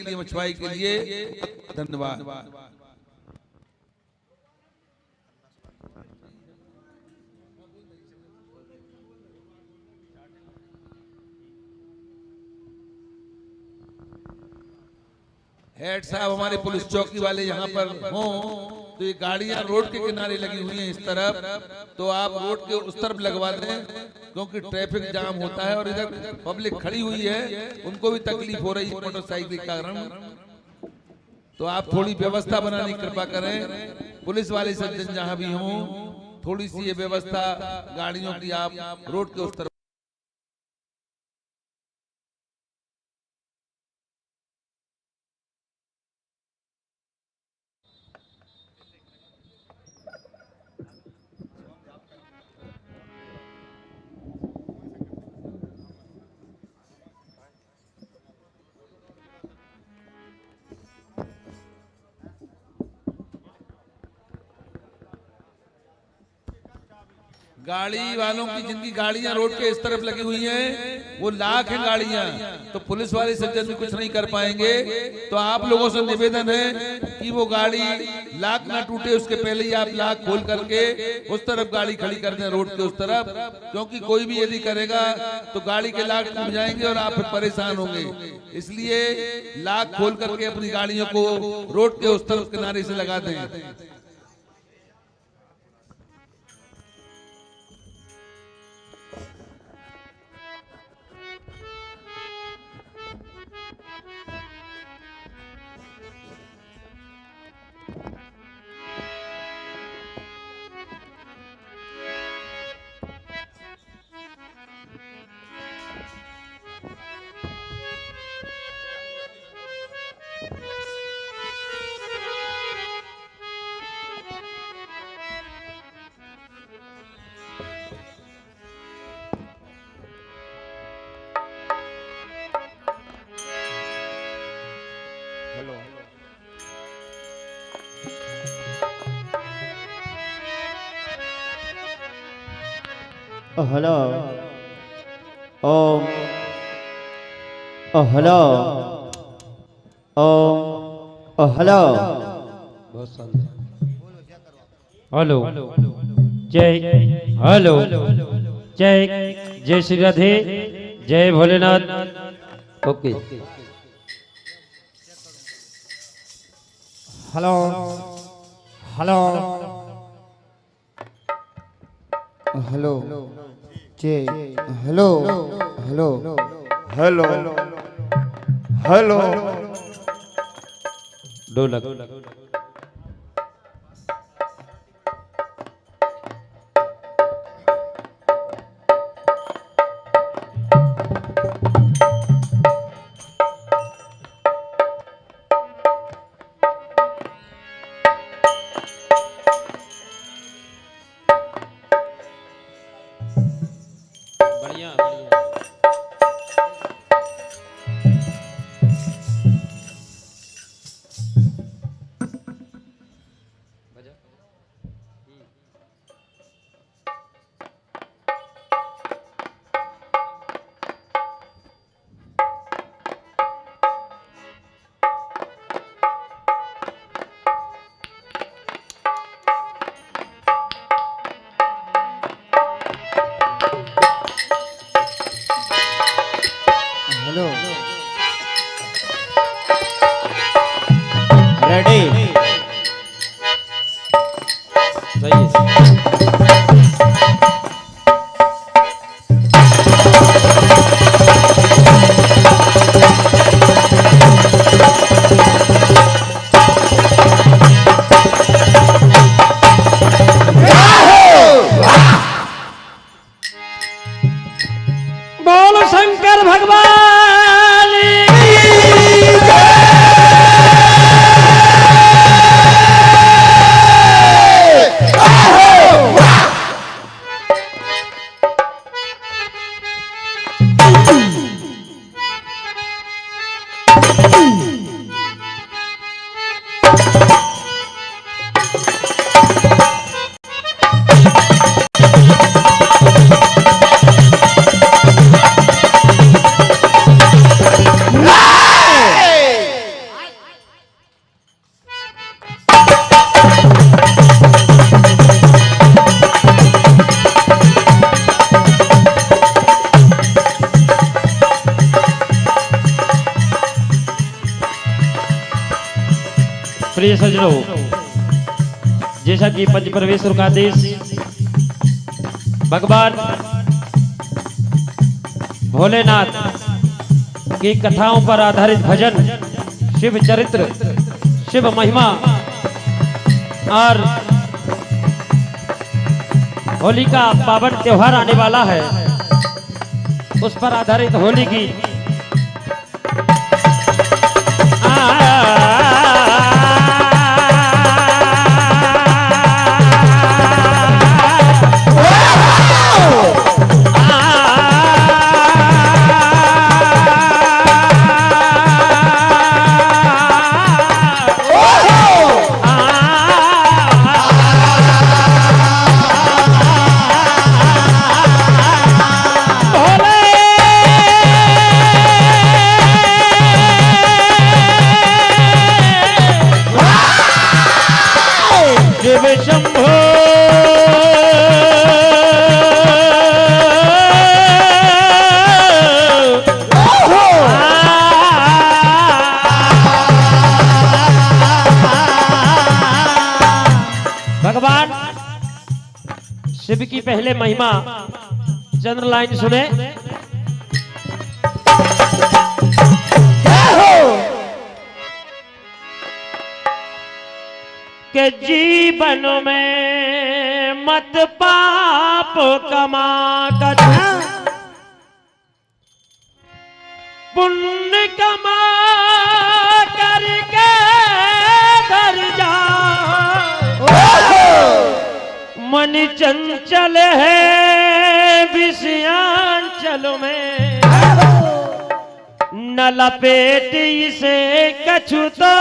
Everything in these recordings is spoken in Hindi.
के लिए, मछुआई के लिए। धन्यवाद। हेड साहब, हमारे पुलिस चौकी वाले यहाँ पर हों तो ये गाड़ियां रोड के किनारे लगी हुई हैं इस तरफ, तो आप रोड के उस तरफ लगवा दें, क्योंकि ट्रैफिक जाम होता है और इधर पब्लिक खड़ी हुई है, उनको भी तकलीफ हो रही है मोटरसाइकिल के कारण। तो आप थोड़ी व्यवस्था बनाने की कृपा करें। पुलिस वाले सज्जन जहाँ भी हों, थोड़ी सी ये व्यवस्था गाड़ियों की आप रोड के उस तरफ। गाड़ी वालों की जिनकी गाड़ियां रोड के इस तरफ लगी हुई हैं, वो लाख हैं गाड़ियां, तो पुलिस वाले सज्जन भी कुछ नहीं कर पाएंगे। तो आप लोगों से निवेदन है कि वो गाड़ी लाख ना टूटे, उसके पहले ही आप लाख खोल करके उस तरफ गाड़ी खड़ी कर दें, रोड के उस तरफ, क्योंकि कोई भी यदि करेगा तो गाड़ी के लाख टूट जाएंगे और आप फिर परेशान होंगे। इसलिए लाख खोल करके अपनी गाड़ियों को रोड के उस तरफ किनारे से लगा दें। हेलो ओम, हेलो ओम, हेलो हेलो जय, हेलो जय, जय श्री राधे, जय Bholenath. Okay, hello hello hello जय, हेलो हेलो हेलो हेलो ढोलक। बढ़िया बढ़िया। हेलो रेडी सही है। बोलो शंकर भगवान की जय। प्रिय सज्जनों, जैसा कि पंच परमेश्वर का आदेश भगवान भोलेनाथ की कथाओं पर आधारित भजन, शिव चरित्र, शिव महिमा और होली का पावन त्योहार आने वाला है, उस पर आधारित होली गीत शिव की पहले महिमा चंद्र लाइन सुने। के जीवन में मत पाप कमा कर पुण्य कमा करके घर जा, मन चंचल है विषयांचल में, न लपेट इसे कछु तो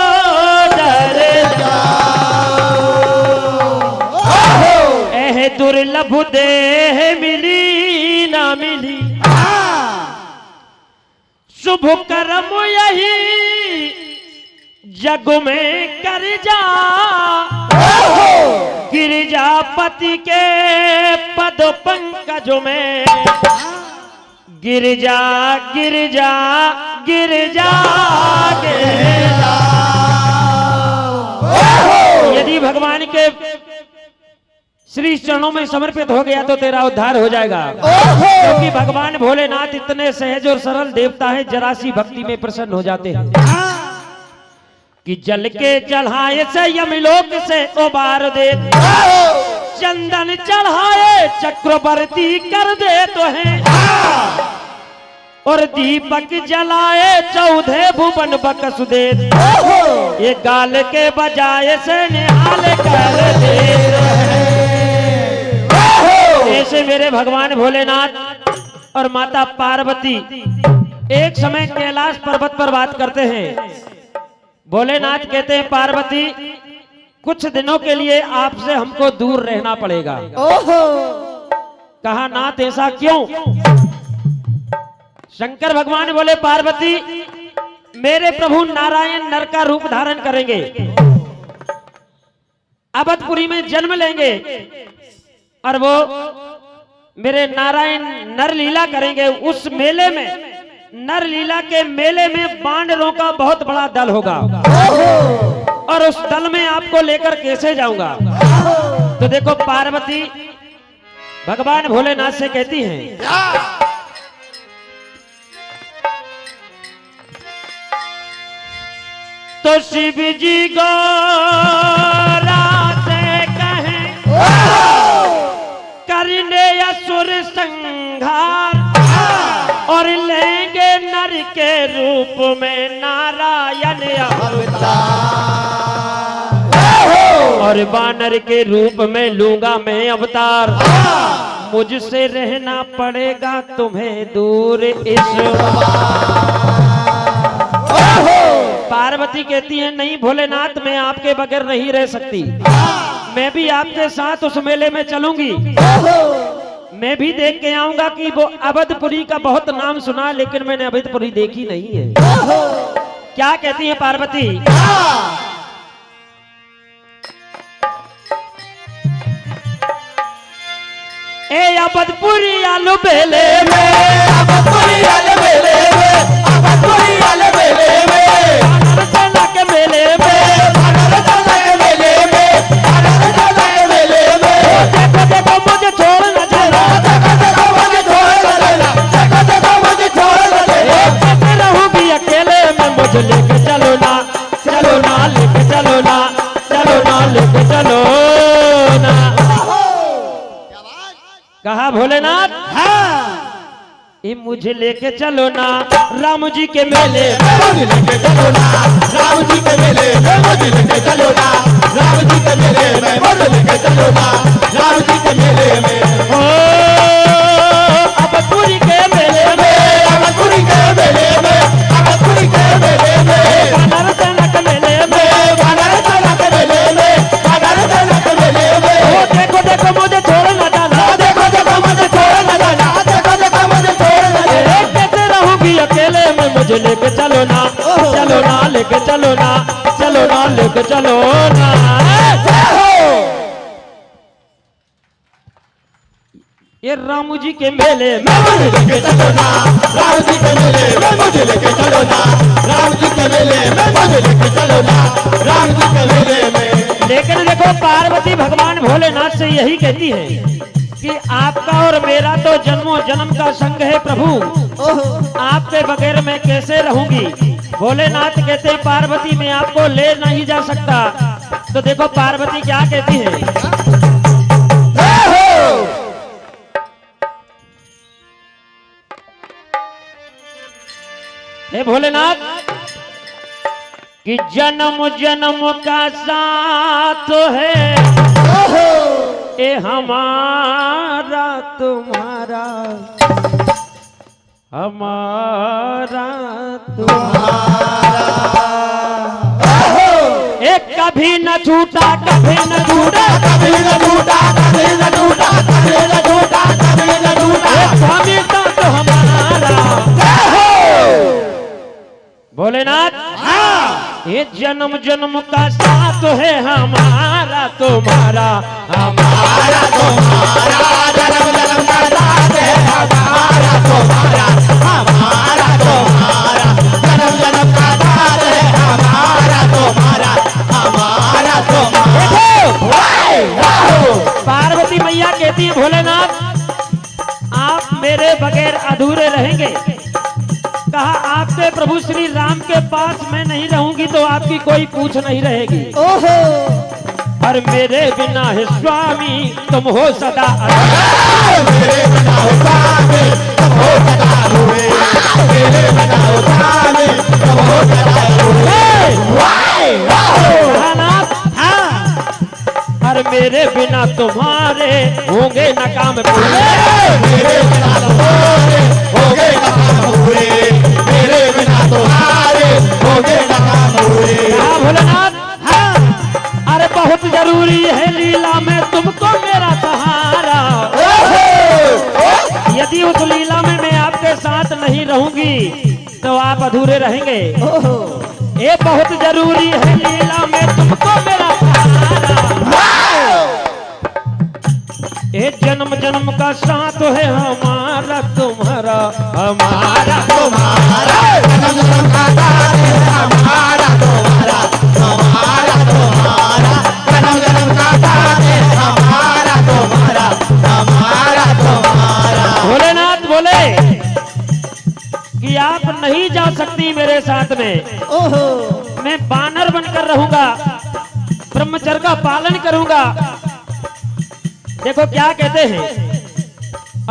डर एह दुर्लभ देह मिली ना मिली, शुभ कर्म यही जग में कर जा, गिरिजापति के पद पंकजों में गिरिजा गिरिजा गिरिजा गिरिजा। यदि भगवान के श्री चरणों में समर्पित हो गया तो तेरा उद्धार हो जाएगा, क्योंकि भगवान भोलेनाथ इतने सहज और सरल देवता है, जरा सी भक्ति में प्रसन्न हो जाते हैं कि जल के चढ़ाए से यमलोक से उबार दे, चंदन चढ़ाए चक्रवर्ती कर दे तो है, और दीपक जलाए चौदह भुवन बकस दे, ये गाल के बजाय से निहाल कर दे। ऐसे मेरे भगवान भोलेनाथ और माता पार्वती एक समय कैलाश पर्वत पर बात करते हैं। भोलेनाथ कहते हैं, पार्वती कुछ दिनों के लिए आपसे हमको दूर रहना पड़ेगा। कहा, नाथ ऐसा क्यों? शंकर भगवान बोले, पार्वती मेरे प्रभु नारायण नर का रूप धारण करेंगे, अवधपुरी में जन्म लेंगे, और वो मेरे नारायण नर लीला करेंगे। उस मेले में, नर लीला के मेले में बानरों का बहुत बड़ा दल होगा, और उस दल में आपको लेकर कैसे जाऊंगा? तो देखो, पार्वती भगवान भोलेनाथ से कहती हैं, तो शिव जी गौरा से कहें करने असुर संहार, और लेंगे नर के रूप में नारायण अवतार, और वानर के रूप में लूंगा मैं अवतार, मुझसे रहना पड़ेगा तुम्हें दूर इस। पार्वती कहती है, नहीं भोलेनाथ, मैं आपके बगैर नहीं रह सकती, मैं भी आपके साथ उस मेले में चलूंगी, मैं भी देख के आऊंगा कि वो अवधपुरी का बहुत नाम सुना, लेकिन मैंने अवधपुरी देखी नहीं है। क्या कहती है पार्वती? ए अवधपुरी आलू बेले में, अवधपुरी आलू बेले में, अवधपुरी आलू बेले में, के मेले में चलो ना, चलो ना लेके चलो ना, चलो ना लेके चलो ना। कहा भोलेनाथ, ये मुझे लेके चलो ना राम जी के मेले, मुझे लेके चलो ना राम जी के मेले में, मुझे लेके चलो ना राम जी के मेले में, मुझे लेके चलो ना राम जी के मेले में। ओ अबतपुरी के मेले में, अबतपुरी के मेले में, अबतपुरी के मेले में, वानर सेना के मेले में, वानर सेना के मेले में, वानर सेना के मेले में। ओ देखो देखो मुझे छोड़ ना जाना, देखो देखो मुझे छोड़ न जाना, देखो देखो मुझे छोड़ न जाना। कैसे रहूंगी अकेले में, मुझे लेके चलो ना, चलो ना लेके चलो ना, चलो ना लेके चलो ना। ये रामू जी के मेले में, मुझे लेके चलो ना राम जी के मेले में, मुझे लेके चलो ना राम जी के मेले में, मुझे लेके चलो ना राम जी के मेले में। लेकिन देखो पार्वती भगवान भोलेनाथ से यही कहती है कि आपका और मेरा तो जन्मों जन्म का संग है प्रभु, आपके बगैर मैं कैसे रहूंगी। भोलेनाथ कहते हैं पार्वती मैं आपको ले नहीं जा सकता। तो देखो पार्वती क्या कहती है, हे भोलेनाथ कि जन्म जन्म का साथ है ए हमारा तुम्हारा, हमारा तुम्हारा, एक कभी न छूटा, कभी न छूटा, कभी न टूटा, कभी न टूटा, कभी न टूटा, कभी न टूटा। एक हमेशा तो हमारा। भोलेनाथ ये जन्म जन्म का साथ है हमारा तुम्हारा, हमारा तुम्हारा जन्म जन्म का साथ है, हमारा तुम्हारा, हमारा तुम्हारा जन्म जन्म का साथ है, हमारा तुम्हारा, हमारा तुम्हारा। पार्वती मैया कहती है भोलेनाथ आप मेरे बगैर अधूरे रहेंगे। कहा आपके प्रभु श्री राम के पास मैं नहीं रहूंगी तो आपकी कोई पूछ नहीं रहेगी। और मेरे बिना है स्वामी तुम हो सदा, मेरे बिना हो स्वामी तुम हो सदा हुए, मेरे बिना हो स्वामी तुम हो सदा हुए। और मेरे बिना तुम्हारे होंगे न काम पूरे, मेरे बिना तुम्हारे होंगे न काम पूरे, मेरे बिना तुम्हारे होंगे न काम पूरे। हाँ भोलेनाथ, अरे बहुत जरूरी है लीला में तुमको मेरा सहारा। यदि उस लीला में मैं आपके साथ नहीं रहूंगी तो आप अधूरे रहेंगे। ये बहुत जरूरी है लीला में तुमको मेरा सहारा। ये जन्म जन्म का साथ है हमारा तुम्हारा, हमारा तुम्हारा जन्म जन्म का साथ है, हमारा तुम्हारा, हमारा तुम्हारा जन्म जन्म का साथ है, हमारा तुम्हारा, हमारा तुम्हारा। भोलेनाथ बोले कि आप नहीं जा सकती मेरे साथ में, मैं बानर बनकर रहूंगा, ब्रह्मचर्य का पालन करूंगा। देखो क्या कहते हैं,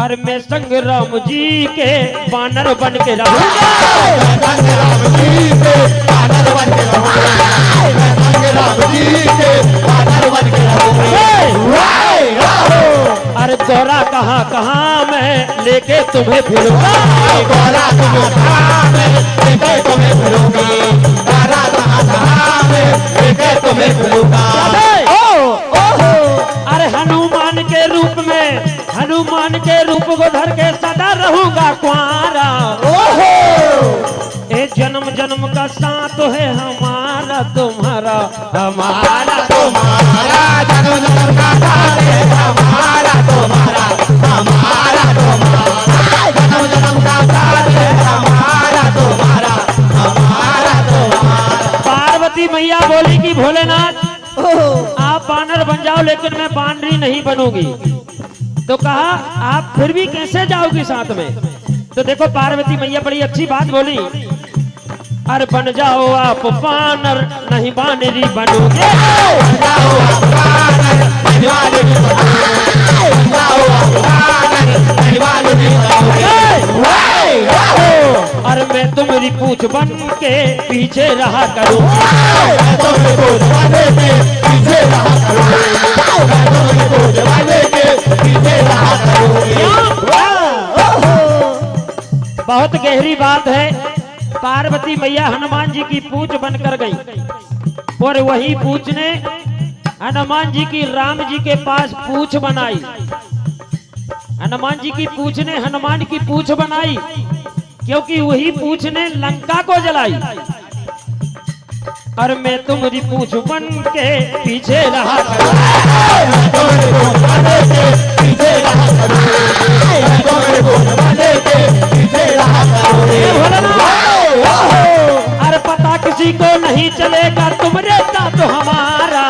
और मैं संग राम जी के बानर बन के रहूंगा, संग राम जी के बानर बन के रहूंगा, मैं संग राम जी के बानर बन के रहूंगा। अरे गौरा कहाँ कहाँ मैं लेके तुम्हें फिरूंगा, गौरा कहाँ मैं लेके तुम्हें फिरूंगी, गौरा कहाँ मैं लेके तुम्हें फिरूंगा। अरे हनुमान के रूप में, हनुमान के रूप को धर के सदा रहूंगा कुंवारा। ये जन्म जन्म का साथ है हमारा तुम्हारा, हमारा तुम्हारा जन्म जन्म का साथ है, हमारा तुम्हारा, हमारा तुम्हारा जन्म जन्म का साथ है, हमारा तुम्हारा, हमारा तुम्हारा। पार्वती मैया बोली कि भोलेनाथ आप बानर बन जाओ लेकिन मैं बानरी नहीं बनूंगी। तो कहा आप फिर भी कैसे जाओगी साथ में। तो देखो पार्वती मैया बड़ी अच्छी बात बोली, अरे बन जाओ आप बानर नहीं बानरी बनोगे। अरे मैं तुम्हारी पूछ बन के पीछे रहा करूं। बहुत गहरी बात है। पार्वती मैया हनुमान जी की पूछ बनकर गई और वही पूछ ने हनुमान जी की राम जी के पास पूछ बनाई। हनुमान जी की पूछ ने हनुमान की पूछ बनाई क्योंकि वही पूछ ने लंका को जलाई। और मैं तुम्हारी पूछ बन के पीछे रहा अरे पता किसी को नहीं चलेगा तुमरे साथ तो हमारा।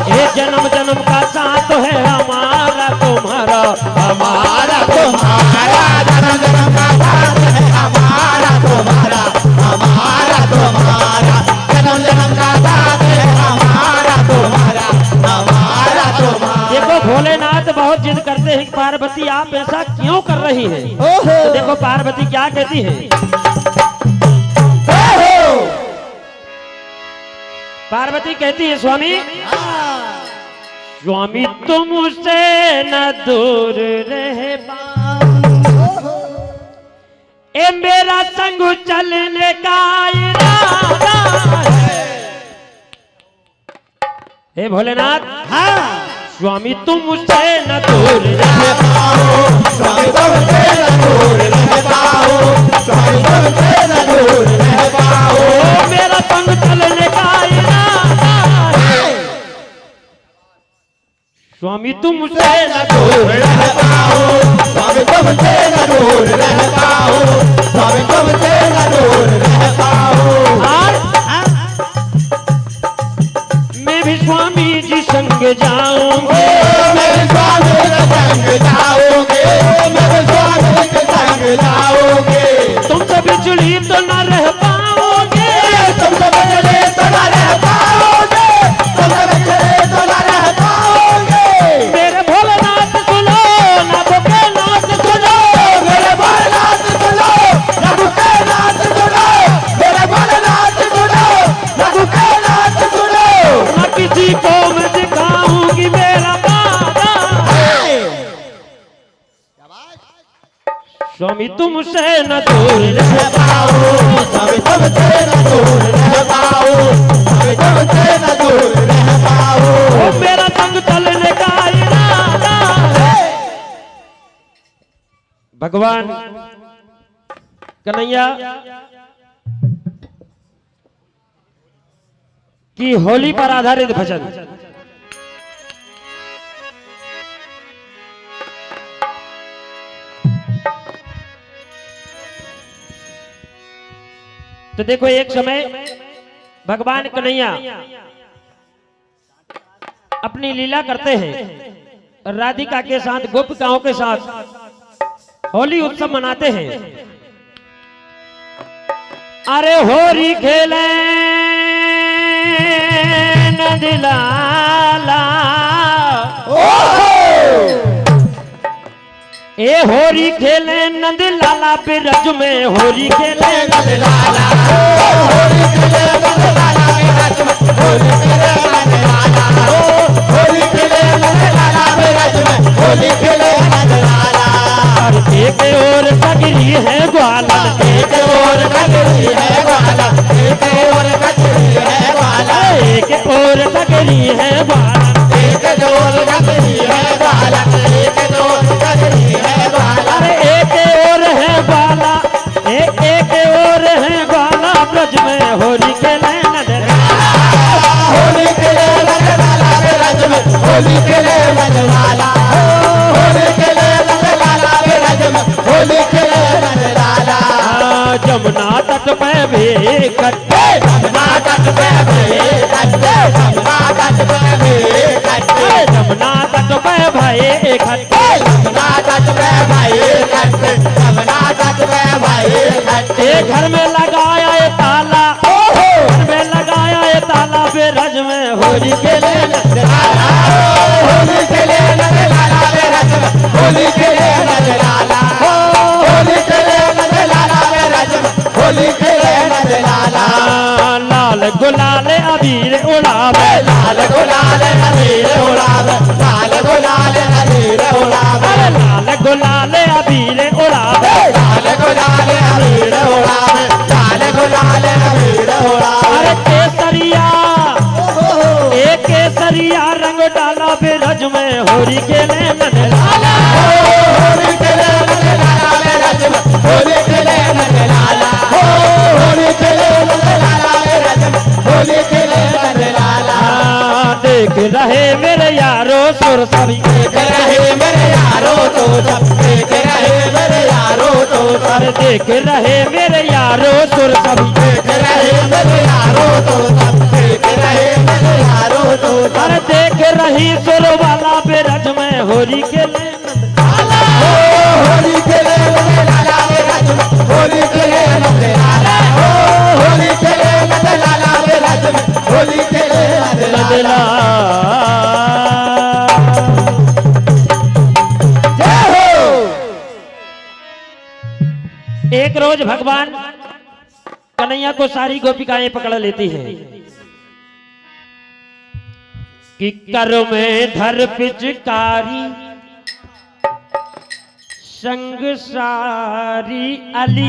ये जन्म जन्म का साथ है हमारा तुम्हारा, हमारा तुम्हारा जन्म जन्म का साथ है हमारा तुम्हारा, हमारा तुम्हारा जन्म जन्म का साथ है हमारा तुम्हारा, हमारा तुम्हारा। देखो भोलेनाथ बहुत जिद करते हैं पार्वती आप ऐसा क्यों कर रही हैं। तो देखो पार्वती क्या कहती है। पार्वती कहती है स्वामी स्वामी तुमसे न दूर रह पाऊं, ए मेरा संग चलने का इरादा है। हे भोलेनाथ हाँ स्वामी तुमसे न दूर रह पाऊं, स्वामी तुमसे न दूर रह पाऊं, स्वामी तुमसे न दूर रह पाऊं, मेरा संग चलने का इरादा है। स्वामी तुमसे न दूर रह पाऊं, स्वामी तुमसे न दूर रह पाऊं, स्वामी तुमसे न दूर रह पाऊं। मैं भी स्वामी जी संग जाऊंगे, मैं भी स्वामी के संग जाऊंगे, मैं भी स्वामी के संग जाऊंगे। तुमसे बिछड़ी तो न रह पाओगे, तुमसे बिछड़ी तो न रह पाओगे, तुमसे बिछड़ी तो न रह पाओगे। मेरे भोलेनाथ सुनो ना भोलेनाथ सुनो, मेरे भोलेनाथ सुनो ना भोलेनाथ सुनो, मेरे भोलेनाथ सुनो ना भोलेनाथ सुनो। ना किसी को मैं दिखाऊंगी मेरा वादा, स्वामी तुमसे न दूर रह पाऊं, स्वामी तुमसे न दूर रह पाऊं, स्वामी तुमसे न दूर रह पाऊं, मेरा संग चलने का इरादा है। भगवान कन्हैया की होली पर आधारित भजन। तो देखो एक समय भगवान कन्हैया अपनी लीला करते हैं राधिका के साथ, गोपिकाओं के साथ होली उत्सव मनाते हैं। अरे होरी खेले नंदलाला, ए होरी खेले नंदलाला बिरज में, होरी खेले नंदलाला, होरी खेले नंदलाला बिरज में, होली खेले नंदलाला, होली खेले नंदलाला बिरज में, होली खेले नंदलाला। एक और सगरी है ग्वाला, एक और सगरी है ग्वाला, एक और सगरी है ग्वाला, एक और सगरी है ग्वाला, एक और सगरी है ग्वाला, एक और सगरी है ग्वाला। अरे एक और है ग्वाला, एक और है ग्वाला ब्रज में, होली खेले नंदलाला, होली खेले नंदलाला ब्रज में, होली खेले नंदलाला, होली खेले नंदलाला ब्रज में, होली खेले नंदलाला। जमुना तट पे भी इकट्ठे, जमुना तट पे भी इकट्ठे, जमुना तट पे भी इकट्ठे, जमुना तट पे भाई इकट्ठे, जमुना तट पे भाई इकट्ठे, जमुना तट पे भाई इकट्ठे। घर में लगा होली खेले नंद लाला होली खेले नंद लाला वे रज में होली खेले नंद लाला होली खेले नंद लाला वे रज में होली खेले नंद लाला लाल गुलाल अबीर उड़ावे लाल गुलाल अबीर उड़ावे लाल गुलाल अबीर उड़ावे लाल गुलाल अबीर उड़ावे लाल गुलाल अबीर उड़ावे लाल गुलाल अबीर उड़ावे अरे केसरिया एक केसरिया रंग डाला बेरज में होली खेले नंद लाला होली खेले नंद लाला वे रज में होली खेले नंद लाला होली खेले नंद लाला वे रज में होली खेले नंद लाला देख रहे मेरे यारो सुर सभी देख रहे मेरे यारो तो सब देख रहे मेरे यारो तो सब अरे देख रहे मेरे यारो सुर सभी देख रहे मेरे यारो तो सब देख रहे मेरे यारो तो सब अरे देख रही सुर वाला बेरज में होली खेले नंद होली खेले नंद लाला वे रज में होली खेले नंद लाला होली खेले नंद लाला वे रज में होली खेले नंद लाला जय हो। एक रोज भगवान कन्हैया को सारी गोपिकाएं पकड़ लेती हैं कि कर में धर पिचकारी संग सारी अली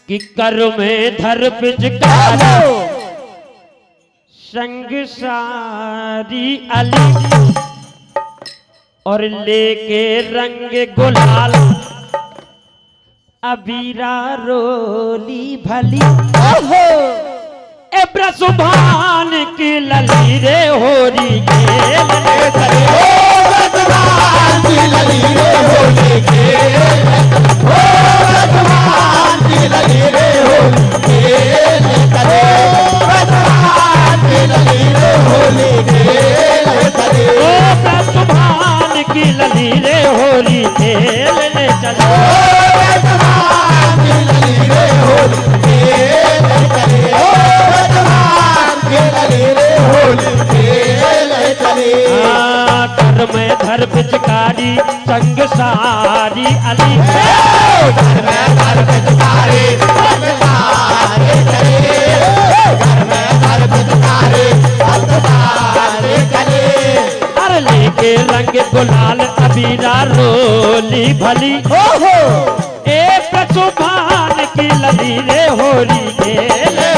कि कर में धर पिचकारी संग सारी अली और लेके रंग गुलाल अबीरा रोली भली ए ब्रसुभान की लली रे होरी खेल ओ ब्रसुभान की लली रे होली खेलने चलो कर में धर पिचकारी संग सारी अली अरे लेके रंग गुलाल अबीरा रोली भली ए प्रसुभान की लली रे होली खेले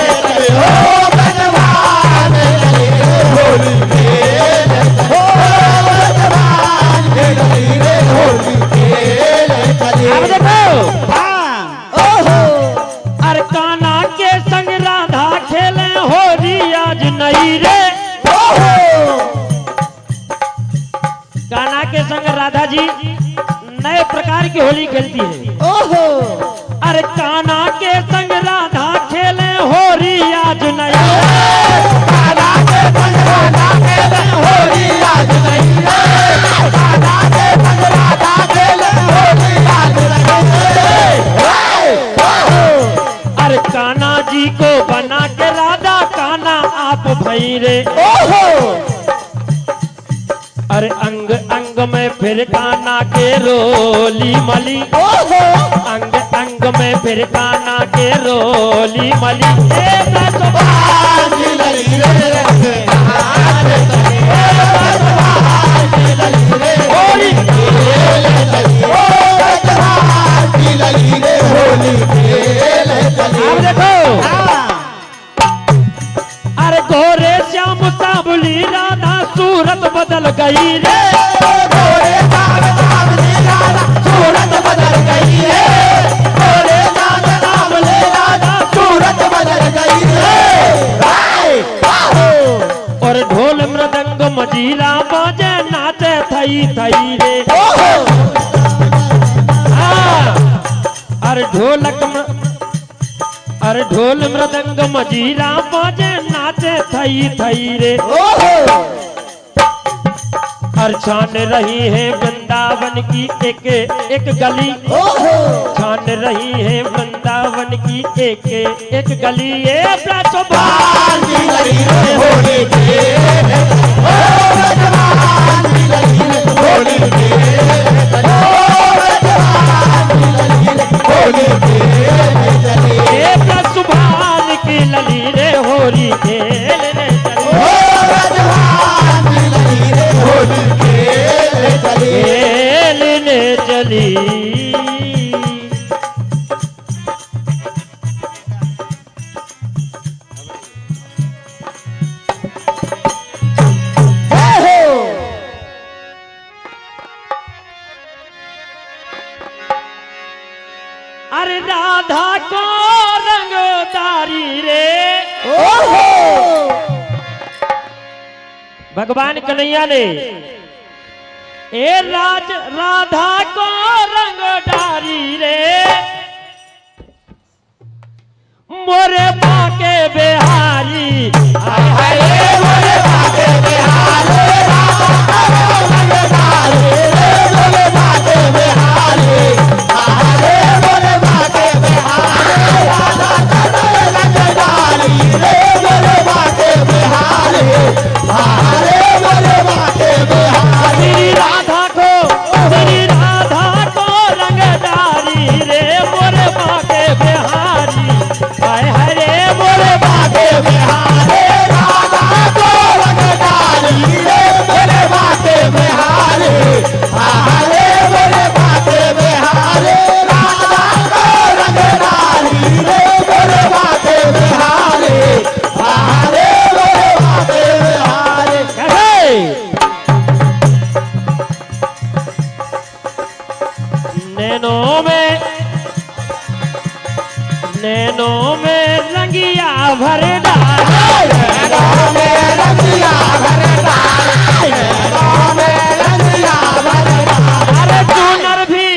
अब देखो अरे काना के संग राधा खेले होली आज नई रे काना के संग राधा जी नए प्रकार की होली खेलती है अरे काना के संग राधा खेले होली आज नई अरे काना जी को बना के राधा काना आप भई रे अरे अंग अंग में फिर काना के रोली मली अंग अंग में फिर काना के रोली मली अब देखो अरे गोरे श्याम साबुली राधा सूरत बदल गई रे सूरत बदल गई है सूरत बदल गई है और ढोल मृदंग मजीरा बाजे नाचे थई थई रे अरे ढोल मृदंग मजीरा बाजे नाचे थई थई रे और छान रही है वृंदावन की एक एक गली, छान रही है वृंदावन की एक एक गली। ये ब्रजभान की गली रे होली के, ओ ब्रजभान की गली रे होली के, ओ ब्रजभान की गली रे होली के। ये ब्रजभान की लली रे होली के, ओ ब्रजभान की लली रे होली खेलने चली। अरे राधा को रंगदारी रे, भगवान कन्हैया ने ए राधा को रंग डारी रे, मोरे बाके बिहारी, हाय हाय मोरे बाके बिहारी, राधा को रंग डारी रे, मोरे बाके बिहारी, हाय मोरे बाके बिहारी, राधा को रंग डारी रे, मोरे बाके बिहारी, हाय मोरे बाके बिहारी। तेरी राधा को रंगदारी रे, मोरे बाके बिहारी, हाय हाय रे मोरे बाके बिहारी, राधा को रंगदारी रे, मोरे बाके बिहारी, हाय रे मोरे बाके बिहारी, राधा को रंगदारी रे, मोरे बाके बिहारी, हाय रे मोरे बाके बिहारी। नैनों में रंगिया भर डाल, नैनों में रंगिया भर डाल, नैनों में रंगिया भर डाल। अरे चूनर भी,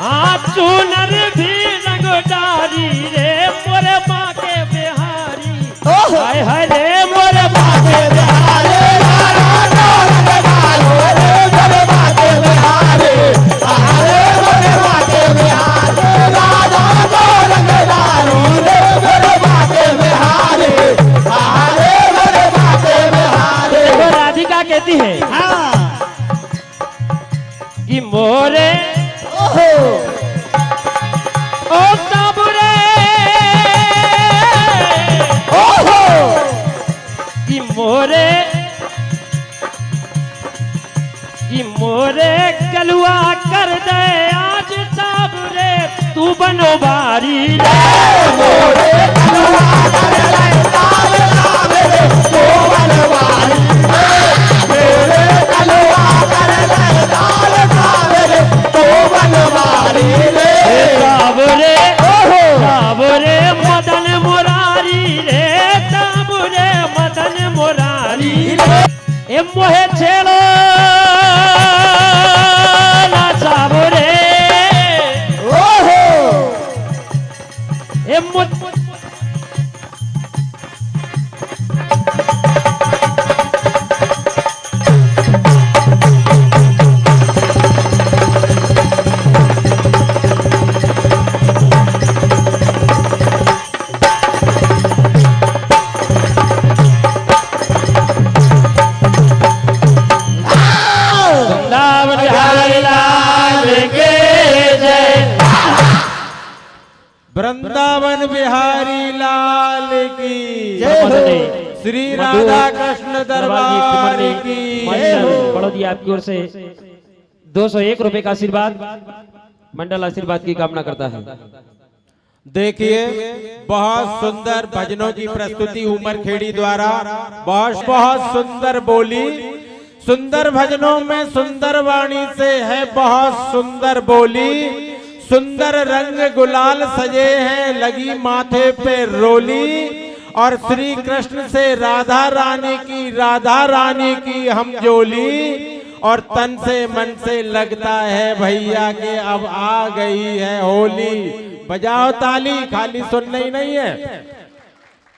हाँ चूनर भी रंग डारी रे, मोरे बाके बिहारी, हाय हाय रे मोरे बाके बिहारी, कहती है कि मोरे ओ साबुरे, कि मोरे कलुआ कर दे आज साबुरे, तू बनो बारी रे, मोरे कलुआ कर दे तू बनो बारी, साबरे मदन मुरारी रे, साबरे मदन मुरारी रे, ए मोहे छेड़ो ना साबरे, ए वृंदावन बिहारी लाल की जय। श्री राधा कृष्ण दरबार की बड़ौदिया आपकी ओर से 201 रुपए का आशीर्वाद मंडल आशीर्वाद की कामना करता है। देखिए बहुत सुंदर भजनों की प्रस्तुति उमरखेड़ी द्वारा बहुत सुंदर बोली, सुंदर भजनों में सुंदर वाणी से है बहुत सुंदर बोली, सुंदर रंग गुलाल सजे हैं लगी माथे पे रोली, और श्री कृष्ण से राधा रानी की हम जोली, और तन से मन से लगता है भैया के अब आ गई है होली। बजाओ ताली, खाली सुनना ही नहीं है,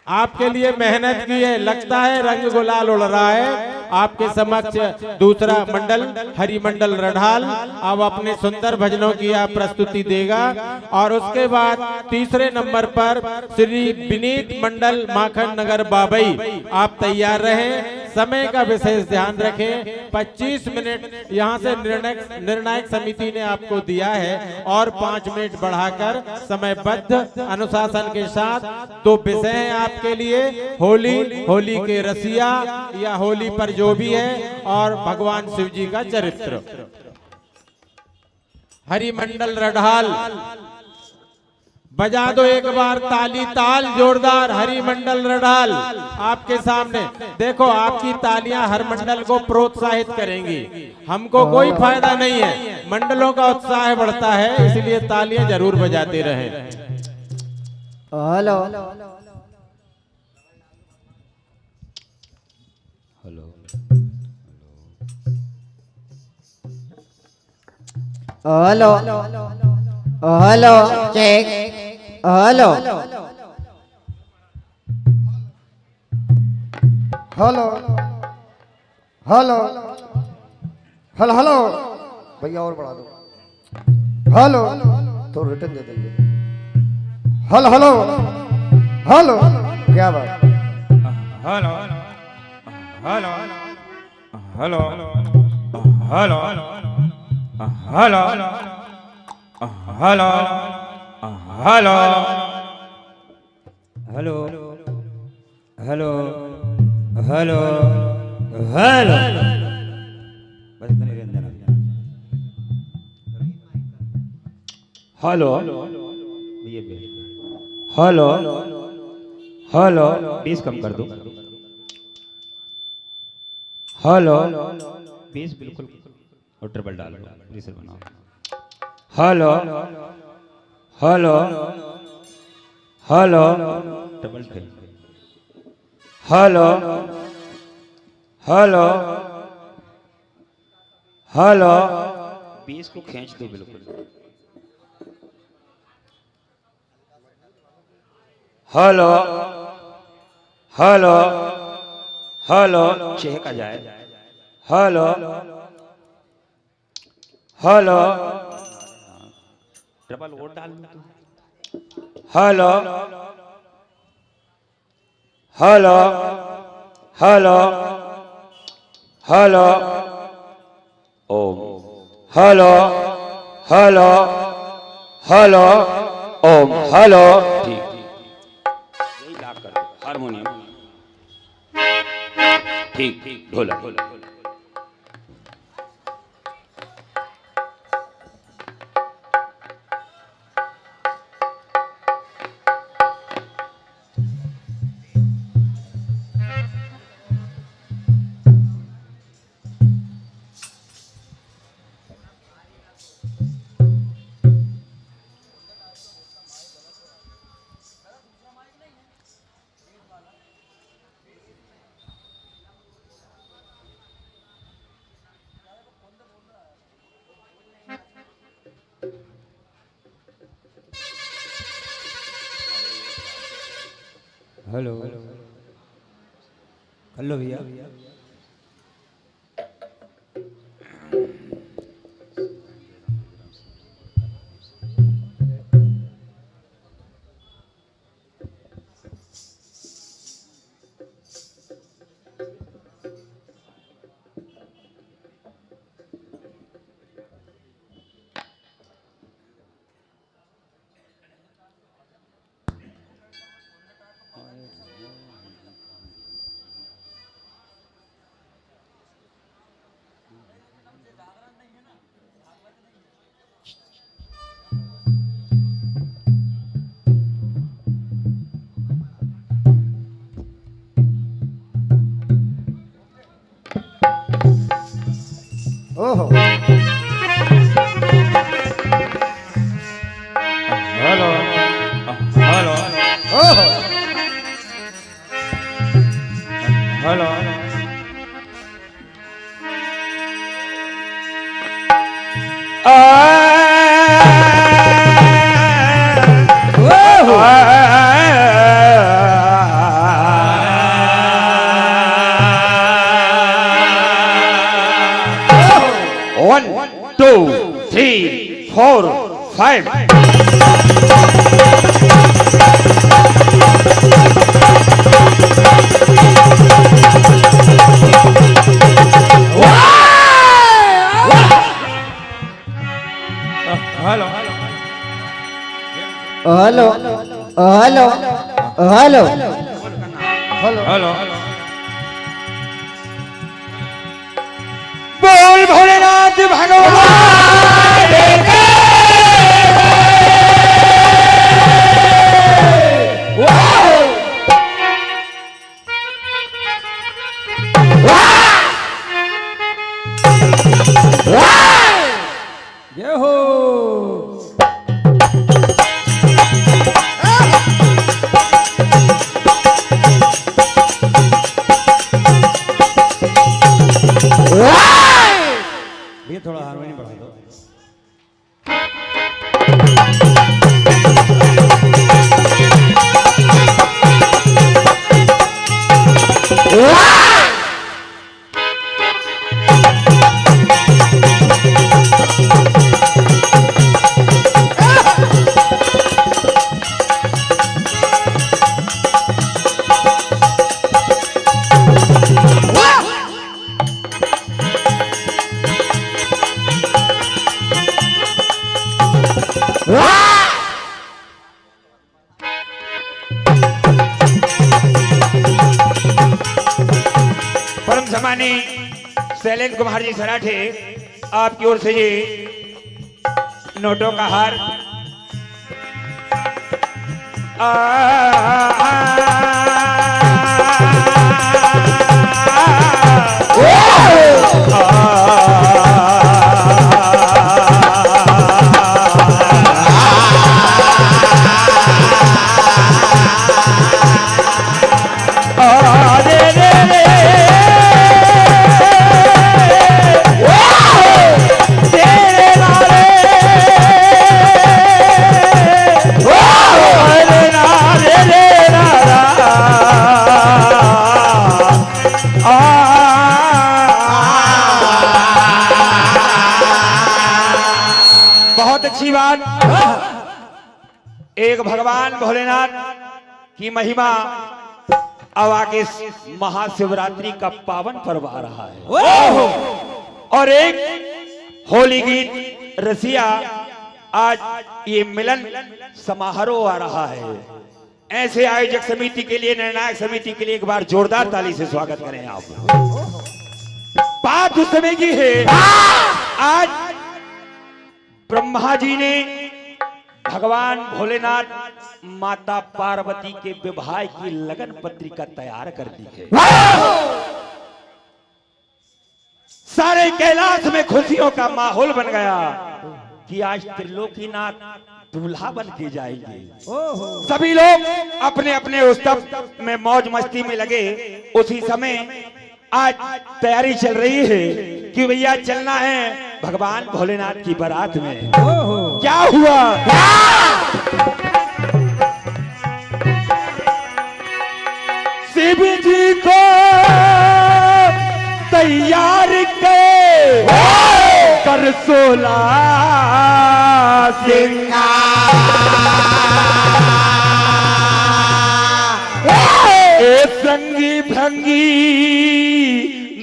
आपके लिए मेहनत की है, लगता है रंग गुलाल उड़ रहा है। आपके समक्ष दूसरा मंडल हरिमंडल रढ़ाल अब अपने सुंदर भजनों की आप प्रस्तुति देगा। और उसके बाद तीसरे नंबर पर श्री विनीत मंडल माखन नगर बाबई आप तैयार रहें। समय का विशेष ध्यान रखें। 25 मिनट यहाँ से निर्णायक समिति ने आपको दिया है और 5 मिनट बढ़ाकर समयबद्ध अनुशासन के साथ। तो विषय है आपके लिए होली, होली के रसिया या होली पर जो भी है, और भगवान शिव जी का चरित्र। हरिमंडल रढ़ाल बजा दो एक बार ताली, ताल जोरदार। हरिमंडल रढ़ाल आपके सामने देखो, आपकी तालियां हर मंडल को प्रोत्साहित करेंगी। हमको कोई फायदा नहीं है, मंडलों का उत्साह बढ़ता है, इसलिए तालियां जरूर बजाते रहें। Hello hello hello check hello hello hello hello hello भैया और बढ़ा दो। हेलो तो रिटर्न दे दीजिए। हेलो हेलो हेलो क्या बात। Hello hello hello hello hello hello hello hello hello hello hello बस इतना ही रहने देना। हेलो हेलो हेलो 20 कम कर दो। हेलो 20 बिल्कुल और ट्रिपल डाल दो, प्लीज बनाओ। Hello hello hello double fail. Hello hello hello 20 को खींच दो बिल्कुल। हेलो हेलो हेलो चेक आ जाए। हेलो हेलो डबल और डाल दो। हेलो हेलो हेलो हेलो ओ हेलो हेलो हेलो ओम हेलो। ठीक यही ला कर हारमोनियम। ठीक ठीक ढोलक। हेलो हेलो भैया। ओहो हेलो हेलो ओहो hello 5 hello hello hello hello hello hello बोल भोलेनाथ भगवान जय हो। ये थोड़ा हारमोनी बढ़ा दो। परम सम्मानी शैलेंद्र कुमार जी सराठे, आपकी ओर से ये नोटों का हार बहुत अच्छी बात। एक भगवान भोलेनाथ की महिमा अब आगे महाशिवरात्रि का पावन पर्व आ रहा है और एक होली गीत रसिया आज ये मिलन समारोह आ रहा है। ऐसे आयोजक समिति के लिए, निर्णायक समिति के लिए एक बार जोरदार ताली से स्वागत करें आप। बात उस समय की है, आज ब्रह्मा जी ने भगवान भोलेनाथ माता पार्वती के विवाह की लगन पत्रिका तैयार कर दी है। सारे कैलाश में खुशियों का माहौल बन गया कि आज त्रिलोकीनाथ दूल्हा बन के जाएंगे। सभी लोग अपने अपने उत्सव में मौज मस्ती में लगे। उसी समय आज तैयारी चल रही है कि भैया चलना है भगवान भोलेनाथ की बारात में। क्या हुआ? शिव जी को तैयार कर 16 ए संगी भंगी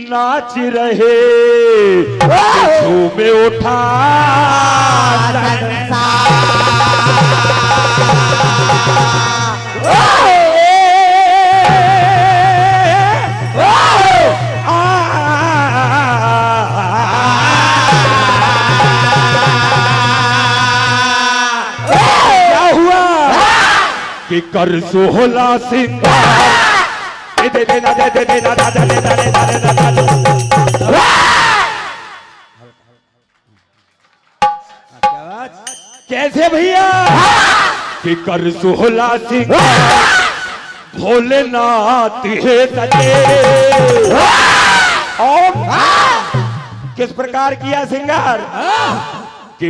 नाच रहे, में उठा क्या हुआ कि कर 16 सिंगार दे देना दे देना कैसे भैया कि कर 16 सिंगार भोलेनाथ है सजे। और किस प्रकार किया सिंगार कि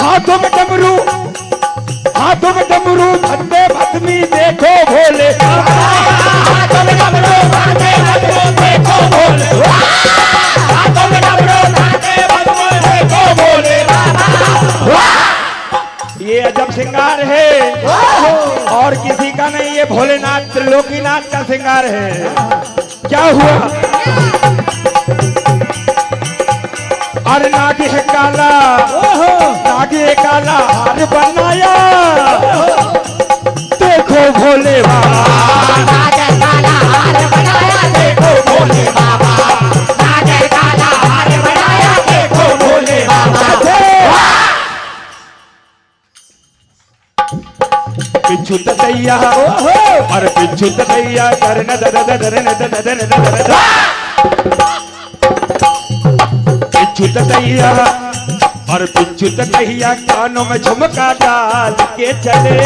हाथों में डमरू, हाथों में डमरू धंधे भस्मी देखो भोले, हाथों में डमरू धंधे भस्मी देखो भोले, हाथों में डमरू धंधे भस्मी त्रिलोकीनाथ का श्रृंगार है। क्या हुआ? अरे नागे काला, नागे काला हार बनाया, देखो भोले बाबा, नागे काला हार बनाया, देखो भोले बाबा, नागे काला हार बनाया, देखो भोले बाबा। पिछू तैया और पिछू तैया करन पिछू तैया और पिछू तैया कानों में झुमका डाल के चले,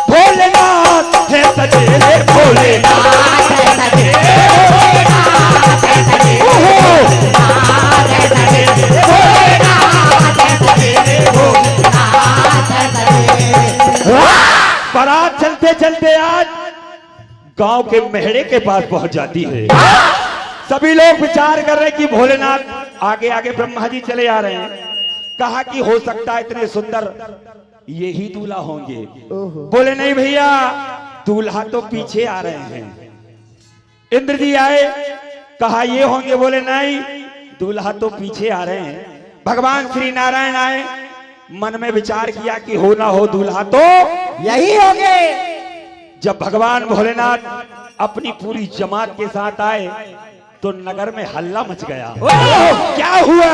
भोलेनाथ है सजेले, भोलेनाथ है सजेले, भोलेनाथ है सजेले, भोलेनाथ है सजेले, भोलेनाथ है सजेले, भोलेनाथ है सजेले। बारात चलते चलते आज गांव के मेहड़े के पास पहुंच जाती है। सभी लोग विचार कर रहे हैं कि भोलेनाथ आगे आगे ब्रह्मा जी चले आ रहे हैं। कहा कि हो सकता है इतने सुंदर यही दूल्हा होंगे। बोले नहीं भैया, दूल्हा तो पीछे आ रहे हैं। इंद्र जी आए, कहा ये होंगे। बोले नहीं, दूल्हा तो पीछे आ रहे हैं। भगवान श्री नारायण आए, मन में विचार किया कि हो ना हो दूल्हा तो यही होंगे। जब भगवान भोलेनाथ अपनी पूरी जमात के साथ आए तो नगर में हल्ला मच गया। क्या हुआ?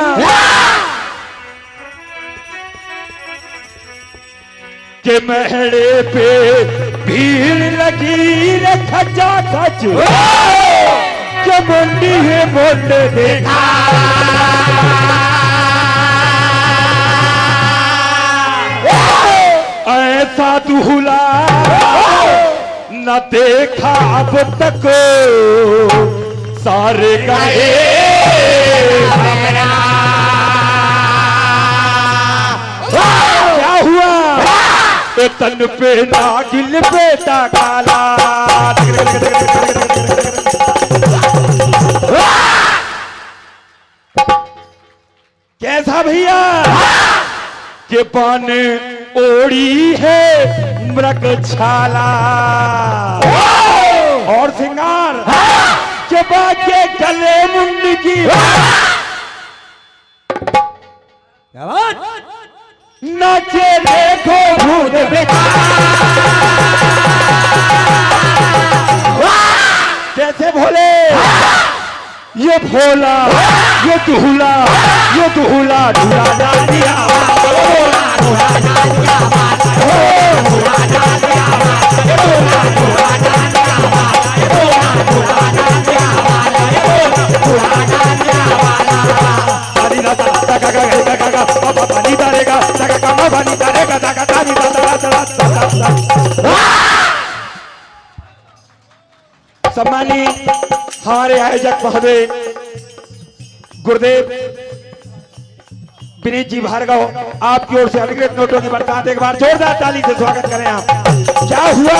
के महड़े पे भीड़ लगी रे खचा खच, के मुंडी है मुंड देखा, ऐसा दूल्हा न देखा अब तक, सारे गए क्या हुआ? तन पे नागिल बेटा काला, कैसा भैया? के पान ओढ़ी है मृग छाला, और श्रृंगार के बाके गले मुंडी की, नाचे देखो भूत बेटा। कैसे भोले? ये भोला, ये दूल्हा, ये दूल्हा दूल्हा डाल दिया, दूल्हा डाल दिया, दूल्हा डाल दिया, दूल्हा डाल दिया, दूल्हा डाल दिया, दूल्हा डाल दिया। पानी दादा दागा गागा गागा पापा पानी डालेगा दागा कामा पानी डालेगा दागा दानी दादा। सम्मानित हमारे आयोजक महोदय गुरुदेव विनीत जी भार्गव, आपकी ओर से अधिकृत नोटों की बरसात। एक बार जोरदार ताली से स्वागत करें आप। क्या हुआ?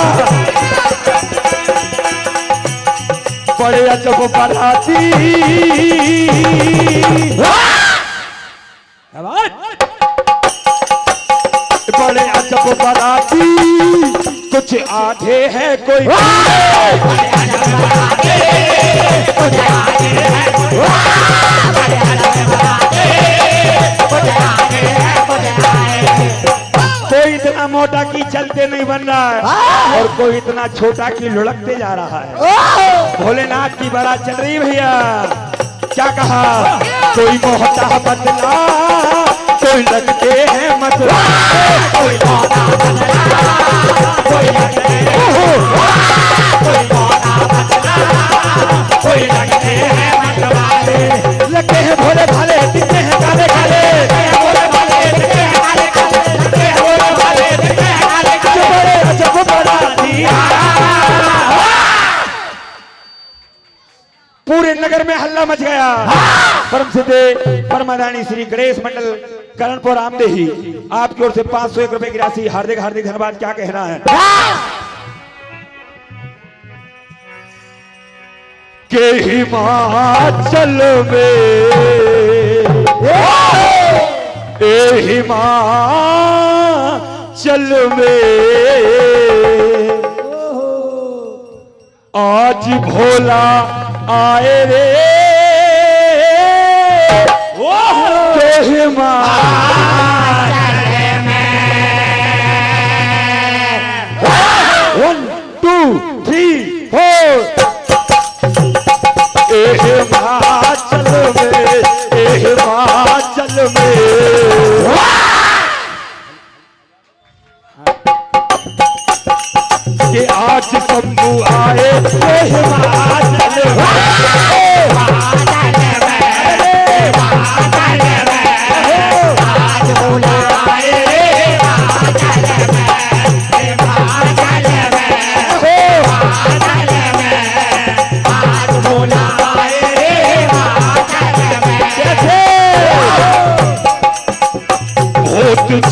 बड़े अजब बराती, बड़े अजब बराती, कुछ आधे है कोई, कोई इतना मोटा की चलते नहीं बन रहा है, और कोई इतना छोटा की लुढ़कते जा रहा है। भोलेनाथ की बारात चल रही भैया। क्या कहा? कोई मोटा बदला, कोई लगते हैं मतला, कोई मोटा बदला, कोई लगते हैं, कोई मोटा बदला, कोई लगते हैं मतवाले, लगते हैं भोले भाले, दिखते हैं काले काले, भोले भाले दिखते हैं काले काले, लगते हैं भोले भाले दिखते हैं काले काले, जब बड़ा दिया। पूरे नगर में हल्ला मच गया। परम सिद्धे परमादानी श्री गणेश मंडल करणपुर रामदेही, आपकी ओर से 501 रुपए की राशि हार्दिक हार्दिक धन्यवाद। क्या कहना है? के हिमाचल में हिमाचल चल में आज भोला आए रे one two three four Himachal में कि आज शंभू आए हिमाचल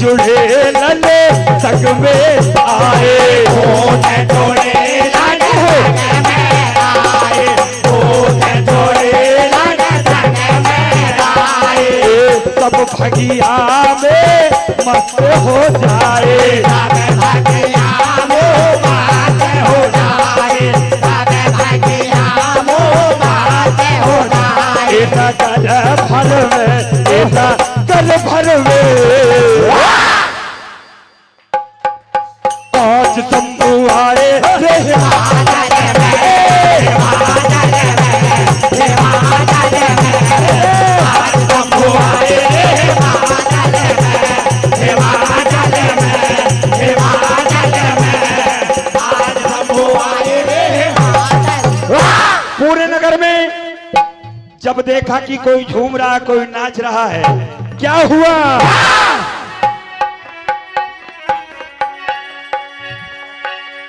जुड़े लले संग में आए जोड़े लले संग में आए जोड़े लले संग में आए सब भगिया में मस्त हो जाए सब भगिया में मस्त हो जाए सब भगिया में मस्त हो जाए ऐसा कल भर में ऐसा कल भर में आज शंभू आए पूरे नगर में जब देखा कि कोई झूम रहा कोई नाच रहा है, क्या हुआ?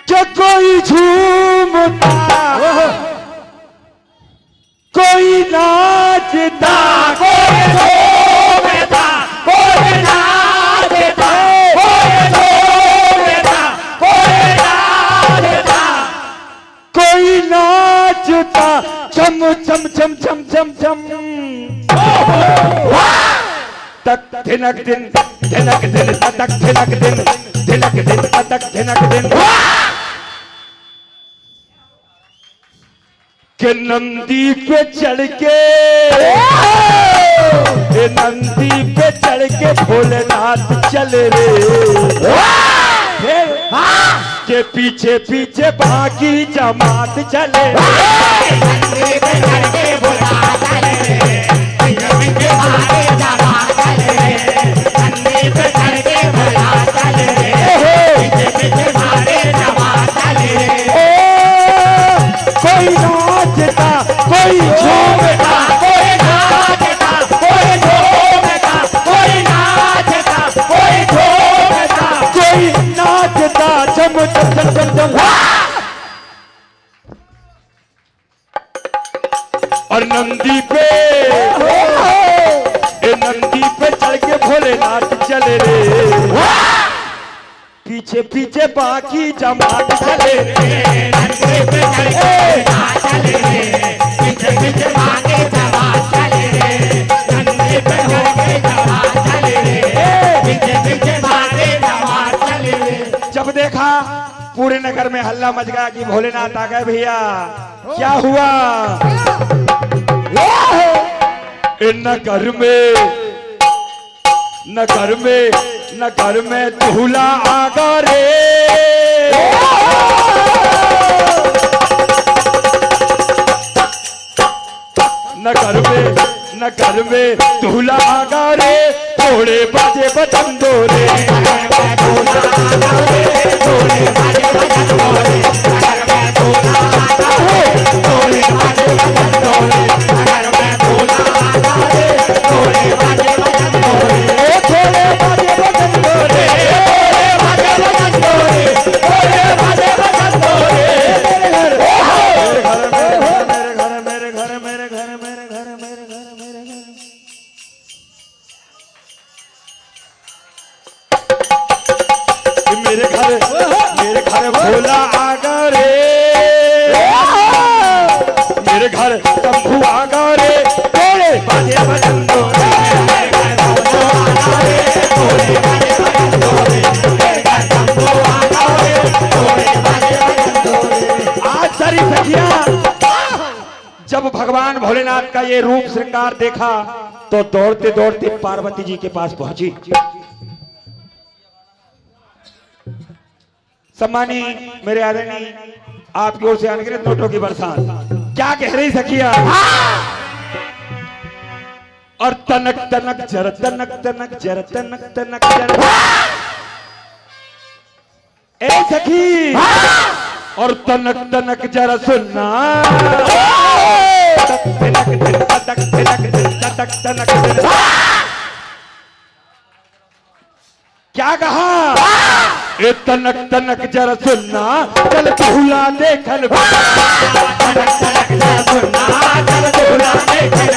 जो कोई झूमता कोई नाचता कोई झूमता कोई नाचता कोई झूमता कोई नाचता कोई नाचता चम चम चम चम चम चम तक धिनक दिन धिनक दिन तक धिनक दिन धिनक दिन तक धिनक दिन के नंदी पे चढ़ के नंदी पे चढ़ के भोलेनाथ चले रे के पीछे पीछे बाकी जमात चले नंदी पे चढ़ के भोलेनाथ चले रे पीछे बाकी जमात चले रे नंदी पे चढ़ के भोलेनाथ चले रे पीछे बाकी जमात चले रे कोई नाचता कोई झूमता कोई नाचता कोई झूमता कोई नाचता कोई झूमता कोई नाचता चम चम चम चम चम और नंदी पे चढ़ के भोलेनाथ चले रे पीछे पीछे बाकी जमात चले रे नंदी पे चढ़ के चले रे पीछे पीछे बाकी जमात चले रे नंदी पे चढ़ के जमात चले रे पीछे पीछे बाकी जमात चले रे। जब देखा पूरे नगर में हल्ला मच गया कि भोलेनाथ आ गए भैया, क्या हुआ? नगर में दूल्हा आ गया रे नगर में दूल्हा आ गया रे थोड़े बाजे बजन दो रे मेरे घर भोला आ गया रे मेरे घर शंभू आ गया रे थोड़े बाजे बजन दो रे आज सारी सखियां जब भगवान भोलेनाथ का ये रूप श्रृंगार देखा तो दौड़ते दौड़ते पार्वती जी के पास पहुंची। सम्मानी मेरे आदरणीय आपकी ओर से अनगिनत नोटों की बरसात। क्या कह रही सखिया? और तनक तनक जर तनक तनक जर तनक तनक जर। ए सखी और तनक तनक जरा सुनना। तनक तनक तनक तनक। क्या कहा? ए तनक तनक जरा सुनना, चल झूला देखन। तनक तनक जरा सुनना, चल झूला देखन।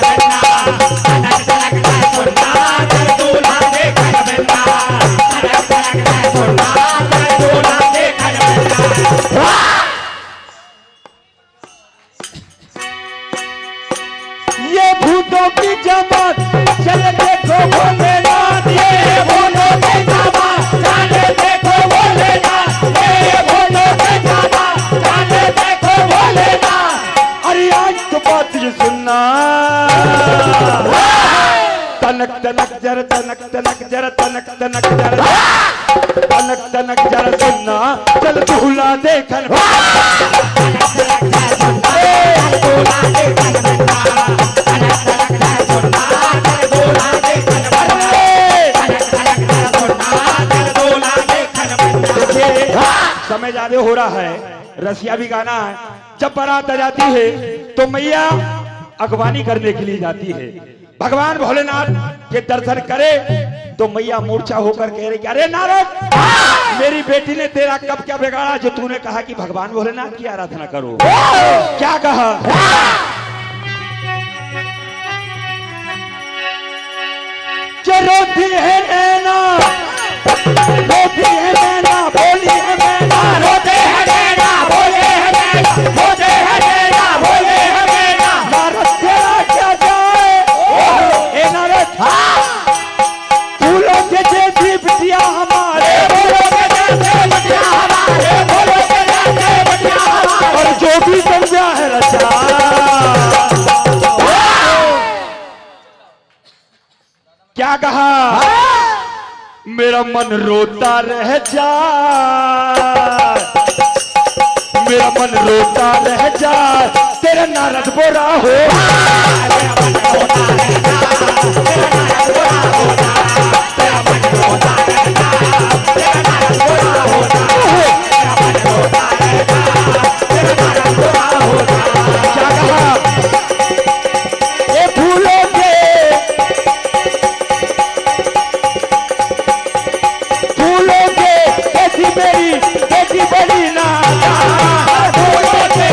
तनक तनक जरा सुनना, चल झूला देखन। तनक तनक जरा सुनना, चल झूला देखन। ये भूतों की जमात चल देखो भोलेनाथ। ये भूतों की जमात चल देखो भोलेनाथ। ये भूतों की जमात चल देखो भोलेनाथ। अरे आज तो बात ये सुनना। तनक तनक जर तनक तनक जर तनक तनक जर तनक तनक जर सुनना, चल झूला देखन। तनक तनक जर सुनना, झूला देखन। समय ज्यादा हो रहा है, रसिया भी गाना है। जब बारात आ जाती है तो मैया अगवानी करने के लिए जाती है। भगवान भोलेनाथ के दर्शन करे तो मैया मूर्छा होकर कह रही कि अरे नारद, मेरी बेटी ने तेरा कब क्या बिगाड़ा जो तूने कहा कि भगवान भोलेनाथ की आराधना करो? क्या कहा? रोती है नैना, रोती है नैना, बोली है नैना। रोते है नैना, बोले है नैना, रोते है नैना, बोले है नैना। नारद तेरा क्या जाए? ए नारद, फूलों के जैसी बिटिया हमारे, फूलों के जैसे बिटिया हमारे, फूलों के जैसे बिटिया हमारे। और जो भी समझा है रचा। क्या कहा? मेरा मन रोता रह जाए, मेरा मन रोता रह जाए, तेरा नारद बोरा हो। मेरा मन रोता रह जाए, तेरा नारद बोरा हो। तेरा मन रोता रह जाए, तेरा नारद बोरा हो। मेरा मन रोता रह जाए, तेरा नारद बोरा हो। क्या कहा? ये फूलों के मेरी बेटी बड़ी नाना। फूलों के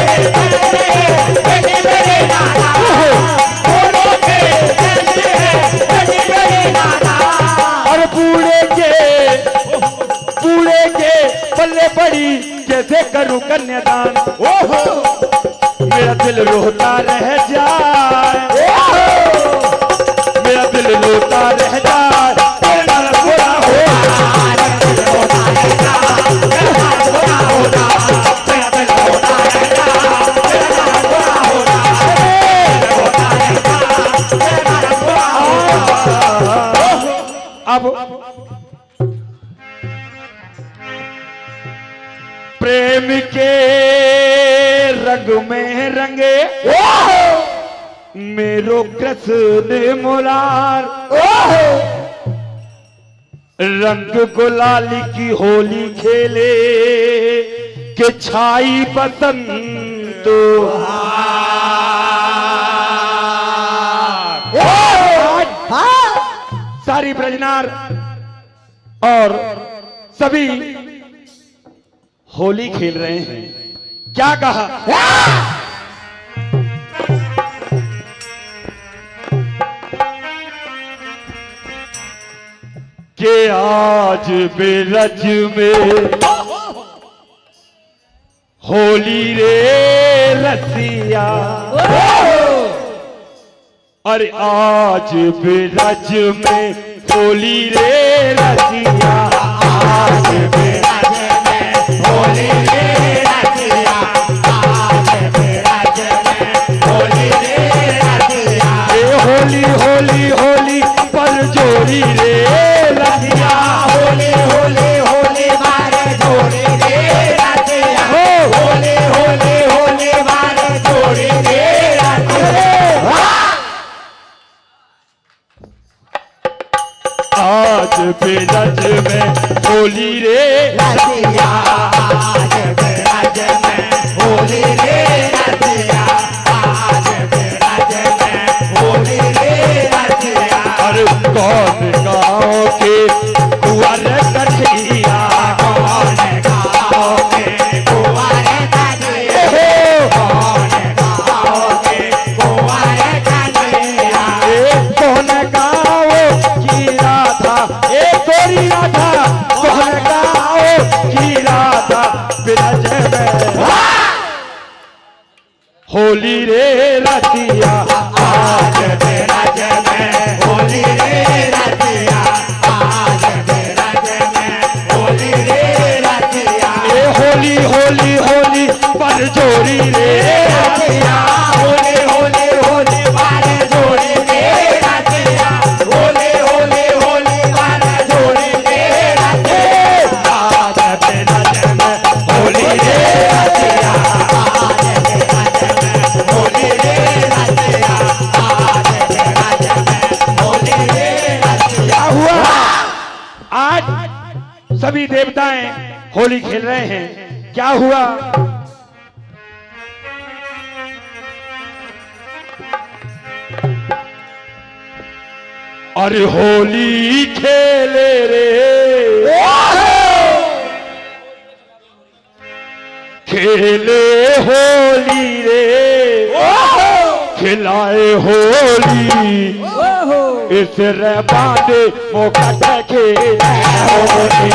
बेटी बड़ी नाना। फूलों के बेटी बड़ी नाना। और बूढ़े के पल्ले पड़ी कैसे करूं कन्यादान। ओहो मेरा दिल रोता रह जाए, मेरा दिल रोता रह जाए, तेरा बुरा हो। अब प्रेम के रंग में रंगे मेरो कृष्ण मुरार। रंग गुलाल की होली खेले के छाई बसंत। सारी ब्रजनार और सभी होली खेल रहे हैं। क्या कहा? के आज बिरज में होली रे रसिया। अरे आज बिरज में होली रे रसिया। आज बिरज में होली रे बिरज में होली रे रतिया आज बिरज में होली रे रतिया आज बिरज में होली रे रतिया। अरे कौन गाँव के कुंवर कन्हैया, कौन गाँव के कुंवर कन्हैया, कौन गाँव के कुंवर कन्हैया। कौन गाँव की राधा ए गोरी राधा, कौन गाँव की राधा बिरज में होली रे रतिया आज बिरज में होली रे रतिया आज बिरज में होली रे रतिया। ए होली होली होली पर जोड़ी रे रतिया होली होली होली बारे जोड़ी रे रतिया होली होली होली बारे जोड़ी रे रतिया। आज बिरज में होली रे रतिया आज बिरज में होली रे रतिया आज बिरज में होली रे रतिया। क्या हुआ? आज सभी देवताएं होली खेल रहे हैं, क्या हुआ? अरे होली खेले रे खेले होली रे खिलाए होली इस रे बांधे मोकट के होली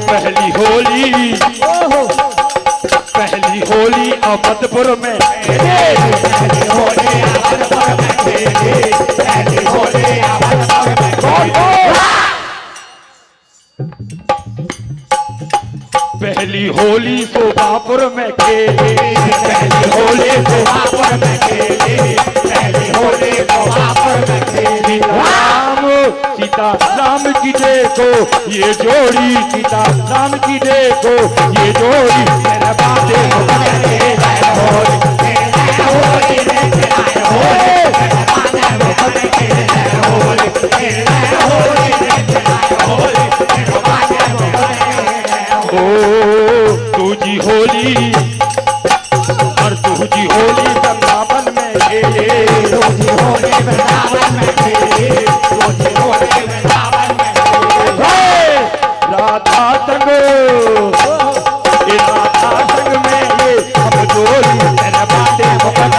पहली होली पहली होली अवधपुर में पहली होली शोभापुर में खेली पहली होली शोभापुर में खेली पहली होली शोभापुर में खेली। राम सीता राम की देखो ये जोड़ी, सीता राम की देखो ये जोड़ी मेरा बातें ओ तुझी होली और तुझी होली वृंदावन में खेले रोजी होली वृंदावन में खेली रोजी होली वृंदावन में खेली। राधा संग ये राधा संग में ये हम जोड़ी तेरे बातें मुकन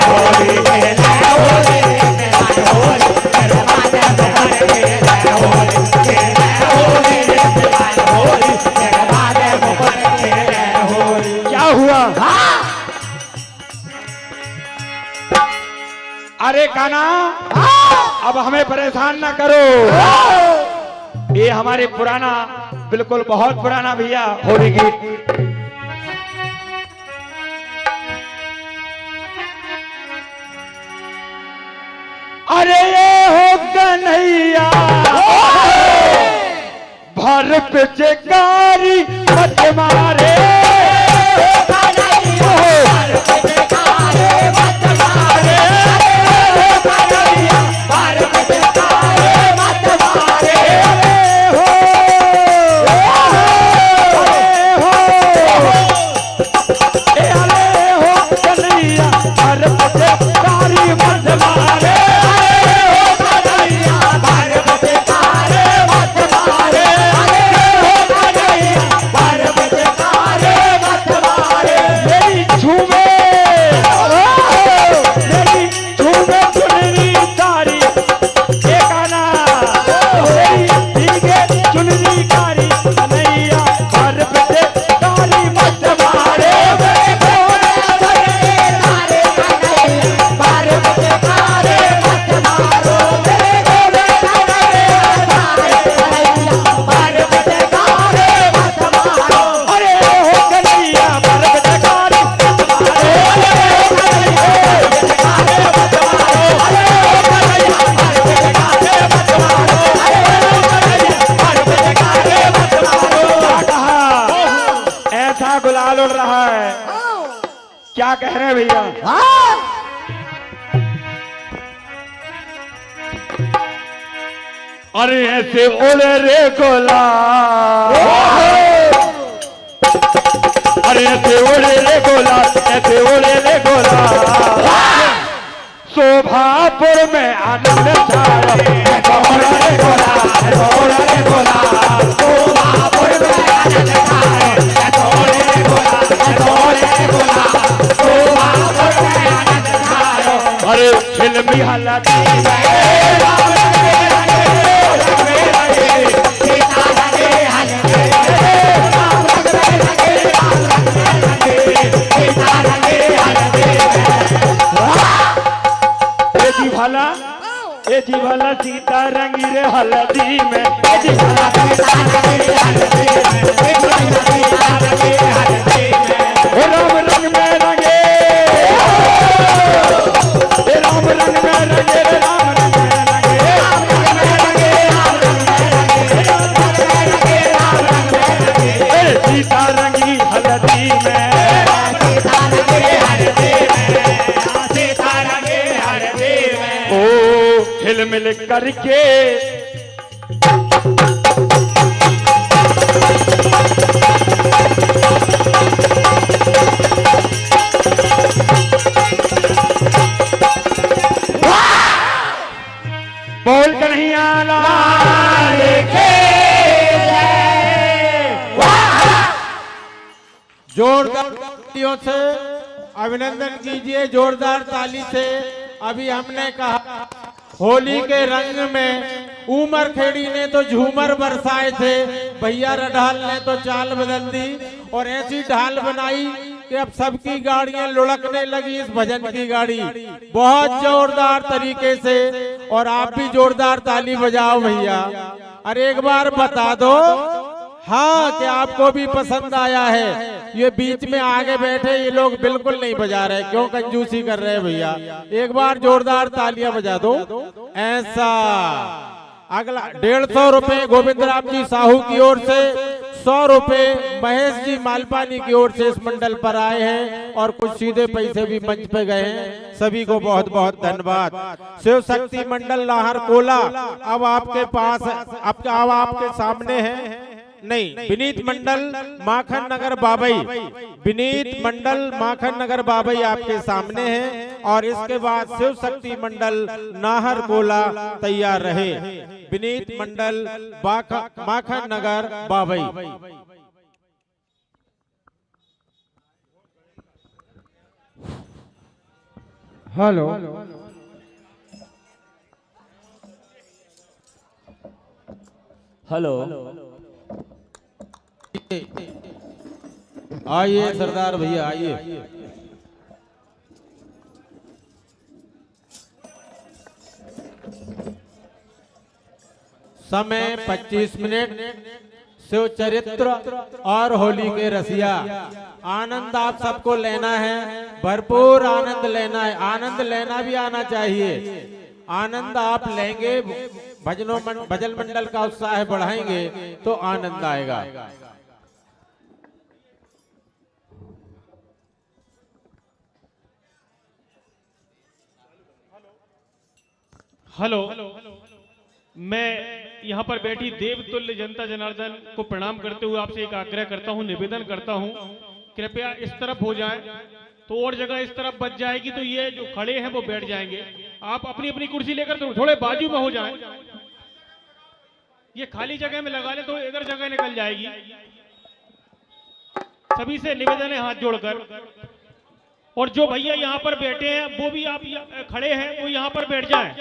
होली होली होली तेरे बातें मुकन होली होली होली तेरे बातें मुकन होली। क्या हुआ? अरे काना अब हमें परेशान ना करो, ये हमारे पुराना बिल्कुल बहुत पुराना भैया होली गीत। अरे ये हो कन्हैया भर पे चिकारी मत मारे गुलाल उड़ रहा है। क्या कह रहे हैं भैया? अरे ऐसे उड़े रे गुलाल, अरे ऐसे उड़े रे गुलाल, ऐसे उड़े रे गुलाल, शोभापुर में आनंद छाया। ऐसे उड़े रे गुलाल, ऐसे उड़े रे गुलाल, शोभापुर में आनंद छाया। ऐसे उड़े रे गुलाल, ऐसे उड़े रे गुलाल, शोभापुर में आनंद छाया। अरे फिल्मी हालत ए जी भला सीता रंगी रे हल्दी में, ए जी भला सीता रंगी रे हल्दी में, ए जी भला सीता रंगी रे हल्दी में। ओ राम रंग में रंगे, ए राम रंग में रंगे, राम रंग में रंगे, राम रंग में रंगे, राम रंग में रंगे, राम रंग में रंगे, राम रंग में रंगे। ए सीता रंगी हल्दी में, सीता रंगी हल्दी में, सीता रंगी हल्दी में। ओ हिल मिल करके बोल कन्हैया लाल की जोरदार तालियों से अभिनंदन कीजिए, जोरदार ताली से। अभी हमने कहा होली के रंग में उमर खेड़ी ने तो झूमर बरसाए थे, भैया रडाल ने तो चाल बदल दी और ऐसी ढाल बनाई कि अब सबकी गाड़ियां लुढ़कने लगी इस भजन की गाड़ी बहुत जोरदार तरीके से। और आप भी जोरदार ताली बजाओ भैया। अरे एक बार बता दो हाँ कि आपको भी पसंद आया है। ये बीच में आगे बैठे ये लोग बिल्कुल नहीं बजा रहे, क्यों कंजूसी कर रहे हैं भैया? एक बार जोरदार तालियां बजा दो ऐसा। अगला 150 रुपए गोविंद राम जी साहू की ओर से, 100 रुपए महेश जी मालपानी की ओर से इस मंडल पर आए हैं और कुछ सीधे पैसे भी मंच पे गए हैं। सभी को बहुत बहुत धन्यवाद। शिव शक्ति मंडल नाहर कोला अब आपके पास, अब आपके सामने है। नहीं, विनीत मंडल माखन नगर बाबई, विनीत मंडल माखन नगर बाबई आपके सामने है। और इसके बाद शिव शक्ति मंडल नाहर कोला तैयार रहे। विनीत मंडल माखन नगर बाबई। हेलो हेलो आइए सरदार भैया आइए। समय 25 मिनट। शिव चरित्र और होली के रसिया, आनंद आप सबको लेना है, भरपूर आनंद लेना है। आनंद लेना भी आना चाहिए। आनंद आप लेंगे, भजन मंडल का उत्साह बढ़ाएंगे तो आनंद आएगा। हेलो, मैं यहाँ पर बैठी देवतुल्य जनता जनार्दन को प्रणाम करते हुए आपसे एक आग्रह करता हूँ, निवेदन करता हूँ, कृपया इस तरफ हो जाएं तो और जगह इस तरफ बच जाएगी, तो ये जो खड़े हैं वो बैठ जाएंगे। आप अपनी अपनी कुर्सी लेकर थोड़े बाजू में हो जाएं। ये खाली जगह में लगा ले तो इधर जगह निकल जाएगी। सभी से निवेदन है हाथ जोड़कर। और जो भैया यहाँ पर बैठे हैं वो भी आप खड़े हैं वो यहाँ पर बैठ जाएं।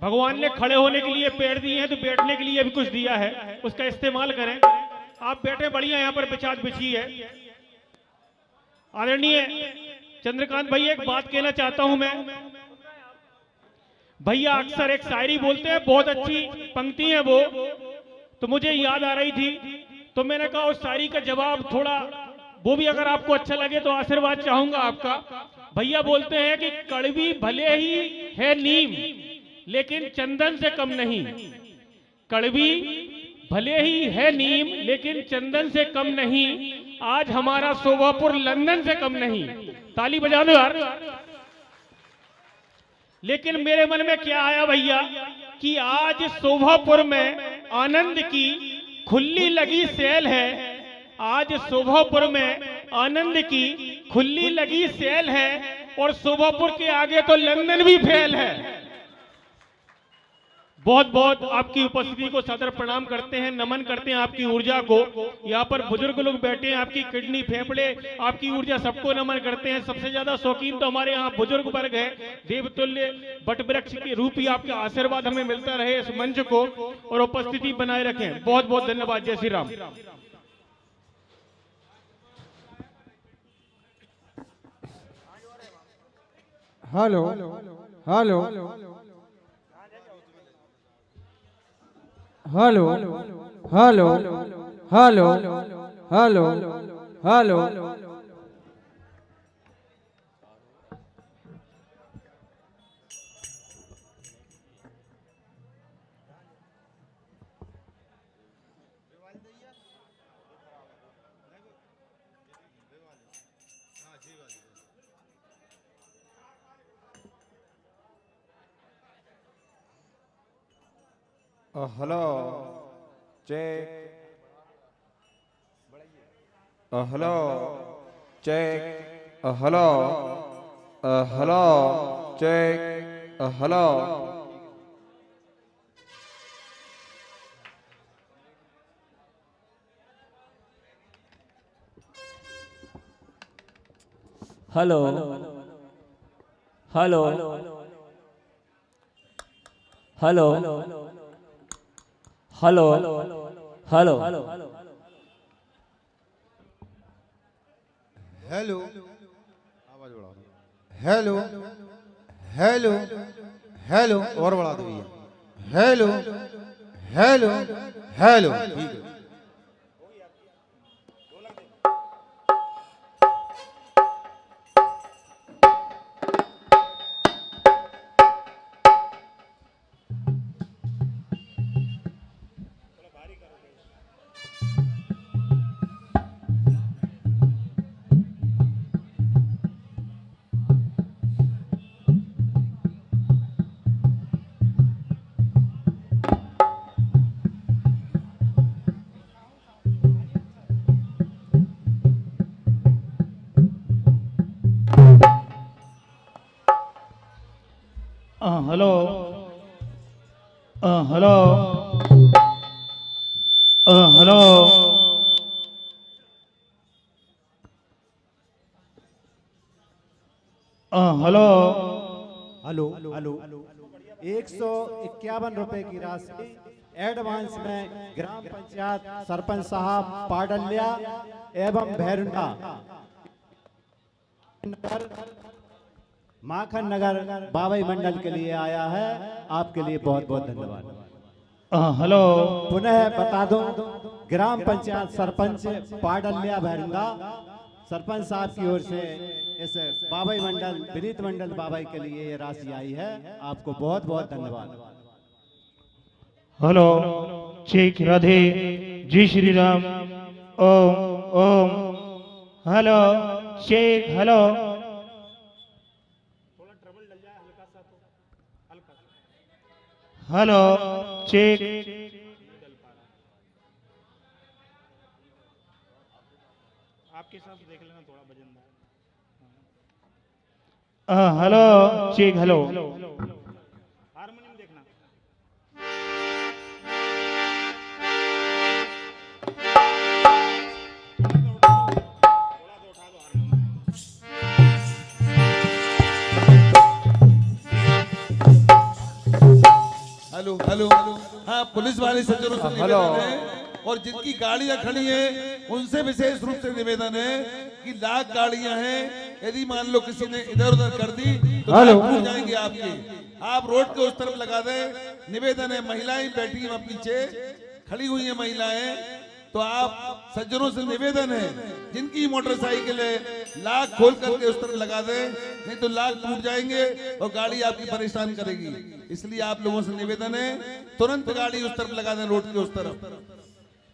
भगवान ने खड़े होने के लिए पैर दिए हैं तो बैठने के लिए भी कुछ दिया है, उसका इस्तेमाल करें। आप बैठे बढ़िया, यहाँ पर बिछात बिछी है। आदरणीय चंद्रकांत भैया, एक बात कहना चाहता हूं मैं। भैया अक्सर एक शायरी बोलते हैं, बहुत अच्छी पंक्ति है वो, तो मुझे याद आ रही थी, तो मैंने कहा उस शायरी का जवाब थोड़ा वो भी अगर आपको अच्छा लगे तो आशीर्वाद चाहूंगा आपका। भैया बोलते हैं कि कड़वी भले ही है नीम लेकिन चंदन से कम नहीं। कड़वी भले ही है नीम लेकिन चंदन से कम नहीं। आज हमारा शोभापुर लंदन से कम नहीं। ताली बजा दो यार। लेकिन मेरे मन में क्या आया भैया कि आज शोभापुर में आनंद की खुली लगी सेल है। आज शोभापुर में आनंद की खुली लगी सेल है और शोभापुर के आगे तो लंदन भी फेल है। बहुत बहुत आपकी उपस्थिति को सदर प्रणाम करते हैं, नमन करते हैं आपकी ऊर्जा को। यहाँ पर बुजुर्ग लोग बैठे हैं, आपकी किडनी, फेफड़े, आपकी ऊर्जा, सबको नमन करते हैं। सबसे ज्यादा शौकीन तो हमारे यहाँ बुजुर्ग वर्ग है। देवतुल्य बट वृक्ष के रूप ही आपका आशीर्वाद हमें मिलता रहे इस मंच को और उपस्थिति बनाए रखें। बहुत बहुत धन्यवाद। जय Shri Ram. Hello hello hello hello hello hello hello hello check, hello check, hello hello check, hello. Hello hello hello hello hello hello, आवाज बढ़ा दो। हेलो हेलो हेलो, और बढ़ा दो भैया। हेलो हेलो हेलो, ठीक है। Hello hello hello hello hello hello 151 रुपए की राशि एडवांस में ग्राम पंचायत सरपंच साहब पाडल्या एवं भैरुंडा माखन नगर बाबई मंडल के लिए आया है। आपके लिए बहुत बहुत धन्यवाद। हेलो पुनः बता दूं, ग्राम पंचायत सरपंच पाडल्या भैरुंडा सरपंच साहब की ओर से इस बाबई मंडल, विनीत मंडल बाबई के लिए ये राशि आई है। आपको बहुत बहुत धन्यवाद। हेलो चेक, राधे, जय Shri Ram. Om Om. Hello check, hello hello check, आपके साथ देख लेना थोड़ा वजन। हेलो चेक, हेलो हारमोनियम देखना। हेलो हेलो, हाँ पुलिस वाले सज्जनों से निवेदन है और जिनकी गाड़ियां खड़ी हैं उनसे विशेष रूप से निवेदन है कि लाख गाड़ियां हैं, यदि मान लो किसी ने इधर उधर कर दी तो लाख टूट जाएंगे आपके। आप रोड के उस तरफ लगा दें। निवेदन है, महिलाएं बैठी हैं पीछे, खड़ी हुई हैं महिलाएं, तो आप सज्जनों से निवेदन है जिनकी मोटरसाइकिल है लाख खोल करके उस तरफ लगा दें, नहीं तो लाख टूट जाएंगे और गाड़ी आपकी परेशान करेगी। इसलिए आप लोगों से निवेदन है तुरंत गाड़ी उस तरफ लगा दें, रोड के उस तरफ।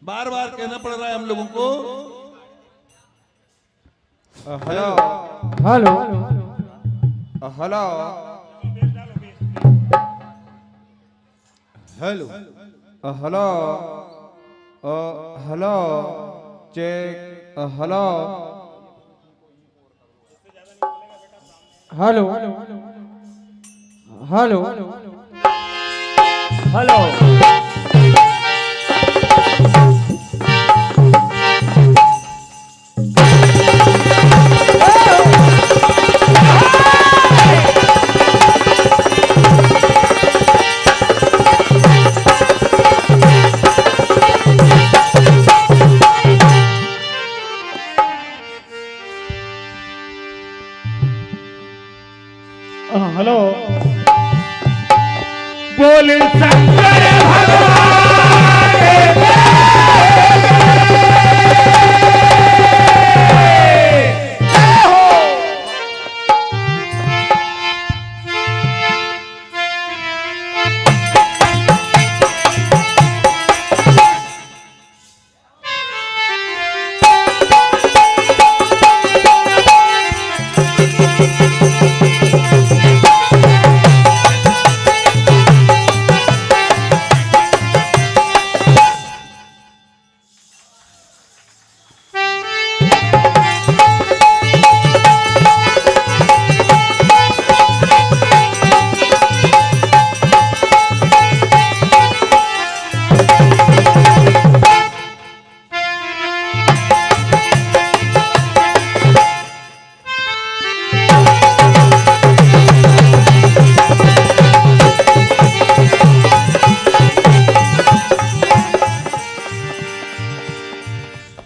बार बार कहना पड़ रहा है हम लोगों को। Hello hello hello hello hello hello check hello hello hello hello hello बोल शंकर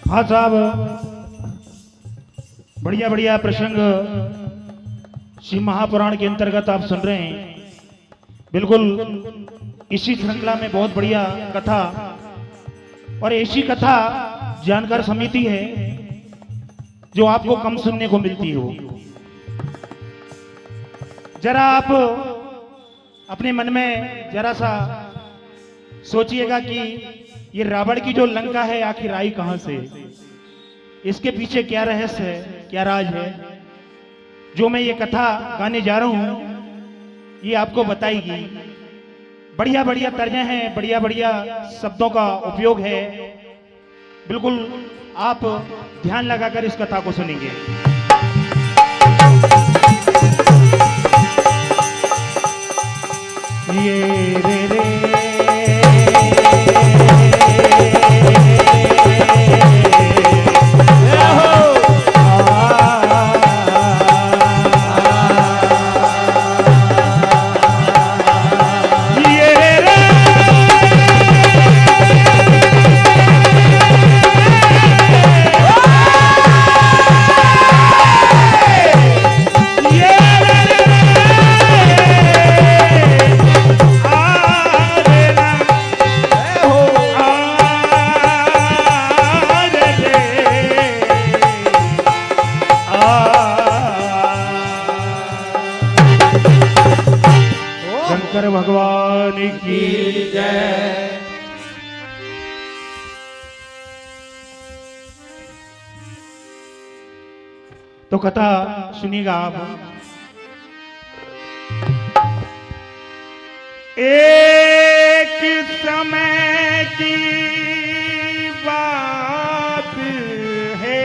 हाँ साहब, बढ़िया बढ़िया प्रसंग शिव महापुराण के अंतर्गत आप सुन रहे हैं। बिल्कुल इसी श्रृंखला में बहुत बढ़िया कथा और ऐसी कथा जानकार समिति है जो आपको कम सुनने को मिलती हो। जरा आप अपने मन में जरा सा सोचिएगा कि ये रावण की जो लंका है आखिर आई कहां से, इसके पीछे क्या रहस्य है, क्या राज है। जो मैं ये कथा गाने जा रहा हूं ये आपको बताएगी। बढ़िया बढ़िया तर्जें हैं, बढ़िया बढ़िया शब्दों का उपयोग है। बिल्कुल आप ध्यान लगाकर इस कथा को सुनेंगे। ये रे रे शंकर भगवान की जय। तो कथा सुनिएगा आप। एक समय की बात है,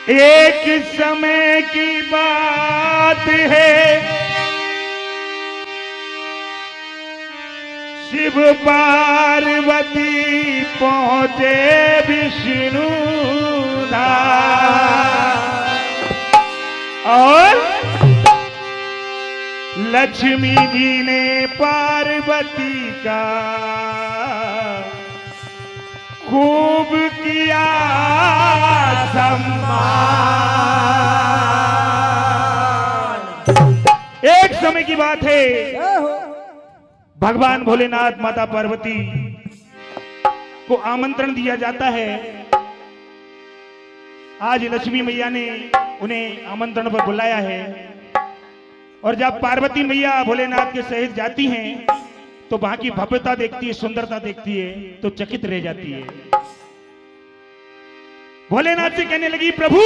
एक समय की बात है, शिव पार्वती पहुंचे विष्णु और लक्ष्मी जी ने पार्वती का खूब किया सम्मान। एक समय की बात है, भगवान भोलेनाथ माता पार्वती को आमंत्रण दिया जाता है। आज लक्ष्मी मैया ने उन्हें आमंत्रण पर बुलाया है और जब पार्वती मैया भोलेनाथ के सहित जाती हैं तो वहां की भव्यता देखती है, सुंदरता देखती है तो चकित रह जाती है। भोलेनाथ से कहने लगी, प्रभु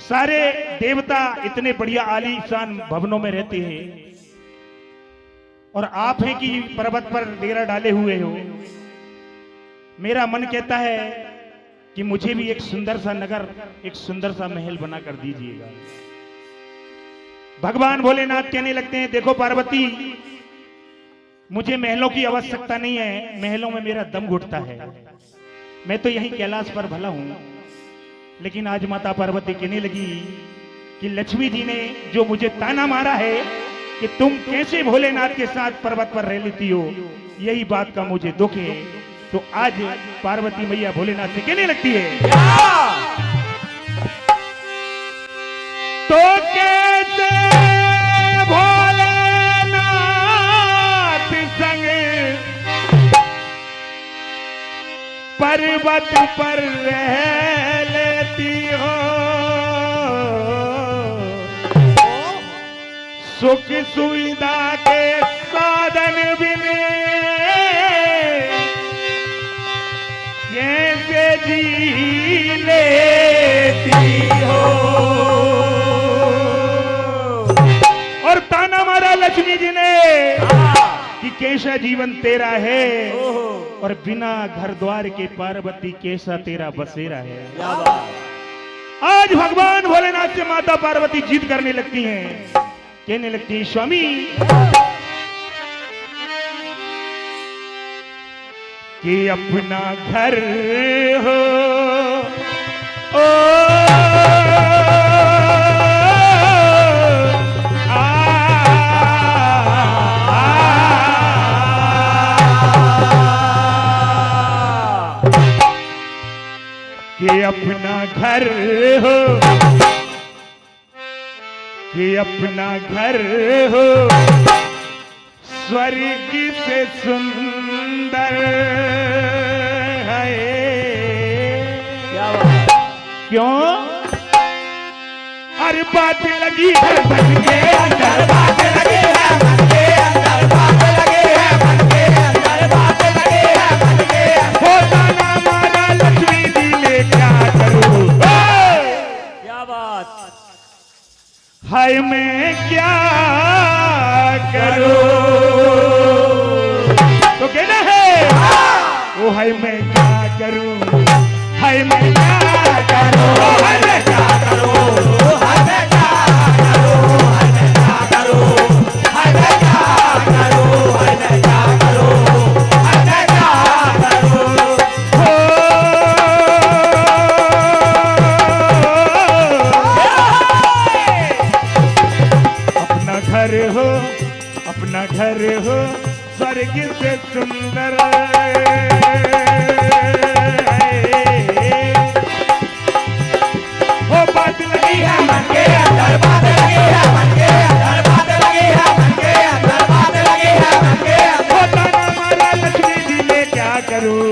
सारे देवता इतने बढ़िया आलीशान भवनों में रहते हैं और आप हैं कि पर्वत पर डेरा डाले हुए हो। मेरा मन कहता है कि मुझे भी एक सुंदर सा नगर, एक सुंदर सा महल बना कर दीजिएगा। भगवान भोलेनाथ कहने लगते हैं, देखो पार्वती, मुझे महलों की आवश्यकता नहीं है, महलों में मेरा दम घुटता है। मैं तो यहीं कैलाश पर भला हूं। लेकिन आज माता पार्वती कहने लगी कि लक्ष्मी जी ने जो मुझे ताना मारा है कि तुम कैसे भोलेनाथ के साथ पर्वत पर रह लेती हो, यही बात का मुझे दुख है। तो आज पार्वती मैया भोलेनाथ से कहने लगती है, तो कैसे भोलेनाथ संग पर्वत पर रह लेती हो, सुख सुविधा के साधन बिने कैसे जी लेती हो। और ताना मारा लक्ष्मी जी ने कि कैसा जीवन तेरा है और बिना घर द्वार के पार्वती कैसा तेरा बसेरा है। आज भगवान भोलेनाथ से माता पार्वती जिद करने लगती हैं, कहने लगती है, स्वामी कि अपना घर हो ओ कि अपना घर हो, कि अपना घर हो स्वर्ग से सुंदर है। क्यों? हर बात लगी है मन के अंदर, बात लगी है मन के अंदर, बात लगी है मन के अंदर, बात लगी है मन के अंदर। होता ना मारा लक्ष्मी जी ने क्या करूं, क्या बात, हाय मैं क्या करूं। तो कहना है, ओ हाय मैं क्या करूं, हाय मैं क्या करूं, हाय मैं क्या करूं, हाय मैं क्या करूं, हाय मैं क्या करूं, हाय मैं क्या करूं, हाय मैं क्या करूं, हाय मैं क्या करूं। अपना घर हो, अपना घर हो स्वर्ग से सुंदर, हो बात लगी है मन के अंदर, बात लगी है मन के अंदर, बात लगी है मन के अंदर, बात लगी है मन के अंदर। होता ना मारा लक्ष्मी जी ने क्या करूं,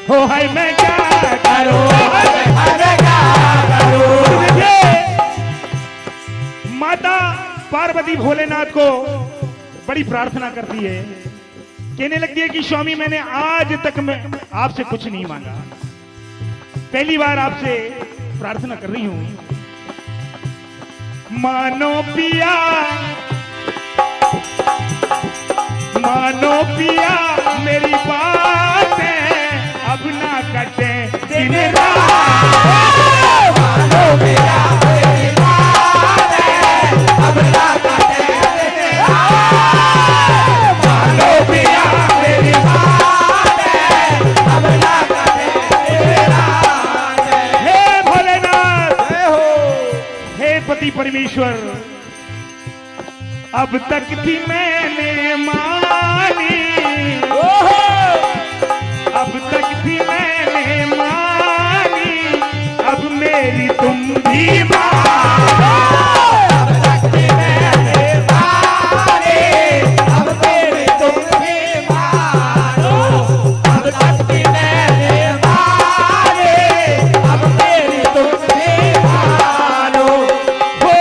हो हाय मैं क्या करूं, हाय मैं क्या करूं। माता पार्वती भोलेनाथ को बड़ी प्रार्थना करती है, कहने लगती है कि स्वामी मैंने आज तक मैं आपसे कुछ नहीं मांगा, पहली बार आपसे प्रार्थना कर रही हूं। मानो पिया, मानो पिया मेरी बात है, अब ना कटे दिन रात। मानो पिया मेरी बात है, अब ना कटे दिन रात। मानो पिया मेरी बात है, अब ना कटे दिन रात। हे भोलेनाथ, हे पति परमेश्वर, अब तक थी मैंने मानी, अब तक थी मैंने मानी, अब मेरी तुम भी मानो। अब तक थी मैंने मानी, अब मेरी तुम भी मानो। अब तक थी मैंने मानी, अब मेरी तुम भी मानो। हो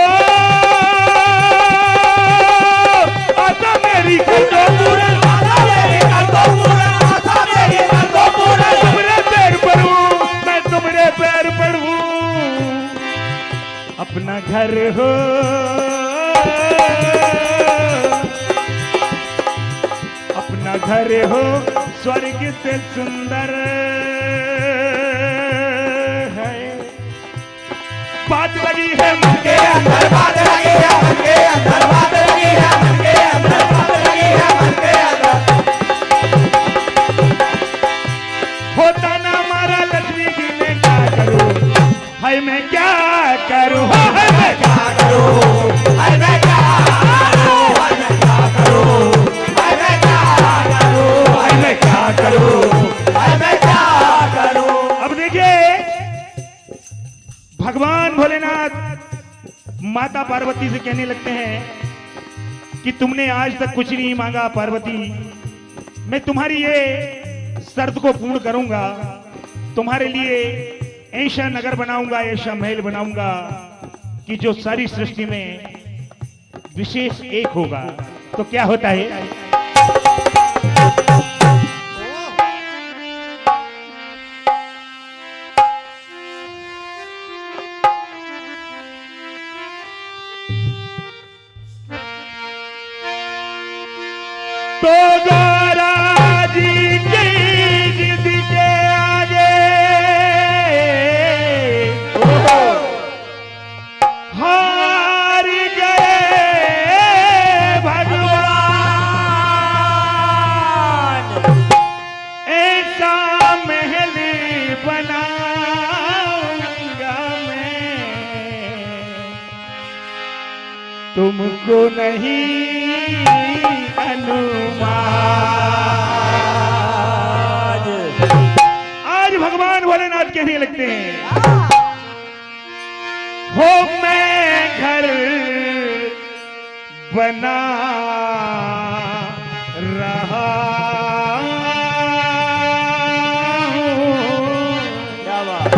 अरे हो स्वर्ग से सुंदर है। बात लगी है मन के अंदर, बात लगी है मन के अंदर, बात लगी है मन के अंदर, बात लगी है मन के अंदर। होता ना हमारा लक्ष्मी जी में क्या करूं, है मैं क्या करूं, है मैं क्या करूं, है मैं क्या करूं, है मैं क्या करूं, है मैं क्या करूं, है मैं क्या करूं, है मैं क्या करूं। अब देखिए भगवान भोलेनाथ माता पार्वती से कहने लगते हैं कि तुमने आज तक कुछ नहीं मांगा पार्वती, मैं तुम्हारी ये शर्त को पूर्ण करूंगा, तुम्हारे लिए ऐसा नगर बनाऊंगा, ऐसा महल बनाऊंगा कि जो सारी सृष्टि में विशेष एक होगा। तो क्या होता है, तो गौरा जी की जिद के आगे हार गए भगवान। ऐसा महल बनाऊंगा मैं, तुमको नहीं अनुमान। आज भगवान भोलेनाथ कहने लगते हैं हो मैं घर बना रहा हूं। क्या बात,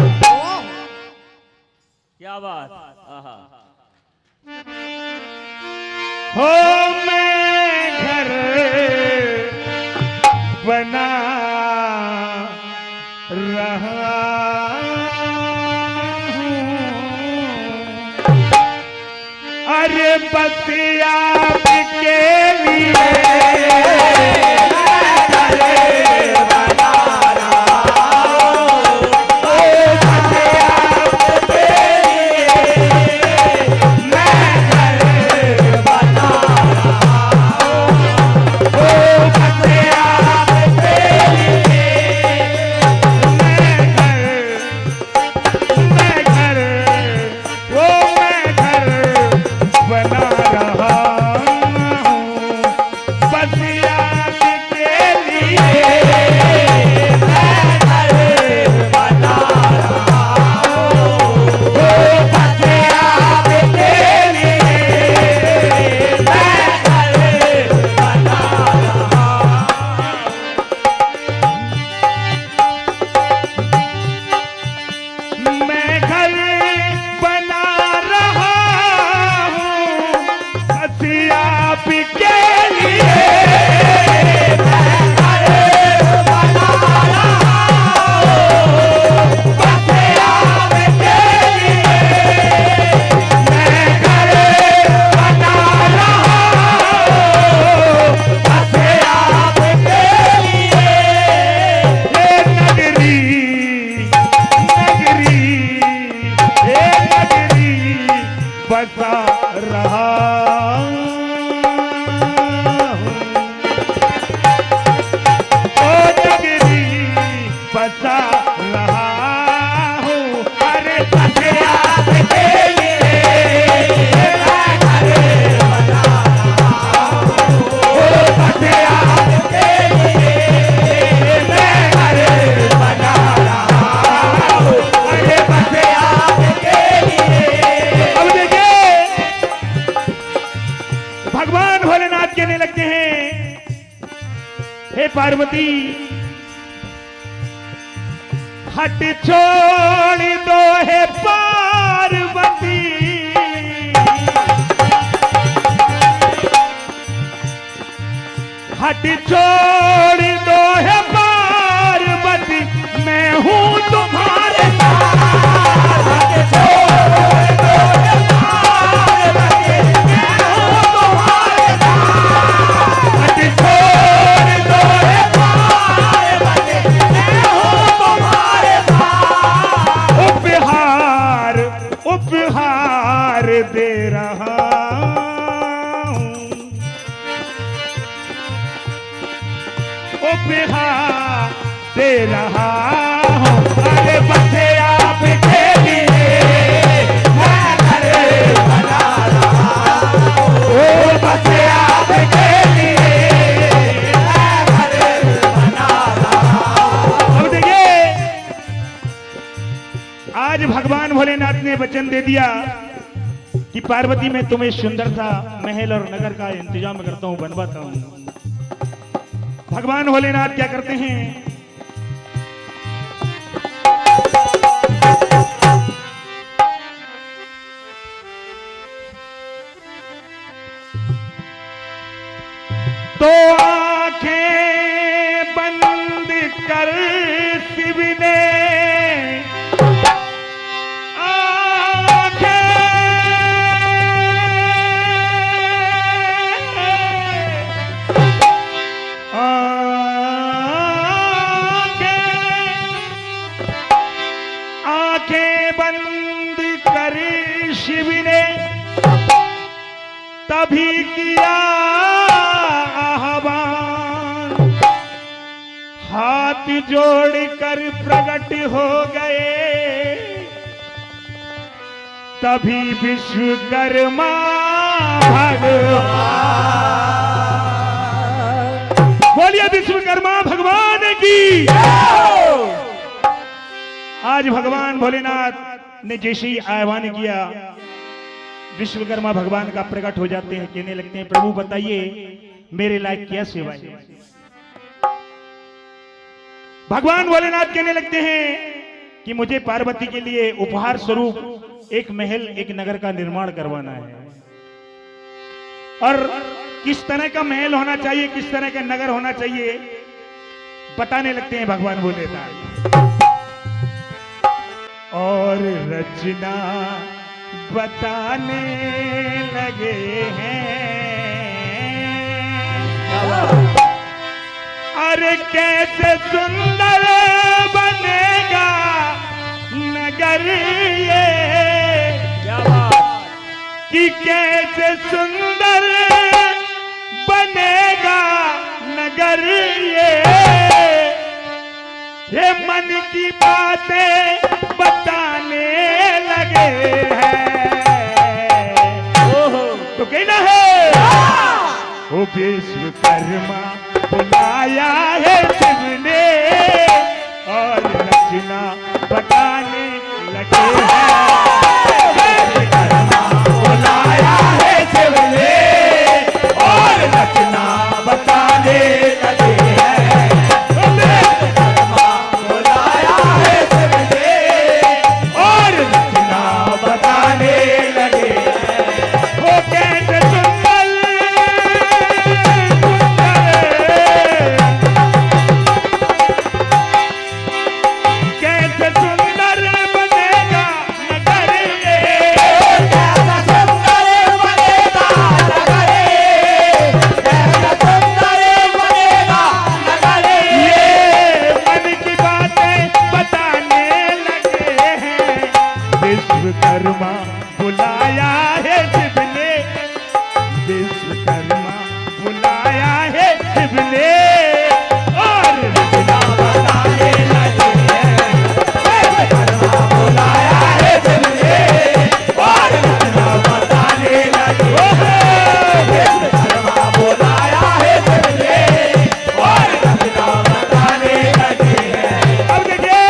क्या बात, आहा। हो मैं घर बना रहा हूं, अरे बस आपके लिए बसा रहा हूं, ओ नगरी बसा रहा हूं, अरे बसे आपके लिए मैं घर बना रहा हूं, ओ बसे आपके लिए मैं घर बना रहा हूं, अरे बसे आपके लिए। अब देखिए भगवान भोलेनाथ कहने लगते हैं हे पार्वती हट छोड़ दो हे पार्वती, हट छोड़ दो है पार्वती, मैं हूँ तुम्हारे साथ। हट छोड़ दो है पार्वती, मैं हूँ तुम्हारे साथ। हट छोड़ दो है बिहाते रहा हूँ। अरे बसे आपके लिए मैं घर बना रहा हूँ। ओ बसे आपके लिए मैं घर बना रहा हूँ। अब देखिए, आज भगवान भोलेनाथ ने वचन दे दिया कि पार्वती मैं तुम्हें सुंदर सा महल और नगर का इंतजाम करता हूं, बनवाता हूं। भगवान भोलेनाथ क्या करते हैं, तो आंखें बंद कर शिव ने शिव ने तभी किया आह्वान, हाथ जोड़कर प्रकट हो गए तभी विश्वकर्मा भगवान। बोलिए विश्वकर्मा भगवान की। आज भगवान भोलेनाथ ने जैसे ही आह्वान किया, विश्वकर्मा भगवान का प्रकट हो जाते हैं, कहने लगते हैं प्रभु बताइए मेरे लायक क्या सेवा है। भगवान भोलेनाथ कहने लगते हैं कि मुझे पार्वती के लिए उपहार स्वरूप एक महल, एक नगर का निर्माण करवाना है। और किस तरह का महल होना चाहिए, किस तरह का नगर होना चाहिए, बताने लगते हैं भगवान भोलेनाथ। और रचना बताने लगे हैं, अरे कैसे सुंदर बनेगा नगर ये, कि कैसे सुंदर बनेगा नगर ये मन की बातें बताने लगे हैं। तो कहना है वो विश्वकर्मा बुलाया है शिव ने और रचना बताने लगे हैं। विश्वकर्मा बुलाया है शिव ने और रचना बताने लगे हैं। विश्वकर्मा बुलाया है शिव ने, विश्वकर्मा बुलाया है शिव ने और रचना बताने लगे हैं। विश्वकर्मा बुलाया है शिव ने और रचना बताने लगे हैं। विश्वकर्मा बुलाया है शिव ने और रचना बताने लगे हैं। अब देखिए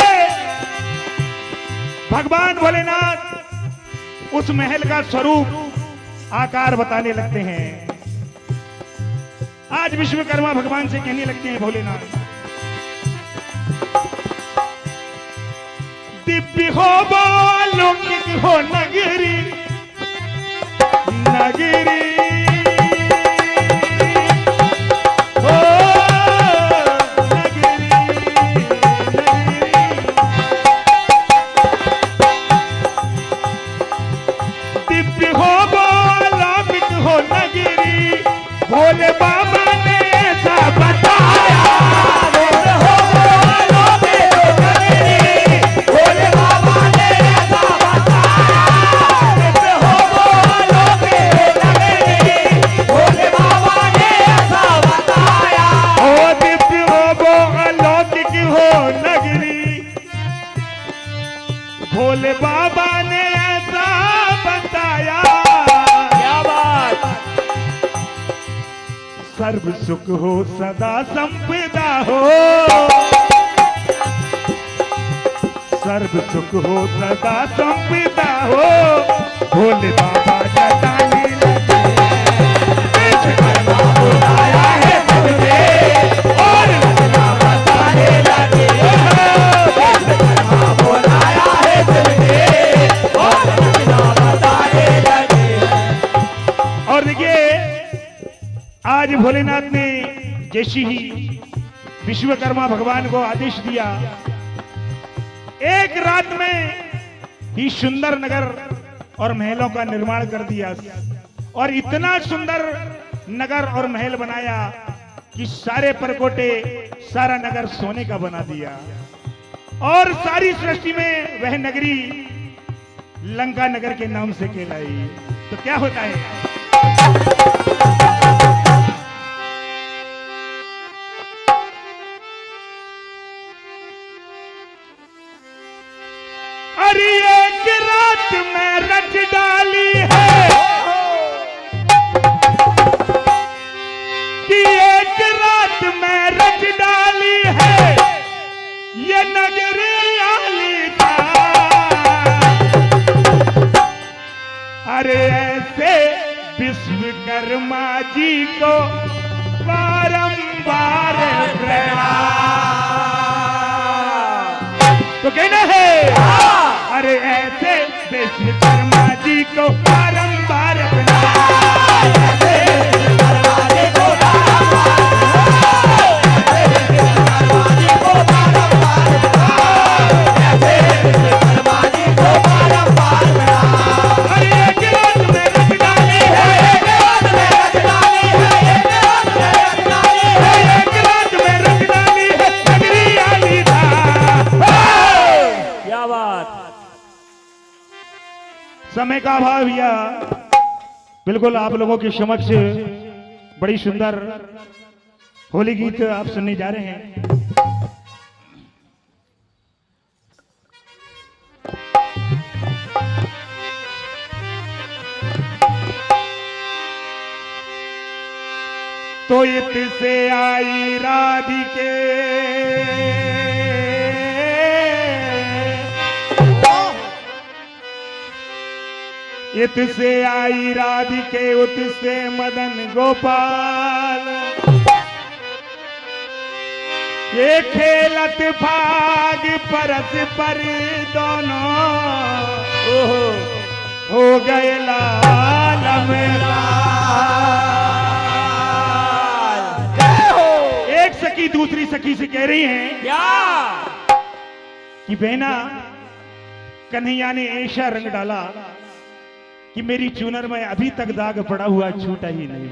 भगवान भोलेनाथ उस महल का स्वरूप आकार बताने लगते हैं। आज विश्वकर्मा भगवान से कहने लगते हैं भोलेनाथ, दिव्य हो अलौकिक हो नगरी, नगरी हो नगरी, दिव्य हो अलौकिक हो नगरी, भोले बाबा ने ऐसा बताया। दिव्य हो अलौकिक हो नगरी, भोले बाबा ने ऐसा बताया। दिव्य हो अलौकिक हो नगरी, भोले बाबा ने ऐसा बताया। ओ दिव्य हो सर्व सुख हो सदा संपदा हो, सर्व सुख हो सदा संपदा हो, भोले बाबा जटाने लगे, विश्वकर्मा बुलाया है तुझे और रचना बताने लगे, विश्वकर्मा बुलाया है तुझे और रचना बताने लगे। और देखिए आज भोलेनाथ ने जैसी ही विश्वकर्मा भगवान को आदेश दिया, एक रात में ही सुंदर नगर और महलों का निर्माण कर दिया और इतना सुंदर नगर और महल बनाया कि सारे परकोटे सारा नगर सोने का बना दिया और सारी सृष्टि में वह नगरी लंका नगर के नाम से कहलाई। तो क्या होता है, अरे एक रात में रच डाली है कि एक रात में रच डाली है ये नगरी आली का। अरे ऐसे विश्वकर्मा जी को बारंबार प्रणाम। तो कहना है अरे ऐसे विश्वकर्मा जी को बारंबार प्रणाम, ऐसे विश्वकर्मा जी को बारंबार, ऐसे विश्वकर्मा जी को बारंबार प्रणाम, ऐसे विश्वकर्मा जी को बारंबार प्रणाम। अरे एक रात में रच डाली है, एक रात में रच डाली है, एक रात में रच डाली है, एक रात में रच डाली है नगरी आली था। क्या बात, समय का अभाव भैया, बिल्कुल आप लोगों के समक्ष बड़ी सुंदर होली गीत आप सुनने जा रहे हैं। तो इत से आई राधिके इत से आई राधिके उत से मदन गोपाल, ये खेलत भाग परस पर दोनों हो गए लाल लाल। एक सखी दूसरी सखी से कह रही हैं क्या कि बहना कन्हैया ने ऐसा रंग डाला कि मेरी चूनर में अभी तक दाग पड़ा हुआ छूटा ही नहीं।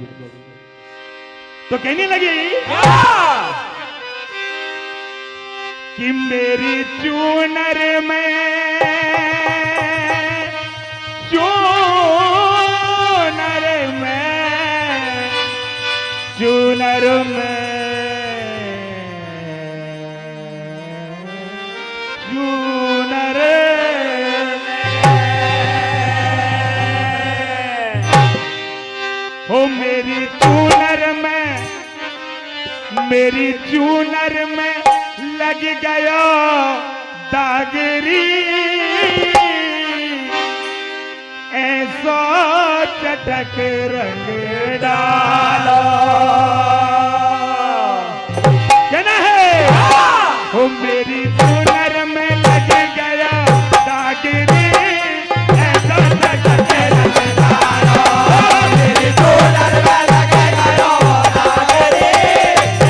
तो कहने लगी कि मेरी चूनर में, चूनर में, चूनर में, चूनर हो मेरी चूनर में, मेरी चूनर में लग गया दागरी, ऐसा चटक रंग डालो। कहना है हो मेरी चूनर में लग गया दागरी, ऐसा चटक रंग डालो। मेरी चूनर में लग गया दागरी,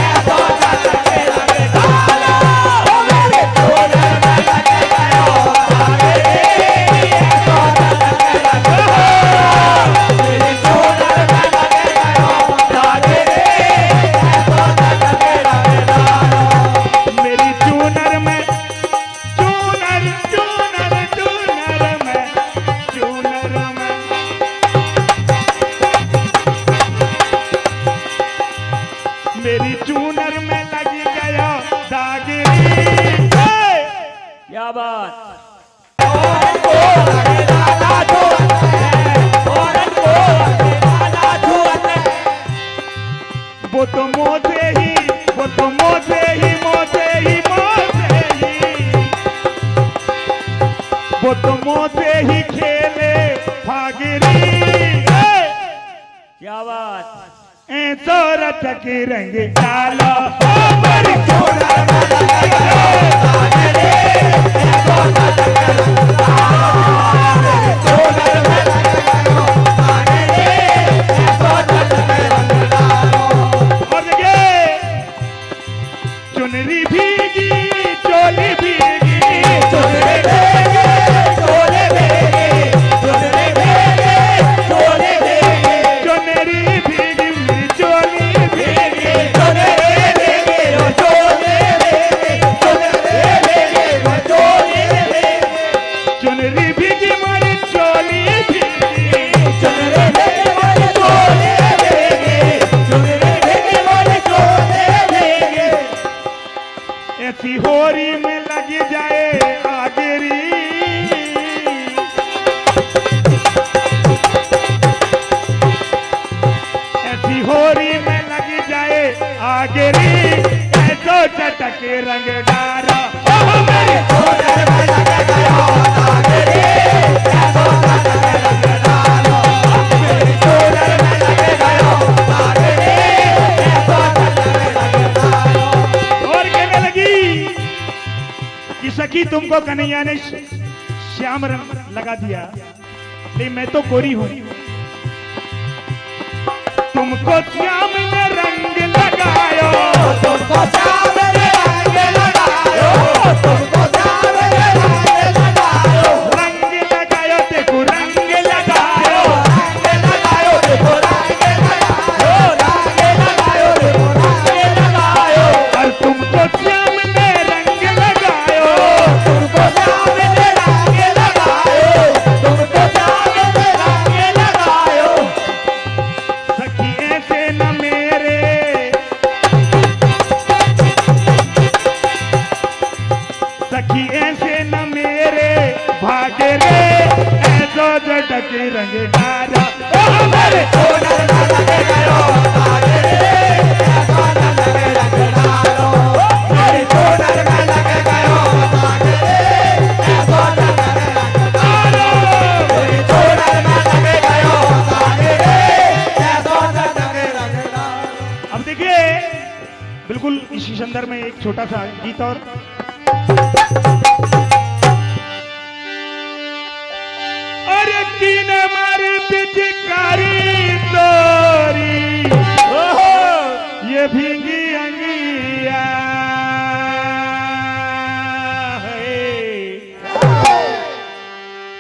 ऐसा चटक रंग डालो। मेरी चूनर में लग गया दागरी, ऐसा चटक रंग डालो। मेरी चूनर में लग गया दागरी, ऐसा चटक रंग डालो। मेरी चूनर में, चूनर चूनर चूनर में, चूनर में, मेरी चूनर में लग गया दागरी। क्या बात, वो तो मोते ही वो तो मोते ही मोते ही मोते ही वो तो मोते ही खेले भागरी क्या बात ऐसो रचक रंग डालो ओ मेरी छोड़ा और देखिए चुनरी भीगी चोली भीगी चुनरी भीगी चोली भीगी चुनरी भीगी चोली भीगी चुनरी भीगी चोली भीगी चुनरी भीगी चोली भीगी चुनरी भीगी मारी चोली भीगी चुनरी भीगी मारी चोली भीगी चुनरी भीगी मारी चोली भीगी ऐसी होरी में लग जाए आगरी ऐसी होरी में लग जाए आगरी ऐसो चटक रंग डारा ओ मेरी छोड़र में लग गयो आगरी ऐसो चटक रंग डारो मेरी छोड़र में लग गयो आगरी ऐसो चटक रंग डारो और कहने लगी कि सखी तुमको कन्हैया ने श्याम रंग लगा दिया लेकिन मैं तो गोरी हूं तुमको श्याम ने रंग लगायो तुमको श्याम ने रंग लगायो तुमको श्याम ने रंग लगायो रंग लगायो देखो रंग लगायो रंग लगायो देखो रंग लगायो रंग लगायो देखो रंग लगायो और तुमको श्याम ने रंग लगायो तुमको श्याम ने रंग लगायो तुमको श्याम ने रंग लगायो सखी ऐसे न मेरे सखी ऐसे न मेरे भागे रे ऐसो झटक रंग डारा ओ मेरे छोड़र न लगे गयो भागे रे ऐसो झटक रंग डारो मेरे छोड़र न लगे गयो भागे रे ऐसो झटक रंग डारो मेरे छोड़र न लगे गयो भागे रे ऐसो झटक रंग डारो। अब देखिए बिल्कुल इसी संदर्भ में एक छोटा सा गीत और अरे कीन मारी पिचकारी तोरी ये भींगी अंगिया है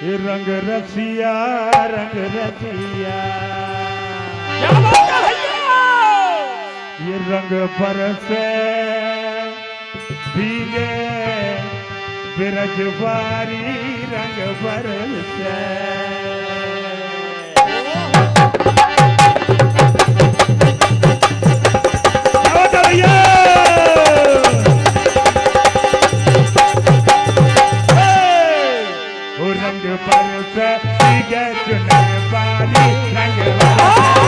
ये रंग रसिया ये रंग बरसे भीगे बिरजवारी रंग बरसे रंग बरसे भीगे चुनर वाली रंग रंग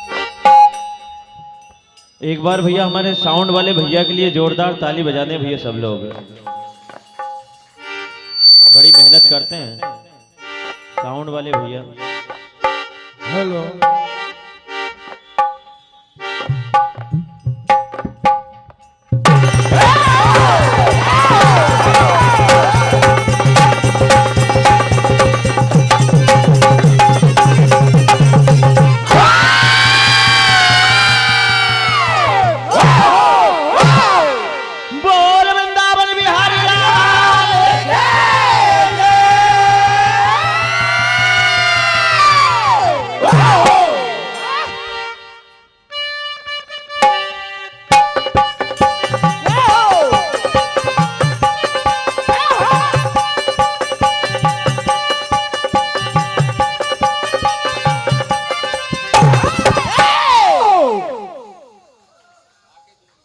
एक बार भैया हमारे साउंड वाले भैया के लिए जोरदार ताली बजा दें भैया सब लोग। बड़ी मेहनत करते हैं साउंड वाले भैया। हेलो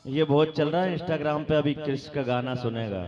ये बहुत चल रहा है इंस्टाग्राम पे, अभी कृष्ण का गाना सुनेगा।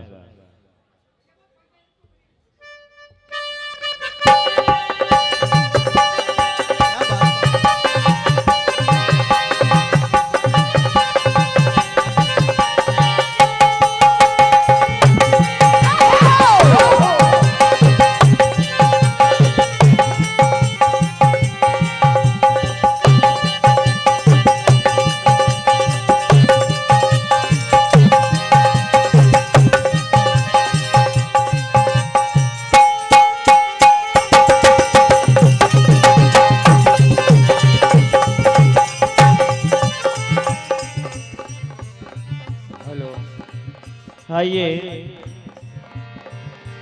आइए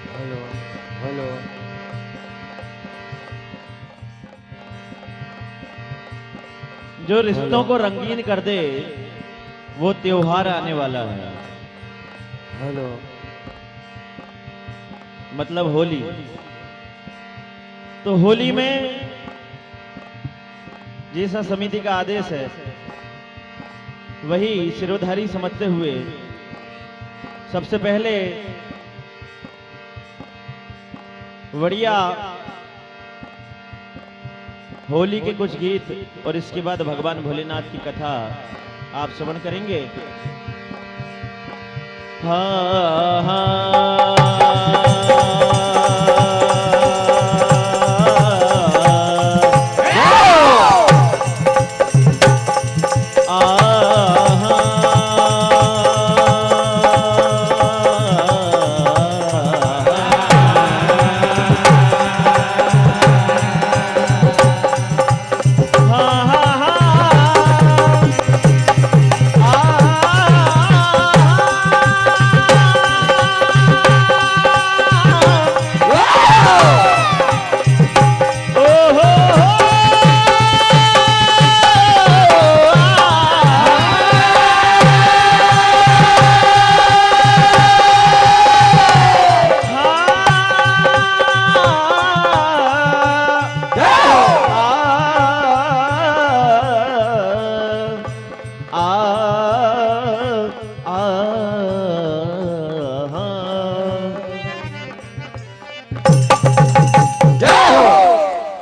हेलो हेलो जो रिश्तों को रंगीन कर दे वो त्योहार आने वाला है। हेलो मतलब होली। तो होली में जैसा समिति का आदेश है वही शिरोधारी समझते हुए सबसे पहले बढ़िया होली के कुछ गीत और इसके बाद भगवान भोलेनाथ की कथा आप श्रवण करेंगे। हाँ हाँ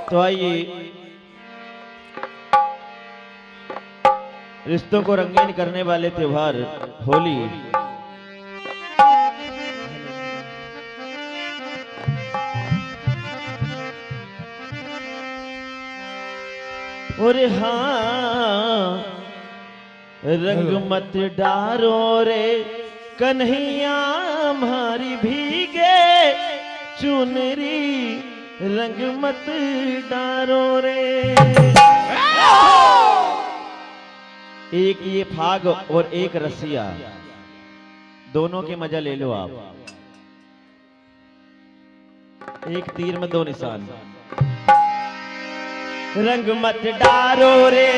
तो आइए रिश्तों को रंगीन करने वाले त्योहार होली और हाँ रंग मत डारो रे कन्हैया हमारी भीगे चुनरी रंग मत डारो रे। एक ये फाग और एक रसिया दोनों के मजा ले लो आप। एक तीर में दो निशान। रंग मत डारो रे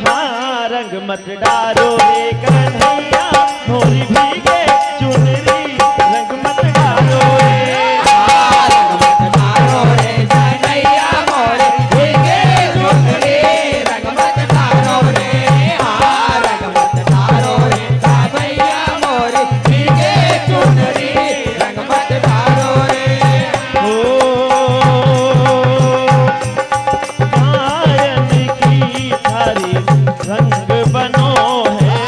हाँ रंग मत डारो रे कन्हैया मोरी भीगे चुनरी रंग मत डारो रे रंग बनो है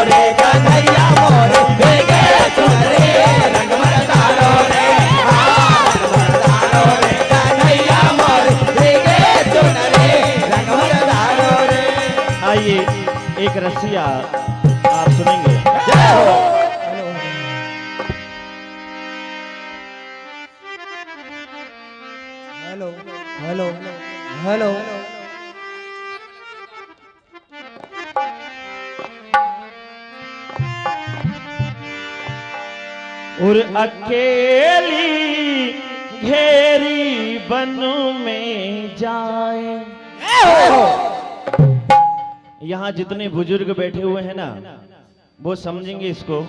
रे कन्हैया मोरे भीगे चुनरी रंग बरसारो रे रंग बरसारो रे कन्हैया मोरे भीगे चुनरी रंग बरसारो रे। आइए एक रसिया आप सुनेंगे। जय हो। हेलो हेलो हेलो और अकेली घेरी बन में जाए। यहाँ जितने बुजुर्ग बैठे हुए हैं ना वो समझेंगे इसको।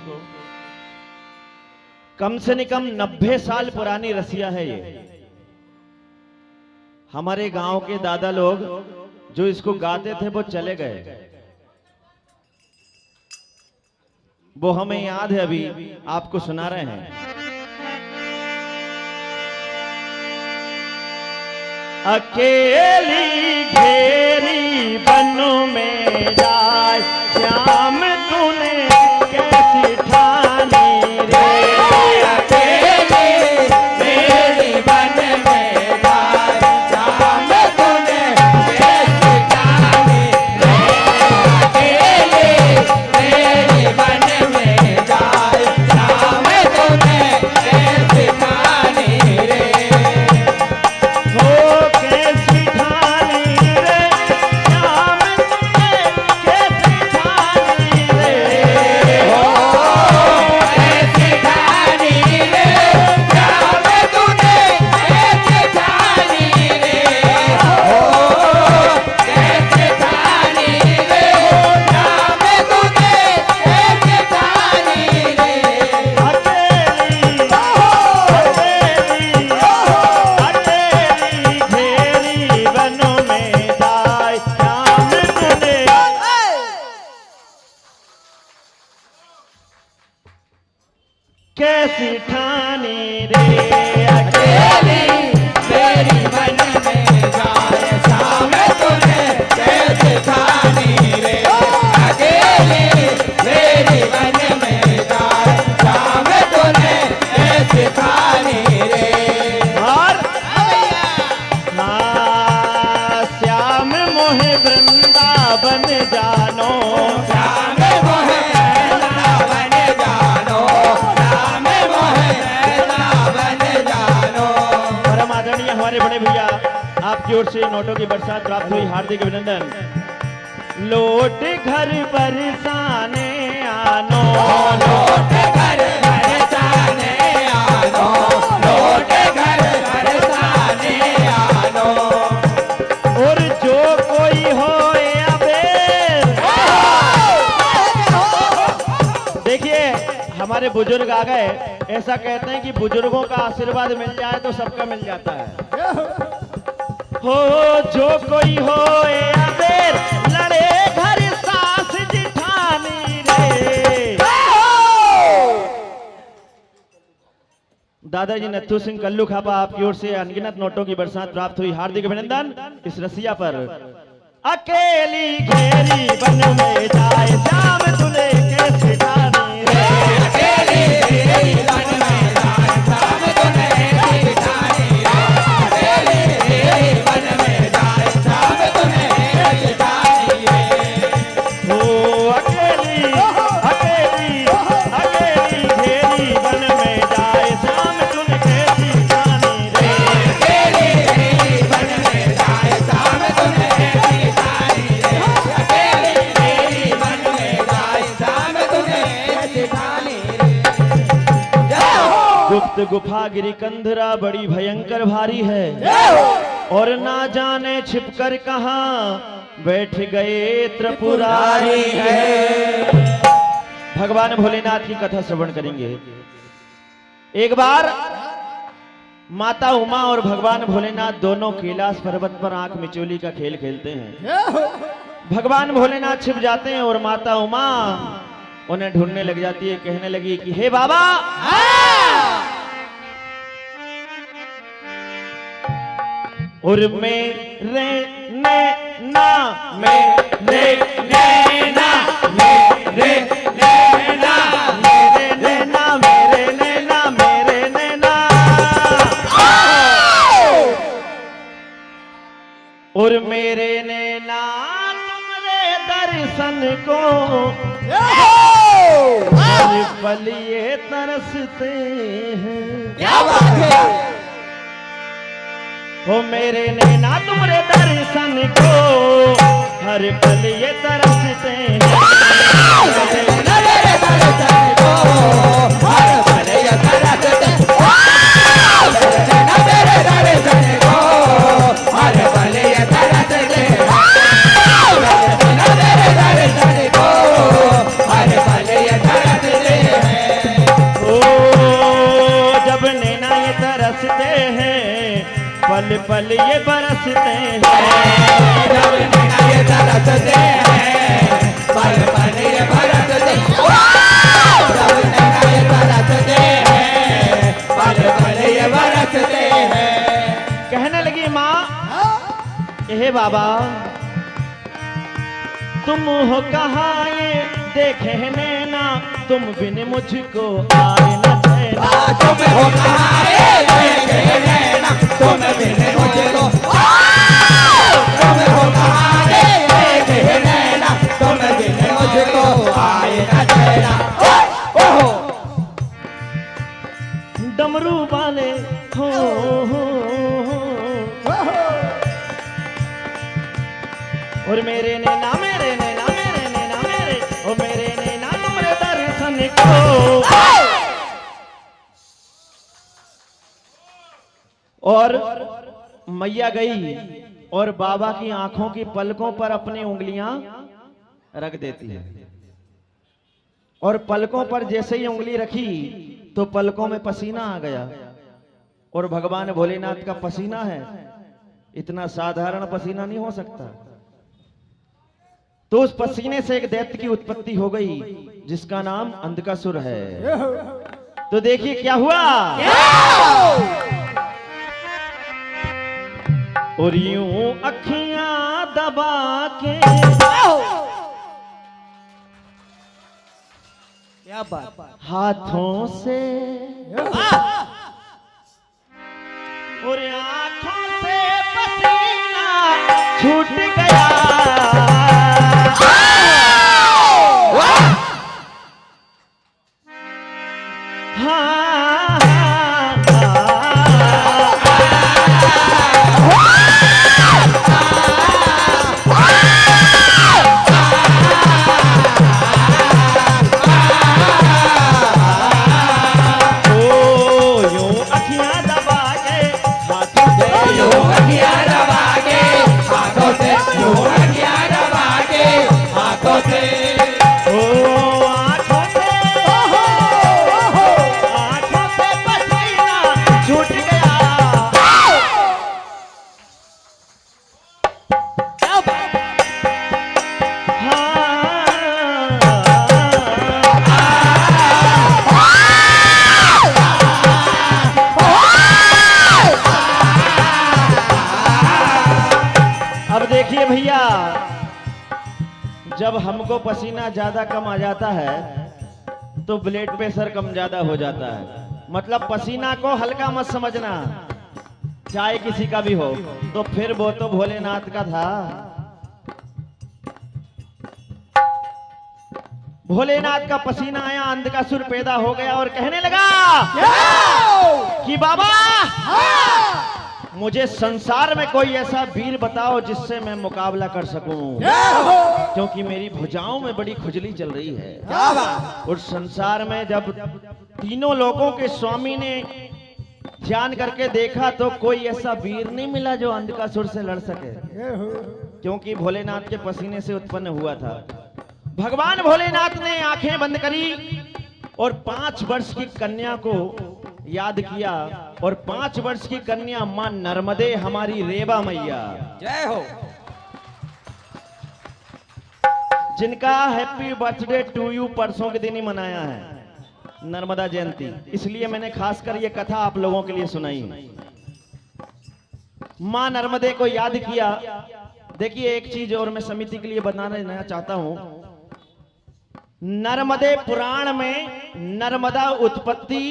कम से कम 90 साल पुरानी रसिया है ये। हमारे गांव के दादा लोग जो इसको गाते थे वो चले गए, वो हमें याद है, अभी आपको सुना रहे हैं। अकेली घेरी बन में जाए श्याम तूने कैसी ठानी रे। अकेली मेरी बन में जाए श्याम तूने कैसी ठानी रे। अकेली मेरी बन में जाए श्याम तूने कैसी ठानी रे। हो कैसी ठानी रे श्याम तूने कैसी ठानी रे। हो कैसी ठानी रे श्याम तूने कैसी ठानी रे। हो कैसी ठानी रे श्याम तूने कैसी ठानी रे। अकेली घेरी बन में जाए श्याम तूने। कैसी ठानी रे। अकेली मेरी बन में जाए श्याम तूने कैसी ठानी रे। अकेली मेरी बन में जाए श्याम तूने कैसी ठानी रे। और हाँ श्याम मोहे वृंदावन जानो। श्याम मोहे वृंदावन जानो श्याम मोहे वृंदावन जानो। परम आदरणीय हमारे बड़े भैया आपकी ओर से नोटों की बरसात प्राप्त हुई, हार्दिक अभिनंदन। लौट घर बरसाने आनो। लौट घर बरसाने आनो लौट घर बरसाने आनो। और जो कोई हो अबेर। देखिए हमारे बुजुर्ग आ गए, ऐसा कहते हैं कि बुजुर्गों का आशीर्वाद मिल जाए तो सबका मिल जाता है। हो जो कोई हो अबेर लड़े घर सास जिठानी रे। दादाजी नथु सिंह कल्लू खापा आपकी ओर से अनगिनत नोटों की बरसात प्राप्त हुई, हार्दिक अभिनंदन इस रसिया पर। अकेली घेरी बन में जाए श्याम तूने कैसी ठानी रे। अकेली मेरी बन में जाए श्याम तूने कैसी ठानी रे। अकेली मेरी बन में जाए श्याम तूने कैसी ठानी रे। हो अकेली अकेली अकेली घेरी बन में जाए श्याम तूने कैसी ठानी रे। अकेली मेरी बन में जाए श्याम तूने कैसी ठानी रे। अकेली मेरी बन में जाए श्याम तूने कैसी ठानी रे। जय हो। गुप्त गुफा गिरी कंधरा बड़ी भयंकर भारी है, और ना जाने छिपकर कहां बैठ गए त्रिपुरारी है। भगवान भोलेनाथ की कथा श्रवण करेंगे। एक बार माता उमा और भगवान भोलेनाथ दोनों कैलाश पर्वत पर आंख मिचोली का खेल खेलते हैं। भगवान भोलेनाथ छिप जाते हैं और माता उमा उन्हें ढूंढने लग जाती है, कहने लगी कि हे बाबा, और मेरे नैना मेरे नैना मेरे पल ये तरसते हैं। क्या बात है। हो मेरे नैना तुम्हारे दर्शन को हर पल ये तरसते हैं। मेरे दर्शन को हर पल ये तरसते हैं। मेरे दर्शन को हर पल ये तरसते हैं। मेरे दर्शन को हर पल ये तरसते हैं। ओ जब नैना ये तरसते हैं पल पल ये बरसते हैं। जब नैना ये तरसते हैं पल पल ये बरसते हैं। जब नैना ये तरसते हैं पल पल ये बरसते हैं। कहने लगी माँ, हे बाबा तुम हो कहाँ ये देखे नैना तुम बिन मुझको आए न चैना। तुम हो कहाँ ये देखे नैना तुम बिन मुझको। तुम हो कहाँ ये देखे नैना तुम बिन मुझको आए न चैना। ओहो डमरू वाले हो और मेरे नैना मेरे नैना मेरे नैना मेरे ओ मेरे नैना तुम्हारे दर्शन को। और मैया गई और बाबा की आंखों की पलकों पर अपनी उंगलियां रख देती है और पलकों पर जैसे ही उंगली रखी तो पलकों में पसीना आ गया। और भगवान भोलेनाथ का पसीना है, इतना साधारण पसीना नहीं हो सकता। तो उस पसीने से एक दैत्य की उत्पत्ति हो गई जिसका नाम अंधकासुर है। तो देखिए क्या हुआ। और यूं अखियां दबा के क्या बात। हाथों से और आंखों से पसीना छूट गया। देखिए भैया, जब हमको पसीना ज्यादा कम आ जाता है तो ब्लड प्रेशर कम ज्यादा हो जाता है। मतलब पसीना को हल्का मत समझना, चाहे किसी का भी हो, तो फिर वो तो भोलेनाथ का था। भोलेनाथ का पसीना आया, अंधकासुर पैदा हो गया और कहने लगा कि बाबा मुझे संसार में कोई ऐसा वीर बताओ जिससे मैं मुकाबला कर सकूं, क्योंकि मेरी भुजाओं में बड़ी खुजली चल रही है। और संसार में जब तीनों लोगों के स्वामी ने ध्यान करके देखा तो कोई ऐसा वीर नहीं मिला जो अंधकासुर से लड़ सके, क्योंकि भोलेनाथ के पसीने से उत्पन्न हुआ था। भगवान भोलेनाथ ने आंखें बंद करी और 5 वर्ष की कन्या को याद किया, और 5 वर्ष की कन्या मां नर्मदे, हमारी रेवा मैया, जय हो, जिनका हैप्पी बर्थडे टू यू परसों के दिन ही मनाया है, नर्मदा जयंती। इसलिए मैंने खासकर ये कथा आप लोगों के लिए सुनाई। मां नर्मदे को याद किया। देखिए एक चीज और मैं समिति के लिए बता देना चाहता हूं, नर्मदे पुराण में नर्मदा उत्पत्ति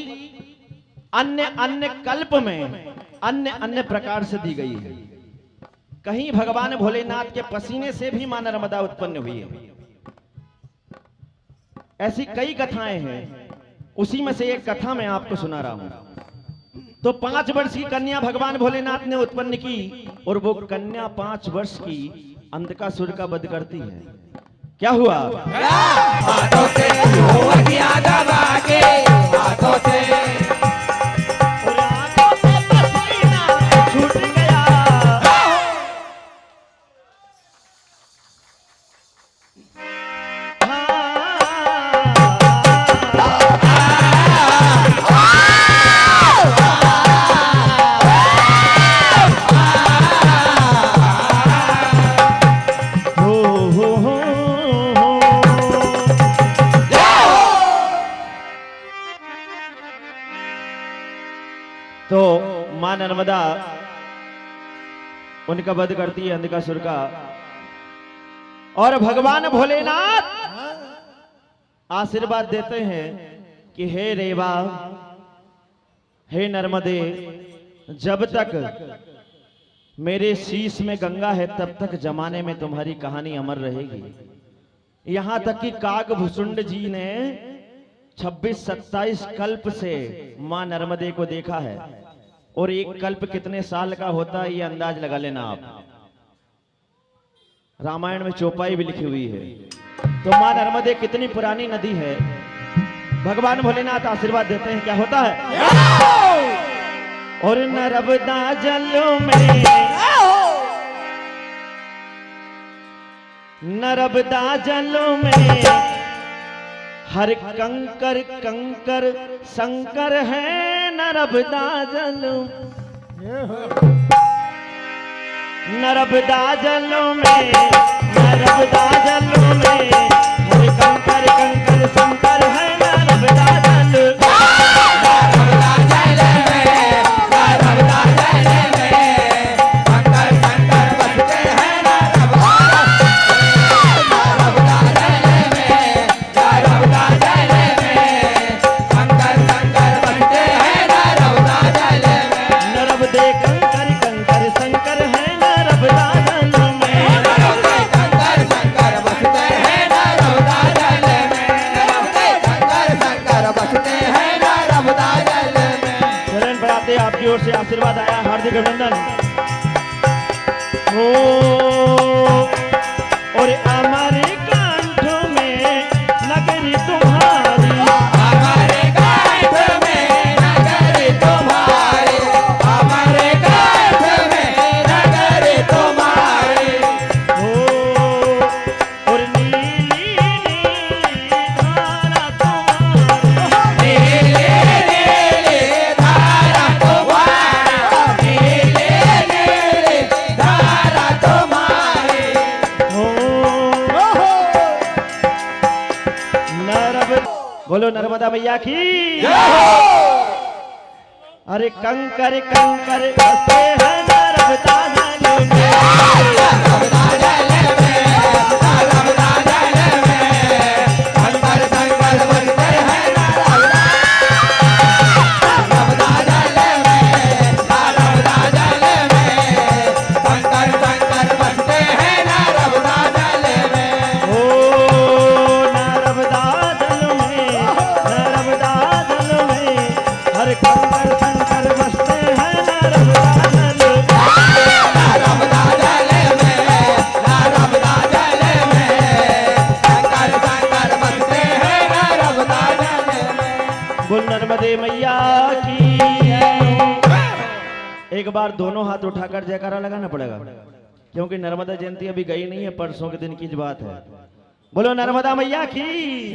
अन्य अन्य कल्प में अन्य अन्य प्रकार से दी गई है। कहीं भगवान भोलेनाथ के पसीने से भी मां नर्मदा उत्पन्न हुई है। ऐसी कई कथाएं हैं। उसी में से एक कथा मैं आपको सुना रहा हूं। तो 5 वर्ष की कन्या भगवान भोलेनाथ ने उत्पन्न की और वो कन्या 5 वर्ष की अंधकासुर का वध करती है। क्या हुआ? हाथों से हुआ किया दबा के, हाथों से और आंखों से पसीना छूट गया। तो मां नर्मदा उनका वध करती है अंधकासुर का, और भगवान भोलेनाथ आशीर्वाद देते हैं कि हे रेवा, हे नर्मदे, जब तक मेरे शीश में गंगा है तब तक जमाने में तुम्हारी कहानी अमर रहेगी। यहां तक कि काकभूषुंड जी ने 26-27 कल्प से मां नर्मदे को देखा है, और एक कल्प कितने साल का होता है ये अंदाज लगा लेना आप। रामायण में चौपाई भी लिखी हुई है। तो मां नर्मदे कितनी पुरानी नदी है। भगवान भोलेनाथ आशीर्वाद देते हैं, क्या होता है? और नर्मदा जल में, नर्मदा जल में हर कंकर कंकर शंकर है। नर्मदा जल, नर्मदा जल में, नर्मदा जल में हर कंकर कंकर शंकर है। नर्मदा जल, नर्मदा जल में, नर्मदा जल में शंकर शंकर बसते हैं। नर्मदा जल में, नर्मदा जल में शंकर शंकर बसते हैं। नर्मदा जल में, नर्मदे कंकर कंकर शंकर है। नर्मदा जल में, नर्मदे शंकर शंकर बसते हैं। नर्मदा जल में, नर्मदे शंकर शंकर बसते हैं। नर्मदा जल में। चरण बढ़ाते आपकी ओर से आशीर्वाद आया, हार्दिक अभिनंदन। हो और हमारे कंठ में नगरी तुम्हारी, हमारे कंठ में नगरी तुम्हारी, हमारे कंठ में नगरी तुम्हारी। हो और नीली नीली धारा तुम्हारी, नीले नीले धारा तुम्हारी, नीले नीले धारा तुम्हारी। हो बोलो नर्मदा मैया की। अरे कंकर कंकर बसते हैं नर्मदा जल में। नर्मदा जल में, नर्मदा जल में शंकर शंकर बसते हैं। नर्मदा जल में, नर्मदा जल में शंकर शंकर बसते हैं। नर्मदा जल में। ओ नर्मदा जल में, नर्मदा जल में हर कंकर शंकर बसते हैं। नर्मदा जल में, नर्मदा जल में, नर्मदा जल में शंकर शंकर बसते हैं। नर्मदा जल में। बोल नर्मदे मैया की। एक बार दोनों हाथ उठाकर जयकारा लगाना पड़ेगा, क्योंकि नर्मदा जयंती अभी गई नहीं है, परसों के दिन की बात है। बोलो नर्मदा मैया की।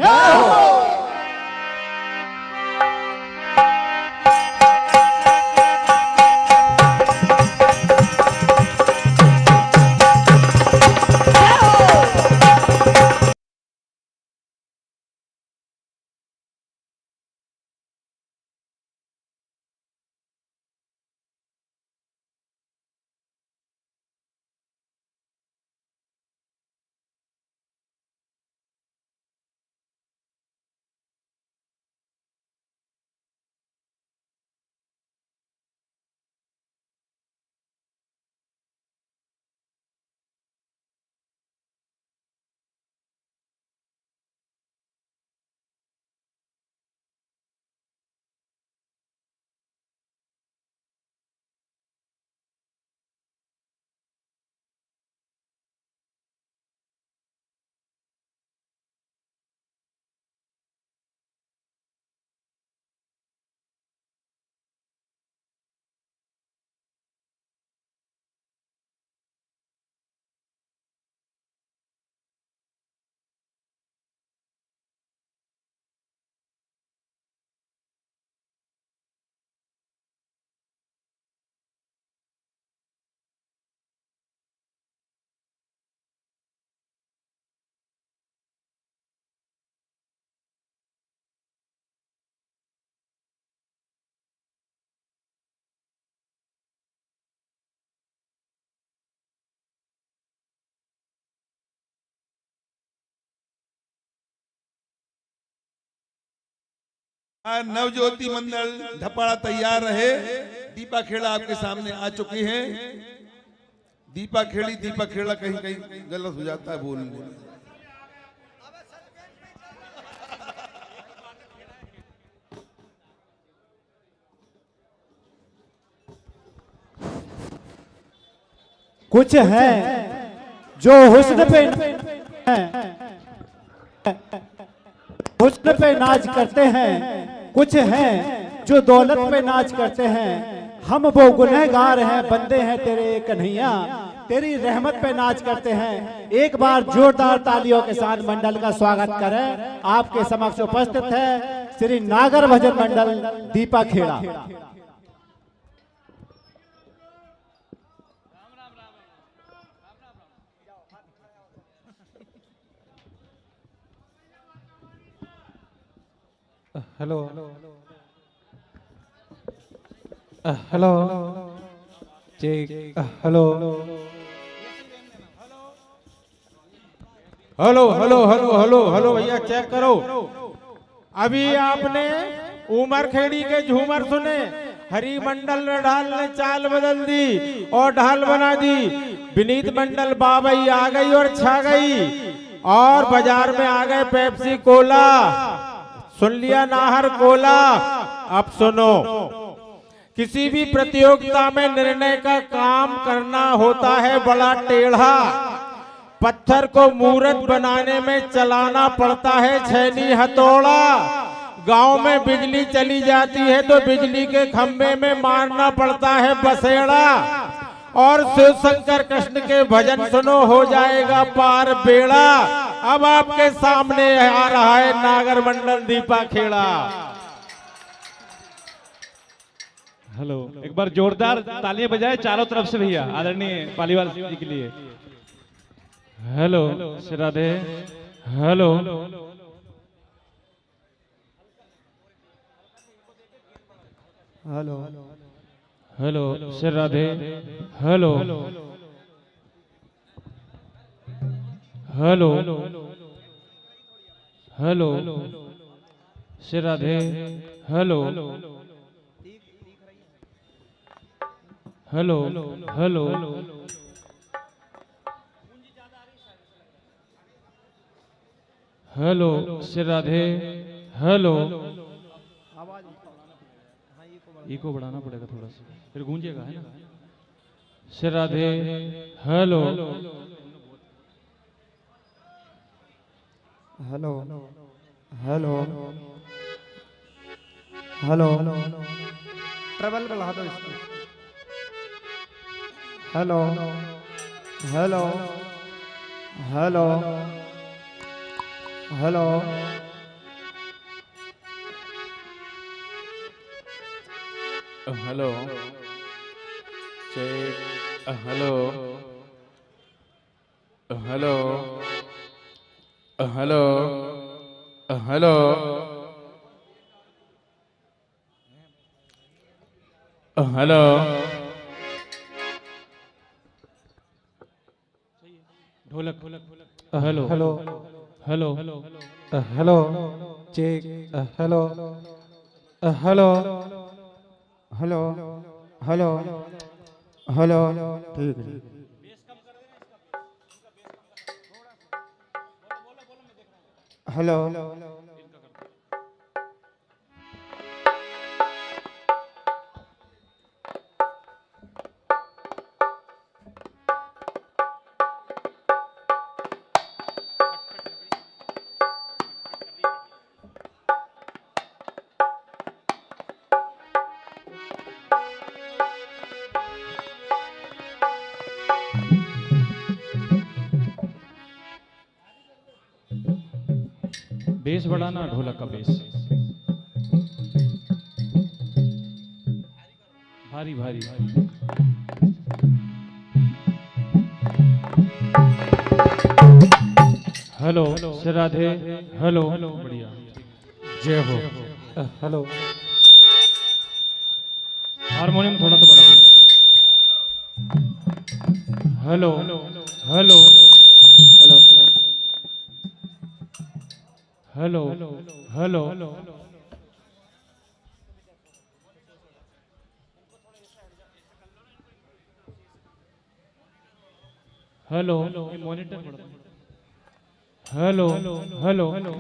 नवज्योति मंडल धपाड़ा तैयार रहे। दीपा खेड़ा आपके सामने आ चुकी हैं। दीपा खेड़ा कहीं कहीं गलत हो जाता है बोलने में। कुछ है जो हुस्न पे नाज करते हैं, कुछ हैं जो दौलत पे नाज करते हैं। हम वो गुनहगार हैं, बंदे हैं तेरे कन्हैया, तेरी रहमत पे नाज करते हैं। एक बार जोरदार तालियों के साथ मंडल का स्वागत करें। आपके समक्ष उपस्थित है श्री नागर भजन मंडल Deepa Kheda. Hello hello check hello hello hello hello hello hello भैया चेक करो। अभी आपने उमर खेड़ी के झूमर सुने। हरी मंडल ढाल ने चाल बदल दी और ढाल बना दी। विनीत मंडल बाबई आ गई और छा गई और बाजार में आ गए पेप्सी कोला। सुन लिया नाहर कोला। अब सुनो, किसी भी प्रतियोगिता में निर्णय का काम करना होता है बड़ा टेढ़ा। पत्थर को मूर्त बनाने में चलाना पड़ता है छैनी हथौड़ा। गांव में बिजली चली जाती है तो बिजली के खंभे में मारना पड़ता है बसेड़ा। और शिव शंकर कृष्ण के भजन सुनो, हो जाएगा पार बेड़ा। अब आपके सामने आ रहा है नागर मंडल दीपा खेड़ा। हेलो, एक बार जोरदार तालियां बजाए चारों तरफ से भैया, आदरणीय पालीवाल जी के लिए। Hello Shri Radhe. Hello hello hello Shri Radhe. Hello hello hello Shri Radhe. Hello hello hello hello Shri Radhe. Hello, echo बढ़ाना पड़ेगा थोड़ा सा, फिर गूंजेगा, है ना। Shri Radhe. Hello hello hello hello treble बढ़ा दो इसको। Hello hello hello hello hello check hello hello hello hello hello ढोलक। Hello hello hello hello check hello hello hello hello hello ठीक है। हेलो बेस बढ़ाना, ढोलक का बेस भारी भारी। हेलो श्री राधे। हेलो बढ़िया, जय हो। हेलो हारमोनियम थोड़ा तो बढ़ा दो। Hello hello hello hello hello hello, ये मॉनिटर पड़ा। Hello hello hello.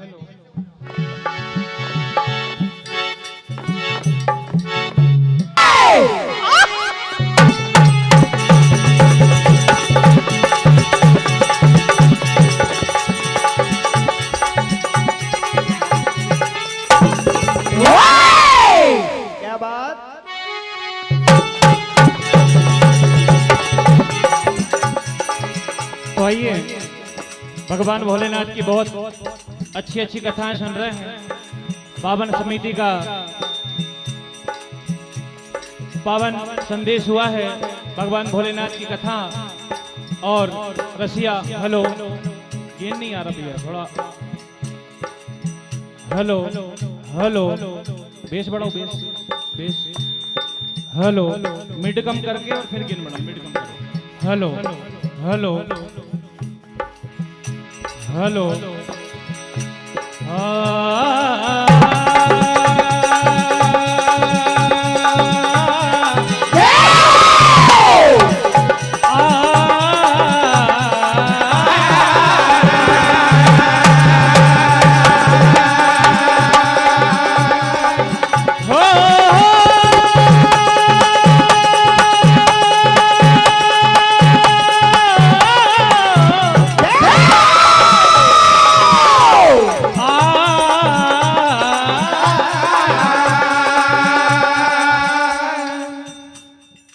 क्या बात। तो आइए, भगवान भोलेनाथ की बहुत अच्छी अच्छी कथाएं सुन रहे हैं। पावन समिति का पावन संदेश हुआ है भगवान भोलेनाथ की कथा। और रसिया हेलो, गेन नहीं आ रहा भैया थोड़ा। हेलो हेलो, बेस बढ़ाओ, बेस बेस। हेलो, मिड कम करके और फिर गेन बढ़ाओ, मिड कम करो। Hello hello hello.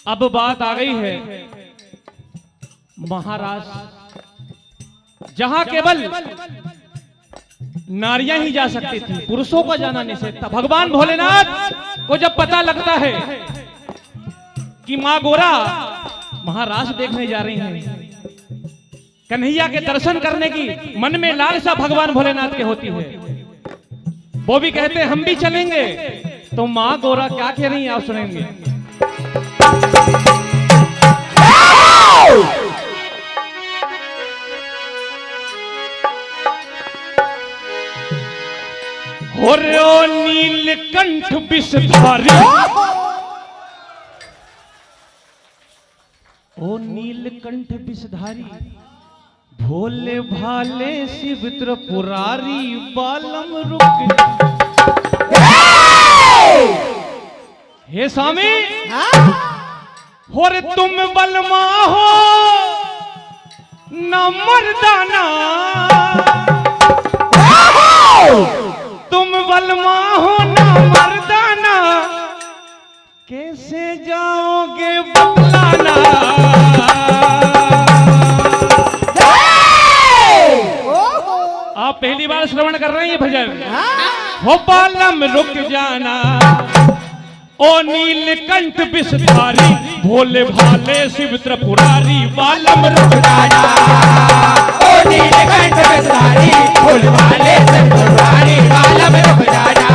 अब बात आ गई है महाराष्ट्र, जहां केवल नारियां ही जा सकती थी, पुरुषों को जाना निषेध था। भगवान भोलेनाथ को जब पता लगता है कि मां गोरा महाराष्ट्र देखने जा रही हैं, कन्हैया के दर्शन करने की मन में लालसा भगवान भोलेनाथ के होती है। वो भी कहते हम भी चलेंगे। तो मां गोरा क्या कह रही है आप सुनेंगे। और नीलकंठ विषधारी, ओ नीलकंठ विषधारी, भोले भाले शिव त्रिपुरारी, बालम रुक। हे स्वामी, और तुम बलमा हो न मर्दाना, तुम बलमा हो न मर्दाना, कैसे जाओगे बतलाना। आप पहली बार श्रवण कर रहे हैं ये भजन। हो बालम रुक जाना, ओ नीलकंठ विषधारी, भोले भाले शिव त्रिपुरारी, बालम रुक जाना, ओ नीलकंठ विषधारी, भोले भाले शिव त्रिपुरारी, बालम रुक जाना,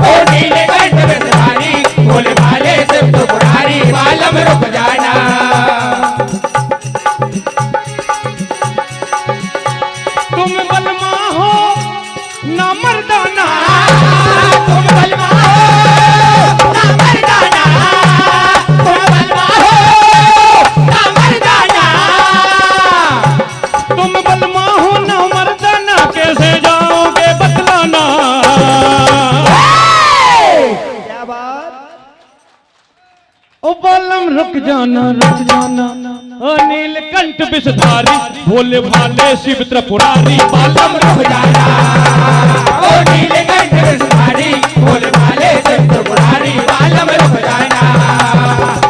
ओ नीलकंठ विषधारी, भोले भाले शिव त्रिपुरारी, बालम रुक जाना। तुम बलमा हो न मर्दाना, तुम बलवा हो ना मर्दाना, तुम बलवा हो ना मर्दाना, तुम बलमा हो न मर्दाना, कैसे जाओगे बतलाना। क्या बात। ओ बालम रुक जाना, ओ नीलकंठ विषधारी, भोले भाले शिव त्रिपुरारी, बालम रुक जाना, ओ नीलकंठ विषधारी, भोले भाले शिव त्रिपुरारी, बालम रुक जाना,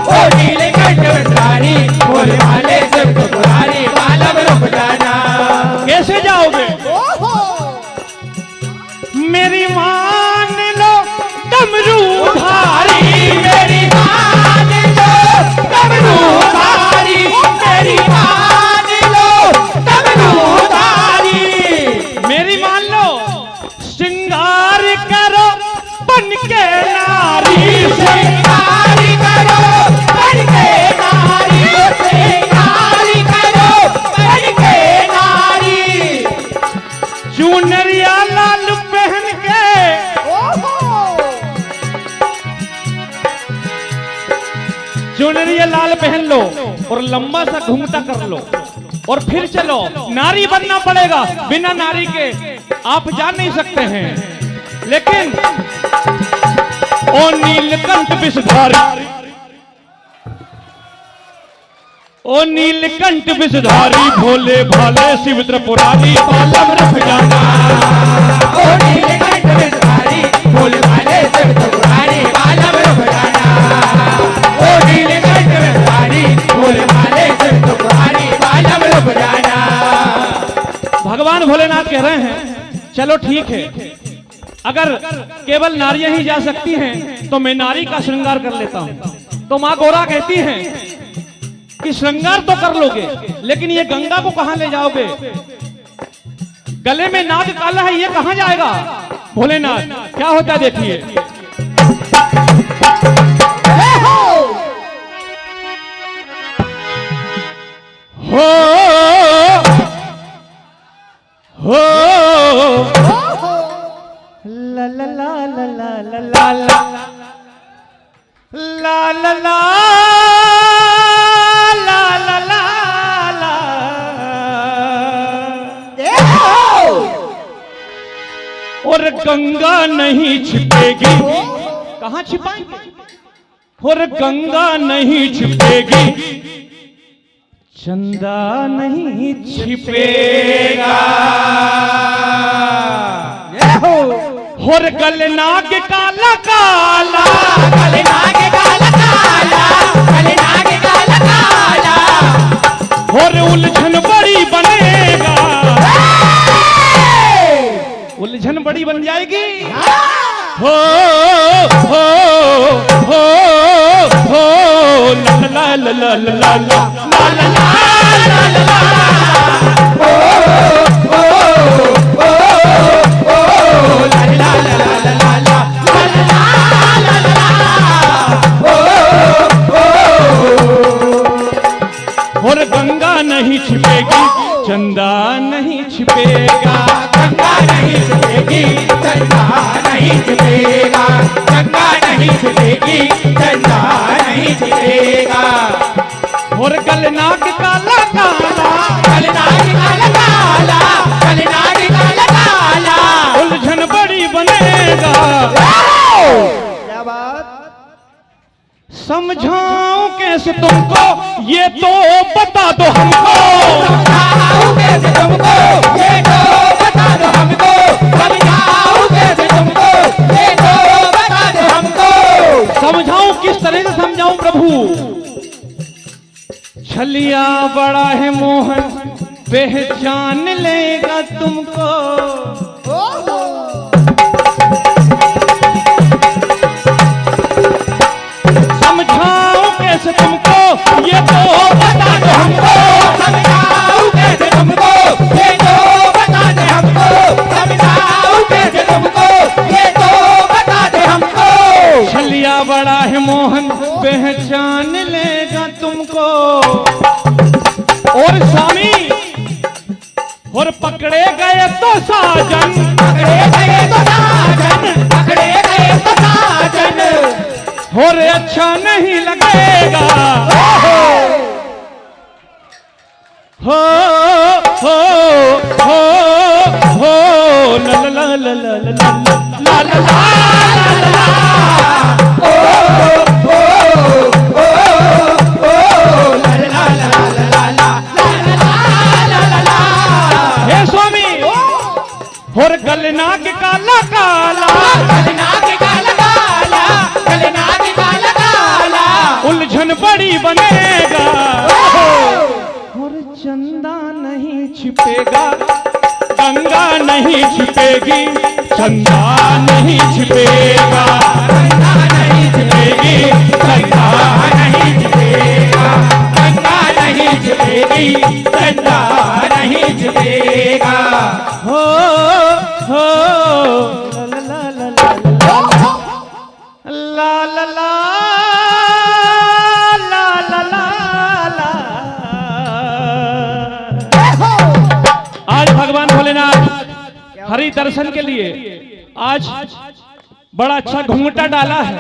ओ नीलकंठ विषधारी, भोले भाले शिव त्रिपुरारी, बालम रुक जाना। कैसे जाओगे। मेरी मान लो डमरूधारी, मेरी मान लो डमरूधारी, मेरी मान लो डमरूधारी, मेरी मान लो श्रृंगार करो बन के नारी, श्रृंगार करो बन के नारी, श्रृंगार करो बन के नारी, चुनरिया लाल पहन के, चुनरिया लाल पहन लो और लंबा सा घूंघटा कर लो। और फिर चलो नारी बनना पड़ेगा, बिना नारी के आप जा नहीं सकते हैं। लेकिन ओ नीलकंठ विषधारी, ओ नीलकंठ विषधारी, भोले भाले शिव त्रिपुरारी, बालम रख जाना। ओ नीलकंठ विषधारी, भोले भाले शिव त्रिपुरारी, बालम रख जाना। ओ नीलकंठ विषधारी, भोले भाले शिव त्रिपुरारी, बालम रख जाना। भगवान भोलेनाथ कह रहे हैं चलो ठीक है, अगर केवल नारियां ही जा सकती हैं तो मैं नारी का श्रृंगार कर लेता हूं। तो मां गौरा कहती हैं कि श्रृंगार तो कर लोगे, लेकिन ये गंगा को कहां ले जाओगे? गले में नाग काला है, ये कहां जाएगा? भोलेनाथ क्या होता है देखिए। हो हो ला ला ला ला ला ला ला ला ला ला ला ला ला ला। और गंगा नहीं छिपेगी, कहां छिपाएंगे? और गंगा नहीं छिपेगी, चंदा नहीं छिपेगा। और गलनाग काला काला, गलनाग काला काला, गलनाग काला काला। और उलझन बड़ी बनेगा, उलझन बड़ी बन जाएगी। हो हो हो हो ला ला ला ला ला ला ला ला ला ला ला। और गंगा नहीं छिपेगी, चंदा नहीं छिपेगा। गंगा नहीं छिपेगी, चंदा नहीं छिपेगा। गंगा नहीं छिपेगी, चंदा नहीं छिपेगा। और गलनाग काला काला, गलनाग काला काला, गलनाग काला काला। उलझन बड़ी बनेगा। क्या बात? समझाऊं कैसे तुमको, ये तो बता दो हमको। समझाऊं कैसे तुमको, ये तो बता दो हमको। समझाऊं कैसे तुमको, ये तो बता दो हमको। समझाऊं किस तरह से समझाऊं प्रभु? छलिया बड़ा है मोहन, पहचान लेगा तुमको। समझाऊं कैसे तुमको, ये तो बता दो हमको। समझाऊं कैसे तुमको, ये तो बता दे हमको। समझाऊं कैसे तुमको, ये तो बता दे हमको। छलिया बड़ा है मोहन, पहचान लेगा तुमको। और स्वामी, और पकड़े गए तो साजन, पकड़े गए तो साजन, पकड़े गए तो साजन। और अच्छा नहीं लगेगा। हो हो हो हो ला ला ला ला ला ला ला ला ला। हे स्वामी, और गलनाग काला काला, गलनाग काला काला, गलनाग काला काला। उलझन बड़ी बनेगा। और चंदा नहीं छिपेगा, गंगा नहीं छिपेगी, चंदा नहीं छिपेगा। गंगा नहीं छिपेगी, चंदा नहीं छिपेगा। गंगा नहीं छिपेगी, चंदा नहीं छिपेगा। हो हो ला ला ला ला ला ला ला ला ला ला। आज भगवान भोलेनाथ हरि दर्शन के लिए आज बड़ा अच्छा घूंघटा डाला है।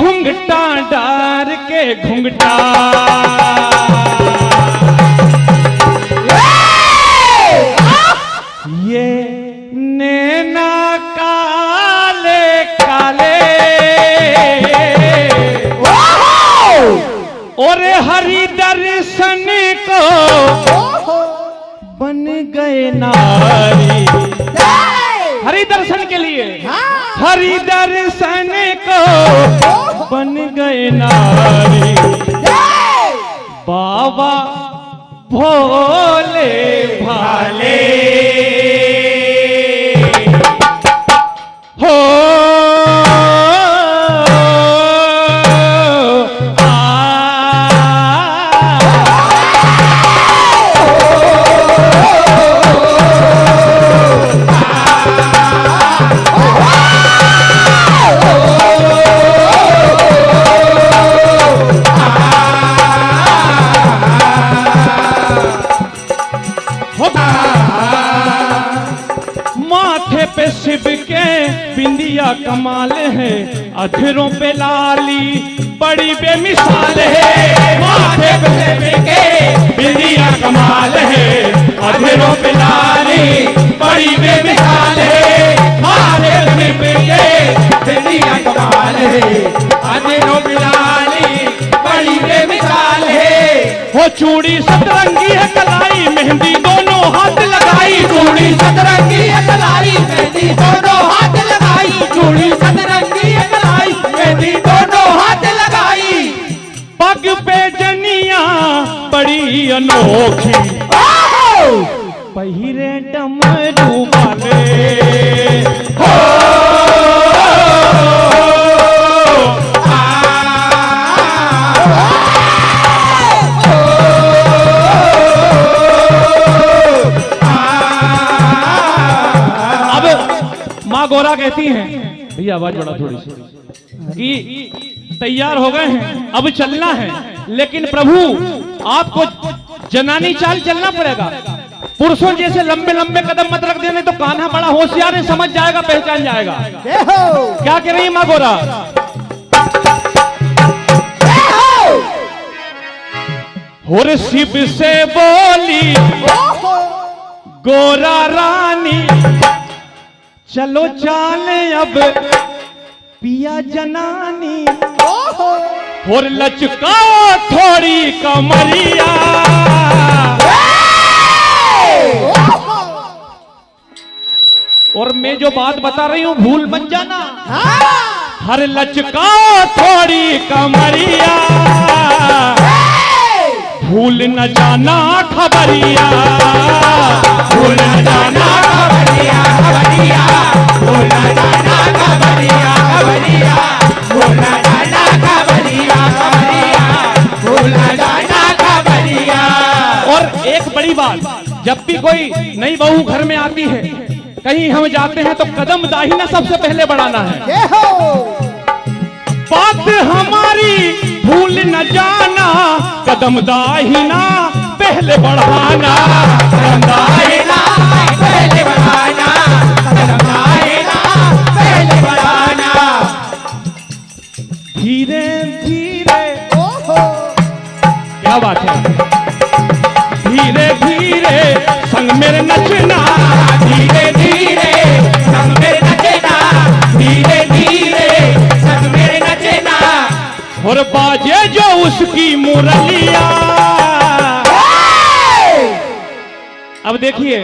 घुंघटा डार के घुंघटा ये नैना काले काले और हरि दर्शन को बन गए नारी। हरि दर्शन के लिए हरि दर्शन को बन गए नारी। बाबा भोले भाले हो माथे पे शिव के बिंदिया कमाल है, अधरों पे लाली बड़ी बेमिसाल है। माथे पे शिव के बिंदिया कमाल है, अधरों पे लाली बड़ी बेमिसाल है। माथे पे शिव के बिंदिया कमाल है, अधरों पे लाली बड़ी बेमिसाल है। वो चूड़ी सतरंगी है कलाई मेहंदी दोनों हाथ लगाई। चूड़ी सतरंगी है कलाई मेहंदी दोनों हाथ लगाई। चूड़ी सतरंगी है कलाई मेहंदी दोनों हाथ लगाई। पग पे जनिया बड़ी अनोखी पहिरे डमरू वाले हो। माँ गौरा कहती हैं, भैया आवाज बढ़ा थोड़ी सी, कि तैयार हो गए हैं अब चलना है, लेकिन प्रभु आपको जनानी चाल चलना पड़ेगा। पुरुषों जैसे लंबे लंबे कदम मत रख देने, तो कान्हा बड़ा होशियार है, समझ जाएगा पहचान जाएगा। क्या कह रही है माँ गौरा? और शिव से बोली गोरा रानी, चलो चाले अब पिया जनानी। और लचकाओ थोड़ी कमरिया, और मैं जो बात बता रही हूं भूल मत जाना। हर लचकाओ थोड़ी कमरिया, भूल न जाना खबरिया। भूल न जाना खबरिया खबरिया, भूल न जाना खबरिया खबरिया, भूल न जाना खबरिया खबरिया, भूल न जाना खबरिया। और एक बड़ी बात, जब भी कोई नई बहू घर में आती है, कहीं हम जाते हैं तो कदम दाहिना सबसे पहले बढ़ाना है। बात हमारी भूल न जाना, कदम दाहिना पहले बढ़ाना। कदम दाहिना पहले बढ़ाना, कदम दाहिना पहले बढ़ाना। धीरे धीरे, क्या बात है, धीरे धीरे संग मेरे नचना। धीरे धीरे संग मेरे नचना, धीरे धीरे संग मेरे नचना। और बाजे जो उसकी मुरलिया। अब देखिए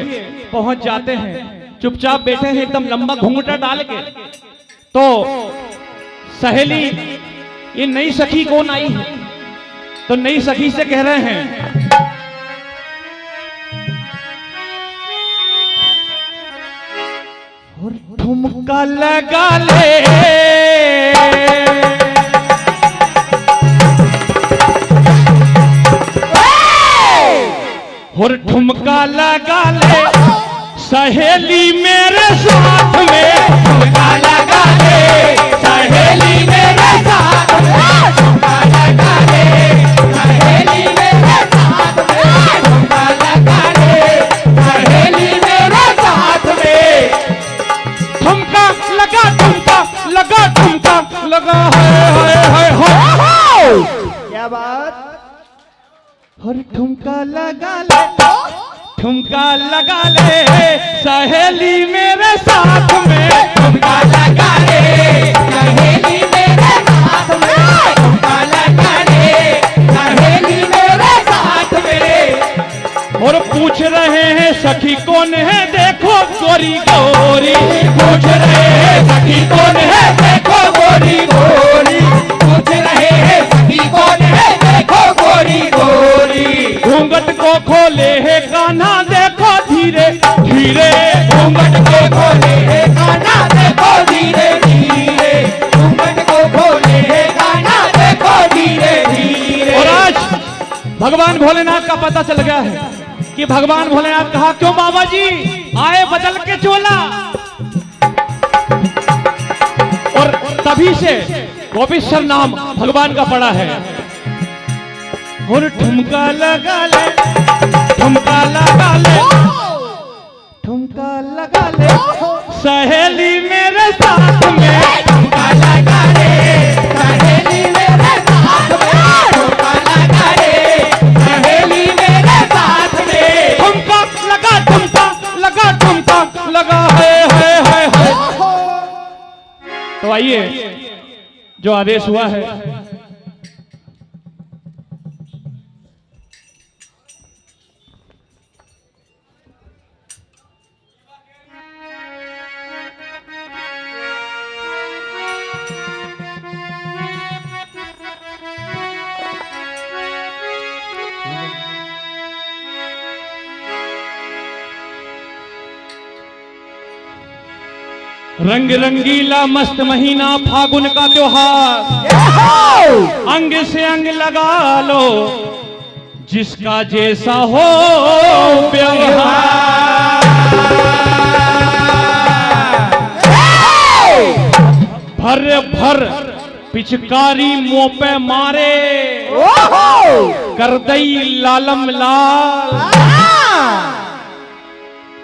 पहुंच जाते हैं, चुपचाप बैठे हैं एकदम लंबा घूंघटा डाल के, तो सहेली ये नई सखी कौन आई है, तो नई सखी से कह रहे हैं, ठुमका लगा ले, और ठुमका लगा ले सहेली मेरे साथ में। ठुमका लगा ले सहेली मेरे साथ में, ठुमका लगा ले सहेली मेरे साथ में, ठुमका लगा ले सहेली मेरे साथ में। ठुमका लगा ठुमका लगा ठुमका लगा है और ठुमका लगा ले, ठुमका लगा ले सहेली मेरे साथ में, ठुमका लगा ले सहेली मेरे साथ में, ठुमका लगा ले सहेली मेरे साथ में। और पूछ रहे हैं सखी कौन है देखो गोरी गोरी, पूछ रहे हैं सखी कौन है देखो गोरी गोरी, पूछ रहे हैं सखी कौन है देखो गोरी गोरी। घूंघट को खोले है कान्हा देखो धीरे धीरे, घूंघट को खोले है कान्हा देखो धीरे धीरे, घूंघट को खोले है कान्हा देखो धीरे धीरे। और आज भगवान भोलेनाथ का पता चल गया है कि भगवान भोलेनाथ कहा क्यों बाबा जी आए बदल के चोला, और तभी से गोपेश्वर नाम भगवान का पड़ा है। और ठुमका लगा ले, ठुमका लगा ले, ठुमका लगा ले सहेली मेरे साथ में, ठुमका लगा ले सहेली मेरे साथ में, ठुमका लगा ले सहेली मेरे साथ में। ठुमका लगा, ठुमका लगा, ठुमका लगा है। तो आइए जो आदेश हुआ है रंग रंगीला मस्त महीना फागुन का त्योहार, अंग से अंग लगा लो जिसका जैसा हो व्यवहार। भर भर पिचकारी मुंह पे मारे कर दई लालम लाल,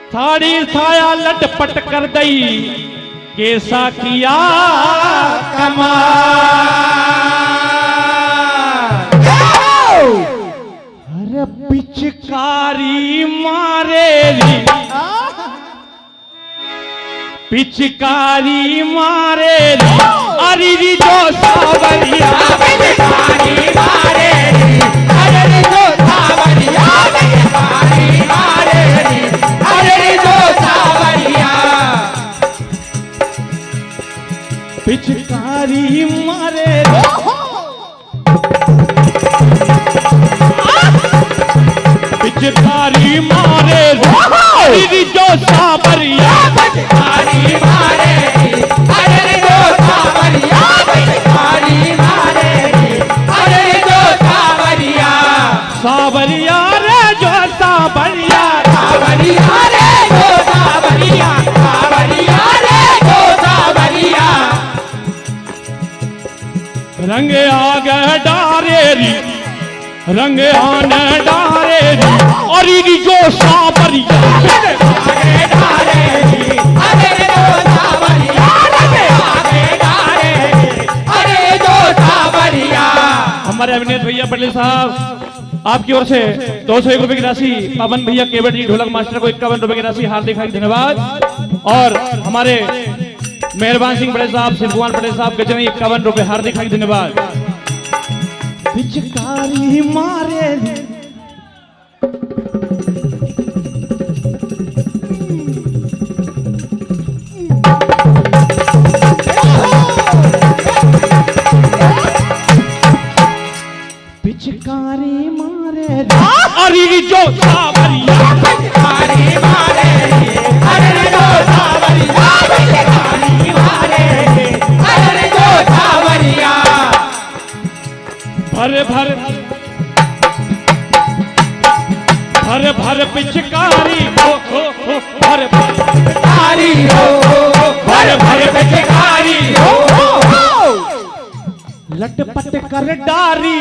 साड़ी साया लटपट कर दई कैसा किया कमाल। अरे पिचकारी मारेली, पिचकारी मारेली अरे जो सावरिया, पिचकारी मारेली अरे जो सावरिया, पिचकारी मारेली अरे जो सावरिया। पिचकारी मारे पिचकारी मारे अरे जो सावरिया, पिचकारी मारेली अरे जो सावरिया, पिचकारी मारेली अरे जो सावरिया। सावरिया रे जो सावरिया, सावरिया रे जो सावरिया, सावरिया रे जो सावरिया। रंग आगे डारेरी, रंग आने डारेरी और जो सावरिया, आगे डारेरी अरे जो सावरिया, आगे डारेरी अरे जो सावरिया। हमारे अभिनेत भैया पटेल साहब आपकी ओर से 201 रुपए की राशि, पवन भैया केवट जी ढोलक मास्टर को 51 रुपए की राशि हार्दिक हार्दिक धन्यवाद। और हमारे मेहरबान सिंह पटेल साहब, शिवकुमार पटेल साहब गजनी 51 रुपए हार्दिक हार्दिक धन्यवाद। पिचकारी मारे पिचकारी मारे अरे जो सावरिया, पिचकारी मारेली अरे जो सावरिया, पिचकारी मारेली अरे जो सावरिया। भर भर भर भर पिचकारी हो भर भर पिचकारी हो, भर भर पिचकारी हो, लटपट कर डारी,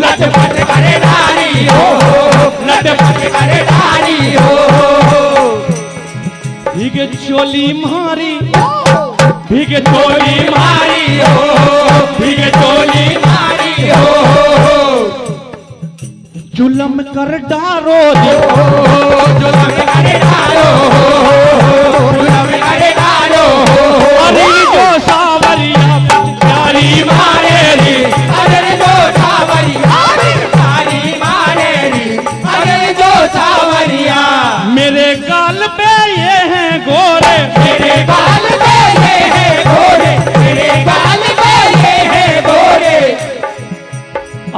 लटपट करे डारी हो, लटपट करे डारी हो। भीगे चोली मारी, भीगे चोली मारी हो, भीगे चोली मारी हो। जुलम कर डारो जुलम कर डारो जुलम कर डारो अरे जो सावरिया प्यारी मारे रे अरे जो सावरिया प्यारी मारे रे अरे जो सावरिया मेरे गाल पे ये हैं गोरे मेरे गाल पे ये है गोरे मेरे गाल पे ये है गोरे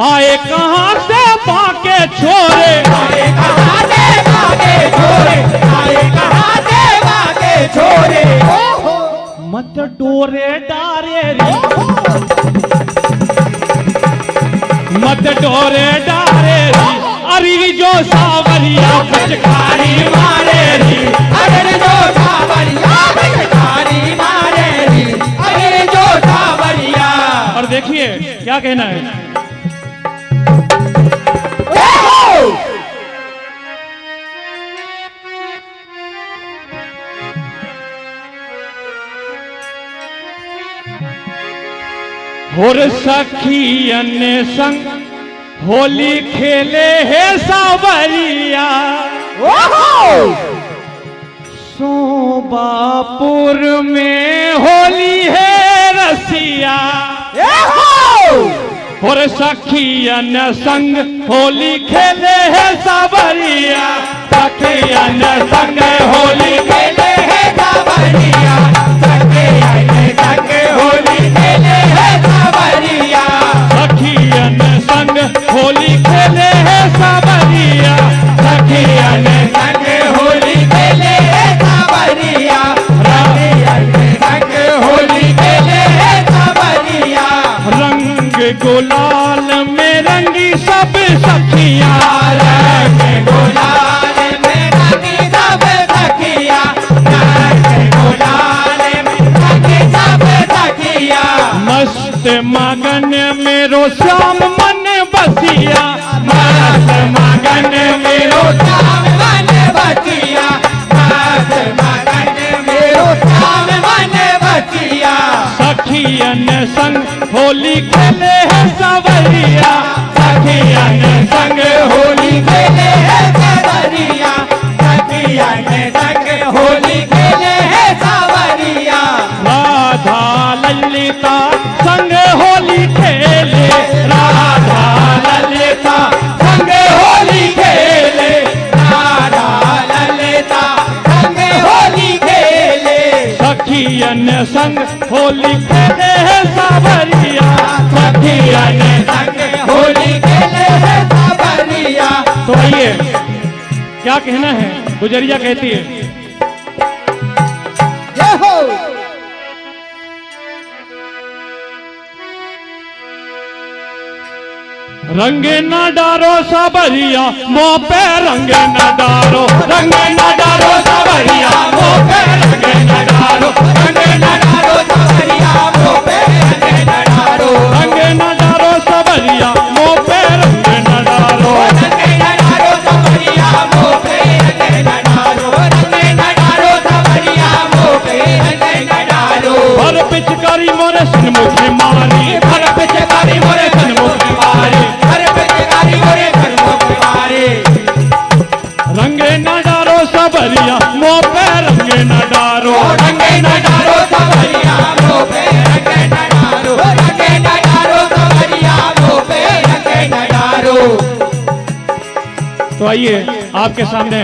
आए कहाँ से पाके छोरे आए कहाँ से भागे छोरे आए कहाँ से भागे छोरे मत डोरे डारे रे मत डोरे डारे रे अरे जो सावरिया पिचकारी मारे री अरे जो सावरिया पिचकारी मारे री अरे जो सावरिया और देखिए क्या कहना है और सखियन संग होली खेले है सावरिया सोबापुर में होली है रसिया और सखियन संग होली खेले है सावरिया सखियन संग होली खेले है सावरिया सखियन संग होली खेले है सावरिया सखियन संग होली खेले है सावरिया सखियन संग होली खेले है सावरिया सखियन संग होली खेले है सावरिया रंग गुलाल में रंगी सब सखिया रंग गुलाल में रंगी सब सखिया रंग गुलाल में रंगी सब सखिया मस्त मगन मेरो श्याम मन बसिया मस्त मगन मेरो श्याम मन बसिया मस्त मगन मेरो श्याम मन बसिया सखियन संग होली खेले है सावरिया सखियन संग होली खेले है सावरिया सखियन संग होली खेले है सावरिया राधा ललिता संग होली खेले राधा ललिता संग होली खेले राधा ललिता संग होली खेले सखियन संग होली खेले है सावरिया सखियन संग होली खेले है सावरिया तो आइए क्या कहना है गुजरिया कहती है रंगे न डारो सावरिया मोह पे रंगे न डारो रंगे न डारो सावरिया मोह पे रंगे न डारो रंगे न डारो सावरिया मोह पे रंगे न डारो रंगे न डारो सावरिया मोह पे रंगे न डारो रंगे न डारो सावरिया मोह पे रंगे न डारो रंगे न डारो सावरिया मोह पे रंगे न डारो भर पिचकारी मोरे सन्मुख मारी भर पिचकारी मोरे सन्मुख मारी भर पिचकारी मोरे सन्मुख मारी रंगे न डारो सावरिया मोह पे रंगे न डारो रंगे न डारो सावरिया मोह पे रंगे न डारो रंगे न डारो सावरिया मोह पे रंगे न डारो तो आइए आपके सामने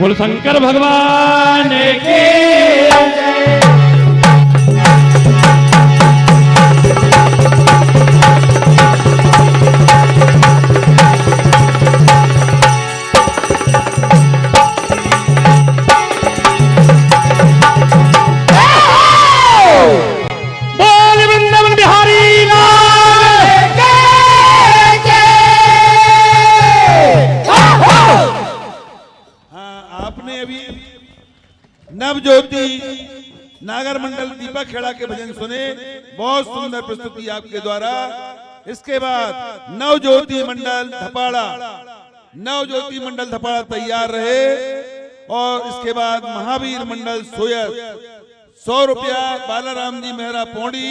बोल शंकर भगवान की बोल वृंदावन बिहारी लाल हाँ, आपने अभी नवज्योति नागर मंडल दीपक खेड़ा के भजन सुने, बहुत सुंदर प्रस्तुति आपके द्वारा। इसके बाद नवज्योति मंडल धपाड़ा, नवज्योति मंडल धपाड़ा तैयार रहे और इसके बाद महावीर मंडल सोयत 100 रुपया बालाराम जी मेहरा पौड़ी,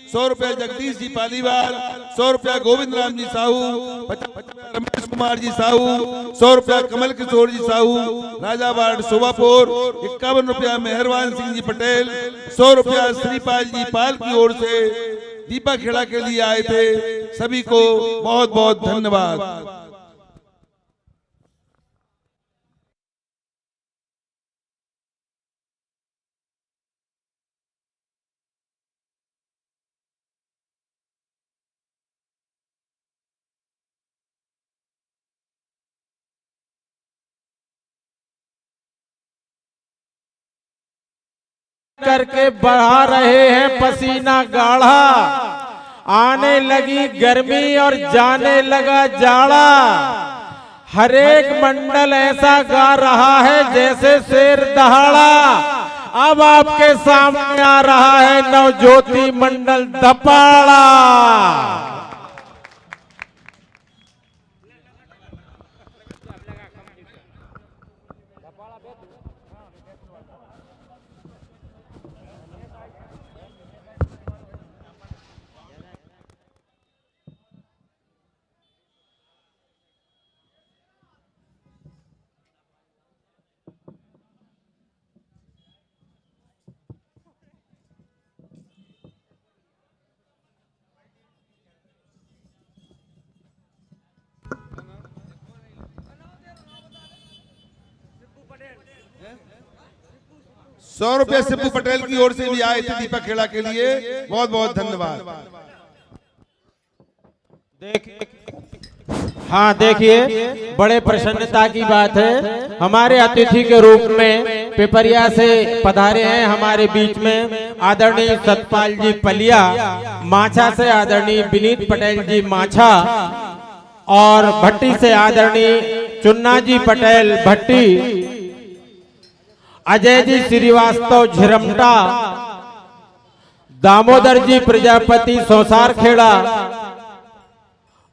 100 रुपया जगदीश जी पालीवाल, 100 रुपया गोविंद राम जी साहू, 50 रुपया रमेश कुमार जी साहू, 100 रुपया कमल किशोर जी साहू राजावाड़ शोभापुर, 51 रुपया मेहरबान सिंह जी पटेल, 100 रुपया श्रीपाल जी पाल की ओर से दीपा खेड़ा के लिए आए थे। सभी को बहुत बहुत धन्यवाद। करके बढ़ा रहे हैं पसीना गाढ़ा, आने लगी गर्मी और जाने लगा जाड़ा। हर एक मंडल ऐसा गा रहा है जैसे शेर दहाड़ा। अब आपके सामने आ रहा है नवज्योति मंडल धपाड़ा। सौ रुपया सिब्बू पटेल की ओर से भी आए थे दीपक खेड़ा के लिए, बहुत बहुत धन्यवाद। हाँ देखिए, बड़े प्रसन्नता की बात है, हमारे अतिथि के रूप में पिपरिया से पधारे हैं हमारे बीच में आदरणीय सतपाल जी पलिया, माछा से आदरणीय विनीत पटेल जी माछा, और भट्टी से आदरणीय चुन्ना जी पटेल भट्टी, अजय जी श्रीवास्तव झिरमटा, दामोदर जी प्रजापति सौसार खेड़ा।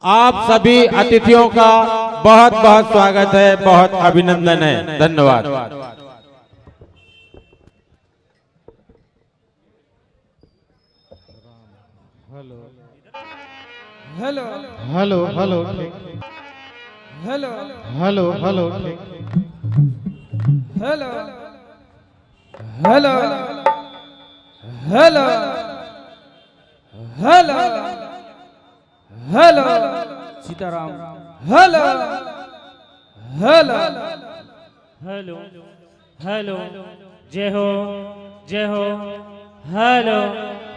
आप सभी अतिथियों का बहुत बहुत स्वागत है, बहुत अभिनंदन है, धन्यवाद। Hello hello hello hello hello hello hello hello hello hello hello hello Sitaram hello hello hello hello जय हो जय हो hello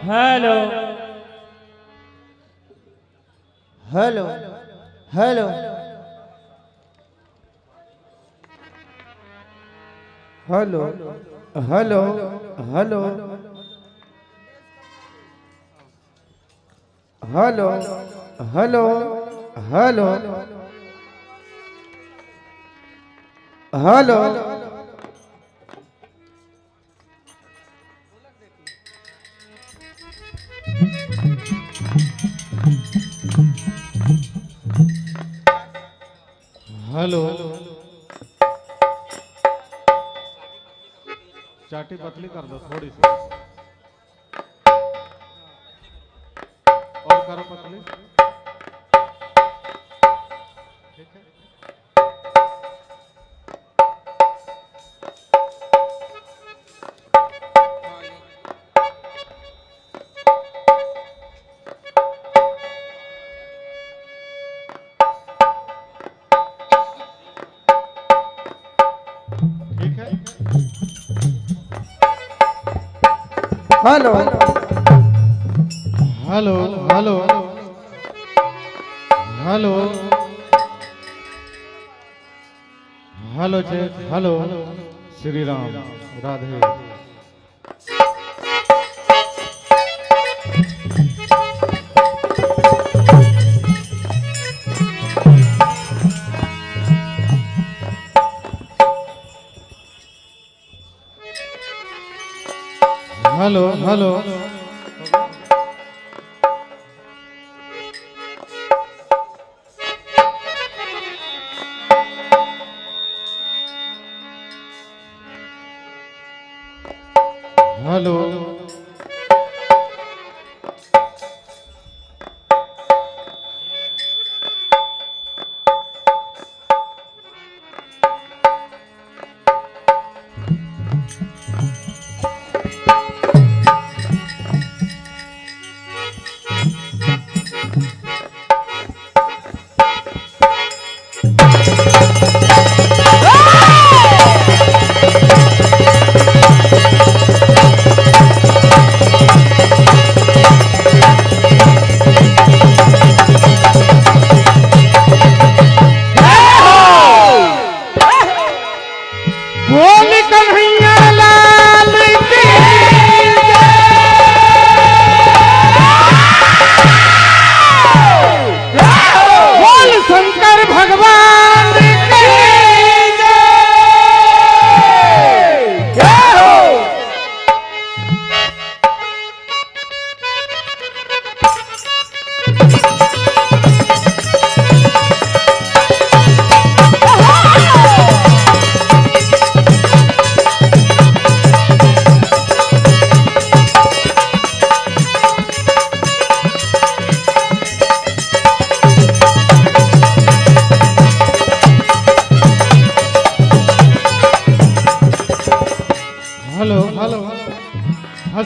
hello hello hello hello hello hello hello hello hello hello hello चाटी पतली कर दो थोड़ी सी और करो पतली, ठीक है। ठीक है। Hello hello hello hello hello check hello Shri Ram Radhe. Hello hello hello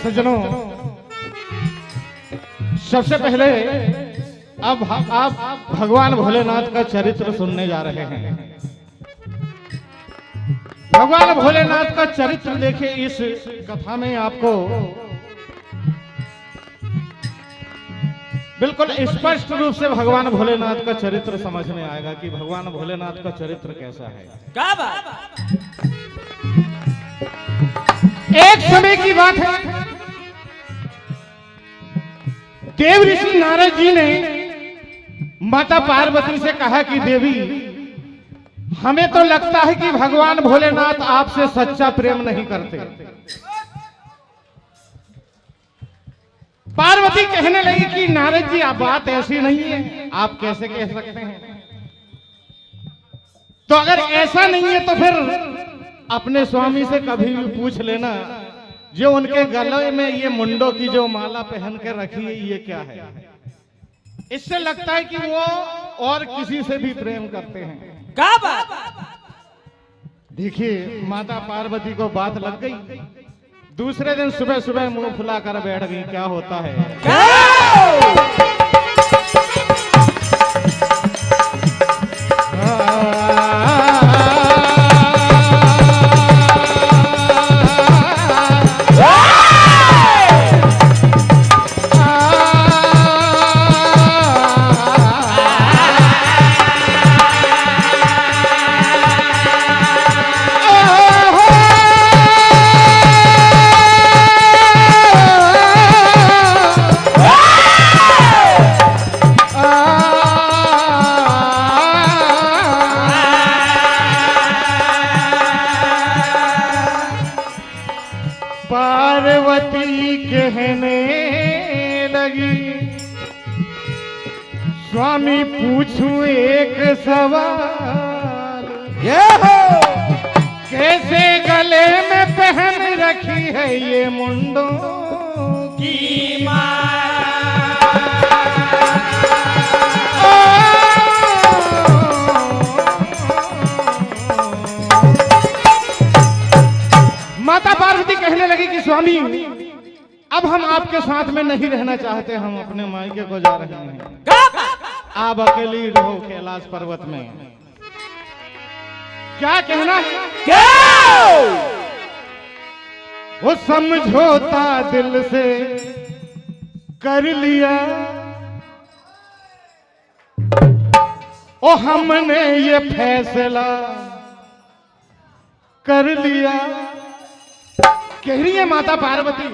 सज्जनों, सबसे पहले अब आप भगवान भोलेनाथ का चरित्र सुनने जा रहे हैं। भगवान भोलेनाथ का चरित्र देखिए, इस कथा में आपको बिल्कुल स्पष्ट रूप से भगवान भोलेनाथ का चरित्र समझ में आएगा कि भगवान भोलेनाथ का चरित्र कैसा है। क्या बात? एक समय की बात है, देव ऋषि नारद जी ने माता पार्वती से कहा कि देवी, हमें तो लगता है कि भगवान भोलेनाथ आपसे सच्चा प्रेम नहीं करते। पार्वती कहने लगी कि नारद जी, आप बात ऐसी नहीं है, आप कैसे कह सकते हैं? तो अगर ऐसा नहीं है तो फिर अपने स्वामी से कभी भी पूछ लेना, जो उनके गले में ये मुंडों की जो माला पहन के रखी है, ये क्या है? इससे लगता है कि वो और किसी से भी प्रेम करते हैं। क्या बात? देखिए, माता पार्वती को बात लग गई। दूसरे दिन सुबह सुबह मुंह फुलाकर बैठ गई। क्या होता है? पार्वती कहने लगी, स्वामी पूछूं एक सवाल, कैसे गले में पहन रखी है ये मुंडों की माता पार्वती कहने लगी कि स्वामी, अब हम आपके साथ में नहीं रहना चाहते, हम अपने मायके को जा रहे हैं। आप अकेली रहो कैलाश पर्वत में। क्या कहना है? वो समझौता दिल से कर लिया, ओ हमने ये फैसला कर लिया। कह रही है माता पार्वती,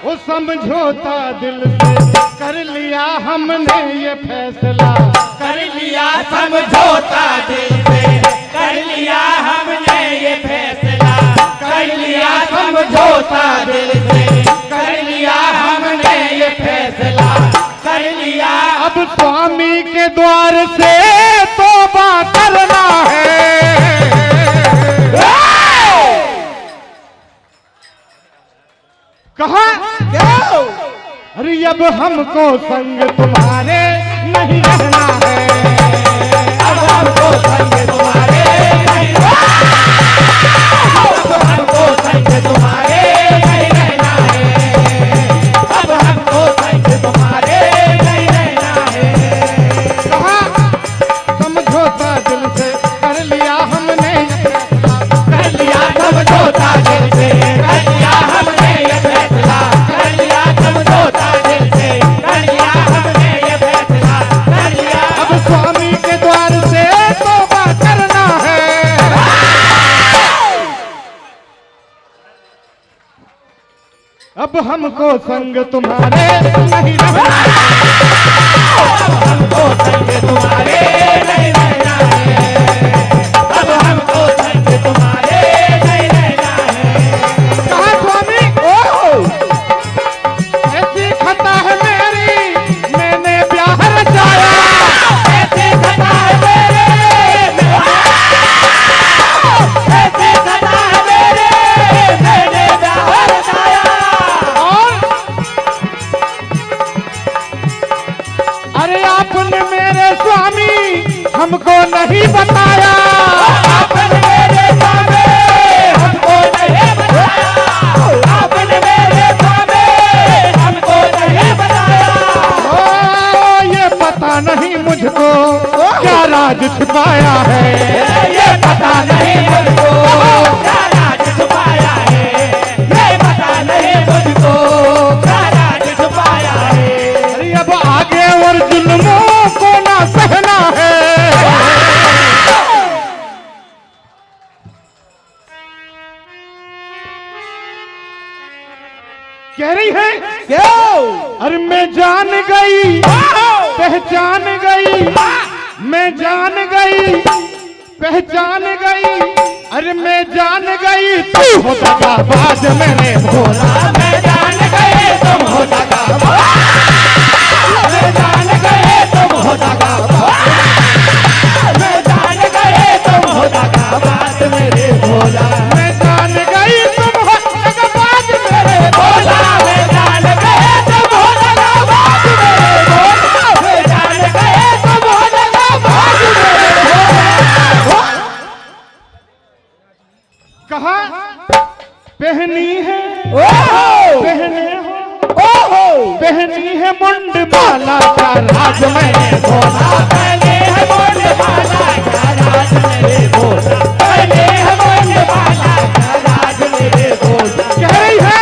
वो समझौता दिल से कर लिया, हमने ये फैसला कर लिया, समझौता दिल से कर लिया, हमने ये फैसला कर लिया, समझौता दिल से कर लिया, हमने ये फैसला कर लिया। अब स्वामी के द्वार से तौबा करना है। कहा? अरे अब हमको संग तुम्हारे नहीं रहना है, अब हमको संग तुम्हारे नहीं रहना है, अब हमको संग तुम्हारे नहीं रहना है, अब हमको संग तुम्हारे नहीं रहना है। कहा? समझौता दिल से कर लिया हमने, कर लिया समझौता दिल से कर लिया हमने ये फैसला कर लिया, समझौता दिल से कर लिया, हमने ये फैसला कर लिया। अब स्वामी के द्वार से तौबा करना है। अब हमको संग तुम्हारे नहीं रहना है, अब हमको संग तुम्हारे नहीं रहना है, अब हमको संग तुम्हारे नहीं रहना है। कहा स्वामी? ऐसी खता है मेरी, मैंने ब्याह रचाया, ऐसी खता है मेरे, ऐसी खता है मेरे, मैंने ब्याह रचाया। और अरे आपने मेरे स्वामी हमको नहीं बताया, आपने मेरे स्वामी हमको नहीं बताया, आपने छुपाया है, ये पता नहीं मुझको क्या राज छुपाया है, ये पता नहीं मुझको क्या राज छुपाया है। अरे अब आगे और जुल्मों को ना सहना है। कह रही है क्यों? अरे मैं जान गई, पहचान गई, मैं जान गई, पहचान गई, अरे मैं जान गई तुम हो दगाबाज मेरे भोला। मैं जान गए तुम हो दगाबाज, मैं जान गए तुम हो दगाबाज, मैं जान गए तुम हो दगाबाज मेरे भोला। मैं जान गई तुम हो दगाबाज मेरे भोला। मैं जान गए तुम हो दगाबाज मेरे भोला, मैं जान गए तुम हो दगाबाज मेरे भोला। कहा पहनी है, पहने हो, पहनी है मुंड माला का राज मैंने भोला। पहले है मुंड माला का राज मेरे भोला, पहले है मुंड माला का राज मेरे भोला। कह रही है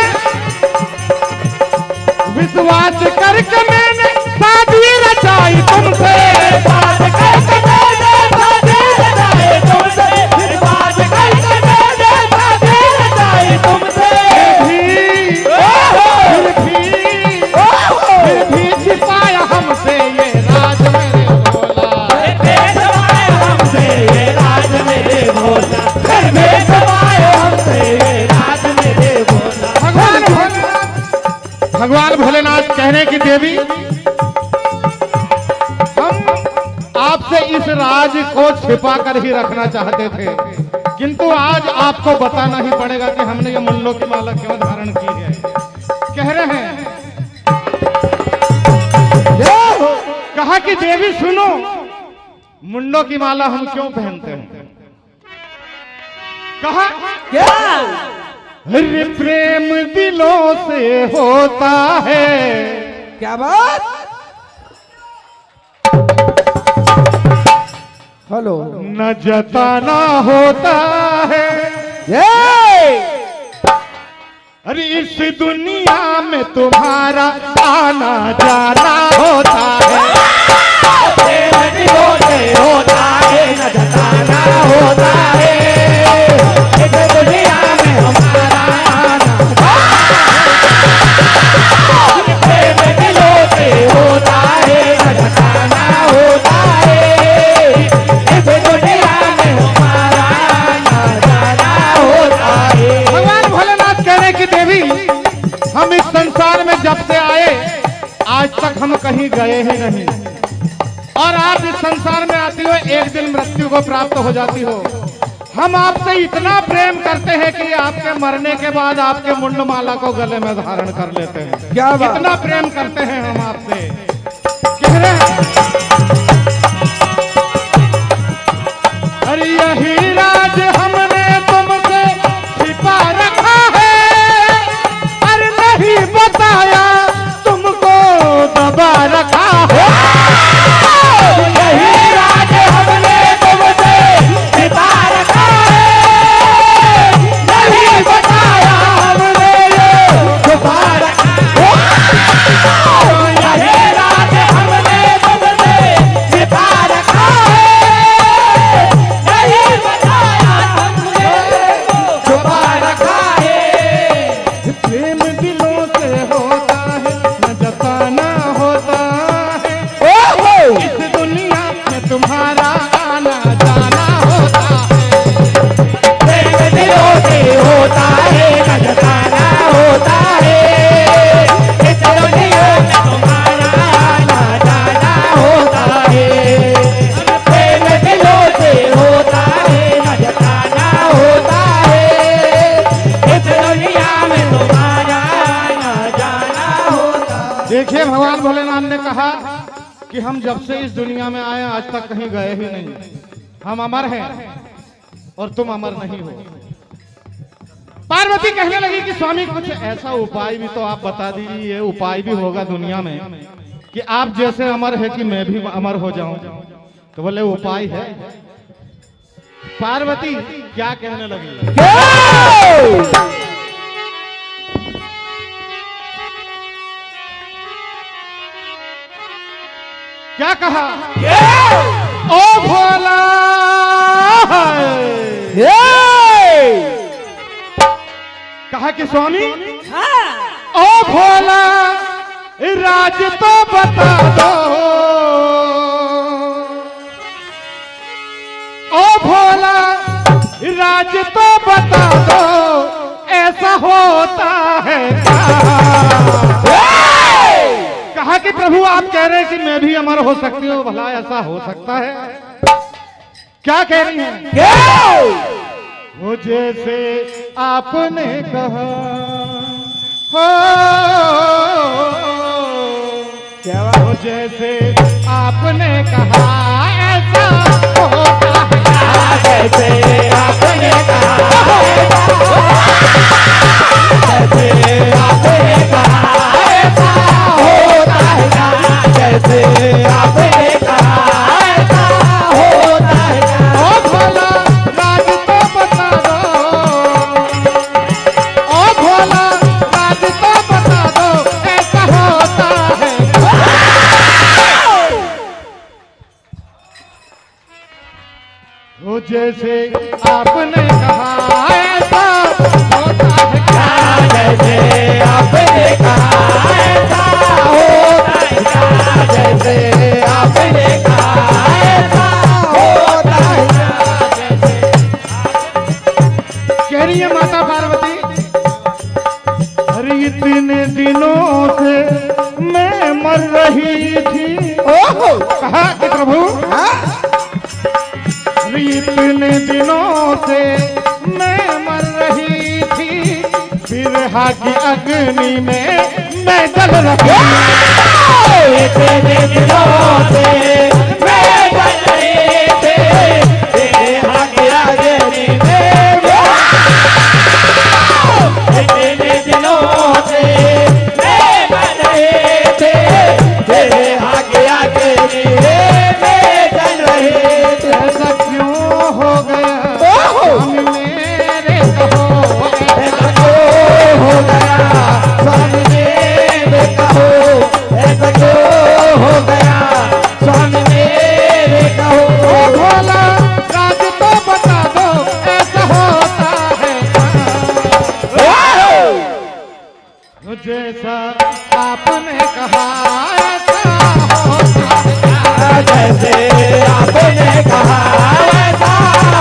विश्वास करके मैंने शादी रचाई तुमसे, बात करके मैंने शादी रचाई तुमसे, बात करके मैंने शादी रचाई तुमसे। फिर भी छिपाया हमसे ये राज मेरे भोला। छुपाए हमसे ये राज मेरे भोला, फिर भी छुपाए हमसे ये राज मेरे भोला। भगवान भोलेनाथ कहने की देवी, हम आपसे इस राज को छिपा कर ही रखना चाहते थे, किंतु आज आपको बताना ही पड़ेगा कि हमने ये मुंडों की माला क्यों धारण की है। कह रहे हैं, कहा कि देवी सुनो, मुंडों की माला हम क्यों पहनते हैं। कहा क्या? अरे प्रेम दिलों से होता है, क्या बात? हेलो न जताना होता है। अरे इस दुनिया में तुम्हारा आना जाना होता है। प्रेम दिलों से होता है, न जताना होता है, इस दुनिया में हमारा आना। प्रेम दिलों से होता है, न जताना होता है, इस दुनिया में हमारा आना जाना होता है। भगवान भोलेनाथ कहने की देवी, हम इस संसार में जब से आए आज तक हम कहीं गए ही नहीं, और आप इस संसार में आती हो एक दिन मृत्यु को प्राप्त हो जाती हो। हम आपसे इतना प्रेम करते हैं कि आपके मरने के बाद आपके मुंडमाला को गले में धारण कर लेते हैं। क्या बात? इतना प्रेम करते हैं हम आपसे। कह रहे हैं अरे यही राज हमने तुमसे छिपा रखा है, अरे नहीं बताया तुमको दबा रखा है। यही राज हमने तुमसे छिपा रखा है, नहीं बताया हमने ये छुपा रखा है। यही राज हमने तुमसे छिपा रखा है, नहीं बताया हमने छुपा रखा है। प्रेम दिलों से होता है, न जताना होता है, इस दुनिया में तुम्हारा आना जाना होता है। प्रेम दिलों से होता है, न जताना होता है, इस दुनिया में तुम्हारा आना जाना होता है। प्रेम दिलों से होता है, न जताना होता है, इस दुनिया में तुम्हारा आना जाना होता है। देखिए भगवान भोलेनाथ ने कहा कि हम जब से इस दुनिया में आए आज तक कहीं गए ही नहीं। हम अमर हैं और तुम अमर नहीं हो। पार्वती कहने लगी कि स्वामी कुछ ऐसा उपाय भी तो आप बता दीजिए, ये उपाय भी होगा दुनिया में कि आप जैसे अमर है कि मैं भी अमर हो जाऊं। तो बोले उपाय है। पार्वती क्या कहने लगी? क्या कहा? ओ भोला कहा कि स्वामी ओ भोला राज तो बता दो, ओ भोला राज तो बता दो, ऐसा होता है क्या? कहा कि प्रभु आप कह रहे हैं कि मैं भी अमर हो सकती हूँ, भला ऐसा हो सकता है? क्या कह रही हैं? वो जैसे आपने कहा हो, वो जैसे आपने कहा ऐसा होता है, जैसे आपने कहा जैसे आपने कहा ऐसा होता है, जैसे आपने कहा ऐसा होता है। ओ भोला राज तो बता दो, ओ भोला राज तो बता दो, ऐसा होता है। वो जैसे आपने कहा ऐसा होता है क्या? जैसे आपने कहा ऐसा होता है क्या? जैसे आपने कहा ऐसा होता है क्या? कह रही है माता पार्वती, अरे इतने दिनों से मैं मर रही थी। ओहो कहा कि प्रभु इतने दिनों से मैं मर रही थी, बिरहा की अग्नि में मैं जल रही। इतने दिनों से मैं जल रही थी, बिरहा की अग्नि में। इतने दिनों से मैं जल रही थी, बिरहा की अग्नि में जल रही थी। ऐसा क्यों हो गया स्वामी मेरे कहो, ऐसा क्यों हो गया स्वामी मेरे कहो, ऐसा क्यों हो गया स्वामी मेरे कहो। ओ भोला राज तो बता दो, ऐसा होता है जैसा आपने कहा ऐसा होता है, जैसे आपने कहा ऐसा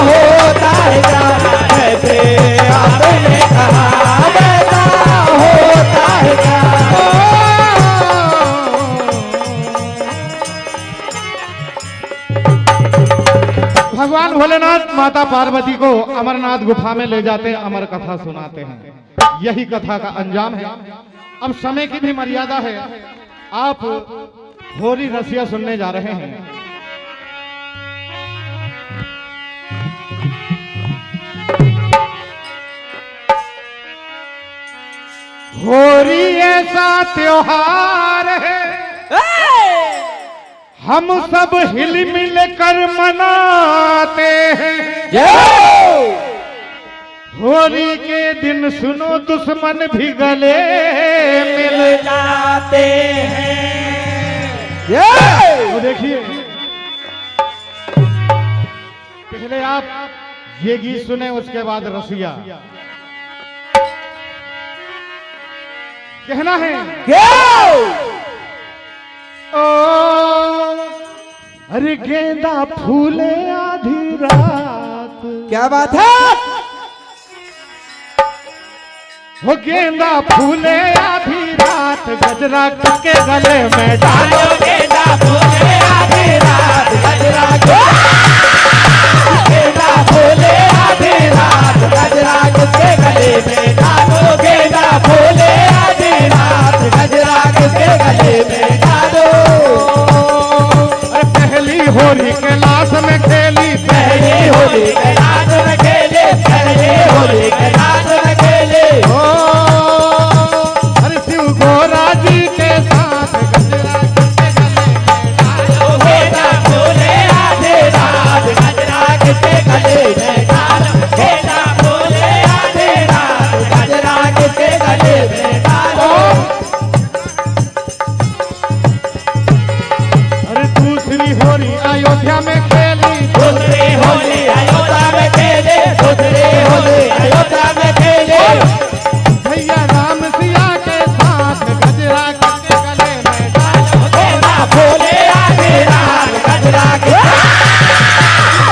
होता है क्या? जैसे आपने कहा ऐसा होता है क्या? भगवान भोलेनाथ माता पार्वती को अमरनाथ गुफा में ले जाते हैं, अमर कथा सुनाते हैं। यही कथा का अंजाम है। अब समय की भी मर्यादा है, आप होरी रसिया सुनने जा रहे हैं। होरी ऐसा त्योहार है हम सब हिल मिल कर मनाते हैं। होली के दिन सुनो दुश्मन भी गले मिल जाते हैं। तो देखिए पहले आप ये गीत सुने, उसके बाद रसिया कहना है। ओ अरे गेंदा फूले आधी रात, क्या बात है? वो गेंदा फूले आधी रात, गजरा के गले में डालो। गेंदा फूले आधी रात, गजरा गेंदा फूले आधी रात, गजरा किसके गले में डालो। गेंदा फूले आधी रात, गजरा किसके गले में डालो। पहली होली कैलाश में खेली, पहली होली कैलाश में खेले, पहली होली कैलाश में खेले। अरे शिव गोरा जी के साथ गजरा होली अयोध्या में खेली, दूसरी होली अयोध्या में खेले, दूसरी होली अयोध्या में खेले। भैया राम सिया के साथ गजरा के गले में डालो, गेंदा फूले आधी रात गजरा के,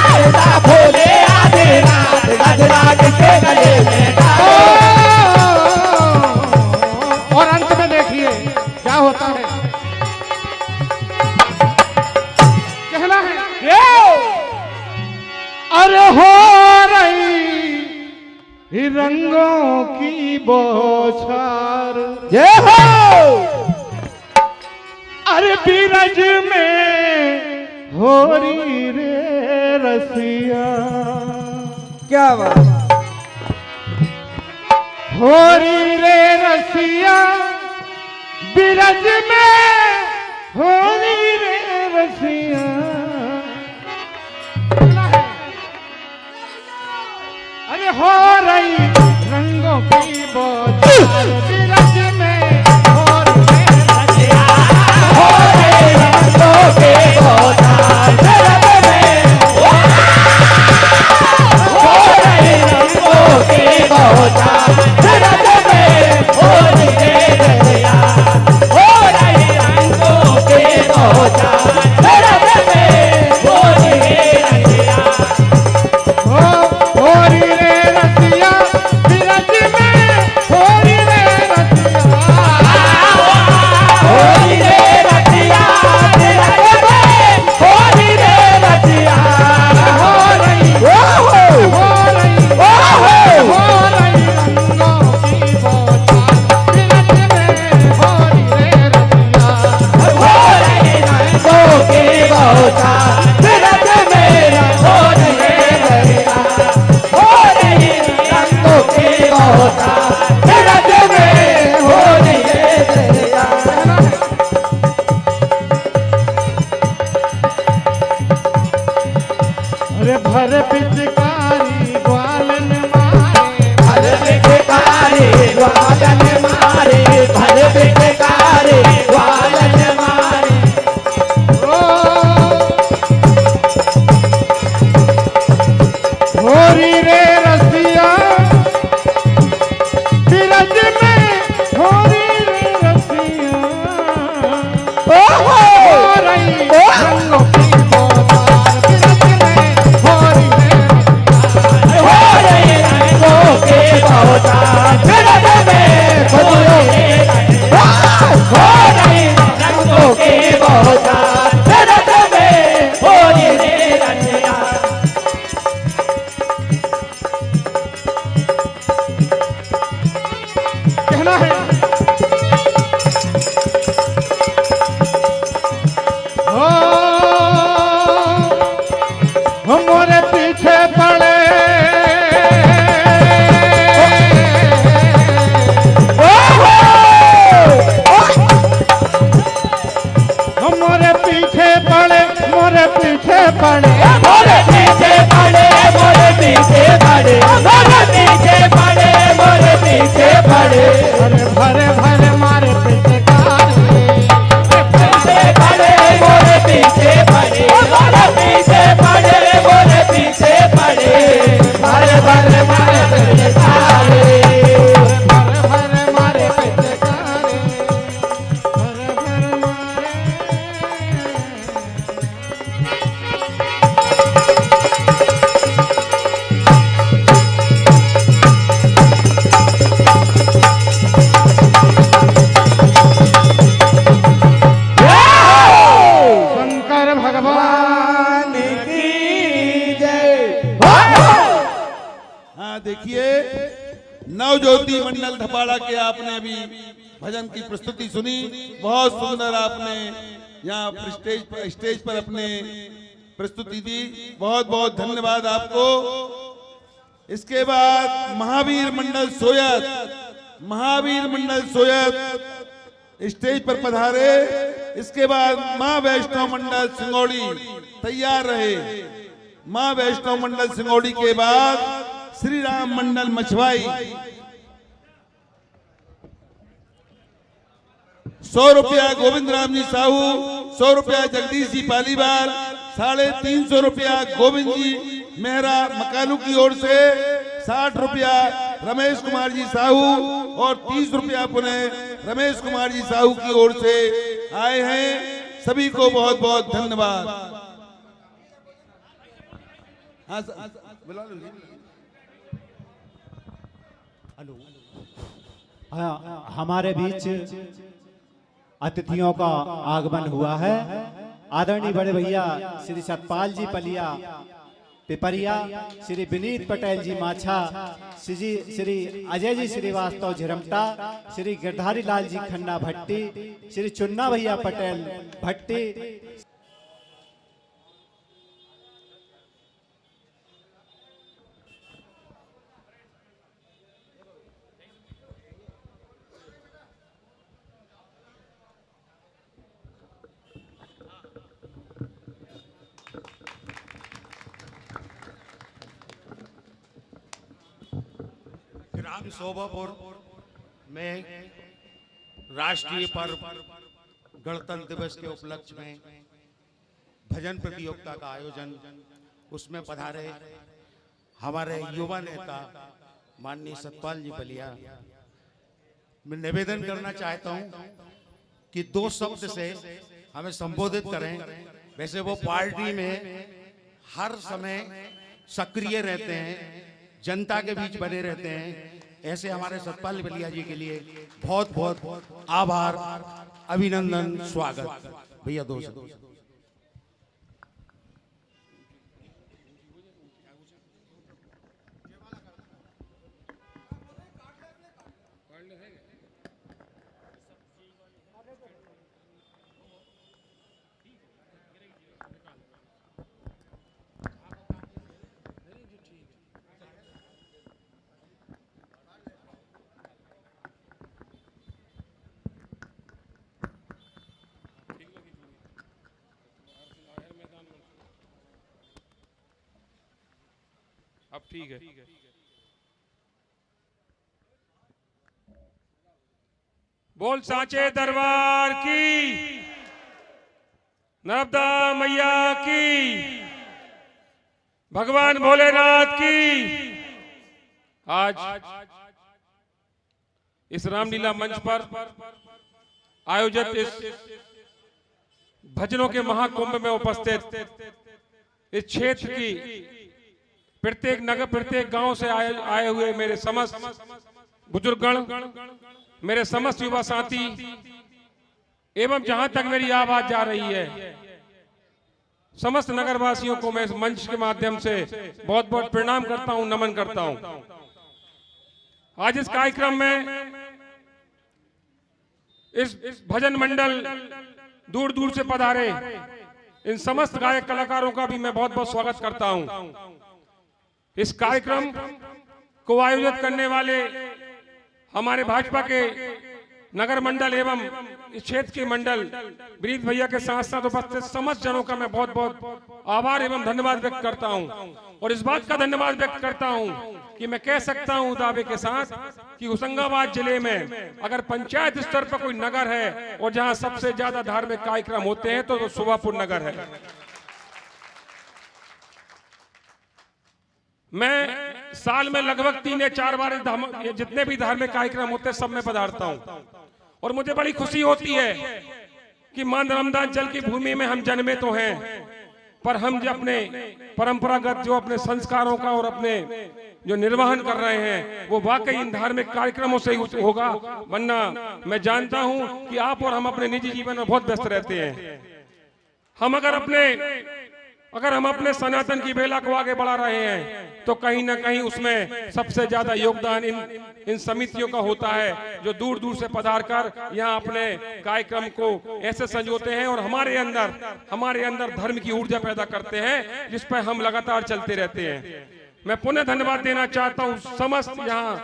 गेंदा फूले आधी रात गजरा के गले में डालो। और अंत में देखिए क्या होता है, कहना है अरे हो रही रंगों की बौछार, जय हो। अरे बीरज में हो रही रे रसिया, क्या बात, हो रही रे रसिया, बीरज में हो रही रे रसिया। अरे हो रही रंगों की बौछार, बीरज में हो रही रे रसिया, हो रही रंगों के बौछार, बीरज में हो रही रंगों के बौछार, बीरज में हो रही रसिया, हो रही रंगों के बौछार, बीरज में हो रही रसिया। हो रही रे रसिया, बीरज में हो रही रे रसिया, होली रे रसिया, बीरज में होली रे रसिया, हो रही ओहो हो रही ओहो हो रही रंगों की बौछार, बीरज में हो रही रे रसिया। हो रही रंगों की बौछार, बीरज में हो रही रसिया, हो रही रंगों की बौछार, बीरज में हो रही रसिया। अरे भर पिचकारी ग्वालन मारे, भर पिचकारी ग्वालन मारे, भर पिचकारी ग्वालन मारे। होरी रे रसिया, बीरज में होरी रे रसिया, हो रही रंगों की बौछार, बीरज में होरी रे रसिया। हो रही रंगों के बौछार, बीरज में हो रही रसिया, हो रही रंगों के बौछार, बीरज में हो रही रसिया। कहना है हो मोरे पीछे पड़े, हो मोरे पीछे पड़े, मोरे पीछे पड़े, मोरे पीछे पड़े, मोरे पीछे पड़े, मोरे पीछे पड़े, मोरे पीछे पड़े। अरे भरे भरे मारे पिचकारी, पीछे पड़े, मोरे पीछे पड़े, मोरे पीछे पड़े, मोरे पीछे पड़े। भरे भरे मारे पिचकारी, भरे भरे मारे पिचकारी, भरे भरे मारे। शंकर भगवान की जय। हाँ देखिए, नवज्योति मंडल धपाड़ा के आपने अभी भजन की प्रस्तुति सुनी, बहुत सुंदर आपने यहाँ स्टेज पर अपने प्रस्तुति दी, बहुत बहुत धन्यवाद आपको। इसके बाद महावीर मंडल सोयत, महावीर मंडल सोयत स्टेज पर पधारे। इसके बाद माँ वैष्णव मंडल सिंगौड़ी तैयार रहे। माँ वैष्णव मंडल सिंगौड़ी के बाद श्री राम मंडल मछवाई 100 रुपया, गोविंद राम जी साहू 100 रुपया, जगदीश जी पालीवाल 350 रुपया गोविंद जी मेहरा मकानू की ओर से, 60 रुपया रमेश कुमार जी साहू और 30 रुपया पुनः रमेश कुमार जी साहू की ओर से आए हैं। सभी को बहुत बहुत धन्यवाद। हाँ बुला लो। हेलो, हमारे बीच अतिथियों का आगमन हुआ है। आदरणीय बड़े भैया श्री सतपाल जी पलिया पिपरिया, श्री विनीत पटेल जी माछा, श्री अजय जी श्रीवास्तव झिरमटा, श्री गिरधारी लाल जी खन्ना भट्टी, श्री चुन्ना भैया पटेल भट्टी, ग्राम शोभापुर में राष्ट्रीय पर्व गणतंत्र दिवस के उपलक्ष्य में भजन प्रतियोगिता का आयोजन, उसमें पधारे हमारे युवा नेता माननीय सतपाल जी पलिया। मैं निवेदन करना चाहता हूं कि 2 शब्द से हमें संबोधित करें। वैसे वो पार्टी में हर समय सक्रिय रहते हैं, जनता के बीच बने रहते हैं। ऐसे हमारे सतपाल पलिया जी के लिए बहुत बहुत आभार, अभिनंदन, स्वागत। भैया 2 शब्द। अब ठीक है। बोल सांचे दरबार की, नर्मदा मैया की, भगवान भोलेनाथ की। आज इस रामलीला मंच पर आयोजित इस भजनों के महाकुंभ में उपस्थित इस क्षेत्र की प्रत्येक नगर, प्रत्येक गांव से आए हुए मेरे समस्त बुजुर्गगण, मेरे समस्त युवा साथी एवं जहां तक मेरी आवाज जा रही है, समस्त नगरवासियों को मैं इस मंच के माध्यम से बहुत बहुत प्रणाम करता हूं, नमन करता हूं। आज इस कार्यक्रम में इस भजन मंडल दूर दूर से पधारे इन समस्त गायक कलाकारों का भी मैं बहुत बहुत स्वागत करता हूं। इस कार्यक्रम को आयोजित करने वाले हमारे भाजपा के नगर मंडल एवं इस क्षेत्र के मंडल विनीत भैया के साथ साथ उपस्थित समस्त जनों का मैं बहुत बहुत आभार एवं धन्यवाद व्यक्त करता हूं। और इस बात का धन्यवाद व्यक्त करता हूं कि मैं कह सकता हूं दावे के साथ कि होशंगाबाद जिले में अगर पंचायत स्तर पर कोई नगर है और जहां सबसे ज्यादा धार्मिक कार्यक्रम होते हैं तो शोभापुर नगर है। मैं साल में लगभग 3 या 4 बार जितने भी धार्मिक कार्यक्रम होते हैं सब में पधारता हूं और मुझे बड़ी खुशी होती है कि मां नर्मदा जल की भूमि में हम जन्मे तो हैं, पर हम जो अपने परंपरागत जो अपने संस्कारों का और अपने जो निर्वहन कर रहे हैं वो वाकई इन धार्मिक कार्यक्रमों से ही होगा। वरना मैं जानता हूं कि आप और हम अपने निजी जीवन में बहुत व्यस्त रहते हैं। हम अगर हम अपने सनातन की बेला को आगे बढ़ा रहे हैं तो कहीं ना कहीं उसमें सबसे ज्यादा योगदान इन समितियों का होता है जो दूर दूर से पधार कर यहाँ अपने कार्यक्रम को ऐसे संजोते हैं और हमारे अंदर धर्म की ऊर्जा पैदा करते हैं जिस पर हम लगातार चलते रहते हैं। मैं पुनः धन्यवाद देना चाहता हूँ समस्त यहाँ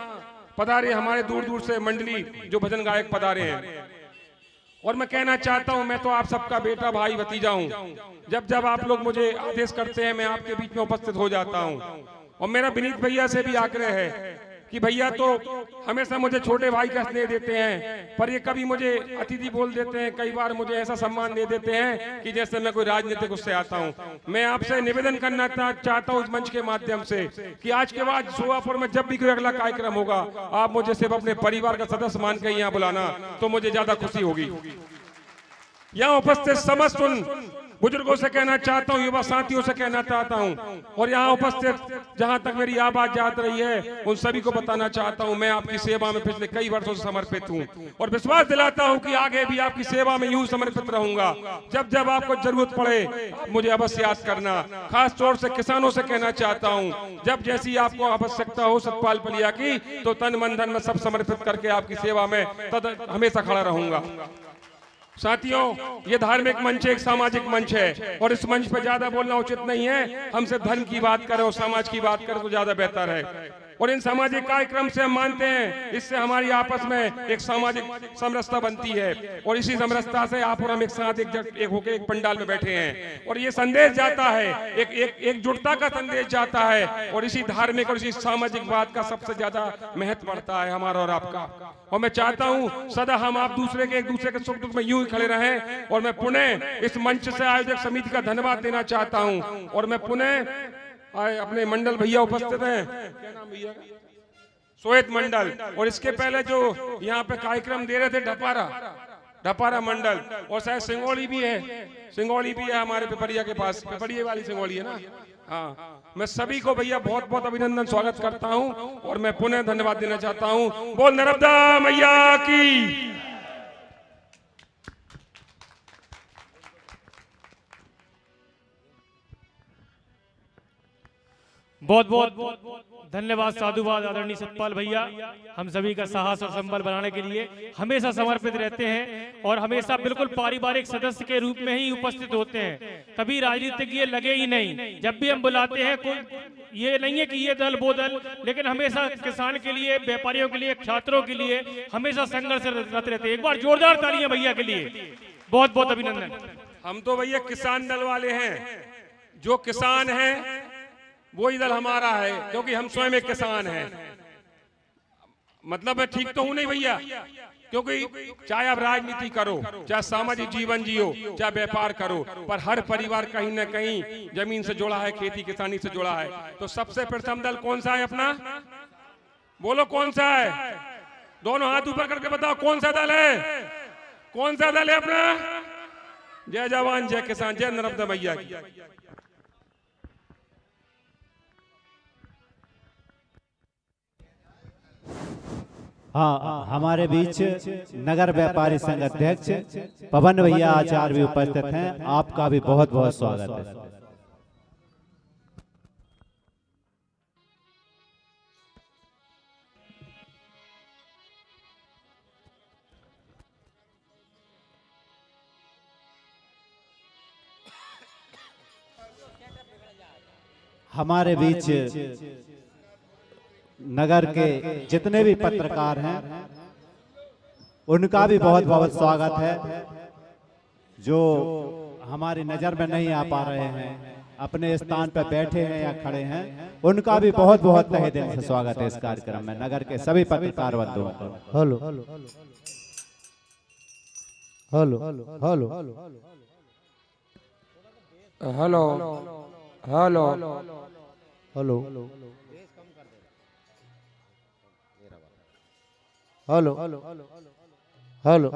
पधारे हमारे दूर दूर से मंडली जो भजन गायक पधारे हैं। और मैं कहना चाहता हूं मैं तो आप सबका बेटा भाई भतीजा हूं। जब आप लोग मुझे आदेश करते हैं मैं आपके बीच में उपस्थित हो जाता हूं। और मेरा विनीत भैया से भी आग्रह है कि भैया तो हमेशा मुझे छोटे भाई का स्नेह देते हैं, पर ये कभी मुझे अतिथि बोल देते हैं, कई बार मुझे ऐसा सम्मान दे देते हैं कि जैसे मैं कोई राजनीतिक उससे आता हूँ। मैं आपसे निवेदन करना चाहता हूँ इस मंच के माध्यम से कि आज के बाद सोहापुर में जब भी कोई अगला कार्यक्रम होगा, आप मुझे सिर्फ अपने परिवार का सदस्य मान के यहाँ बुलाना, तो मुझे ज्यादा खुशी होगी। यहाँ उपस्थित समस्त उन बुजुर्गों से कहना चाहता हूँ, युवा साथियों से कहना चाहता हूँ, और यहाँ उपस्थित जहाँ तक मेरी आवाज जात रही है उन सभी को बताना चाहता हूँ, मैं आपकी सेवा में पिछले कई वर्षों से समर्पित हूँ और विश्वास दिलाता हूँ कि आगे भी आपकी सेवा में यूं समर्पित रहूंगा। जब जब आपको जरूरत पड़े आप मुझे अवश्य याद करना। खास तौर से किसानों से कहना चाहता हूँ, जब जैसी आपको आवश्यकता हो सतपाल पलिया की, तो तन मन धन में सब समर्पित करके आपकी सेवा में हमेशा खड़ा रहूंगा। साथियों, ये धार्मिक मंच एक सामाजिक मंच है और इस मंच पर ज्यादा बोलना उचित नहीं है। हम सिर्फ धर्म की बात करें और समाज की बात करें तो ज्यादा बेहतर है। और इन सामाजिक कार्यक्रम से हम मानते हैं इससे हमारी आपस में एक सामाजिक समरसता बनती है और इसी समरसता से आप और हम एक साथ एक होकर एक पंडाल में बैठे हैं और ये संदेश जाता है, एकजुटता का संदेश जाता है और इसी धार्मिक और इसी सामाजिक बात का सबसे ज्यादा महत्व बढ़ता है हमारा और आपका। और मैं चाहता हूं सदा हम आप एक दूसरे के सुख दुख में यूं ही खड़े रहें। और मैं पुनः इस मंच से आयोजक समिति का धन्यवाद देना चाहता हूं और मैं पुनः अपने मंडल भैया उपस्थित हैं, क्या नाम भैया, श्वेत मंडल, और इसके पहले जो यहाँ पे कार्यक्रम दे रहे थे ढपारा मंडल, और शायद सिंगोली भी है हमारे पिपरिया के पास, पिपरिया वाली सिंगोली है ना। हाँ, मैं सभी को भैया बहुत बहुत अभिनंदन स्वागत करता हूँ और मैं पुनः धन्यवाद देना चाहता हूँ। बोल नर्मदा मैया की। बहुत बहुत धन्यवाद, साधुवाद आदरणीय सतपाल भैया। हम सभी का साहस और संबल बनाने के लिए हमेशा समर्पित रहते हैं और हमेशा बिल्कुल पारिवारिक सदस्य के रूप में ही उपस्थित होते हैं, कभी राजनीतिज्ञ लगे ही नहीं। जब भी हम बुलाते हैं कोई ये नहीं है कि ये दल वो दल, लेकिन हमेशा किसान के लिए, व्यापारियों के लिए, छात्रों के लिए हमेशा संघर्षरत रहते हैं। एक बार जोरदार तालियां भैया के लिए, बहुत बहुत अभिनंदन। हम तो भैया किसान दल वाले हैं, जो किसान है वही दल हमारा है, क्योंकि हम स्वयं एक किसान हैं। मतलब मैं ठीक तो हूं नहीं भैया, क्योंकि चाहे आप राजनीति करो, चाहे सामाजिक जीवन जियो, चाहे व्यापार करो, पर हर परिवार कहीं ना कहीं जमीन से जुड़ा है, खेती किसानी से जुड़ा है। तो सबसे प्रथम दल कौन सा है अपना? बोलो कौन सा है? दोनों हाथ ऊपर करके बताओ कौन सा दल है? कौन सा दल है अपना? जय जवान जय किसान, जय नर्मदा मैया की। हाँ, हमारे बीच नगर व्यापारी संघ अध्यक्ष पवन भैया आचार्य भी उपस्थित हैं। आपका भी बहुत बहुत स्वागत है। हमारे बीच नगर के जितने भी पत्रकार हैं उनका भी बहुत बहुत स्वागत है। जो हमारी नजर में नहीं आ पा रहे हैं, अपने स्थान पर बैठे हैं या खड़े हैं, उनका भी बहुत बहुत तहे दिल से स्वागत है इस कार्यक्रम में। नगर के सभी पत्रकार बंधुओं को hello hello hello hello hello hello hello hello hello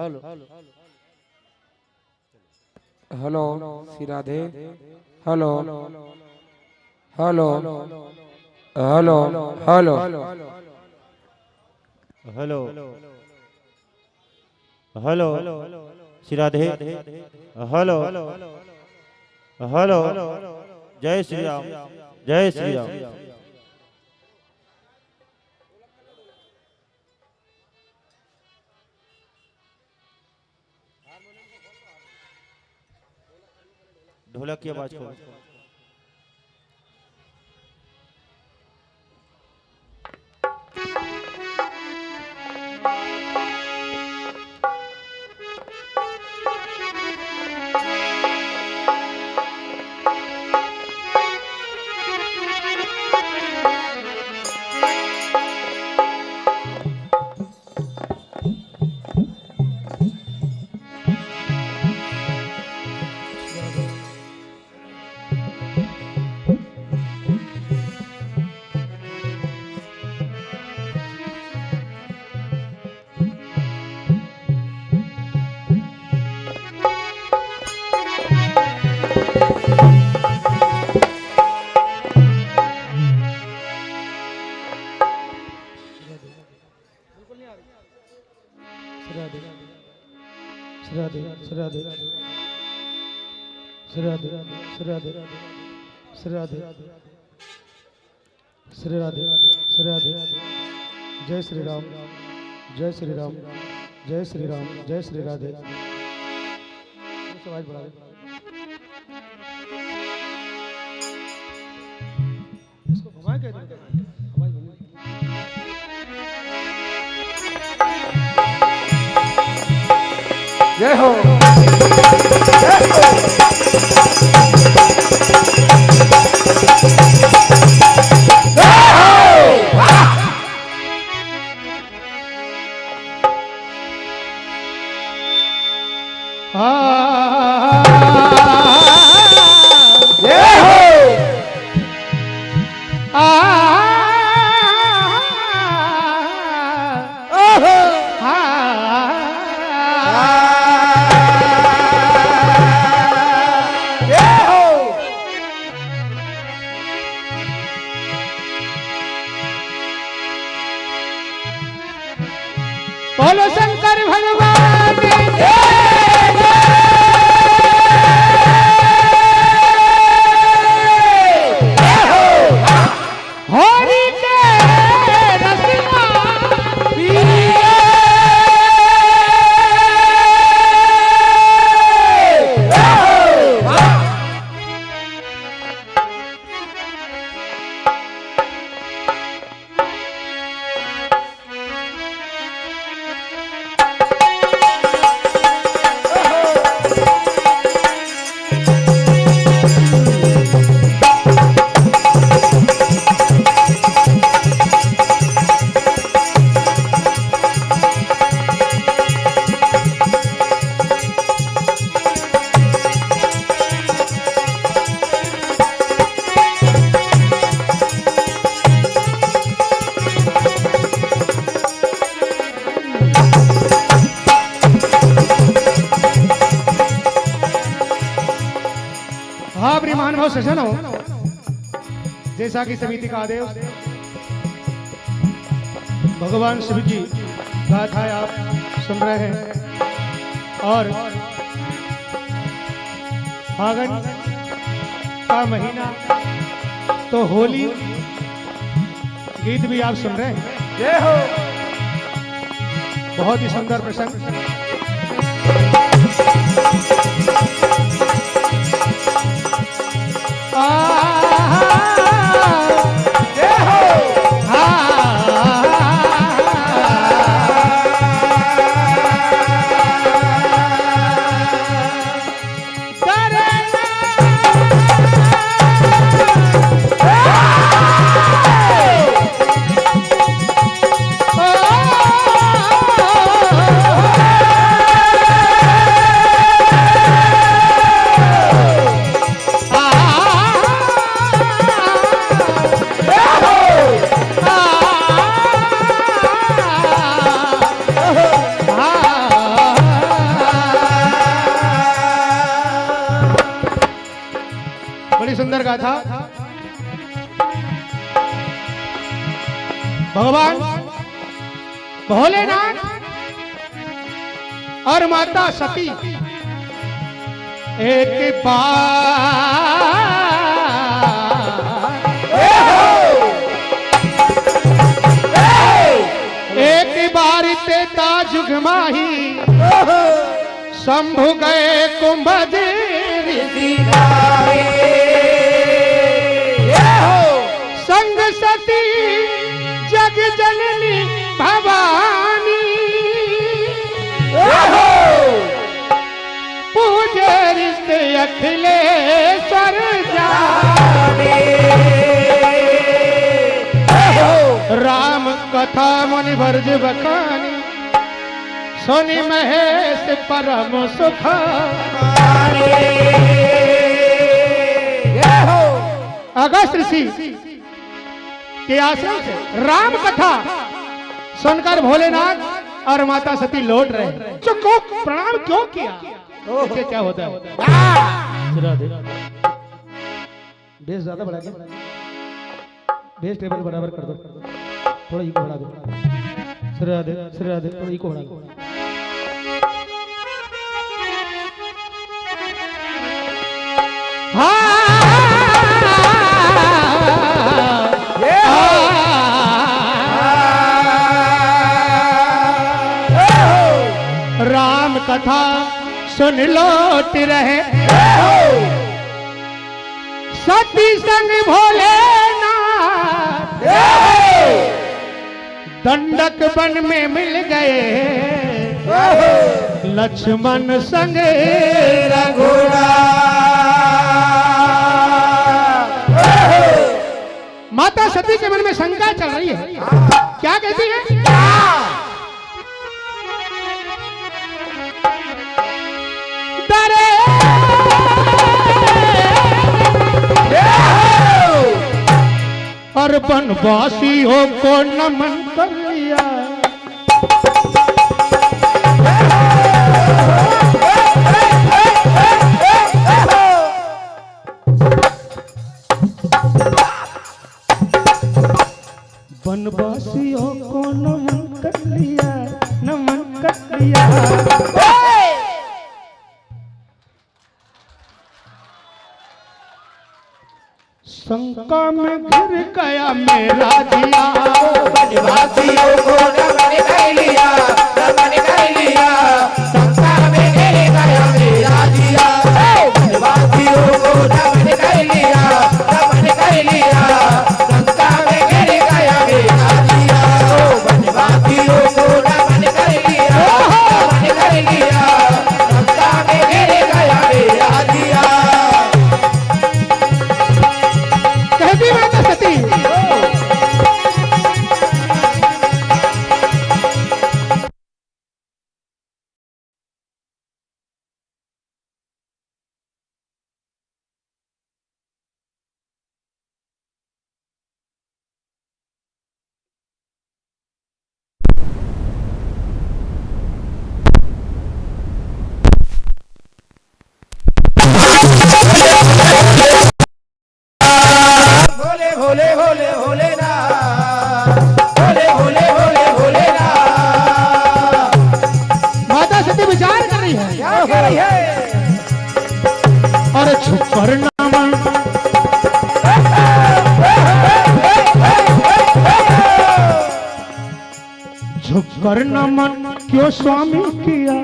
hello Shri Radhe, hello hello hello hello hello hello Shri Radhe, hello hello, जय श्री राम, जय श्री राम। ढोलक की आवाज करो। श्री राधे श्री राधे श्री राधे श्री राधे श्री राधे। जय श्री राम जय श्री राम जय श्री राम जय श्री राधे। आवाज बढ़ा दे। इसको घुमाए क्या आवाज बढ़ा। जय हो बोलो शंकर भगवान होरी के रसिया महानुभाव सज्जन हो, जैसा कि समिति का आदेश भगवान शिव की गाथाएं आप सुन रहे हैं और फागुन का महीना तो होली गीत भी आप सुन रहे हैं। जय हो। बहुत ही सुंदर प्रसंग। सुंदर गाथा। भगवान भोलेनाथ और माता सती एक बार ते ताजुग माही शंभु गए कुंभ संग सती जग जननी भवानी पूजे रिश्ते अखिलेश्वर जाने राम कथा मुनि वर्ज बखानी सोनी महेश परम सुख अगस्त ऋषि के आश्रम से राम कथा सुनकर भोलेनाथ और माता सती लौट रहे। को प्रणाम क्यों किया? इससे क्या होता है? बेस ज्यादा बढ़ा के बेस टेबल बराबर कर दो, थोड़ा इको बढ़ा दो। श्री राधे थोड़ा इको बढ़ा दो। राम कथा सुन लौट रहे सती संग भोलेनाथ दंडक वन में मिल गए लक्ष्मण संग माता सती के मन में शंका चल रही है। क्या कहती है? और वनवासियों को नमन कर लिया वनवासियों को नमन कर लिया, नमन कर लिया। शंका में घिर गया मेरा जिया, वनवासियों को नमन कर लिया, नमन कर लिया। शंका में घिर गया मेरा जिया, वनवासियों को नमन कर लिया, नमन कर लिया। शंका में घिर गया मेरा जिया, वनवासियों को नमन कर लिया, नमन कर लिया। शंका में घिर गया मेरा जिया। कहती माता सती भोले भोले भोले भोले ना, भोले भोले भोले भोले ना। माता सती विचार कर रही है क्या कह रही है? और छुपर नमन झुककर नमन क्यों स्वामी किया,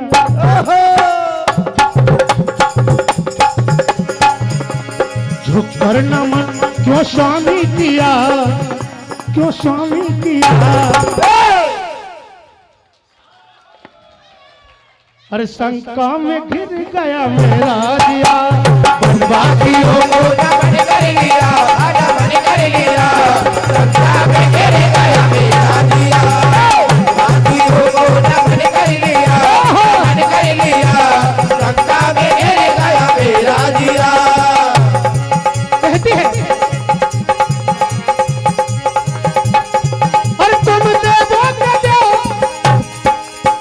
झुककर नमन क्यों स्वामी किया, क्यों स्वामी किया। अरे शंका में घिर गया मेरा जिया, वनवासियों को नमन कर लिया, नमन कर लिया। शंका में घिर गया मेरा जिया, वनवासियों को नमन कर लिया, नमन कर लिया। शंका में घिर गया मेरा जिया। कहती है और तुम देवो के दो,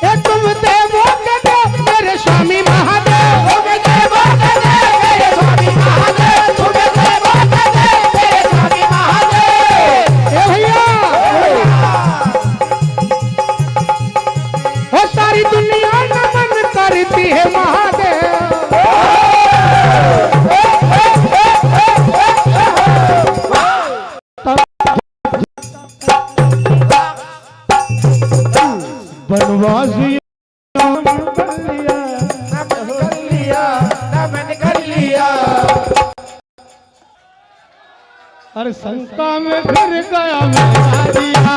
ए तुम देवो के दो मेरे स्वामी महादेव, तुम देवो के दे मेरे स्वामी महादेव, तुम देवो के दे मेरे स्वामी महादेव। ए भैया वो सारी दुनिया नमन करती है महादेव। वनवासी नमन कर लिया, नमन कर लिया। अरे शंका में घिर गया मेरा जिया,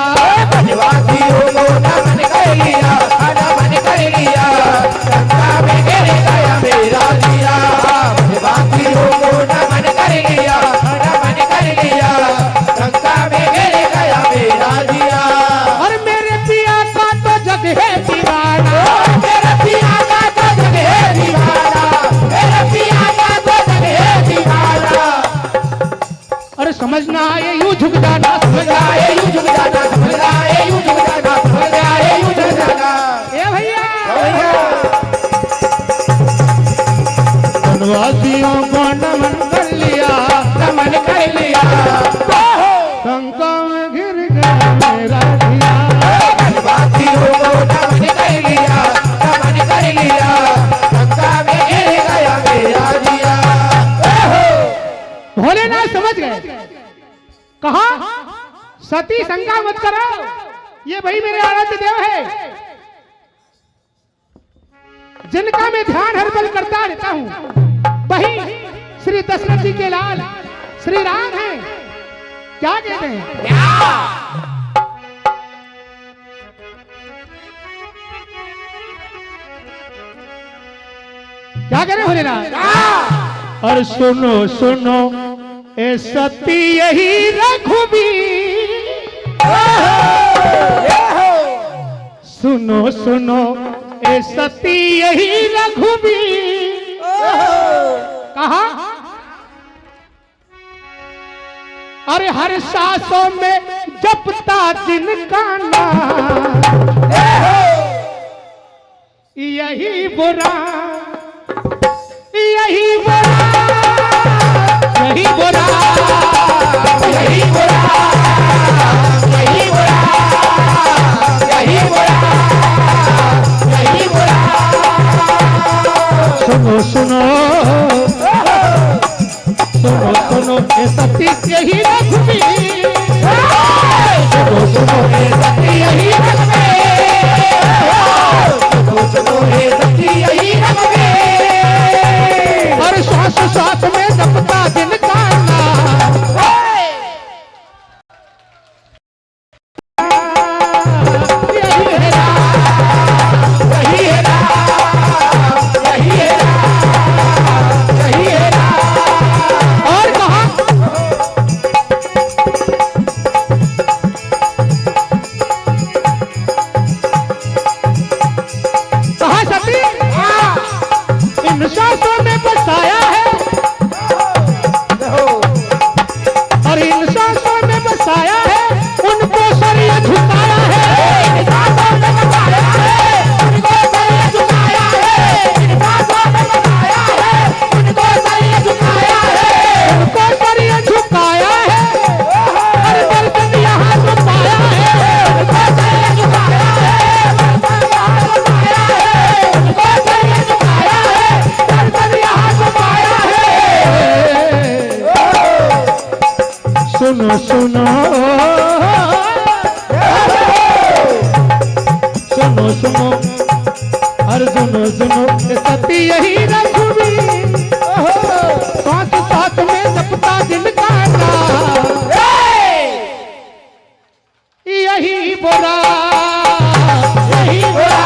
वनवासियों को नमन कर लिया, नमन कर लिया। शंका में घिर गया मेरा जिया, वनवासियों को नमन कर लिया, नमन कर लिया। शंका में घिर गया मेरा जिया। और मेरे पिया का तो जग है दीवाना, मेरे पिया का तो जग है दीवाना, मेरे पिया का तो जग है दीवाना। अरे समझना आए यूं झुक जाना, समझ आए यूं झुक जाना, समझ आए यूं झुक जाना, समझ आए यूं झुक जाना। ए भैया वनवासियों को नमन कर लिया, नमन कर लिया। शंका में घिर गया मेरा जिया, वनवासियों को नमन कर लिया, नमन कर लिया। शंका में घिर गया मेरा जिया। समझ गए? कहा सती शंका मत करो, ये वही मेरे आराध्य देव है जिनका मैं ध्यान हर पल करता रहता हूं। वही श्री दशरथ जी के लाल श्री राम हैं। क्या कहते हैं? क्या कह रहे भोलेनाथ? और सुनो सुनो ए सती यही रघुबीर, सुनो सुनो ए सती यही रघुबीर। कहा अरे हर सांसों में जपता जिनका नाम, यही बुरा यही बुरा यही बुरा यही बुरा यही बुरा यही बुरा यही बुरा। सुनो सुनो सुनो सुनो ये सती यही रघुबीर, सुनो सुनो ये सती यही रघुबीर, सुनो सुनो ये सती यही रघुबीर। और श्वास श्वास में जपता जिनका नाम, यही है राम, यही है राम, यही है राम, यही है राम। और कहा सती इन सांसों में बसाया है, और इन सांसों में बसाया है, उनको सरिया झुकाया है, इन सांसों में बसाया है, उनको सरिया झुकाया है, इन सांसों में बसाया है, उनको सरिया झुकाया है, उनको सरिया झुकाया है, और दर्शन यहाँ तो पाया है, उनको सरिया झुकाया है, दर्शन यहाँ तो पाया है, उनको सरिया झुकाया है, दर्शन यहाँ तो पाया है। सुनो सुनो सुनो सुनो और सुनो सुनो ये सती यही रघुबीर, साथ साथ में जपता जिनका नाम, यही बुरा यही बुरा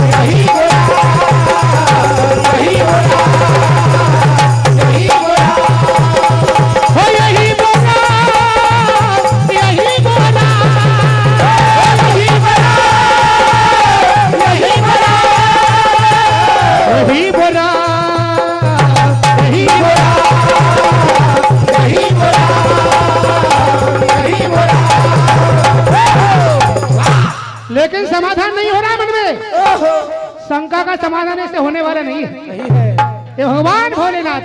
यही बुरा यही बुरा यही बुरा हो यही बुरा यही बुरा यही बुरा यही बुरा यही बुरा यही बुरा यही बुरा यही बुरा। लेकिन समाधान नहीं हो रहा है मन में, शंका का समाधान ऐसे होने वाला नहीं है। ये भगवान भोलेनाथ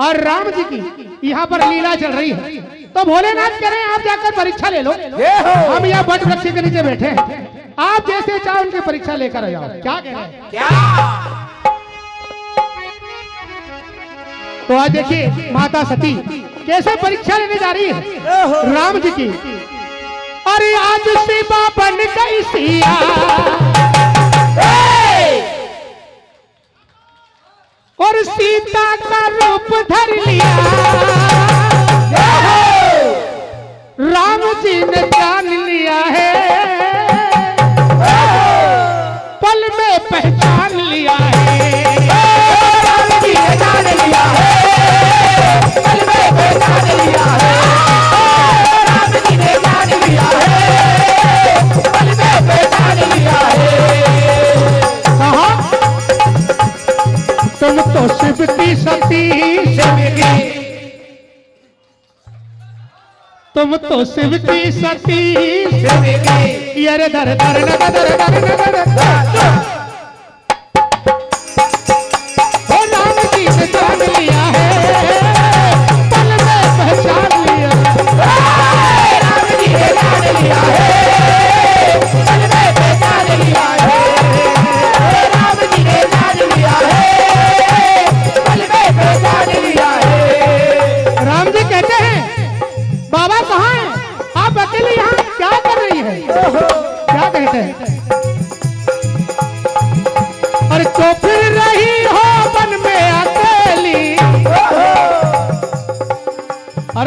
और राम जी की यहाँ पर लीला चल रही है, तो भोलेनाथ कह रहे हैं आप जाकर परीक्षा ले लो, हम यहाँ वट वृक्ष के नीचे बैठे हैं, आप जैसे चाहो उनकी परीक्षा लेकर आओ। क्या कह रहे हैं? तो आज देखिए माता सती कैसे परीक्षा लेने जा रही है राम जी की। अरे आज शिवा बन गई सिया, और सीता का रूप धर लिया, राम जी ने जान लिया है, पल में पहचान लिया है, राम जी ने जान लिया है, पल में पहचान लिया है, राम जी ने जान लिया है, पल में पहचान लिया है। कहा तुम तो शिव की सती, तुम तो शिव की सती, अरे धर धर नगर धर धर नगर, ओ राम जी ने जान लिया है, पल में पहचान लिया, राम जी ने जान लिया है, पल में पहचान लिया है, राम जी ने जान लिया है, पल में पहचान लिया है।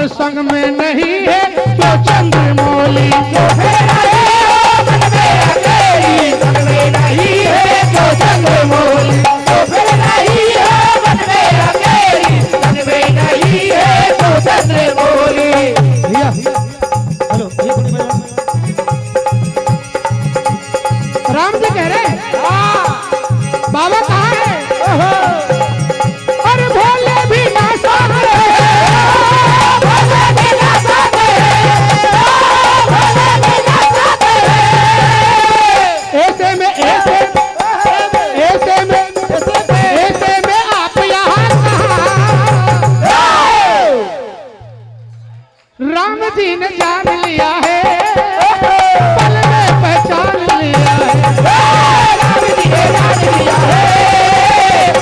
और संग में नहीं है तो चंद्रमौली जो फिर आए हो मन में अकेली, संग में नहीं है जो चंद्रमौली, जो फिर नहीं हो मन में अकेली, संग में नहीं है तो चंद्रमौली। भैया हेलो राम जी कह रहे हैं बाबा कहाँ है? अरे भोले भी ना साथ ऐसे में आप यहाँ राम जी ने जान लिया है, पल में पहचान लिया है, राम जी ने जान लिया है,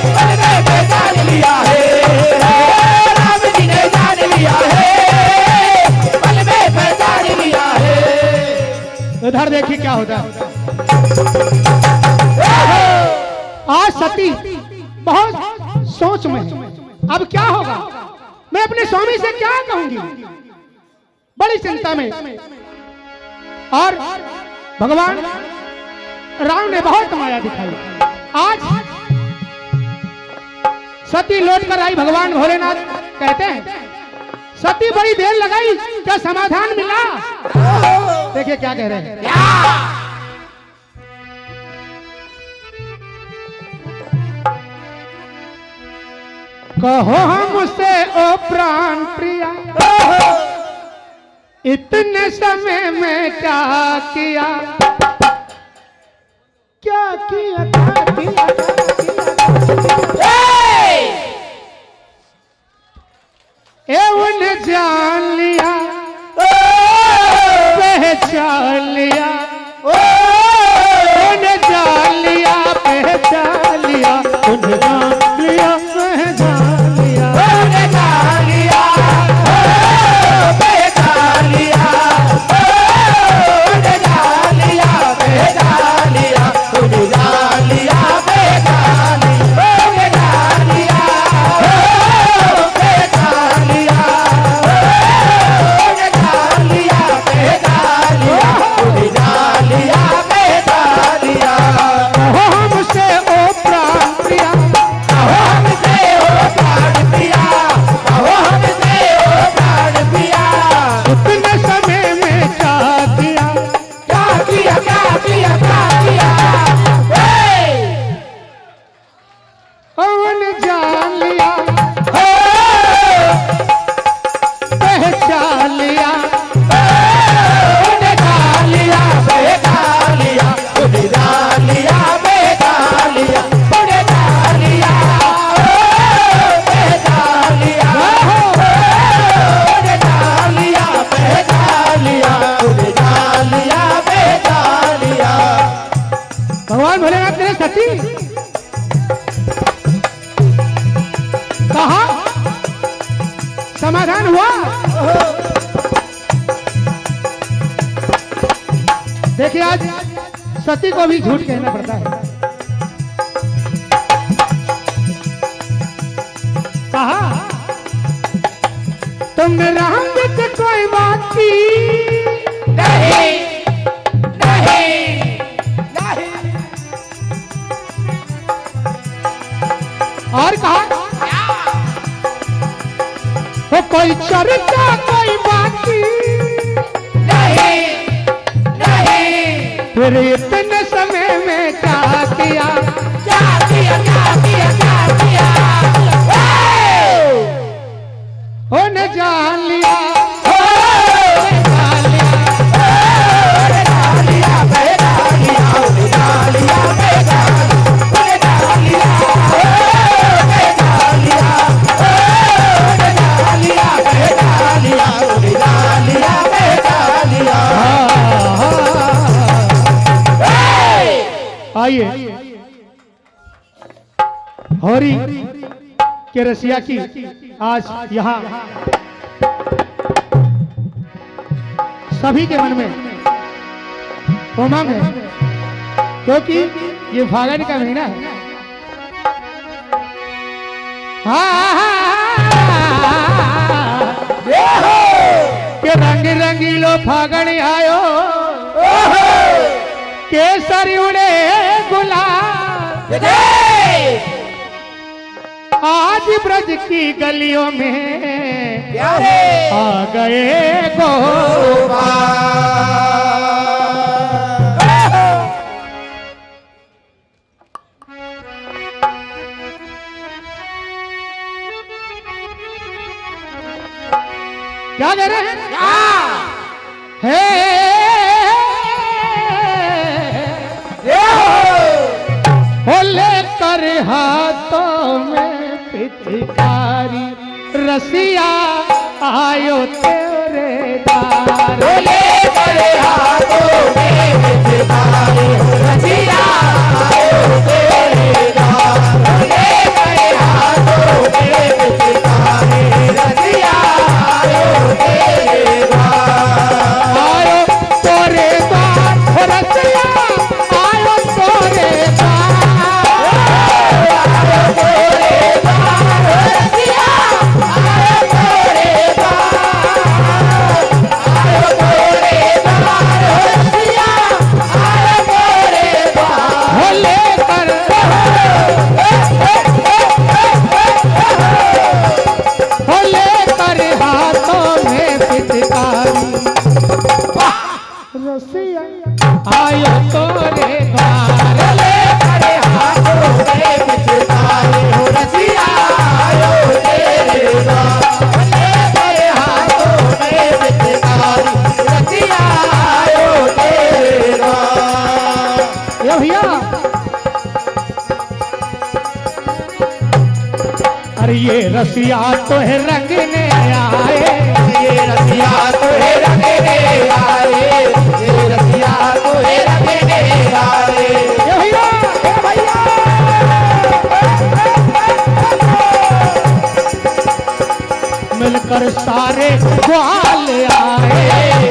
पल में पहचान लिया है, राम जी ने जान लिया है, पल में पहचान लिया है। उधर देखिए क्या होता है। आज सती बहुत सोच में है, अब क्या होगा, मैं अपने स्वामी से क्या कहूंगी, बड़ी चिंता में। और भगवान राम ने बहुत माया दिखाई। आज सती लौट कर आई, भगवान भोलेनाथ कहते हैं सती बड़ी देर लगाई, क्या समाधान मिला? देखिए क्या कह रहे हैं। कहो हमसे ओ प्राण प्रिया, इतने समय में क्या किया, क्या किया, क्या किया, उन्हें जान लिया, पहचान लिया, उन्हें जान लिया, पहचान लिया, उन्हें जान लिया, पहचान लिया, उन्हें जान लिया, पहचान लिया, उन्हें जान लिया, पहचान लिया, उन्हें जान लिया, पहचान लिया, उन्हें जान लिया, पहचान लिया, उन्हें जान लिया, पहचान लिया, उन्हें जान लिया, पहचान लिया। कहो हमसे ओ प्राण प्रिया, कहो हमसे ओ प्राण प्रिया, कहो हमसे ओ प्राण प्रिया, इतने समय में क्या किया, क्या किया, क्या किया, क्या किया, उन्हें जान लिया, हे पहचान लिया, उन्हें जान लिया, पहचान लिया, उन्हें जान लिया, पहचान लिया, उन्हें जान लिया, पहचान लिया, उन्हें जान लिया, पहचान लिया, उन्हें जान लिया, पहचान लिया। भगवान भोलेनाथ ने सती कहा, समाधान हुआ। देखिए आज सती को भी झूठ कहना पड़ता है। कहा तुमने राम से कोई बात की नहीं, नहीं, नहीं, और कहा वो कोई चर्चा कोई बात की नहीं, नहीं, फिर इतने समय में क्या किया, क्या किया, क्या किया, क्या किया, उन्हें जान लिया, जान लिया, जान लिया, पहचान लिया, जान लिया, पहचान लिया, पहचान लिया, जान लिया, पहचान लिया, जान लिया, पहचान लिया। आइए होरी के रसिया की आज यहाँ सभी के मन में उमंग है, क्योंकि ये फागुन का महीना है। ये हो रंगीलो फागण आयो केसर उड़े गुलाल आज ब्रज की गलियों में आ गए गोपाल। क्या कह रहे हैं? हो लेकर हाथों में पिचकारी रसिया आयो तेरे द्वार। हो लेकर हाथों में पिचकारी रसिया आयो तेरे द्वार। हो लेकर हाथों में पिचकारी रसिया आयो तेरे द्वार। आयो तेरे द्वार हो रसिया आयो तेरे आयो तोरे द्वार। लेकर हाथों में पिचकारी हो रसिया आयो तेरे द्वार। लेकर हाथों में पिचकारी रसिया आयो तेरे द्वार। ये भैया अरे ये रसिया तो है रंगने आए, ये रसिया तो है रंगने आए, ये रसिया तो है रंगने आए। ये भैया मिलकर सारे ग्वाल आए,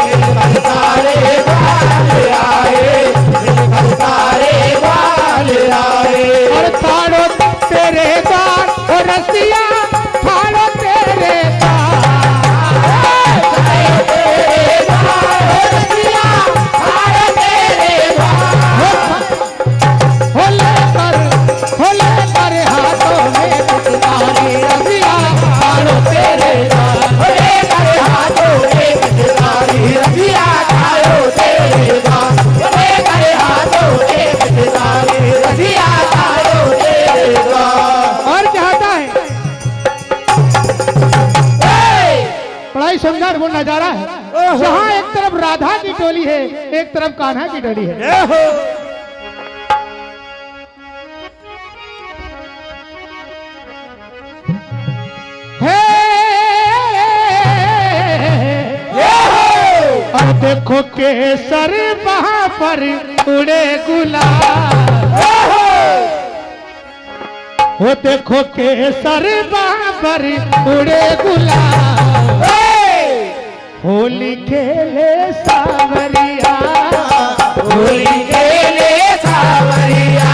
मिलकर सारे ग्वाल आए, मिलकर सारे ग्वाल आए। और ताड़ो तेरे द्वार और रसिया थाड़ो तेरे सुंदर वो नजारा है जहाँ एक तरफ राधा की टोली है एक तरफ कान्हा की टोली है। और देखो केसर वहां पर उड़े गुलाल, वो देखो केसर वहां पर उड़े गुलाल। होली खेले सावरिया, होली खेले सावरिया,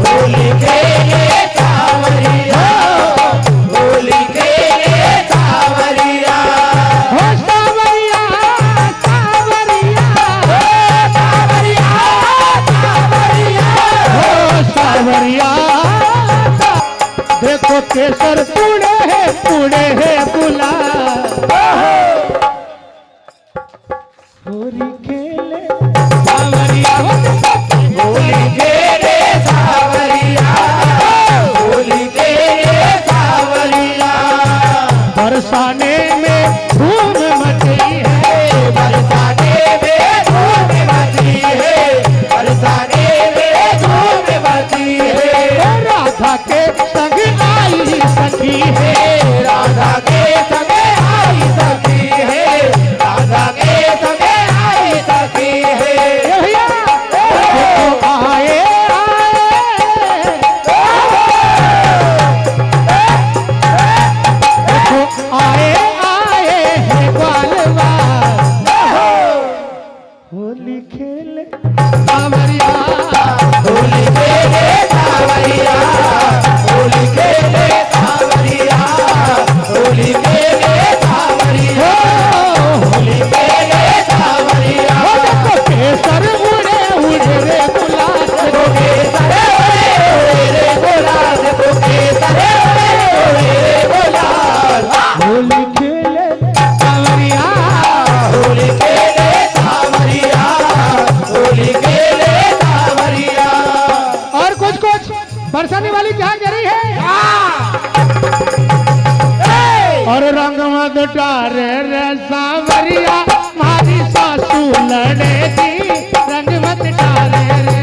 होली खेले सावरिया, होली खेले सावरिया। हो सावरिया सावरिया, सावरिया सावरिया, हो सावरिया। देखो केसर उड़े है गुलाल। होली खेले सावरिया, होली खेले सावरिया, होली खेले सावरिया। बरसाने में धूम मची है, बरसाने में धूम मची है, बरसाने में धूम मची है। राधा के संग आई सखी है, राधा के संग आई सखी है, राधा के संग आई सखी है। आए आए आए हैं बालवाल। होली खेले सावरिया, होली खेले सावरिया, होली खेले सावरिया। और रंग मत डारे रे सावरिया मारी सासू लड़ेगी रंग मत डारे रे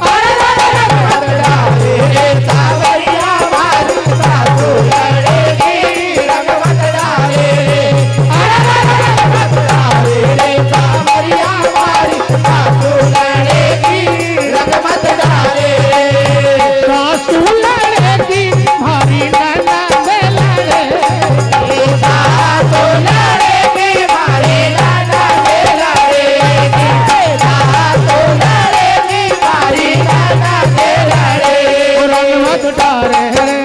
अरे रंग मत डाले रे सावरिया मारी सासू लड़ेगी रंग मत डाले अरे रंग मत डाले रे सावरिया मारी सासू लड़ेगी रंग मत डाले सासू लड़ेगी भारी नाना में लड़े सासू लड़ेगी मारी नाना में लड़ेगी सासू लड़ेगी मारी नाना में लड़े रंग मत डारे रे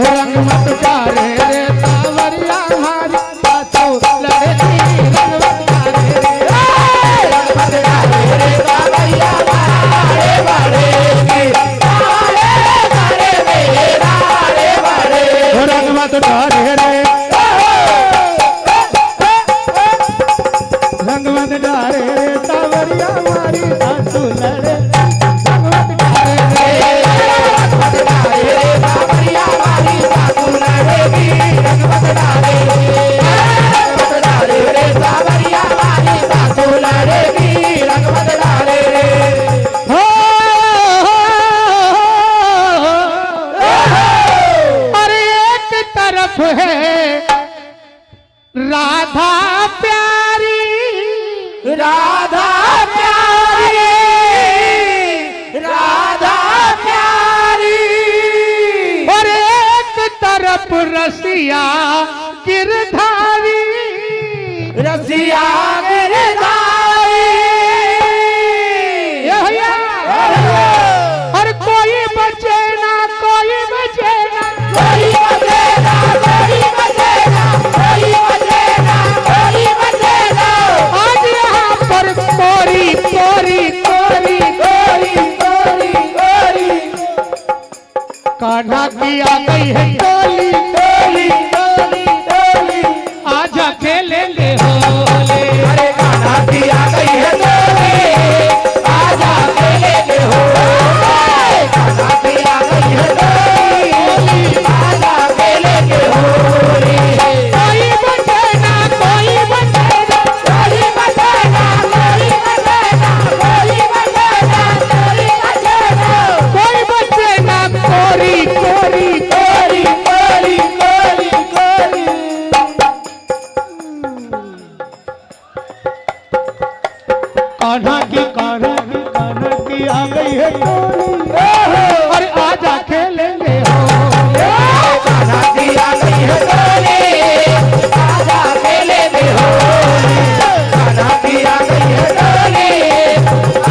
रंग मत डारे रे सावरिया मारी सासू लड़ेगी रंग मत डारे रे रंग मत डाले रे सावरिया मारे बड़ेगी सारे सारे मेरे रारे बड़े रंग मत डारे रे रंग मत डारे रे सावरिया मारी सासू लड़े रंग मत डारे रे रंग मत डाले रे सावरिया मारी सासू लड़ेगी रंग मत डाले रंग मत डाले रे सावरिया मारी सासू लड़ेगी रंग मत डाले रे हो अरे एक तरफ है राधा प्यारी राधा प्यारी राधा प्यारी और एक तरफ रसिया गिरधारी रसिया गिरधारी ये भैया और कोई बचे ना कोई बचे ना कोई बचेगा कोई बचेगा कोई बचेगा कोई बचेगा आज यहाँ पर कोरी कोरी कोरी गोरी गोरी गोरी कान्हा की आ गई है टोली गोली गोली गोली आजा खेलेंगे होले अरे कान्हा की आ गई है गोली आजा खेलेंगे होली कान्हा की आ गई है गोली आजा खेलेंगे होली कोई बचेगा कोई बचेगा गोली बचेगा गोली बचेगा गोली बचेगा गोली बचेगा कोई बचेगा कोरी कोरी गोली गोली गोली गोली कान्हा की आ गई है टोली और आजा खेलेंगे होले कान्हा की आ गई है गोली आजा खेलेंगे होली कान्हा की आ गई है गोली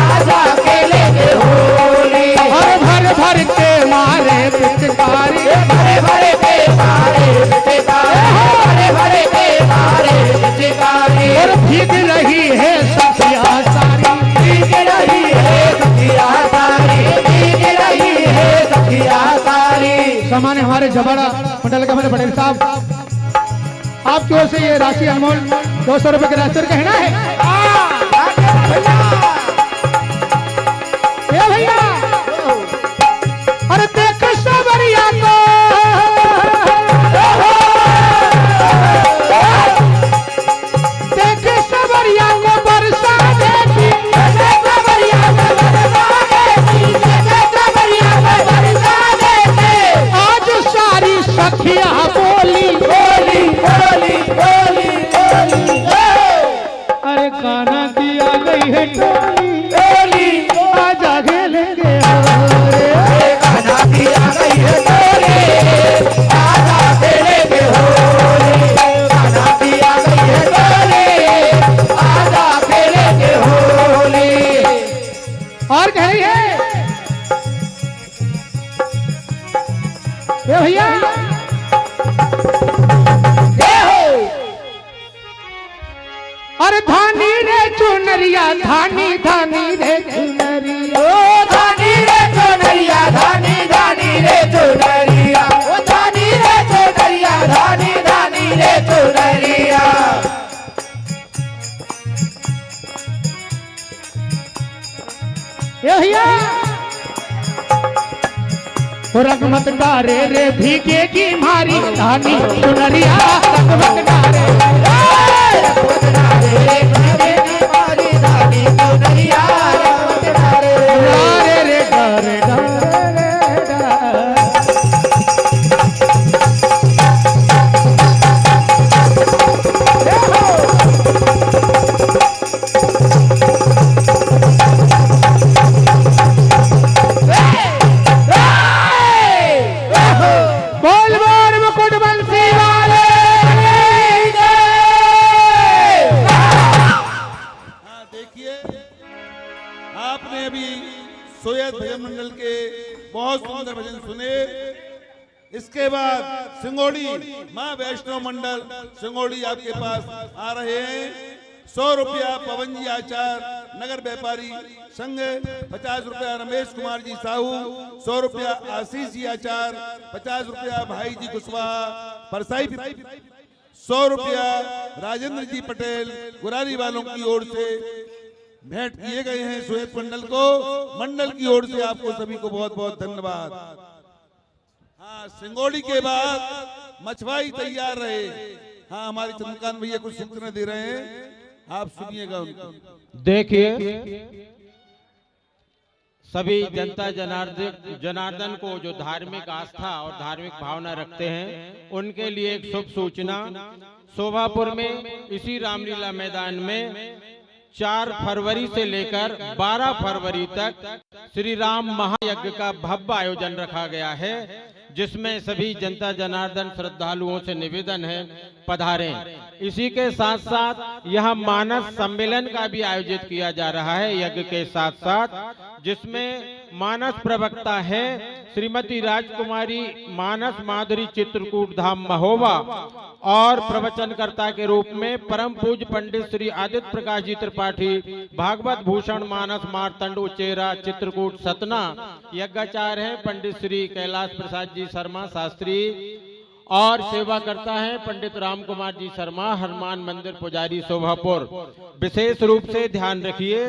आजा खेलेंगे होली और भर भर के मारे पिचकारी भरे भरे के मारे पिचकारी भरे भरे के मारे पिचकारी और भीग रही है सखिया सारी भीग रही है सखिया सारी भीग रही है सखिया सारी सामान्य हमारे जबाड़ा मंडल का पटेल साहब आपकी ओर से ये राशि अनमोल 200 रुपए के राशि कहना है ये भैया अरे देख सबरिया को देख सबरिया को बरसा देती आज सारी सखिया बोली गोली गोली गोली गोली अरे कान्हा की आ गई है टोली गोली आजा खेलेंगे होले कान्हा की आ गई है गोली आजा खेलेंगे होली कान्हा की आ गई है गोली आजा खेलेंगे होली और कह रही है ये भैया अरे धानी रे चुनरिया धानी धानी रे चुनरिया ओ धानी रे चुनरिया धानी धानी रे चुनरिया ओ धानी रे चुनरिया धानी धानी रे चुनरिया ये भैया रंगमत गारे रे भीगे की मारी धानी चुनरिया रंगमत गारे रंगमत गारे रे भीगे की मारी धानी चुनरिया रंगमत गारे रे गारे बोल बोल मुकुट बंसी वाले हाँ देखिए, आपने अभी सोयत भजन मंडल के बहुत सुंदर भजन सुने। इसके बाद सिंगोड़ी माँ वैष्णव मंडल सिंगोड़ी आपके पास आ रहे हैं। 100 रुपया पवन जी आचार नगर व्यापारी संघ, 50 रुपया रमेश कुमार जी साहू, 100 रुपया आशीष जी आचार, 50 रुपया भाई जी कुशवाहा परसाई, 100 रुपया राजेंद्र जी पटेल गुरारी वालों की ओर से भेंट किए गए हैं सोयत मंडल को। मंडल की ओर से आपको सभी को बहुत बहुत धन्यवाद। हाँ, सिंगोड़ी के बाद मछवाई तैयार रहे। हाँ, हमारे चंद्रकांत भैया कुछ सूचना दे रहे हैं, आप सुनिएगा उनको। देखिए, सभी जनता जनार्दन को जो धार्मिक आस्था और धार्मिक भावना रखते हैं, उनके लिए एक शुभ सूचना। शोभापुर में इसी रामलीला मैदान में 4 फरवरी से लेकर 12 फरवरी तक श्री राम महायज्ञ का भव्य आयोजन रखा गया है, जिसमें सभी जनता जनार्दन श्रद्धालुओं से निवेदन है पधारें। इसी के साथ साथ यह मानस सम्मेलन का भी आयोजित किया जा रहा है यज्ञ के साथ साथ, जिसमें मानस प्रवक्ता है श्रीमती राजकुमारी मानस माधुरी चित्रकूट धाम महोबा और प्रवचनकर्ता के रूप में परम पूज्य पंडित श्री आदित्य प्रकाश जी त्रिपाठी भागवत भूषण मानस मार्तंड उचेरा चित्रकूट सतना। यज्ञाचार्य हैं पंडित श्री कैलाश प्रसाद जी शर्मा शास्त्री और सेवा करता है पंडित राम कुमार जी शर्मा हनुमान मंदिर पुजारी शोभापुर। विशेष रूप से ध्यान रखिए,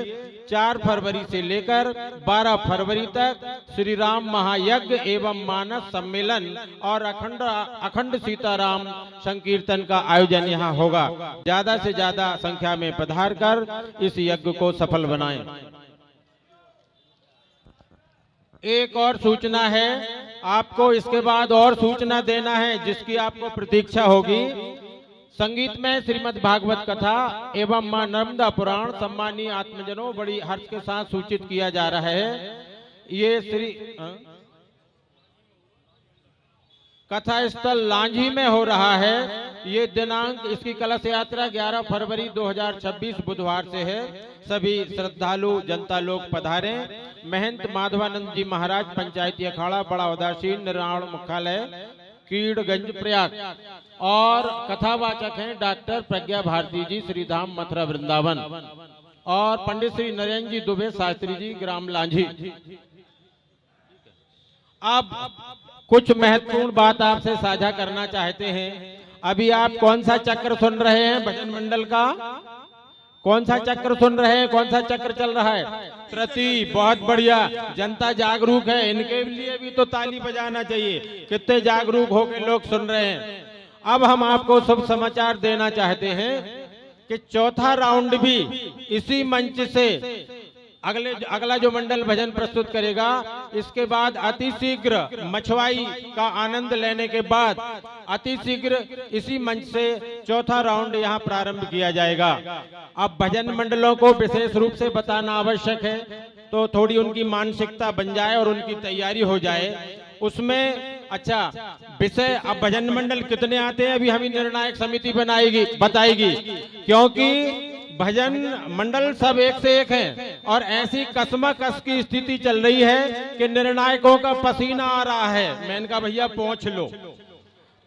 4 फरवरी से लेकर 12 फरवरी तक श्री राम महायज्ञ एवं मानस सम्मेलन और अखंड सीताराम संकीर्तन का आयोजन यहाँ होगा। ज्यादा से ज्यादा संख्या में पधार कर इस यज्ञ को सफल बनाएं। एक और सूचना है, आपको इसके बाद और सूचना देना है जिसकी आपको प्रतीक्षा होगी। संगीत में श्रीमद् भागवत कथा एवं मां नर्मदा पुराण सम्मानीय आत्मजनों बड़ी हर्ष के साथ सूचित किया जा रहा है। ये श्री कथा स्थल लांझी में हो रहा है। ये दिनांक, इसकी कलश यात्रा 11 फरवरी 2026 बुधवार से है। सभी श्रद्धालु जनता लोग पधारें। महंत माधवानंद जी महाराज पंचायती अखाड़ा बड़ा उदासीन निर्माण मुख्यालय कीड़गंज प्रयाग और कथावाचक हैं डॉक्टर प्रज्ञा भारती जी श्रीधाम मथुरा वृंदावन और पंडित श्री नरेंद्र जी दुबे शास्त्री जी ग्राम लांझी। अब कुछ महत्वपूर्ण बात आपसे साझा करना चाहते हैं। अभी आप कौन सा चक्र सुन रहे हैं भजन मंडल का? कौन सा चक्र सुन रहे हैं? कौन सा चक्र चल रहा है? तृतीय। बहुत बढ़िया, जनता जागरूक है, इनके लिए भी तो ताली बजाना चाहिए। कितने जागरूक होकर लोग सुन रहे हैं। अब हम आपको शुभ समाचार देना चाहते हैं कि चौथा राउंड भी इसी मंच से अगला जो मंडल भजन प्रस्तुत करेगा, इसके बाद अति शीघ्र मछवाई का आनंद लेने के बाद अति शीघ्र इसी मंच से चौथा राउंड यहाँ प्रारंभ किया जाएगा। अब भजन मंडलों को विशेष रूप से बताना आवश्यक है, तो थोड़ी उनकी मानसिकता बन जाए और उनकी तैयारी हो जाए। उसमें अच्छा विषय, अब भजन मंडल कितने आते हैं अभी हमें निर्णायक समिति बताएगी, क्योंकि भजन मंडल सब एक से एक हैं और ऐसी कसमकस की स्थिति चल रही है कि निर्णायकों का पसीना आ रहा है। मैंने कहा भैया पहुंच लो,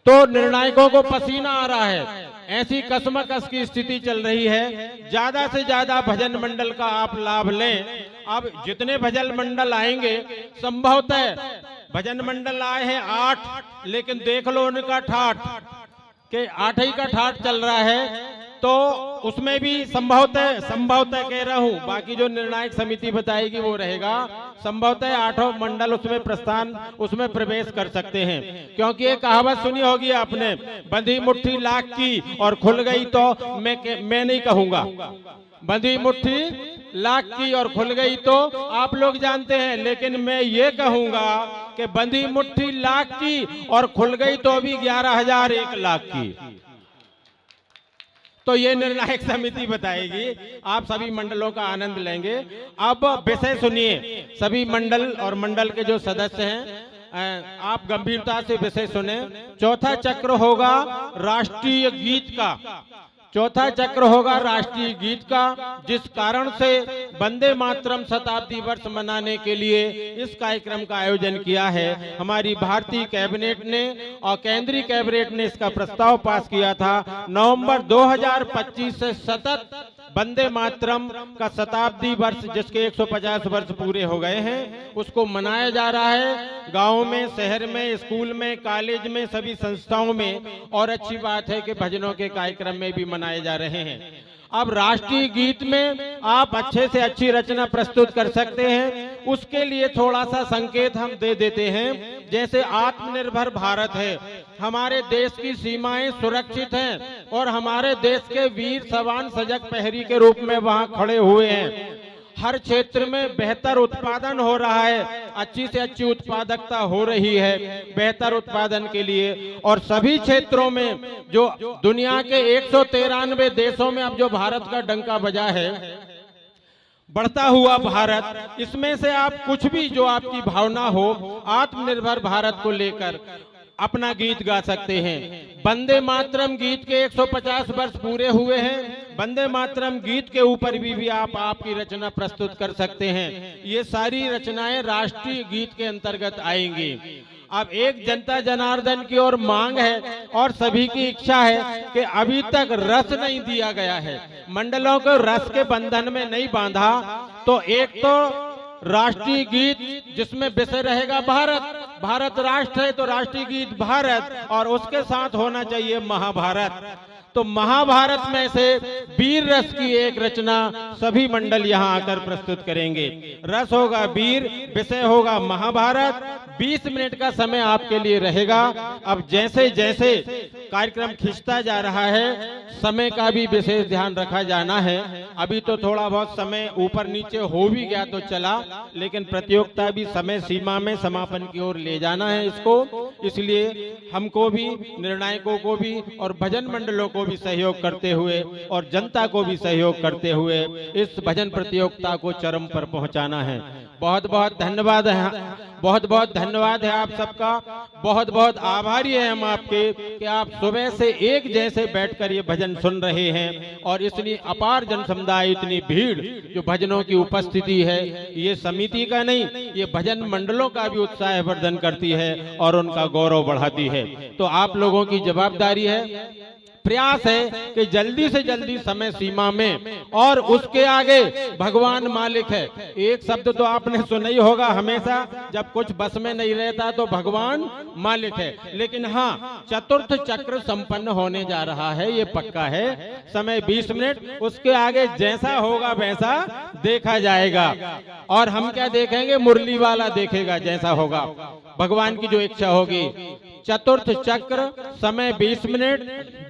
तो निर्णायकों को पसीना आ रहा है। ऐसी कसमकस की स्थिति चल रही है। ज्यादा से ज्यादा भजन मंडल का आप लाभ लें। अब जितने भजन मंडल आएंगे, संभवतः भजन मंडल आए हैं 8, लेकिन देख लो उनका ठाठ के 8 ही का ठाठ चल रहा है, तो उसमें भी संभवतः कह रहा हूं, बाकी जो निर्णायक समिति बताएगी वो रहेगा। संभवतः 8 मंडल उसमें प्रस्थान उसमें प्रवेश कर सकते हैं, क्योंकि एक कहावत सुनी होगी आपने, बंधी मुट्ठी लाख की और खुल गई तो मैं नहीं कहूंगा, बंधी मुट्ठी लाख की और खुल गई तो आप लोग जानते हैं, लेकिन मैं ये कहूंगा कि बंधी मुट्ठी लाख की और खुल गई तो भी 11,000 1 लाख की। तो ये निर्णायक समिति बताएगी, आप सभी मंडलों का आनंद लेंगे। अब विषय सुनिए, सभी मंडल और मंडल के जो सदस्य हैं आप गंभीरता से विषय सुने। चौथा चक्र होगा राष्ट्रीय गीत का, चौथा चक्र होगा राष्ट्रीय गीत का, जिस कारण से वंदे मातरम शताब्दी वर्ष मनाने के लिए इस कार्यक्रम का आयोजन किया है। हमारी भारतीय कैबिनेट ने और केंद्रीय कैबिनेट ने इसका प्रस्ताव पास किया था। नवंबर 2025 से सतत वंदे मातरम का शताब्दी वर्ष, जिसके 150 वर्ष पूरे हो गए हैं, उसको मनाया जा रहा है। गांव में, शहर में, स्कूल में, कॉलेज में, सभी संस्थाओं में, और अच्छी बात है कि भजनों के कार्यक्रम में भी मनाए जा रहे हैं। अब राष्ट्रीय गीत में आप अच्छे से अच्छी रचना प्रस्तुत कर सकते हैं, उसके लिए थोड़ा सा संकेत हम दे देते हैं। जैसे आत्मनिर्भर भारत है, हमारे देश की सीमाएं सुरक्षित हैं और हमारे देश के वीर सवान सजग प्रहरी के रूप में वहां खड़े हुए हैं। हर क्षेत्र में बेहतर उत्पादन हो रहा है, अच्छी से अच्छी उत्पादकता हो रही है बेहतर उत्पादन के लिए, और सभी क्षेत्रों में जो दुनिया के 193 देशों में अब जो भारत का डंका बजा है, बढ़ता हुआ भारत, इसमें से आप कुछ भी जो आपकी भावना हो आत्मनिर्भर भारत को लेकर अपना गीत गा सकते हैं। वंदे मातरम गीत के 150 वर्ष पूरे हुए हैं, वंदे मातरम गीत के ऊपर भी आप आपकी रचना प्रस्तुत कर सकते हैं। ये सारी रचनाएं राष्ट्रीय गीत के अंतर्गत आएंगी। अब एक जनता जनार्दन की ओर मांग है और सभी की इच्छा है कि अभी तक रस नहीं दिया गया है, मंडलों को रस के बंधन में नहीं बांधा, तो एक तो राष्ट्रीय गीत जिसमें विषय रहेगा भारत, भारत राष्ट्र है तो राष्ट्रीय गीत भारत, और उसके साथ होना चाहिए महाभारत। तो महाभारत में से वीर रस की एक रचना सभी मंडल यहाँ आकर प्रस्तुत करेंगे। रस होगा वीर, विषय होगा महाभारत। 20 मिनट का समय आपके लिए रहेगा। अब जैसे जैसे कार्यक्रम खिंचता जा रहा है, समय का भी विशेष ध्यान रखा जाना है। अभी तो थोड़ा बहुत समय ऊपर नीचे हो भी गया तो चला, लेकिन प्रतियोगिता भी समय सीमा में समापन की ओर ले जाना है इसको। इसलिए हमको भी, निर्णायकों को भी और भजन मंडलों को भी सहयोग करते हुए और जनता को भी सहयोग करते हुए इस भजन प्रतियोगिता को चरम पर पहुंचाना है। बहुत बहुत धन्यवाद है, बहुत बहुत धन्यवाद है आप सबका। बहुत बहुत आभारी है हम आपके कि आप सुबह से एक जैसे बैठकर ये भजन सुन रहे हैं, और इतनी अपार जन समुदाय, इतनी भीड़ जो भजनों की उपस्थिति है, ये समिति का नहीं, ये भजन मंडलों का भी उत्साह वर्धन करती है और उनका गौरव बढ़ाती है। तो आप लोगों की जवाबदारी है, प्रयास है कि जल्दी से जल्दी समय सीमा में, और उसके आगे भगवान मालिक है। एक शब्द तो आपने सुना ही होगा हमेशा, जब कुछ बस में नहीं रहता तो भगवान मालिक है। लेकिन हाँ, चतुर्थ चक्र संपन्न होने जा रहा है, ये पक्का है। समय 20 मिनट, उसके आगे जैसा होगा वैसा देखा जाएगा। और हम क्या देखेंगे, मुरली वाला देखेगा जैसा होगा, भगवान की जो इच्छा होगी। चतुर्थ चक्र, समय 20 मिनट,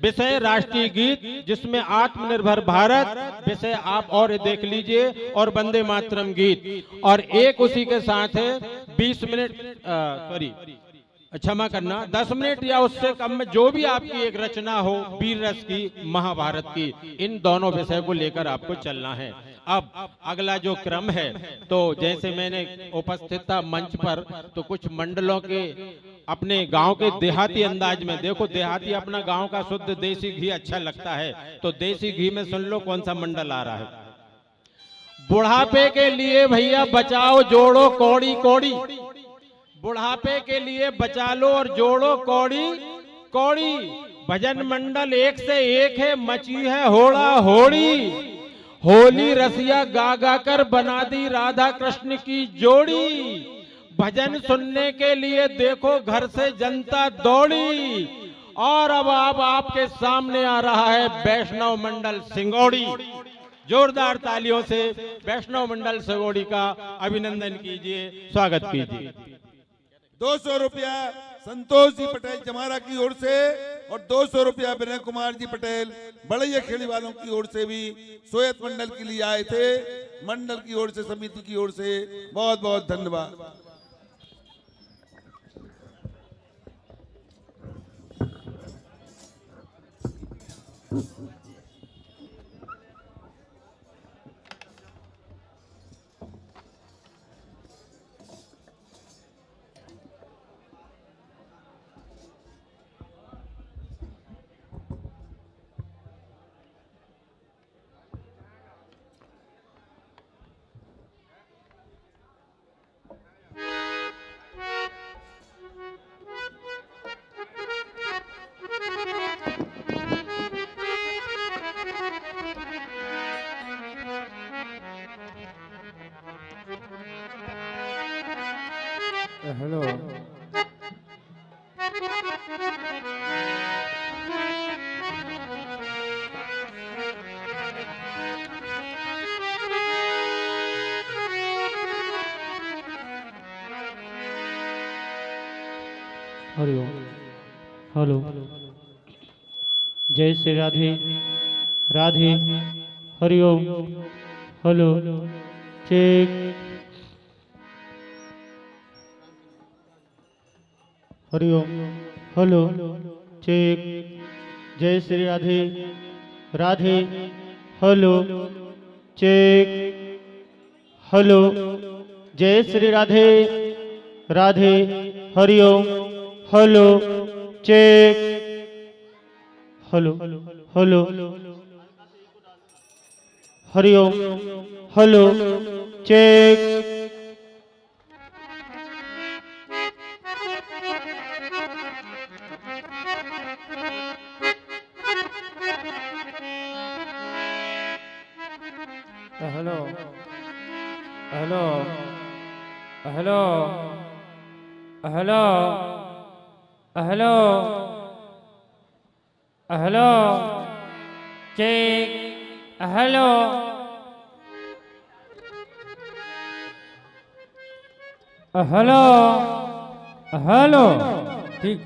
विषय राष्ट्रीय गीत जिसमें आत्मनिर्भर भारत विषय आप और देख लीजिए, और वंदे मातरम गीत, और एक उसी के साथ है 20 मिनट, सॉरी क्षमा करना, 10 मिनट या उससे कम में जो भी आपकी एक रचना हो वीर रस की, महाभारत की, इन दोनों विषय को लेकर आपको चलना है। अब अगला जो क्रम है, तो जैसे मैंने उपस्थित था मंच पर, तो कुछ मंडलों के अपने गांव के देहाती अंदाज में, देखो देहाती अपना गांव का शुद्ध देसी घी अच्छा लगता है, तो देसी घी में सुन लो कौन सा मंडल आ रहा है। बुढ़ापे के लिए भैया बचाओ जोड़ो कौड़ी कौड़ी, बुढ़ापे के लिए बचा लो और जोड़ो कौड़ी कौड़ी। भजन मंडल एक से एक है, मची है होड़ा होड़ी, होली रसिया गा गा कर बना दी राधा कृष्ण की जोड़ी। भजन सुनने के लिए देखो घर से जनता दौड़ी, और अब आपके सामने आ रहा है वैष्णव मंडल सिंगौड़ी। जोरदार तालियों से वैष्णव मंडल सगोड़ी का अभिनंदन कीजिए, स्वागत कीजिए। 200 रुपया संतोष जी पटेल जमारा की ओर से और 200 रुपया विनय कुमार जी पटेल बड़ैया खेड़ी वालों की ओर से भी सोयत मंडल के लिए आए थे। मंडल की ओर से, समिति की ओर से बहुत बहुत धन्यवाद। हेलो हरिओम। हेलो, जय Shri Radhe Radhe. Hariom. Hello, check. Hariom. Hello, check. जय Shri Radhe Radhe. Hello, check. Hello, जय Shri Radhe Radhe. Hariom. Hello, check. Hello, hello, Hariom. Hello, check. Hello, hello, hello, hello, hello, hello, check. Hello, hello, hello, ठीक।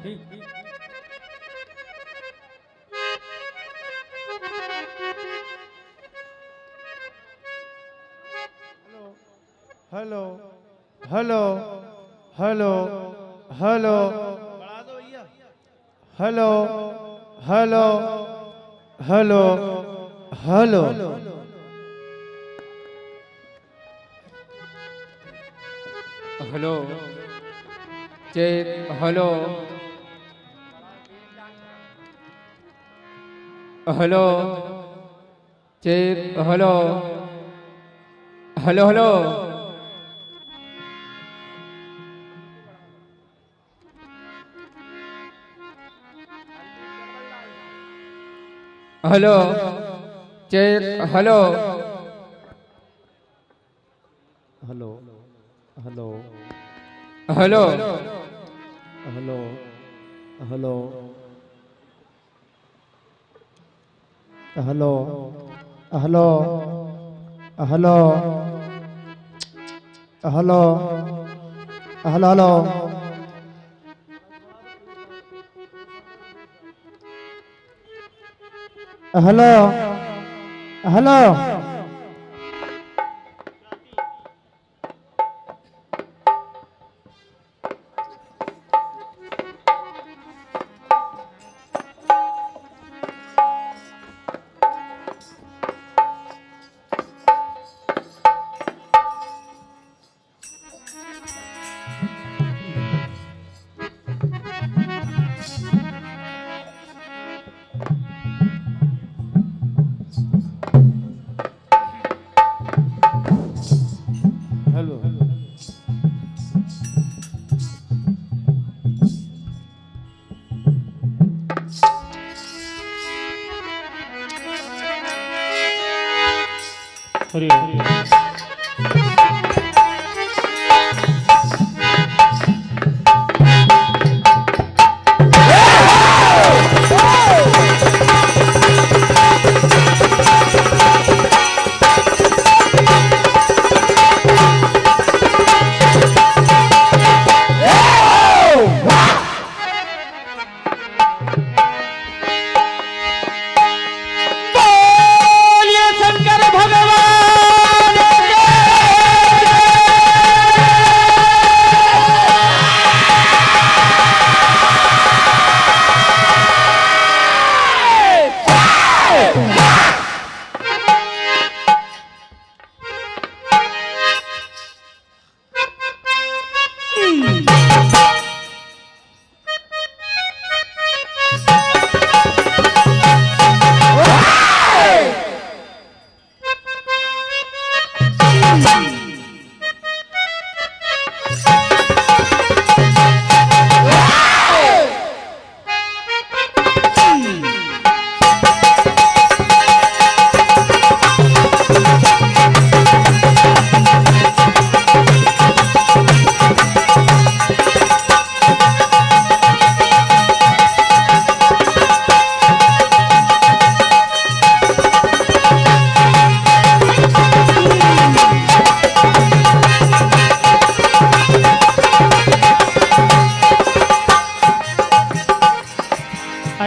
Hello, hello, hello, hello, hello, hello, hello, hello, hello, check. Hello, hello, check. Hello, hello, hello, hello, check. Hello, hello, hello, hello, hello, hello, hello, hello, hello, hello, hello, hello, hello, hello,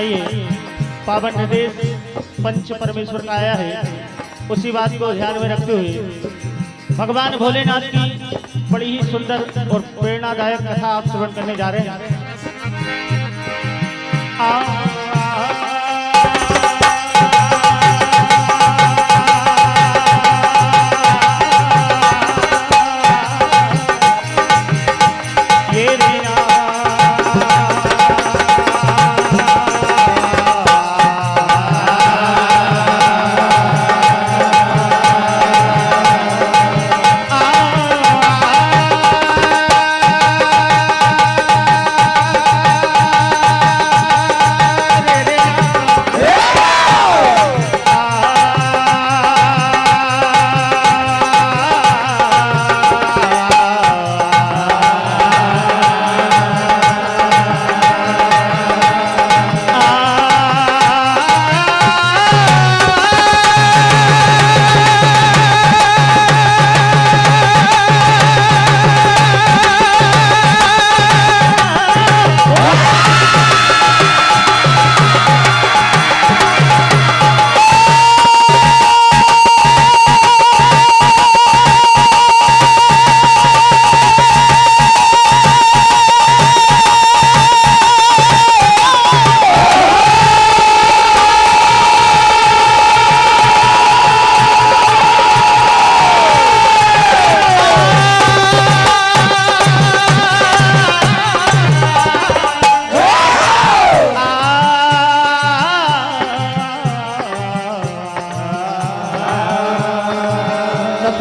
आइए, पावन निर्देश पंच परमेश्वर का आया है, उसी बात को ध्यान में रखते हुए भगवान भोलेनाथ की बड़ी ही सुंदर और प्रेरणादायक कथा आप श्रवण करने जा रहे हैं।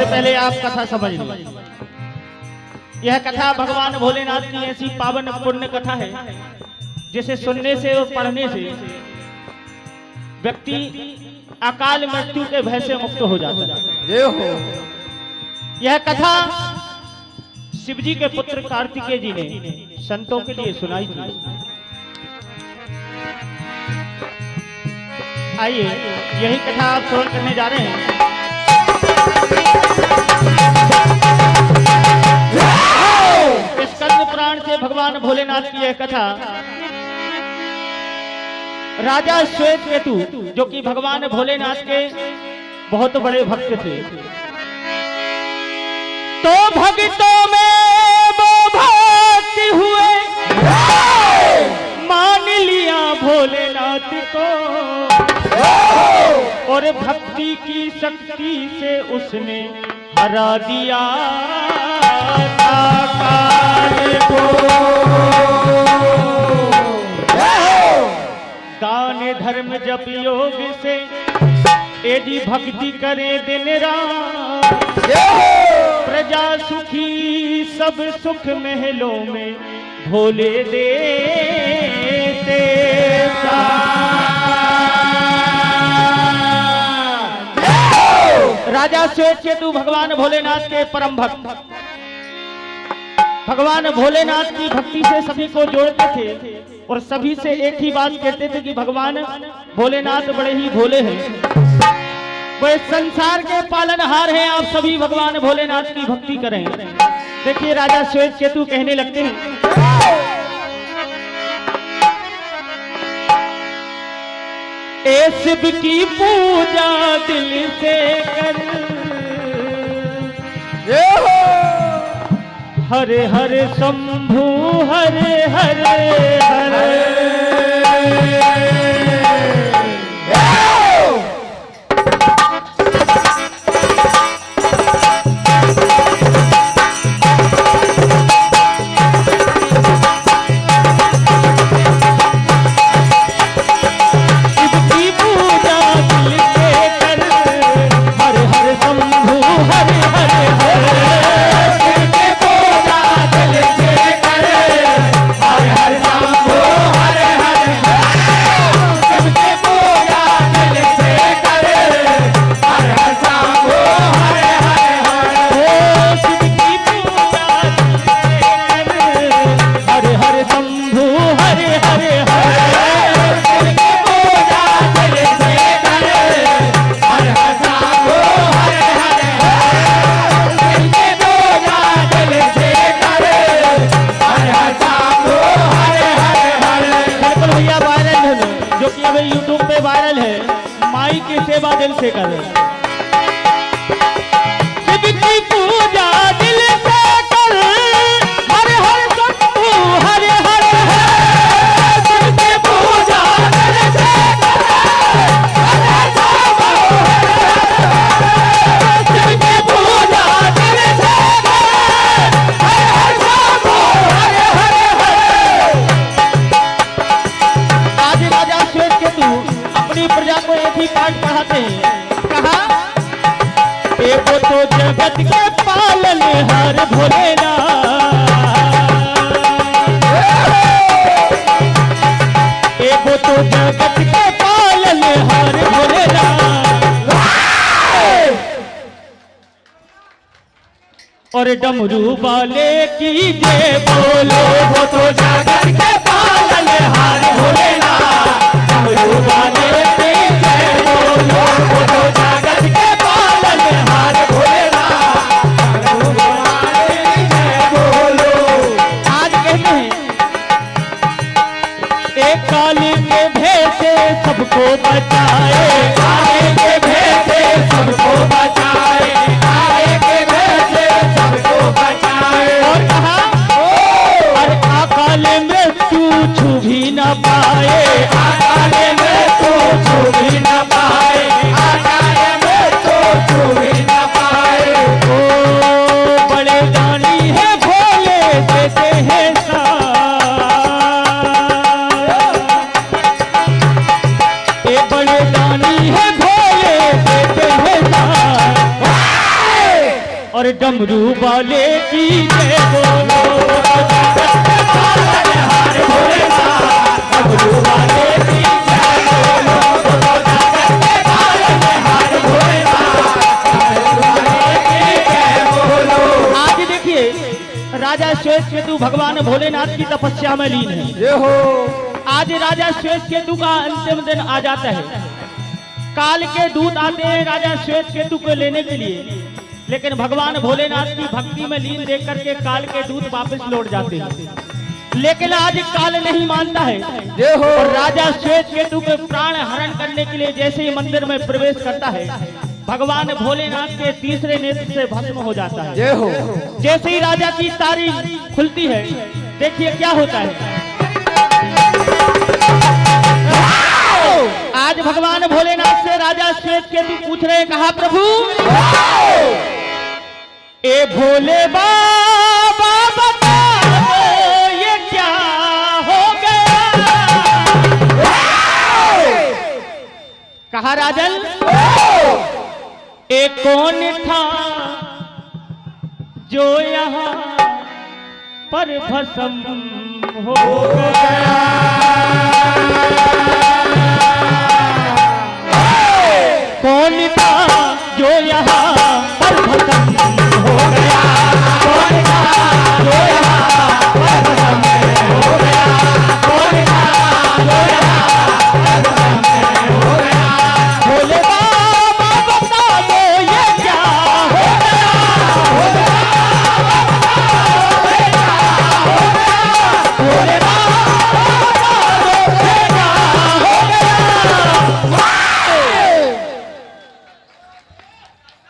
पहले आप कथा समझ लीजिए। यह कथा भगवान भोलेनाथ की ऐसी पावन पुण्य कथा है जिसे सुनने से और पढ़ने से व्यक्ति अकाल मृत्यु के भय से मुक्त हो जाता है। यह कथा शिवजी के पुत्र कार्तिकेय जी ने संतों के लिए सुनाई थी। आइए यही कथा आप श्रवण करने जा रहे हैं। स्कंद पुराण से भगवान भोलेनाथ की यह कथा राजा श्वेत केतु जो कि भगवान भोलेनाथ के बहुत बड़े भक्त थे, तो भक्तों में वो भक्ति हुए, मान लिया भोलेनाथ को और भक्ति की शक्ति से उसने हरा दिया काल को। दान धर्म जप योग से यदि भक्ति करे दिन रात, प्रजा सुखी सब सुख महलों में भोले देते। राजा श्वेत केतु भगवान भोलेनाथ के परम भक्त, भगवान भोलेनाथ की भक्ति से सभी को जोड़ते थे और सभी से एक ही बात कहते थे कि भगवान भोलेनाथ बड़े ही भोले हैं, वो इस संसार के पालनहार हैं, आप सभी भगवान भोलेनाथ की भक्ति करें। देखिए राजा श्वेत केतु कहने लगते हैं, ए शिव की पूजा दिल से कर, हरे हरे शंभु हरे हरे हरे। दिल से कर। शिव की पूजा दिल से कर, हर हर शंभु हर हर है। शिव की पूजा दिल से कर, हर हर शंभु हर हर। शिव की पूजा दिल से कर, हर हर शंभु हर हर। आज राजा श्वेतकेतु अपनी प्रजा को एक ही पाठ पढ़ाते हैं। कहा, एगो तो जगत के पालनहार भोलेनाथ, एगो तो जगत के पालनहार भोलेनाथ। और डमरू वाले की जय बोलो, वो तो जगत के पालनहार भोलेनाथ। डमरू वाले की जय बोलो, वो तो जगत के पालनहार भोलेनाथ। डमरू वाले की जय बोलो। आज कहते हैं, एक काली के भेद से सबको बचाए, काली के भेद से सबको बचाए, काली के भेद से सबको बचाए। और कहा, अरे अकाल मृत्यु छू भी न पाए, अकाल मृत्यु छू भी न पाए, अकाल मृत्यु छू भी न पाए। ओ बड़े दानी है भोले, देते हैं ए बड़े दानी है भोले, देते हैं और डमरू वाले की जय बोलो, पालनहार भोलेनाथ। डमरू वाले की जय बोलो, पालनहार भोलेनाथ। डमरू वाले की जय बोलो। आज देखिए, राजा श्वेतकेतु भगवान भोलेनाथ की तपस्या में लीन है। जय हो। आज राजा श्वेतकेतु का अंतिम दिन आ जाता है। काल के दूत आते हैं राजा श्वेतकेतु को लेने के लिए, लेकिन भगवान भोलेनाथ की भक्ति में लीन देख करके काल के दूत वापस लौट जाते हैं। लेकिन आज काल नहीं मानता है और राजा श्वेतकेतु के प्राण हरण करने के लिए जैसे ही मंदिर में प्रवेश करता है, भगवान भोलेनाथ के तीसरे नेत्र से भस्म हो जाता है। जय हो। जैसे ही राजा की तारी खुलती है, देखिए क्या होता है। आज भगवान भोलेनाथ से राजा श्वेतकेतु पूछ रहे हैं, कहा प्रभु, ए भोले बाबा बता दो ये क्या हो गया। कहा राजन, ए कौन था जो यहाँ पर भस्म हो गया। कौन था जो यहाँ पर भस्म हो गया। कौन था जो यहाँ पर भस्म हो गया। कौन था जो यहाँ पर भस्म हो गया। भोले बाबा बता दो ये क्या हो गया। भोले बाबा बता दो ये क्या हो गया। भोले बाबा बता दो ये क्या हो गया।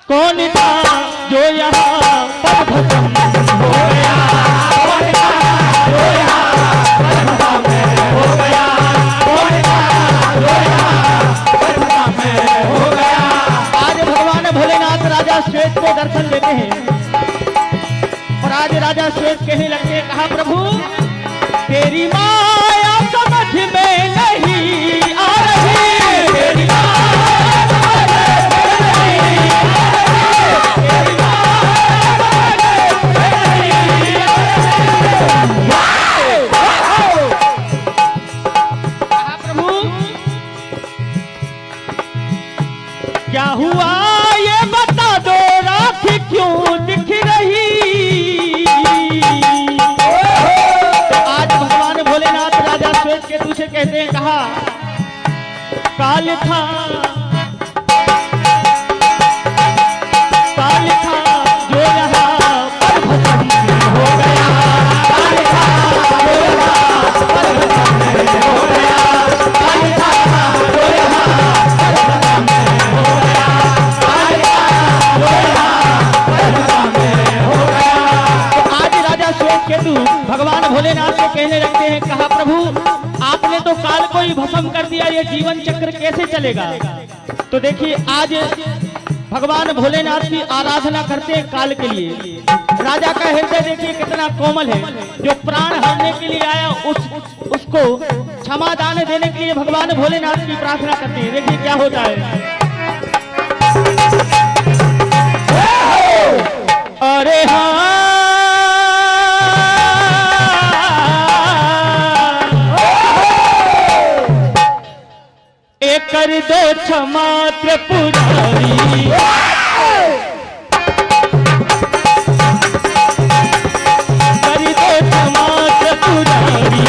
कौन था जो यहाँ पर भस्म हो गया। कौन था जो यहाँ पर भस्म हो गया। कौन था जो यहाँ पर भस्म हो गया। आज भगवान भोलेनाथ राजा श्वेत को दर्शन देते हैं और आज राजा श्वेत कहने लगते हैं, कहा प्रभु, तेरी माया समझ में नहीं आ रही। तेरी क्या हुआ ये बता दो, राखी क्यों दिख रही। तो आज भगवान भोलेनाथ राजा श्वेतकेतु से कहते हैं, कहा काल था जो यहाँ पर भस्म हो गया। काल था जो यहाँ पर भस्म हो गया। काल था जो यहाँ पर भस्म हो गया। केतु भगवान भोलेनाथ से कहने लगते हैं, कहा प्रभु आपने तो काल को ही भस्म कर दिया, ये जीवन चक्र कैसे चलेगा। तो देखिए आज भगवान भोलेनाथ की आराधना करते हैं काल के लिए। राजा का हृदय देखिए कितना कोमल है, जो प्राण हरने के लिए आया उसको क्षमा दान देने के लिए भगवान भोलेनाथ की प्रार्थना करते हैं। देखिए क्या होता है। अरे हाँ एक कर दो क्षमा त्रिपुरारी, कर दो क्षमा त्रिपुरारी,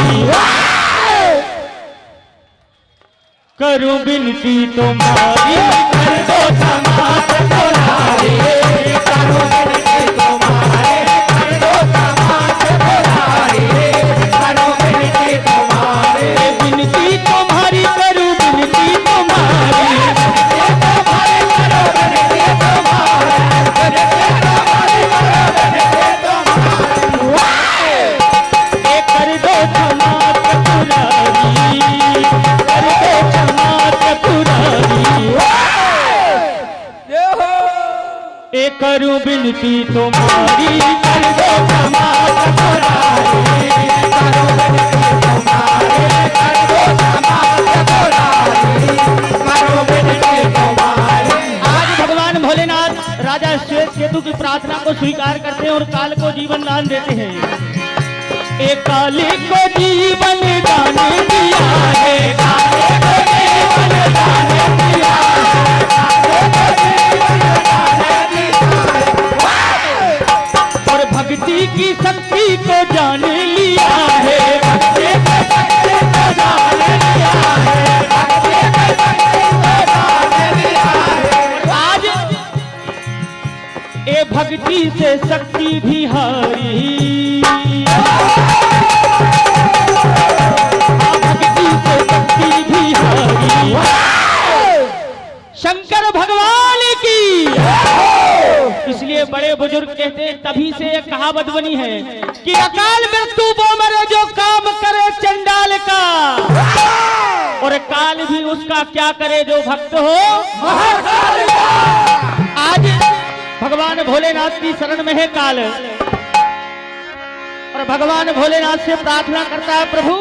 करूं विनती तुम्हारी, कर दो क्षमा त्रिपुरारी, करूं विनती तुम्हारी, कर दो क्षमा त्रिपुरारी, करूं विनती तुम्हारी, विनती तुम्हारी करूं विनती तुम्हारी, कर दो क्षमा त्रिपुरारी, कर दो क्षमा त्रिपुरारी, ए करूं विनती तुम्हारी, कर दो क्षमा त्रिपुरारी, करूं विनती तुम्हारी, कर दो क्षमा त्रिपुरारी, करूं विनती तुम्हारी। आज भगवान भोलेनाथ राजा श्वेत केतु की प्रार्थना को स्वीकार करते हैं और काल को जीवन दान देते हैं। एक काली को जीवन दान दिया है, काले को जीवन दान दिया है, काले को जीवन दान दिया है, और भक्ति की शक्ति को जान लिया है, भक्ति की शक्ति को जान लिया है, भक्ति की शक्ति को जान लिया है। आज ये भक्ति से शक्ति भी हारी, शंकर भगवान की। इसलिए बड़े बुजुर्ग कहते हैं, तभी से एक कहावत बनी है कि अकाल मृत्यु वो मरे जो काम करे चंडाल का, और काल भी उसका क्या करे जो भक्त हो महाकाल का। आज भगवान भोलेनाथ की शरण में है काल, और भगवान भोलेनाथ से प्रार्थना करता है, प्रभु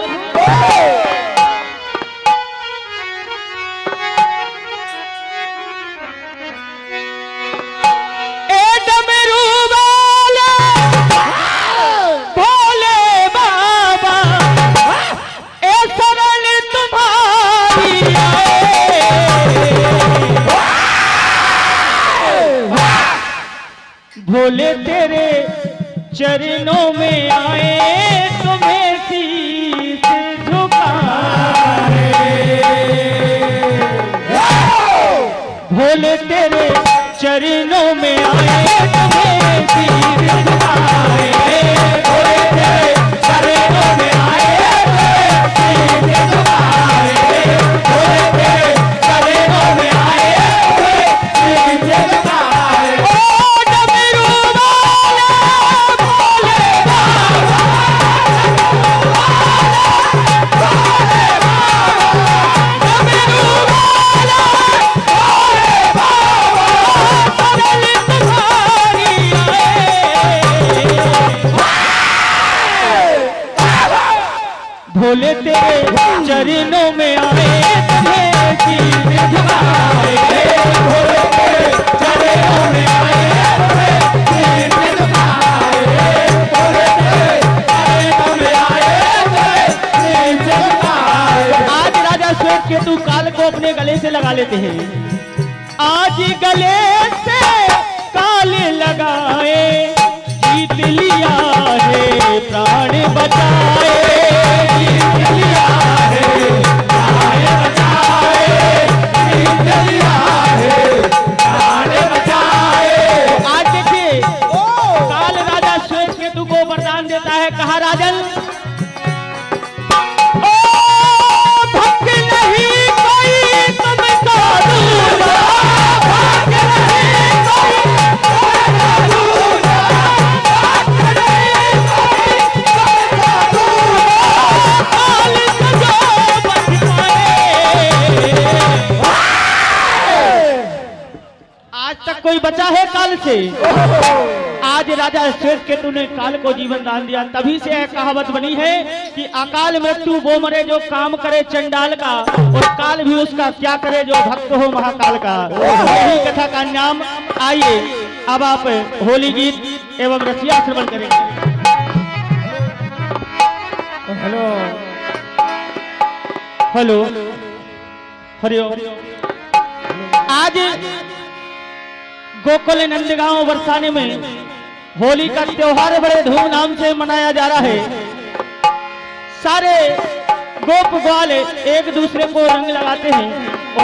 भोले बाबा ए शरण तुम्हारी भोले तेरे चरणों में आए, तुम्हें शीश झुकाए, भोले तेरे चरणों में आए, तुम्हें शीश झुकाए, भोले तेरे चरणों में आए, तुम्हें शीश झुकाए, भोले तेरे चरणों में आए, तुम्हें शीश झुकाए। ओ डमरू वाला भोले बाबा, भोले बाबा, डमरू वाला भोले बाबा, शरण तुम्हारी भोले तेरे चरणों में आए, तुम्हें शीश झुकाए, भोले तेरे चरणों में आए, तुम्हें शीश झुकाए, भोले तेरे चरणों में आए, तुम्हें शीश झुकाए। आज राजा श्वेत केतु काल को अपने गले से लगा लेते हैं। आज गले से काल लगाए, जीत लिया है प्राण बचाए, जीत लिया है प्राण बचाए, जीत लिया है प्राण बचाए। आज देखिए काल राजा श्वेत केतु को वरदान देता है, कहा राजन भक्त नहीं कोई तुमको दूजा, भक्त नहीं कोई तुमको दूजा, भक्त नहीं कोई बचा है काल से। आज राजा श्रेष्ठ केतु ने काल को जीवन दान दिया, तभी से यह कहावत बनी है कि अकाल मृत्यु वो मरे जो काम करे चंडाल का, और काल भी उसका क्या करे जो भक्त हो महाकाल का। यही कथा का नाम। आइए अब आप होली गीत एवं रसिया श्रवण करेंगे। Hello hello Hariom. आज गोकुल नंदगांव बरसाने में होली का त्योहार बड़े धूमधाम से मनाया जा रहा है। सारे गोप ग्वाल एक दूसरे को रंग लगाते हैं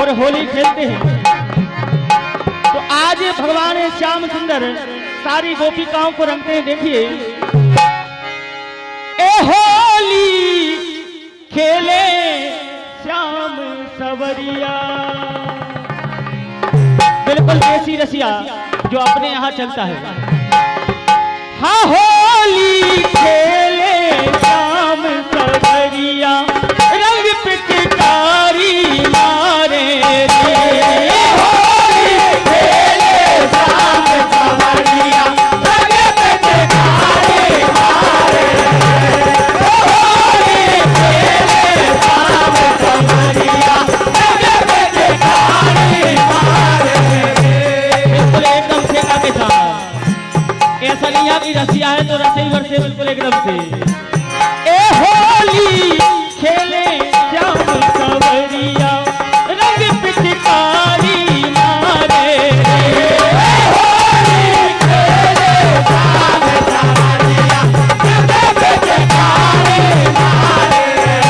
और होली खेलते हैं। तो आज भगवान श्याम सुंदर सारी गोपिकाओं को रंगते हैं। देखिए, ए होली खेले श्याम सवरिया, बिल्कुल देसी रसिया जो अपने यहाँ चलता है। हाँ, होली खेले श्याम सवरिया, रंग पिचकारी मारे रे। होली खेले श्याम सवरिया, रंग पिचकारी मारे रे। होली खेले श्याम सवरिया, रंग पिचकारी मारे रे। बिल्कुल एकदम से आगे था। ऐसा नहीं है कि रसिया है तो रसे ही बरसे, बिल्कुल एकदम से। ए होली खेले श्याम सवरिया, रंग पिचकारी मारे रे। होली खेले श्याम सवरिया, रंग पिचकारी मारे रे।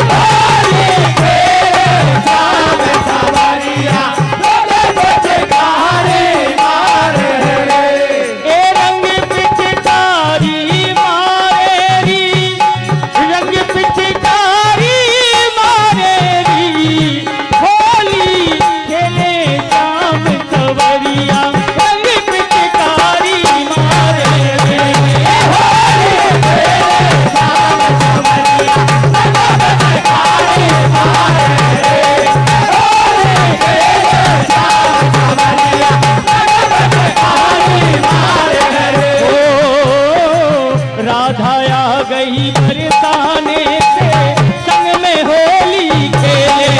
होली खेले श्याम सवरिया, रंग पिचकारी मारे रे। ए रंग पिचकारी मारे री, रंग पिचकारी मारे री। होली खेले श्याम सवरिया, रंग पिचकारी मारे रे। होली खेले श्याम सवरिया, रंग पिचकारी मारे रे। होली खेले श्याम सवरिया, रंग पिचकारी मारे रे। ओ राधा आ गई बरसाने से, संग में होली खेले।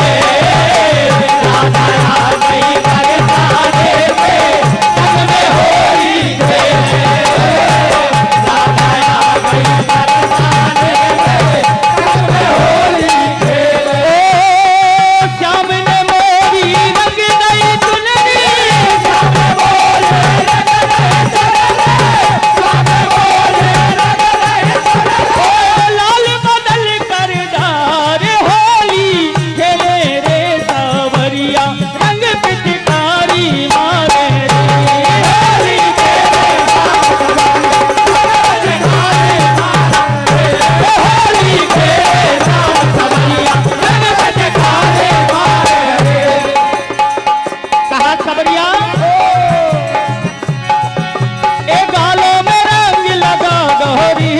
राधा आ गई बरसाने से, संग में होली खेले। राधा आ गई बरसाने से, संग में होली खेले। ओ श्याम ने मोरी रंग गई चुनरी, श्याम बोले रंग गई चुनरी, श्याम बोले रंग गई चुनरी। ओ लाल बदल कर दार, होली खेले रे सावरिया, रंग पिचकारी मारे रे। होली खेले श्याम सवरिया, रंग पिचकारी मारे रे। होली खेले श्याम सवरिया, रंग पिचकारी मारे रे। कहा सवरिया, ए गालों में रंग लगा गौरी,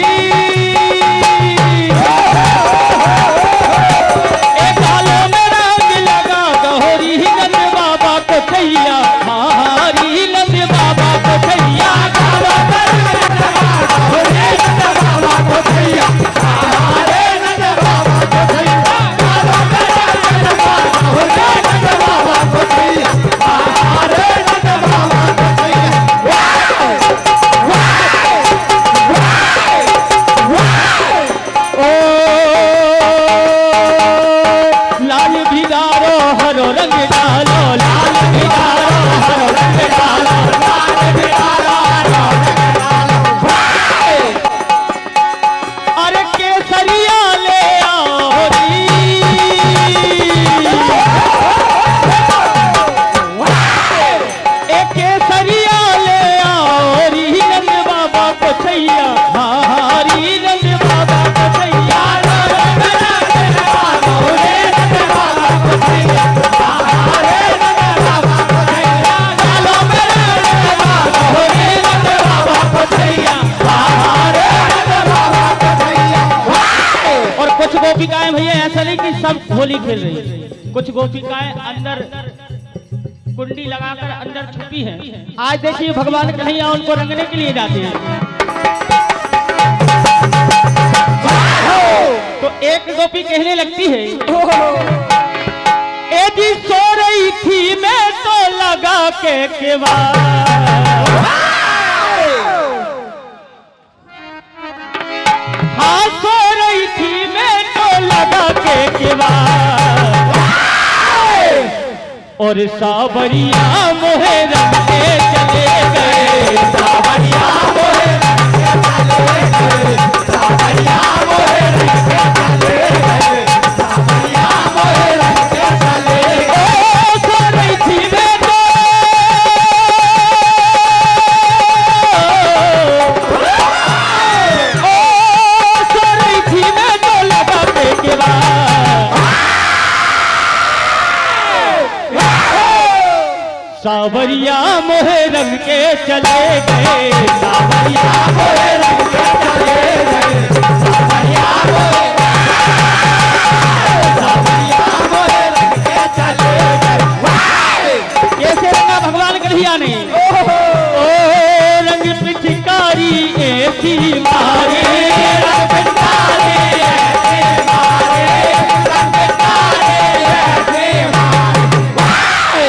ए गालों में रंग लगा गौरी। नंद बाबा को छैया हारी, नंद बाबा को छैया गावा कर नंद बाबा को छैया, नंद बाबा को छैया हारे। नंद बाबा को छैया गावा कर नंद बाबा को छैया, नंद बाबा को छैया हारे। नंद बाबा को छैया ओ लाल भिगारो हरो रंग डालो, लाल भिगारो हरो रंग डालो, लाल भिगारो हरो रंग डालो। अरे केसरिया ले आओ री, ए केसरिया ले आओ री। नंद बाबा को छैया हारी, नंद बाबा को छैया रंग रंग लगाओ रे। नंद बाबा को छैया हारे, नंद बाबा को छैया गालों में रंग लगाओ रे। नंद बाबा को छैया हारे, नंद बाबा को छैया। और कुछ गोपिकाएं भैया ऐसा नहीं कि सब होली खेल रही है, कुछ गोपिकाएं अंदर कुंडी लगाकर अंदर छुपी है। आज देखिए भगवान कन्हैया उनको रंगने के लिए जाते हैं। तो एक गोपी कहने लगती है, ए जी सो रही थी मैं तो लगा के केवाड़, हाँ सो रही थी मैं तो लगा के केवाड़, और सावरिया मोहे रंग के चले गए, सावरिया मोहे रंग के चले गए, सावरिया मोहे रंग के चले गए, सावरिया मोहे रंग के चले गए। सो रही थी मैं तो, सो रही थी मैं तो लगा के केवाड़, सावरिया मोहे रंग के चले गए, सावरिया मोहे रंग के चले गए, सावरिया मोहे रंग के चले गए। कैसे रंगा भगवान कन्हैया ने, ओ रंग पिचकारी ऐसी मारे, रंग पिचकारी ऐसी मारे, रंग पिचकारी ऐसी मारे,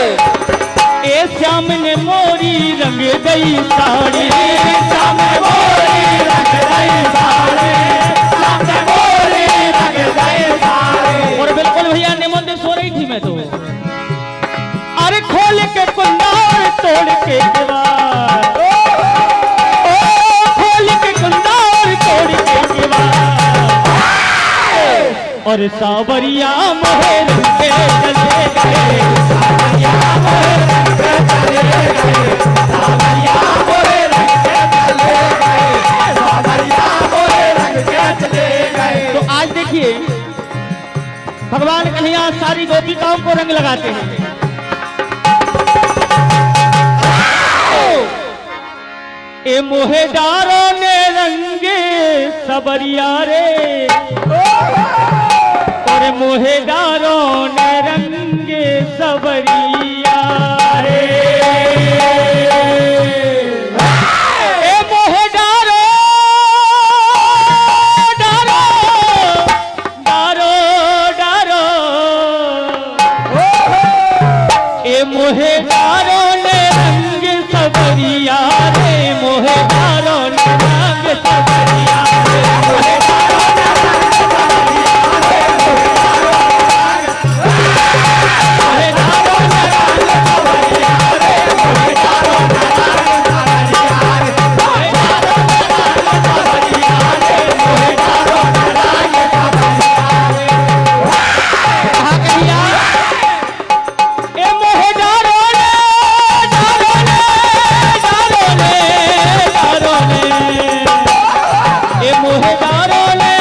ए श्याम ने मोरी रंग गई साड़ी, श्याम ने मोरी रंग गई साड़ी, श्याम ने मोरी रंग गई साड़ी। और बिल्कुल भैया निमंत्रण सो रही थी मैं तो, अरे खोल के कुंडा और तोड़ के दीवार, ओ खोल के कुंडा और तोड़ के दीवार, और सावरिया मोहे रंग के चले गए, सावरिया मोहे रंग के चले गए, सावरिया मोहे रंग के चले गए, सावरिया मोहे रंग के चले गए। तो आज देखिए भगवान कन्हैया सारी गोपिकाओं को रंग लगाते हैं। ए मोहेदारों ने रंगे सबरिया रे, और मोहेदारों ने रंगे सबरिया रे, ए मोहेदारों डारो डारो डारो, ए मोहेदारों ने रंग सबरिया रे, मोहेदारों ने रंग सबरिया रे, मोहेदारों ने रंग सबरिया रे, मोहेदारों ने रंग सबरिया रे, मोहेदारों ने रंग सबरिया रे, मोहेदारों ने रंग सबरिया रे, मोहेदारों ने रंग सबरिया रे। कहाँ कहिया, ए मोहेदारों ने डारो ने डारो ने डारो ने, ए मोहेदारों ने,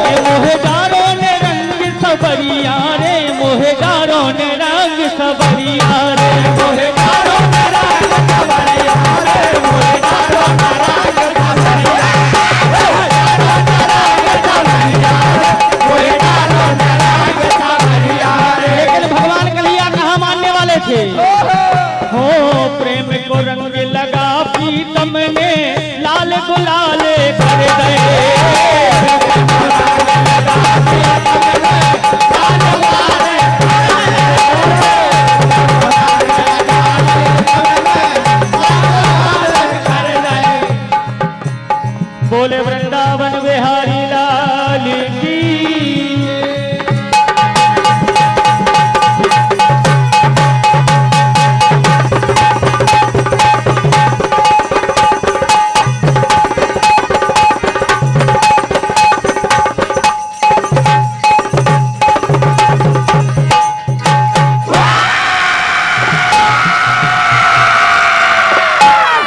ए मोहेदारों ने रंग सबरिया रे, मोहेदारों ने रंग सबरिया रे, मोहेदारों ने रंग सबरिया रे, मोहेदारों ने रंग सबरिया रे, मोहेदारों ने रंग सबरिया रे। लेकिन भगवान कन्हैया कहाँ मानने वाले थे, हो प्रेम को रंग लगा प्रीतम ने लाल गुलाल कर गए, बोले वृंदावन बिहारी लाल की।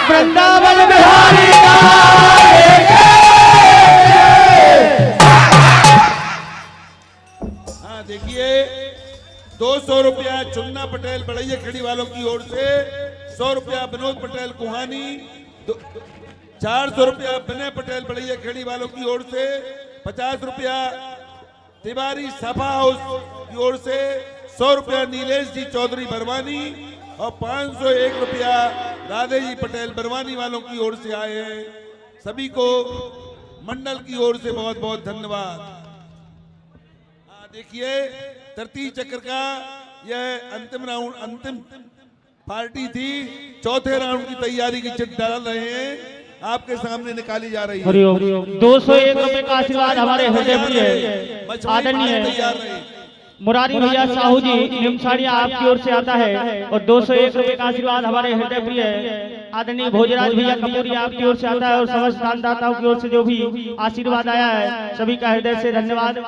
वृंदावन बिहारी हाँ देखिए 200 रुपया चुन्ना पटेल बड़ैया खड़ी वालों की ओर से, 100 रुपया विनोद पटेल कुहानी, 400 रुपया विनय पटेल बड़ैया खेड़ी वालों की ओर से, 50 रुपया तिवारी सभा हाउस की ओर से 100 रुपया नीलेश जी चौधरी बरवानी और 501 रुपया राधे जी पटेल बरवानी वालों की ओर से आए हैं। सभी को मंडल की ओर से बहुत बहुत धन्यवाद। देखिए तृतीय चक्र का यह अंतिम पार्टी थी। चौथे राउंड की तैयारी की चिट डाल रहे हैं, आपके सामने निकाली जा रही है। 201 रुपए का आशीर्वाद हमारे हृदय प्रिय आदरणीय मुरारी भैया साहू जी निमसाड़िया आपकी ओर से आता है, और 201 रुपए का आशीर्वाद हमारे हृदय प्रिय आदरणीय भोजराज भैया कपूरी आपकी ओर से आता है, और समस्त दानदाताओं की ओर से जो भी आशीर्वाद आया है सभी का हृदय से धन्यवाद।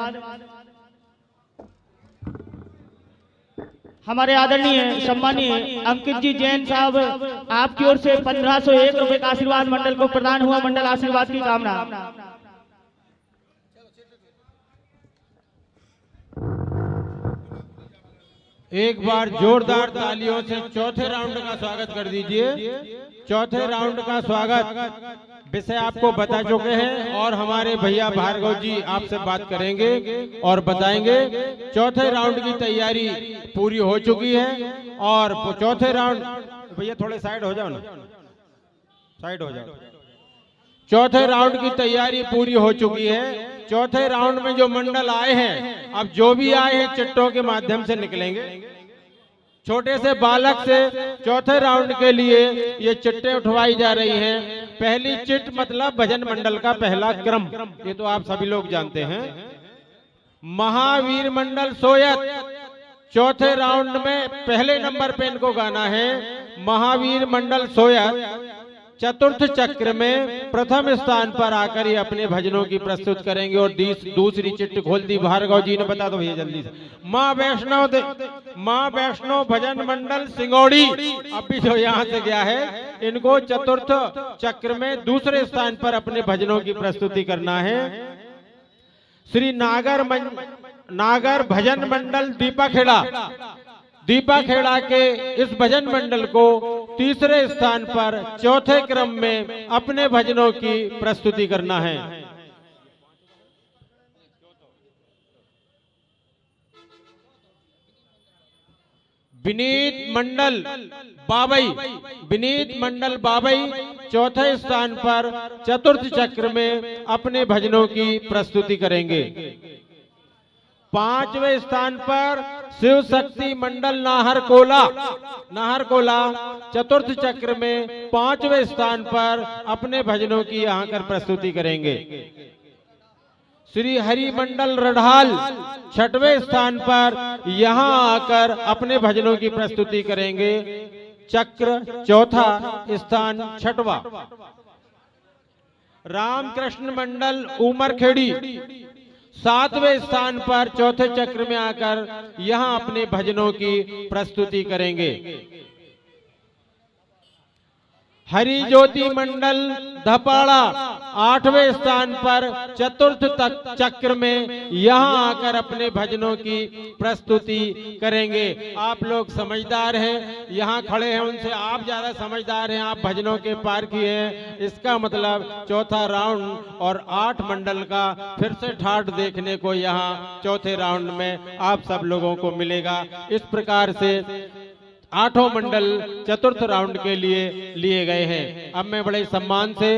हमारे आदरणीय सम्मानीय अंकित जी जैन साहब आपकी ओर से 1501 रुपए का आशीर्वाद मंडल को प्रदान हुआ। मंडल आशीर्वाद की कामना। एक बार जोरदार तालियों से चौथे राउंड का स्वागत कर दीजिए। चौथे राउंड का स्वागत विषय आपको बता चुके हैं और हमारे भैया भार्गव जी आपसे बात करेंगे और बताएंगे। चौथे राउंड की तैयारी पूरी हो चुकी है और चौथे राउंड, भैया थोड़े साइड हो जाओ ना, साइड हो जाओ। चौथे राउंड की तैयारी पूरी हो चुकी है। चौथे राउंड में जो मंडल आए हैं, अब जो भी आए हैं चिट्टों के माध्यम से निकलेंगे। छोटे से बालक से चौथे राउंड के लिए ये चिट्टे उठवाई जा रही हैं। पहली चिट मतलब भजन मंडल का पहला क्रम, ये तो आप सभी लोग जानते हैं। महावीर मंडल सोयत चौथे राउंड में पहले नंबर पे इनको गाना है। महावीर मंडल सोयत चतुर्थ चक्र में प्रथम स्थान पर आकर ये अपने भजनों की प्रस्तुत करेंगे। और दूसरी चिट्ठ खोल दी भार्गव जी ने, बता दो भैया जल्दी से। माँ वैष्णो भजन मंडल सिंगौड़ी अभी जो यहाँ से गया है, इनको चतुर्थ चक्र में दूसरे स्थान पर अपने भजनों की प्रस्तुति करना है। श्री नागर भजन मंडल दीपा खेड़ा के इस भजन मंडल को तीसरे स्थान पर चौथे क्रम में अपने भजनों की प्रस्तुति करना है। विनीत मंडल बाबई चौथे स्थान पर चतुर्थ चक्र में अपने भजनों की प्रस्तुति करेंगे। पांचवें स्थान पर शिव शक्ति मंडल नाहरकोला चतुर्थ चक्र में पांचवें स्थान पर अपने भजनों की यहाँ कर प्रस्तुति करेंगे। श्री हरि मंडल रढ़ाल छठवें स्थान पर यहाँ आकर अपने भजनों की प्रस्तुति करेंगे। चक्र चौथा, स्थान छठवा। रामकृष्ण मंडल उमरखेड़ी सातवें स्थान पर चौथे चक्र में आकर यहां अपने भजनों की प्रस्तुति करेंगे। हरि ज्योति मंडल धपाड़ा आठवें स्थान पर चतुर्थ चक्र में यहां आकर अपने भजनों की प्रस्तुति करेंगे। आप लोग समझदार हैं, यहाँ खड़े हैं, उनसे आप ज्यादा समझदार हैं, आप भजनों के पार किए हैं। इसका मतलब चौथा राउंड और 8 मंडल का फिर से ठाठ देखने को यहाँ चौथे राउंड में आप सब लोगों को मिलेगा। इस प्रकार से 8 मंडल चतुर्थ राउंड के लिए लिए गए हैं। अब मैं बड़े सम्मान से,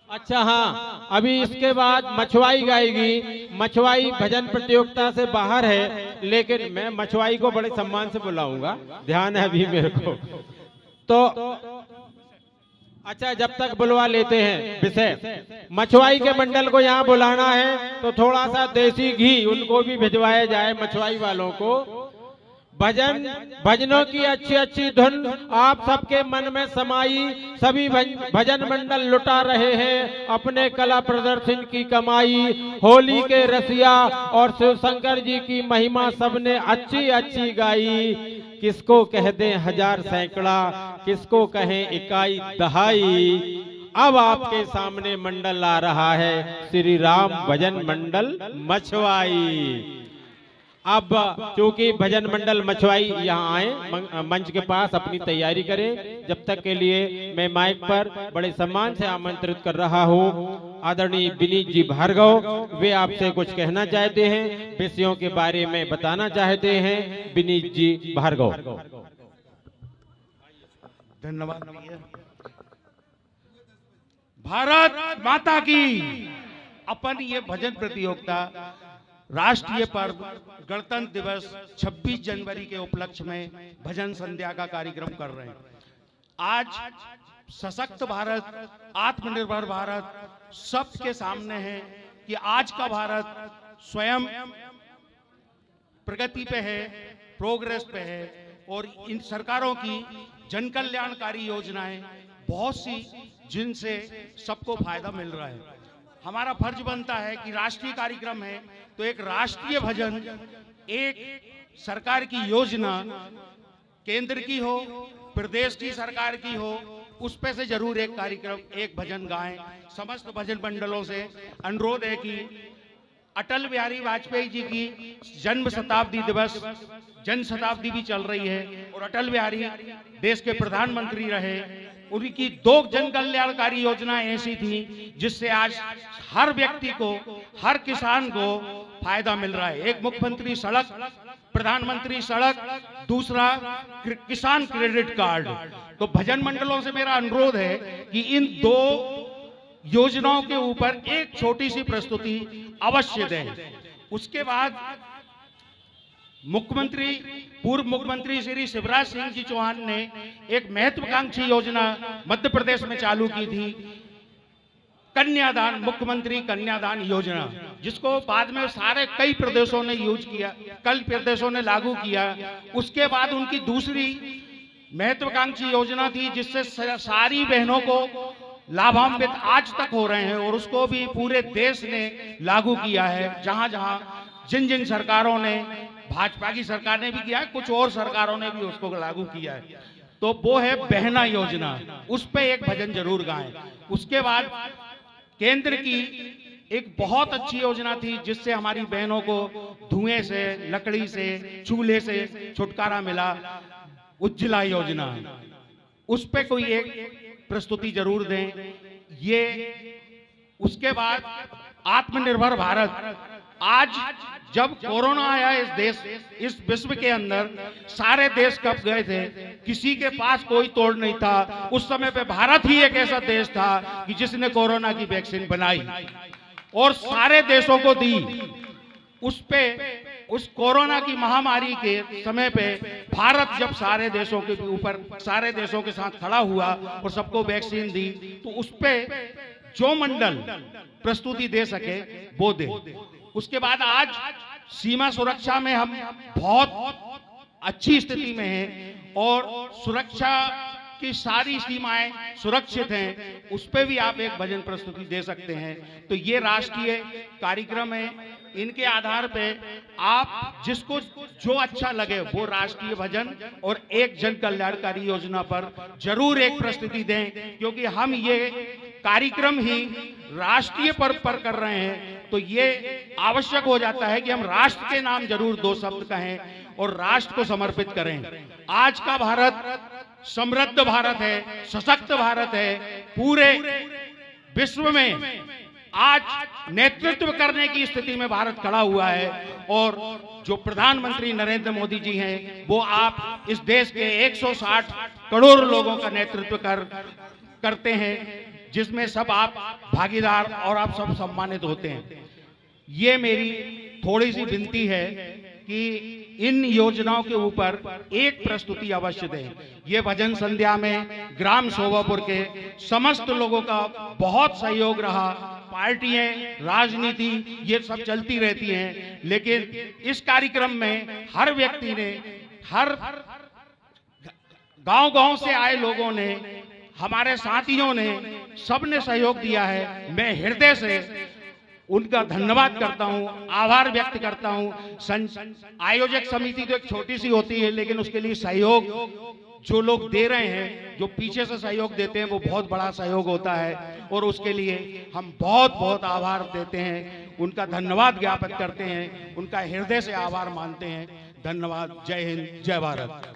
अच्छा हाँ, अभी इसके बाद मछुआई गाएगी। मछुआई भजन प्रतियोगिता से बाहर है, लेकिन मैं मछुआई को बड़े सम्मान से बुलाऊंगा, ध्यान है अभी मेरे को। तो अच्छा, जब तक बुलवा लेते हैं विषय, मछुआई के मंडल को यहाँ बुलाना है तो थोड़ा सा देसी घी उनको भी भिजवाया जाए मछुआई वालों को। भजनों की अच्छी अच्छी धुन आप सबके मन में समाई। सभी भजन मंडल लुटा रहे हैं अपने कला प्रदर्शन की कमाई। होली के रसिया और शिव शंकर जी की महिमा सबने अच्छी अच्छी गाई। किसको कह दें हजार सैकड़ा, किसको कहें इकाई दहाई। अब आपके सामने मंडल आ रहा है श्री राम भजन मंडल मछुआई। अब चूंकि भजन मंडल मछुआई यहाँ आए मंच के पास अपनी तैयारी करें, जब तक के लिए मैं माइक पर बड़े सम्मान से आमंत्रित कर रहा हूँ आदरणीय विनीत जी भार्गव, वे आपसे कुछ कहना चाहते हैं, विषयों के बारे में बताना चाहते हैं। विनीत जी भार्गव। धन्यवाद। भारत माता की। अपन ये भजन प्रतियोगिता राष्ट्रीय पर्व गणतंत्र दिवस 26 जनवरी के उपलक्ष्य में भजन संध्या का कार्यक्रम कर रहे हैं। आज सशक्त भारत, आत्मनिर्भर भारत सबके सामने है कि आज का भारत स्वयं प्रगति पे है, प्रोग्रेस पे है, और इन सरकारों की जन कल्याणकारी योजनाएं बहुत सी जिनसे सबको फायदा मिल रहा है। हमारा फर्ज बनता है कि राष्ट्रीय कार्यक्रम है तो एक राष्ट्रीय भजन, एक सरकार की योजना केंद्र की हो, प्रदेश की सरकार की हो, उस पे से जरूर एक कार्यक्रम, एक भजन गाएं। समस्त भजन मंडलों से अनुरोध है कि अटल बिहारी वाजपेयी जी की जन्म शताब्दी दिवस, जन शताब्दी भी चल रही है, और अटल बिहारी देश के प्रधानमंत्री रहे। उनकी 2 जन कल्याणकारी योजनाएं ऐसी थी जिससे आज हर व्यक्ति को, हर किसान को फायदा मिल रहा है। एक मुख्यमंत्री सड़क, प्रधानमंत्री सड़क, दूसरा किसान क्रेडिट कार्ड। तो भजन मंडलों से मेरा अनुरोध है कि इन 2 योजनाओं के ऊपर एक छोटी सी प्रस्तुति अवश्य दें। उसके बाद मुख्यमंत्री, पूर्व मुख्यमंत्री श्री शिवराज सिंह जी चौहान ने एक महत्वाकांक्षी योजना मध्य प्रदेश में चालू की थी, कन्यादान, मुख्यमंत्री कन्यादान योजना, जिसको बाद में सारे कई प्रदेशों ने यूज किया, कई प्रदेशों ने लागू किया। उसके बाद उनकी दूसरी महत्वाकांक्षी योजना थी जिससे सारी बहनों को लाभान्वित आज तक हो रहे हैं, और उसको भी पूरे देश ने लागू किया है। जहां जहां जिन जिन सरकारों ने, भाजपा की सरकार ने भी किया है, कुछ और सरकारों ने भी उसको लागू किया है। तो वो है बहना योजना, उस पे एक भजन जरूर गाएं। उसके बाद केंद्र की एक बहुत अच्छी योजना थी जिससे हमारी बहनों को धुएं से, लकड़ी से, चूल्हे से छुटकारा मिला, उज्ज्वला योजना। उस पे कोई एक प्रस्तुति जरूर दें। ये उसके बाद आत्मनिर्भर भारत। आज जब कोरोना आया इस देश, इस विश्व के अंदर, सारे देश कब गए थे, किसी के पास कोई तोड़ नहीं था। उस समय पे भारत ही एक ऐसा देश था कि जिसने कोरोना की वैक्सीन बनाई और सारे देशों को दी। उस पे, उस कोरोना की महामारी के समय पे भारत जब सारे देशों के ऊपर, सारे देशों के साथ खड़ा हुआ और सबको वैक्सीन दी, तो उस पे जो मंडल प्रस्तुति दे सके वो दे। उसके बाद आज सीमा सुरक्षा में हम बहुत अच्छी स्थिति में हैं और सुरक्षा की सारी सीमाएं सुरक्षित हैं, उस पे भी आप एक भजन प्रस्तुति दे सकते हैं। तो ये राष्ट्रीय कार्यक्रम है, इनके आधार पे आप जिसको जो अच्छा लगे वो राष्ट्रीय भजन और एक जन कल्याणकारी योजना पर जरूर एक प्रस्तुति दें, क्योंकि हम ये कार्यक्रम ही राष्ट्रीय पर्व पर कर रहे हैं। तो ये आवश्यक हो जाता है कि हम राष्ट्र के नाम जरूर 2 शब्द कहें और राष्ट्र को समर्पित करें। आज का भारत समृद्ध भारत है, सशक्त भारत है, पूरे विश्व में आज नेतृत्व करने की स्थिति में भारत खड़ा हुआ है। और जो प्रधानमंत्री नरेंद्र मोदी जी हैं, वो आप इस देश के 160 करोड़ लोगों का नेतृत्व करते हैं, जिसमें सब आप भागीदार और आप सब सम्मानित होते हैं। ये मेरी थोड़ी सी विनती है कि इन योजनाओं के ऊपर एक प्रस्तुति अवश्य दें। ये भजन संध्या में ग्राम शोभापुर के समस्त लोगों का बहुत सहयोग रहा। पार्टियां, राजनीति ये सब चलती रहती हैं, लेकिन इस कार्यक्रम में हर व्यक्ति ने, हर गांव-गांव से आए लोगों ने, हमारे साथियों ने, सबने सहयोग दिया है। मैं हृदय से उनका धन्यवाद करता हूं, आभार व्यक्त करता हूं। आयोजक समिति तो एक छोटी सी होती है, लेकिन उसके लिए सहयोग जो लोग दे रहे हैं, जो पीछे से सहयोग देते हैं, वो बहुत बड़ा सहयोग होता है और उसके लिए हम बहुत बहुत आभार देते हैं, उनका धन्यवाद ज्ञापित करते हैं, उनका हृदय से आभार मानते हैं। धन्यवाद। जय हिंद, जय भारत।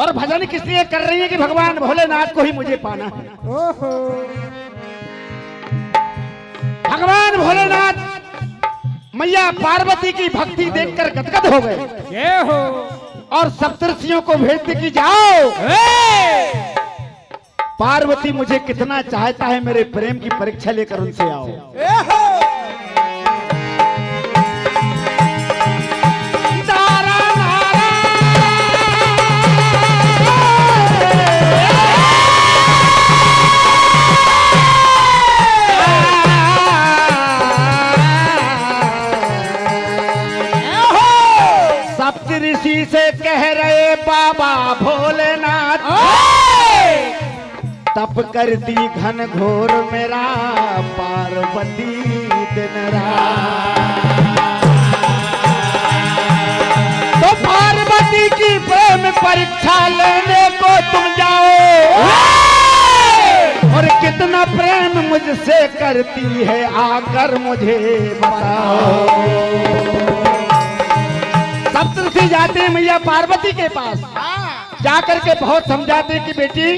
और भजन किस लिए कर रही है कि भगवान भोलेनाथ को ही मुझे पाना है। भगवान भोलेनाथ मैया पार्वती की भक्ति देखकर गदगद हो गए और सप्तर्षियों को भेजते कि जाओ, पार्वती मुझे कितना चाहता है, मेरे प्रेम की परीक्षा लेकर उनसे आओ। ऋषि से कह रहे बाबा भोलेनाथ, तप करती घन घोर मेरा पार्वती दिन रात। तो पार्वती की प्रेम परीक्षा लेने को तुम जाओ, और कितना प्रेम मुझसे करती है आकर मुझे बताओ। सप्तऋषि जाते हैं मैया पार्वती के पास, जाकर के बहुत समझाते कि बेटी,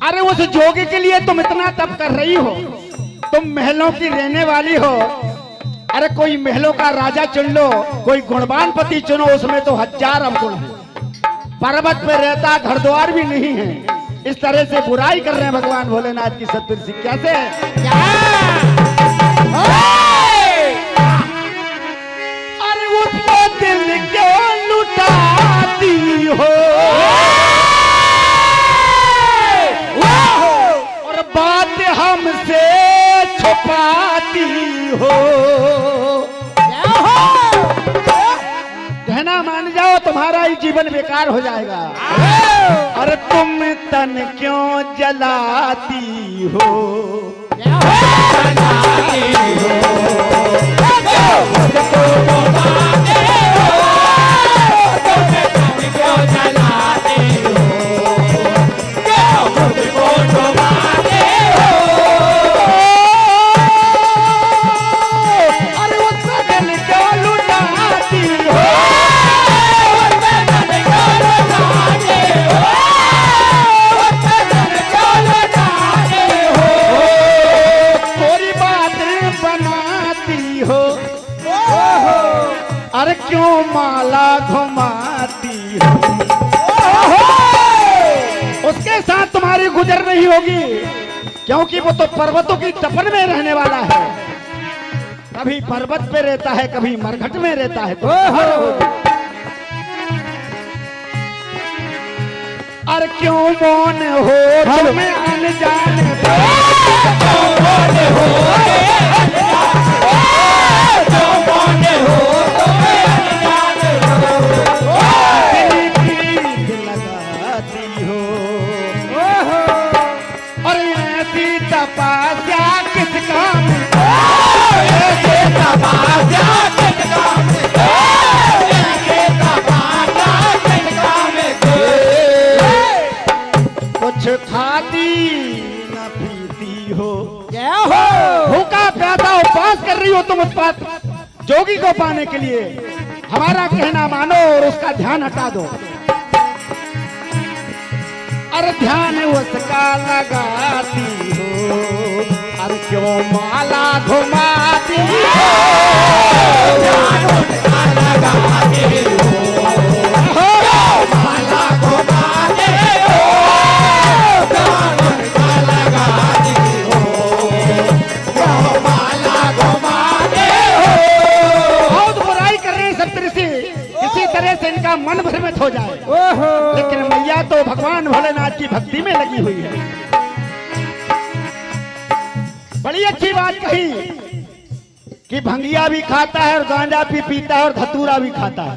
अरे उस जोगी के लिए तुम इतना तप कर रही हो, तुम महलों की रहने वाली हो, अरे कोई महलों का राजा चुन लो, कोई गुणवान पति चुनो, उसमें तो 1000 अवगुण है। पर्वत पे रहता, घर द्वार भी नहीं है, इस तरह से बुराई कर रहे हैं भगवान भोलेनाथ की सप्तऋषि। कैसे? दिल क्यों लुटाती हो और बात हमसे छुपाती हो। कहना मान जाओ, तुम्हारा ही जीवन बेकार हो जाएगा। और तुम तन क्यों जलाती हो, अरे क्यों माला घुमाती हो। उसके साथ तुम्हारी गुजर नहीं होगी, क्योंकि वो तो पर्वतों की तपन में रहने वाला है, कभी पर्वत पे रहता है, कभी मरघट में रहता है। तो अरे क्यों मौन हो तुम्हें अनजान कुछ खाती न पीती हो, भूखा प्यासा उपवास कर रही हो तुम उत्पात जोगी को पाने के लिए। हमारा कहना मानो और उसका ध्यान हटा दो। अरे ध्यान उसका लगाती हो, अरे क्यों माला घुमाती हो, ध्यान उसका लगाती हो, माला घुमाती हो, ध्यान उसका लगाती हो, माला घुमाती हो। बहुत बुराई कर रहे हैं सप्तऋषि, किसी तरह से इनका मन भ्रमित हो जाए, लेकिन मैया तो भगवान भोलेनाथ की भक्ति में लगी हुई है। बड़ी अच्छी बात कही कि भंगिया भी खाता है और गांजा भी पीता है और धतूरा भी खाता है।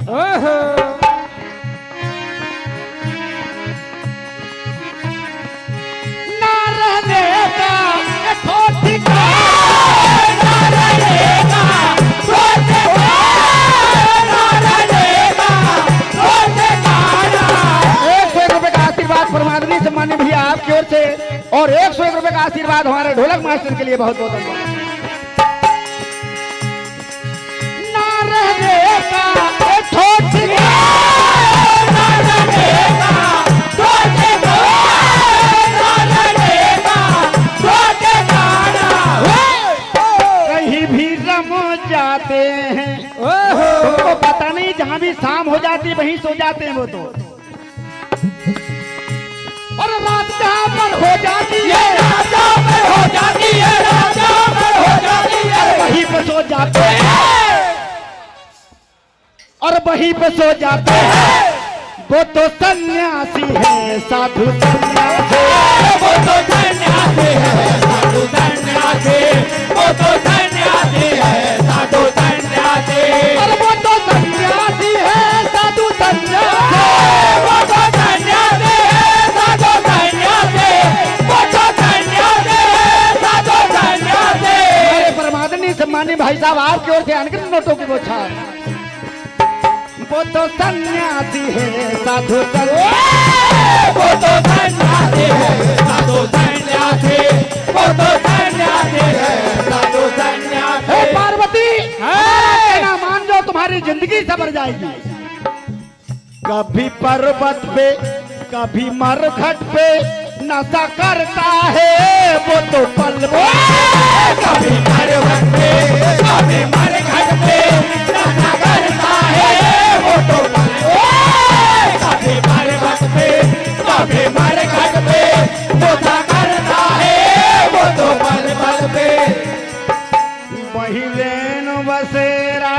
ना रहने का परमात्मा सम्मान्य भैया आपकी ओर से, और 101 रुपए का आशीर्वाद हमारे ढोलक मास्टर के लिए बहुत बहुत धन्यवाद। ना रहने का जाती वहीं सो जाते हैं वो तो। और रात जहाँ पर हो जाती है, रात जहाँ पर हो जाती है, रात जहाँ पर हो जाती है, वहीं पे सो जाते हैं और वहीं पे सो जाते हैं। वो तो सन्यासी है, साधु सन्यासी, वो तो सन्यासी है, साधु सन्यासी, वो तो सन्यासी है, साधु सन्यासी, और वो तो सन्यासी है, साधु सन्यासी, वो तो सन्यासी है, साधु सन्यासी, वो तो सन्यासी है, साधु सन्यासी। हमारे परमादनी सम्मानी भाई साहब आपकी ओर से अनगिनत नोटों की बौछार। वो तो सन्यासी है, साधु सन्यासी, वो तो सन्यासी है, साधु सन्यासी, वो तो सन्यासी है, साधु सन्यासी। हे पार्वती, कहना मान जाओ तुम्हारी जिंदगी सवर जाएगी। कभी पर्वत पे कभी मरघट पे नशा करता है वो तो पल में, कभी पर्वत पे कभी मरघट पे नशा करता है वो तो पल में, कभी पर्वत पे कभी मरघट पे नशा करता है वो तो पल पल पे। वही रेणु बसेरा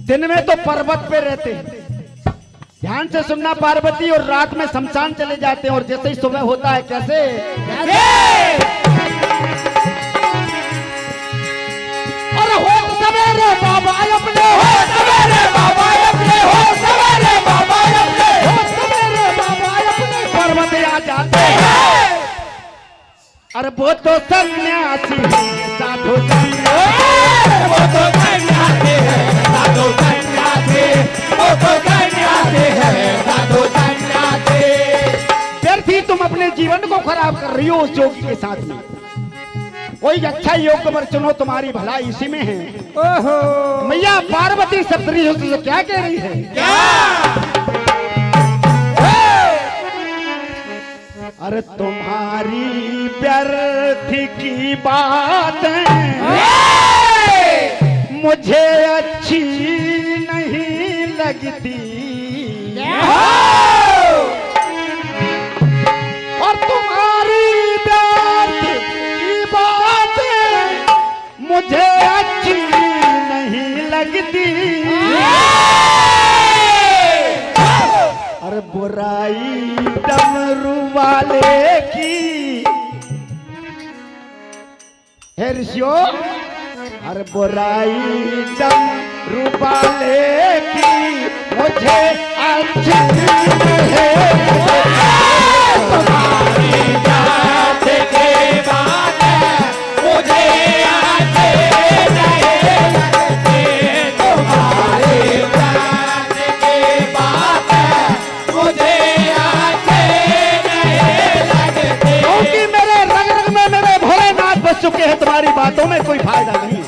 दिन में तो पर्वत पे रहते हैं, ध्यान से सुनना पार्वती, और रात में शमशान चले जाते हैं। और जैसे ही सुबह होता है कैसे और हो सवेरे बाबा अपने, हो सवेरे बाबा अपने, हो सवेरे बाबा अपने, हो सवेरे बाबा अपने पर्वत आ जाते हैं। अरे वो तो सन्यासी है, साधु सन्यासी, वो तो सन्यासी है, साधु सन्यासी, वो तो सन्यासी है, साधु सन्यासी। व्यर्थ ही तुम अपने जीवन को खराब कर रही हो उस योगी के साथ में। कोई अच्छा योग वर चुनो, तुम्हारी भलाई इसी में है। ओहो मैया पार्वती सप्तऋषियों से क्या कह रही है? क्या? अरे तुम्हारी व्यर्थ की बातें मुझे अच्छी नहीं लगती, और तुम्हारी व्यर्थ की बातें मुझे अच्छी नहीं लगती। अरे बुराई डमरू वाले की है ऋषियों, अरे बुराई डमरू वाले की मुझे अच्छी है। तुम्हारी जात के बातें मुझे अच्छे नहीं लगते, तुम्हारी जात के बातें मुझे अच्छे नहीं लगते। क्योंकि मेरे रग रग में मेरे भोलेनाथ बस चुके हैं, तुम्हारी बातों में कोई फायदा नहीं।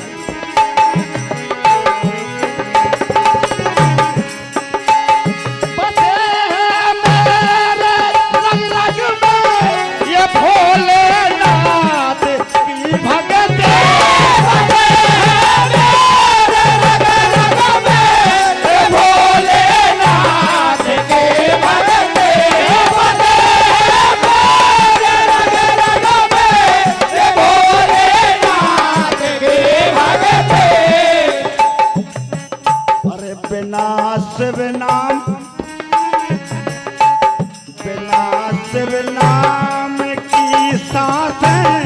शिव नाम की सांसें,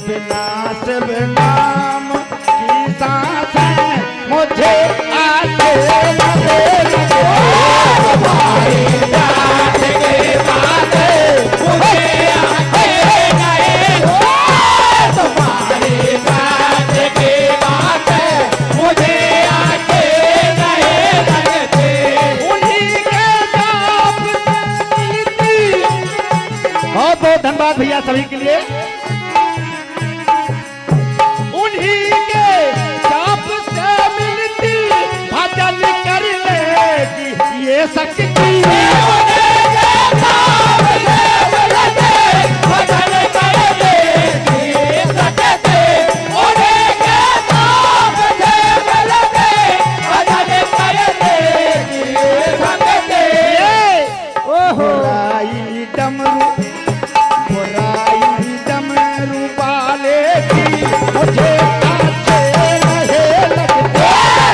बिना शिव नाम की सांसें मुझे आते लगे लगे। तुम्हारी जात के बातें मुझे आते नहीं, तुम्हारी जात की बातें मुझे आते नहीं लगते। उन्हीं के जाप नीति। बहुत बहुत धन्यवाद भैया सभी के लिए। उन्हीं के जाप से मिलती भजन करने की ये शक्ति। उन्हीं के जाप डमरू बुराई डमरू वाले की मुझे अच्छे नहीं लगते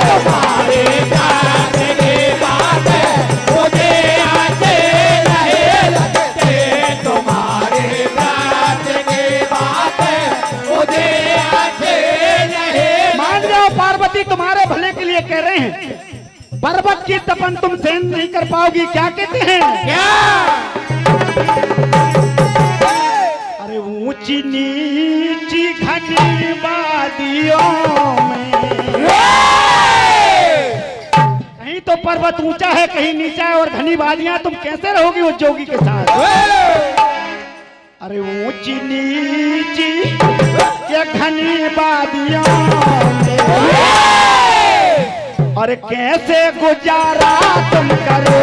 तुम्हारे प्यार की बात मुझे अच्छे नहीं लगते तुम्हारे प्यार की बात मुझे अच्छे नहीं। मान जाओ पार्वती तुम्हारे भले के लिए कह रहे हैं, पर्वत की तपन तुम सहन नहीं कर पाओगी। क्या कहते हैं? क्या? अरे ऊंची नीची घनी वादियों में कहीं तो पर्वत ऊंचा है कहीं नीचा है और घनी वादियां, तुम कैसे रहोगी उस जोगी के साथ? अरे ऊंची नीची ये घनी वादियों में और कैसे गुजारा तुम करो?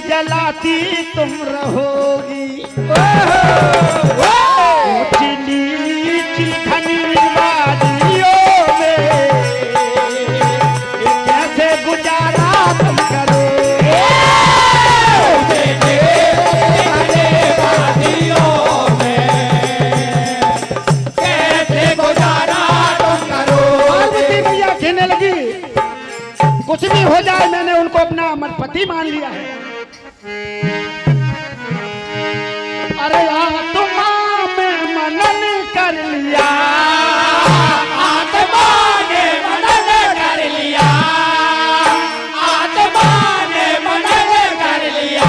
जलाती तुम रहोगी ऊंची नीची घनी वादियों में कैसे गुजारा तुम करोगे? कैसे गुजारा तुम करो? पार्वती मैया कहने लगी, कुछ भी हो जाए मैंने उनको अपना पति मान लिया है। अरे आत्मा में मनन कर लिया, आत्मा ने मनन कर लिया, आत्मा ने मनन कर लिया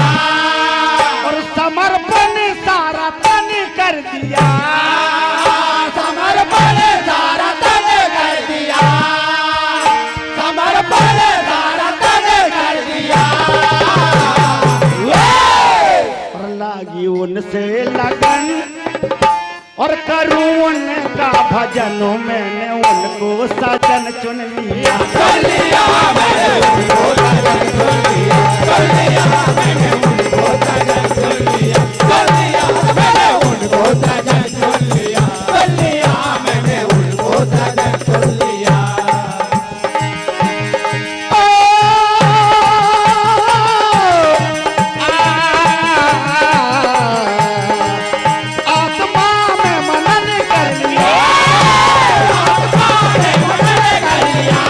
और समर्पण सारा तन कर दिया, समर्पण सारा तन कर दिया, समर्पण सारा तन कर दिया। और लागी उनसे लगन और करूं उनका भजन, मैंने उनको सजन चुन लिया, चुन लिया मैंने उनको सजन चुन लिया, चुन लिया मैंने उनको सजन चुन लिया, चुन लिया मैंने उनको सजन चुन लिया, चुन लिया मैंने उनको सजन चुन लिया। आत्मा में मनन कर लिया, आत्मा ने मनन कर लिया,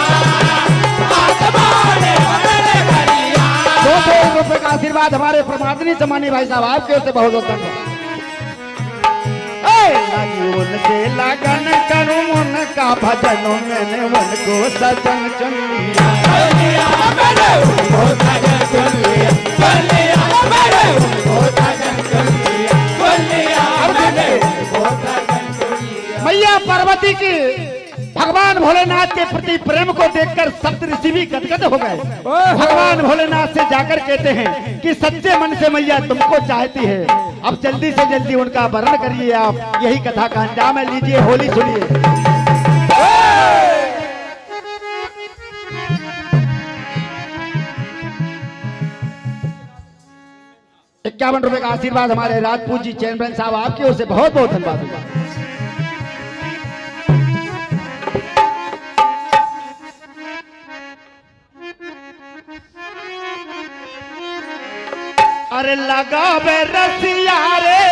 आत्मा ने मनन कर लिया। 200 रुपए का आशीर्वाद हमारे प्रमादनी सम्मानी भाई साहब आपके ओर से बहुत बहुत धन्यवाद। लागी उनसे लगन करूं उनका भजन, मैंने उनको सजन चुन लिया, चुन लिया मैंने उनको सजन चुन लिया, चुन लिया मैंने उनको सजन चुन लिया, चुन लिया मैंने उनको सजन चुन लिया। मैया पार्वती की भगवान भोलेनाथ के प्रति प्रेम को देखकर सप्त ऋषि भी गदगद हो गए। भगवान भोलेनाथ से जाकर कहते हैं कि सच्चे मन से मैया तुमको चाहती है, अब जल्दी से जल्दी उनका वर्ण करिए। आप यही कथा का अंजाम है, लीजिए होली सुनिए। 51 रुपए का आशीर्वाद हमारे राजपूत जी चैनबैन साहब आपकी ओर से बहुत बहुत धन्यवाद। अरे लगावे रसिया रे,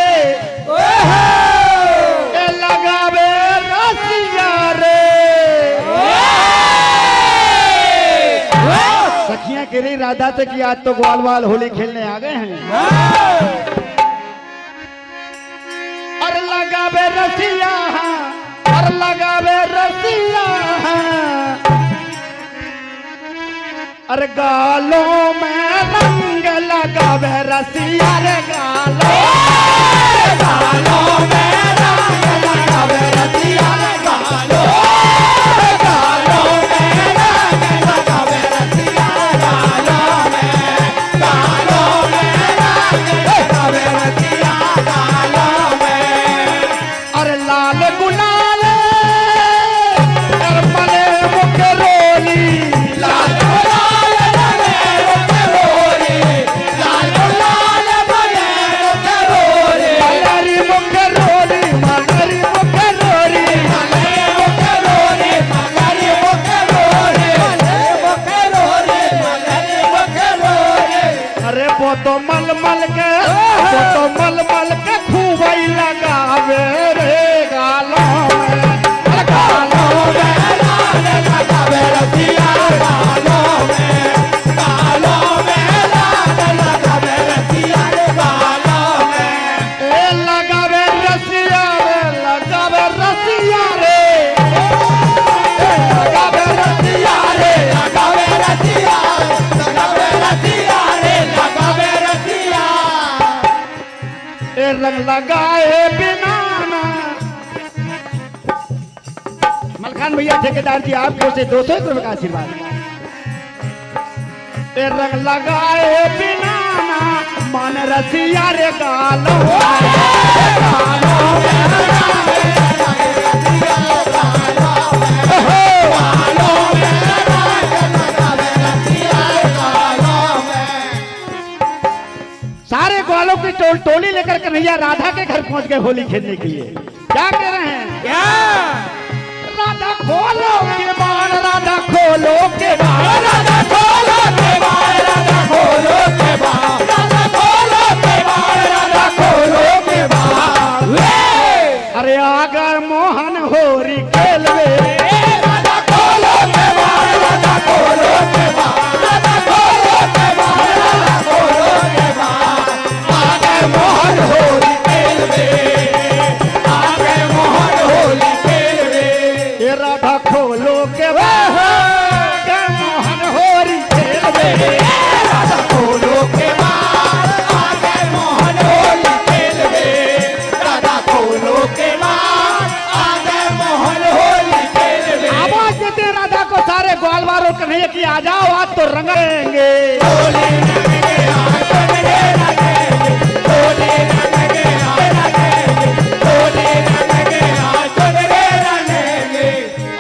लगावे रसिया रे, सखियां कह रही राधा से कि आज तो ग्वाल वाल होली खेलने आ गए हैं। और लगावे रसिया, और लगावे रसिया, अरे गालों में रंग लगावे रसिया रे, गालों में रंग लगावे रसिया रे, गालों तो मलमल के वो तो मलमल के खूब ही लगावे रे गालों में लगावे रसिया गालों में लगावे रसिया गालों में ए लगावे रसिया रे लगावे रसिया रे लगावे रसिया लगावे रसिया रे लगावे रसिया ए रंग लगाए बिना ना मलखान भैया ठेकेदार जी आपको से 200 रुपए का आशीर्वाद। ए रंग लगाए बिना ना मन रसिया रे गालों सारे ग्वालों की टोली लेकर कन्हैया राधा के घर पहुंच गए होली खेलने के लिए। क्या कह रहे हैं? क्या राधा खोलो के बाण, राधा खोलो के बाण, राधा खोलो के बाण, राधा खोलो के बाण, राधा खोलो के बाण, राधा खोलो के बाण। अरे आगर मोहन होरी खेलवे राधा खोलो के बाण, राधा खोलो के बाण, राधा खोलो के बाण, राधा खोलो के बाण। आगर मोहन होली खेलवे, आगर मोहन होली खेलवे। ये राधा खोलो के बाण, आगर मोहन होरी खेलवे राधा खोलो के बाण, आगर मोहन होली खेलवे, राधा खोलो के बाण, आगर मोहन होली खेलवे। आवाज देते राधा को सारे ग्वाल वालों कन्हैया की आ जाओ आज तो रंगेंगे होली रंगेंगे आज रंगेंगे, होली रंगेंगे आज रंगेंगे, होली रंगेंगे आज रंगेंगे।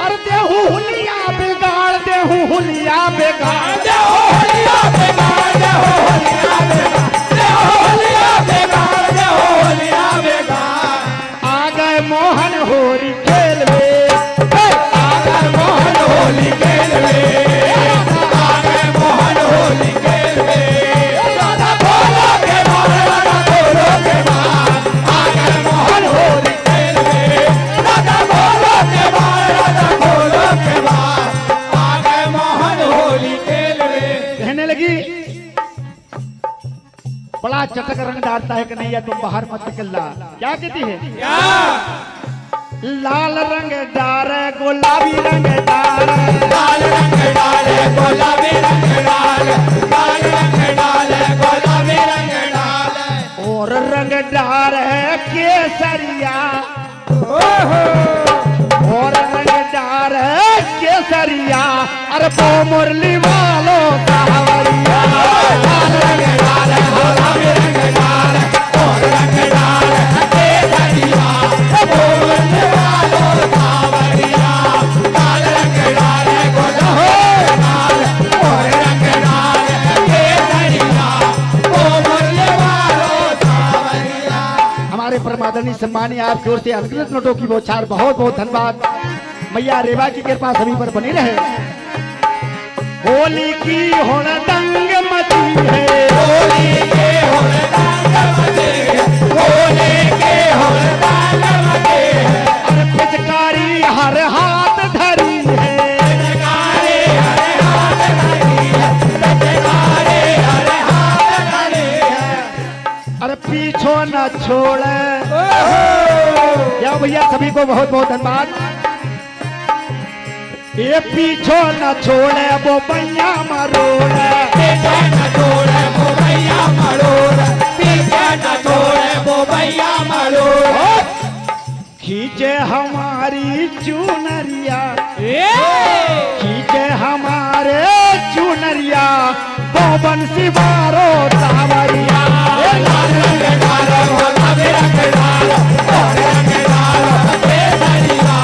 और देहू हुलिया बिगाड़, देहू हुलिया बिगाड़, देहो होलिया बेगाड़, देहो होलिया बेगाड़, देहो होलिया बेगाड़, देहो होलिया बेगाड़। आ गए मोहन होरी खेलवे आगर मोहन होली खेलवे, आगर मोहन होली खेलवे। राधा खोलो के बाण, राधा खोलो के बाण, आगर मोहन होली खेलवे, राधा खोलो के बाण, राधा खोलो के बाण, आगर मोहन होली खेलवे। कहने लगी बड़ा चटक रंग डालता है कन्हैया तुम बाहर मत निकलना। क्या कहती है? लाल रंग डार गुलाबी रंग डार, लाल रंग डाले गुलाबी रंग डाल, लाल रंग डाले गुलाबी रंग डाल। और रंग डार है केसरिया, और रंग डार है केसरिया, अरे वो मुरली वालों सावरिया। लाल रंग डाले गुलाबी रंग डाल, और रंग डाल केसरिया, वो मुरली वालों सावरिया। लाल रंग डाले गुलाबी डाल, और रंग डाल केसरिया, वो मुरली वालों सावरिया। हमारे परमादरणीय सम्मानीय आपकी ओर से अनगिनत नोटों की बौछार बहुत बहुत धन्यवाद। मैया रेवा की कृपा सभी पर बनी रहे। होली की हुड़दंग मची है, होली के हुड़दंग मचे हैं, होली के हुड़दंग मचे हैं। और पिचकारी हर हाथ धरी है, पिचकारी हर हाथ धरी है, पिचकारी हर हाथ धरी है। और पीछो न छोड़े। या भैया सभी को बहुत बहुत धन्यवाद। ये पीछो न छोड़े वो भैया मरोड़े, पीछे न छोड़े वो भैया मरोड़, पीछे न छोड़े वो भैया मरोड़। खींचे हमारी चुनरिया, खींचे हमारे चुनरिया, वो बंसी मारो सावरिया। लाल रंग डालो गुलाबी रंग डालो, और रंग डालो केसरिया,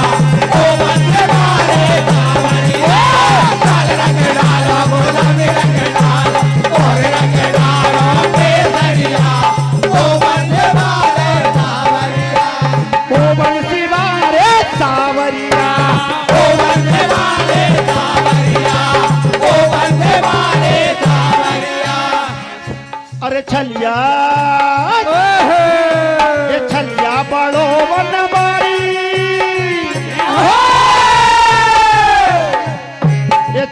वो बंसी मारे सावरिया। लाल रंग डालो गुलाबी रंग डालो, और रंग डालो केसरिया, वो बंसी मारे सावरिया। वो बंसी मारे सावरिया, वो बंसी मारे सावरिया, वो बंसी मारे सावरिया।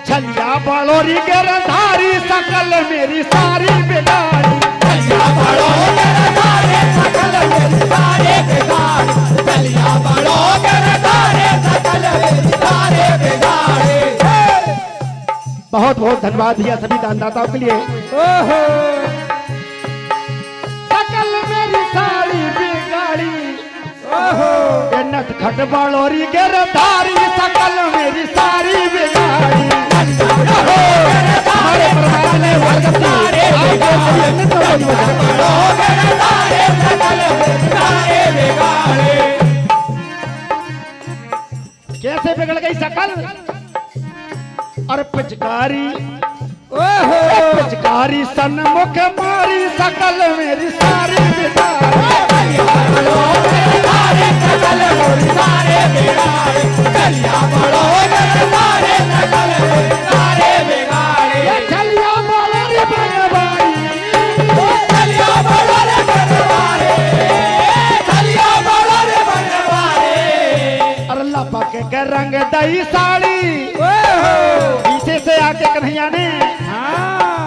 छलिया बड़ोरी गिरधारी सकल मेरी सारी बिगाड़ी। छलिया बड़ो गिरधारी सकल मेरी सारी बिगाड़ी। छलिया बड़ो गिरधारी सकल मेरी सारी बिगाड़ी। बहुत बहुत धन्यवाद भैया सभी दानदाताओं के लिए। सकल मेरी सारी बिगाड़ी। ये नट खट बड़ोरी गिरधारी सकल मेरी सारी बिगाड़ी। हमारे प्रधान ने कैसे बिगड़ गई सकल? और पिचकारी पिचकारी सन्मुख मारी सकल मेरी सारी बिगाड़ी। सकल मेरी सारी बिगाड़ी। छलिया बड़ो गिरधारी सकल मेरी सारी बिगाड़ी। छलिया बड़ो रे बनवारी। छलिया बड़ो रे बनवारी। छलिया बड़ो रे बनवारी। और लपक के रंग दही साड़ी। पीछे से आके कन्हैया ने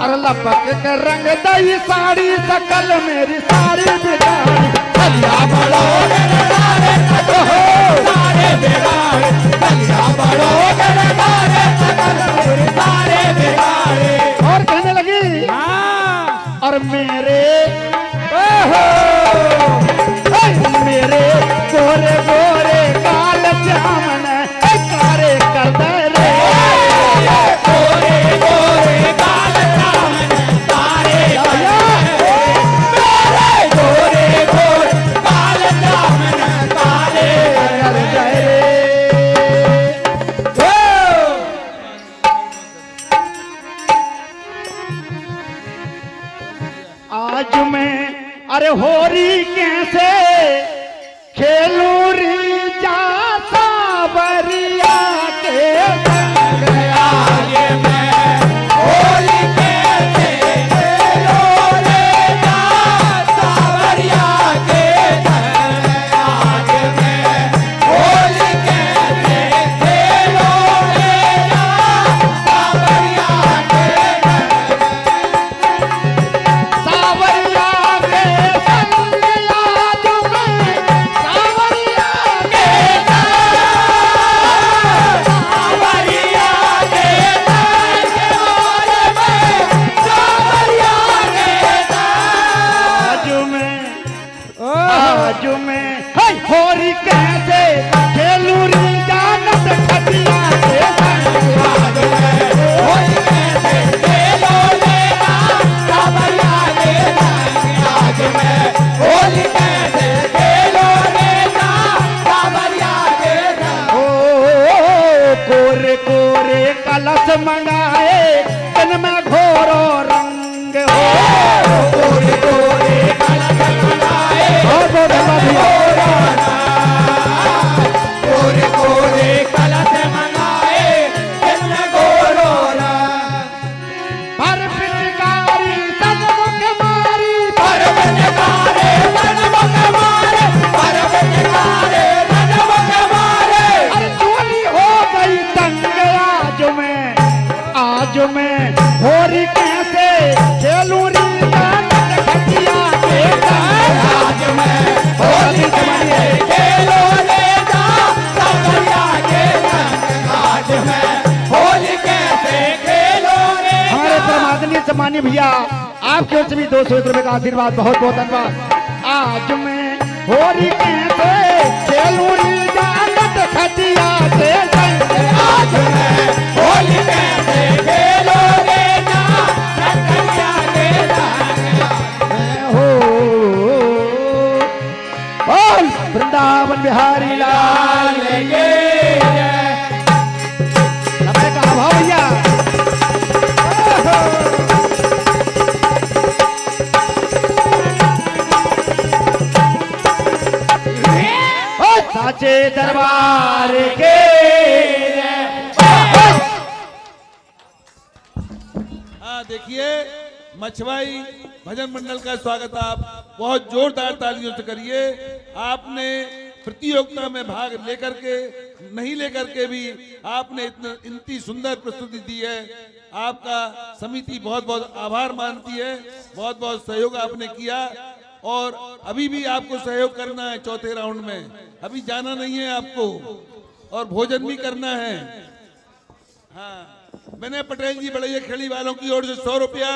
और लपक के रंग दही साड़ी सकल मेरी सारी बिगाड़ी। छलिया बड़ो गिरधारी सकल मेरी सारी बिगाड़ी। छलिया बड़ो गिरधारी सकल मेरी सारी बिगाड़ी। और कहने लगी और मेरे मेरे गोरे गोरे काल जामन कारे कर दे रे। गोरे गोरे काल जामन कारे कर दे रे। मेरे गोरे गोरे काल जामन कारे कर दे रे। आज मैं अरे होरी कैसे खेलू री जा सावरिया के संग। आगे मैं होली कैसे खेलो रे जा सावरिया के संग। आगे मैं होली कैसे खेलो रे जा सावरिया के सावरिया के संग आज मैं सावरिया के सावरिया के संग और मैं सावरिया के संग। आज मैं होरी कैसे खेलू री जानत खटिया के संग। आज मैं होली कैसे खेलो रे जा सावरिया के संग। आज मैं होली कैसे खेलो रे जा सावरिया के संग। ओ कोरे कोरे कलश मंगाए इनमें घोरो रंग हो। गोरे गोरे कलश मंगाए गोरे गोरे कलश मंगाए इनमें गोरो रंग। पर पिचकारी सन्मुख मारी। पर पिचकारी सन्मुख मारे। पर पिचकारी सन्मुख मारे। अरे चोली हो गई तंग आज मैं होरी कैसे खेलू री जानत खटिया के संग। आज मैं होली कैसे खेलो रे जा सावरिया के संग। आज मैं होली कैसे खेलो रे जा। हमारे परमादनीय सम्मानीय भैया आपके ओर से भी 200 रुपए का आशीर्वाद बहुत बहुत धन्यवाद। आज मैं होरी कैसे खेलू री जानत खटिया के संग। आज मैं होली कैसे खेलो रे जा सावरिया के संग। हो बोल वृंदावन बिहारी लाल के समय का अभाव भैया। साचे दरबार के हाँ देखिए मछवाई भजन मंडल का स्वागत आप बहुत जोरदार तालियों से करिए। आपने प्रतियोगिता में भाग लेकर के नहीं लेकर के भी आपने इतनी सुंदर प्रस्तुति दी है। आपका समिति बहुत बहुत आभार मानती है, बहुत बहुत सहयोग आपने किया और अभी भी आपको सहयोग करना है। चौथे राउंड में अभी जाना नहीं है आपको और भोजन भी करना है। हाँ, मैंने पटेल जी बड़ैया खेड़ी वालों की ओर से 100 रुपया,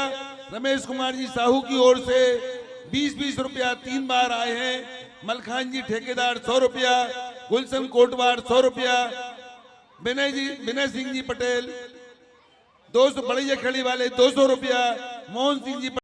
रमेश कुमार जी साहू की ओर से 20-20 रुपया 3 बार आए हैं। मलखान जी ठेकेदार 100 रुपया, गुलशन कोटवार 100 रुपया, विनय सिंह जी पटेल 200, बड़ैया खेड़ी वाले 200 रुपया, मोहन सिंह जी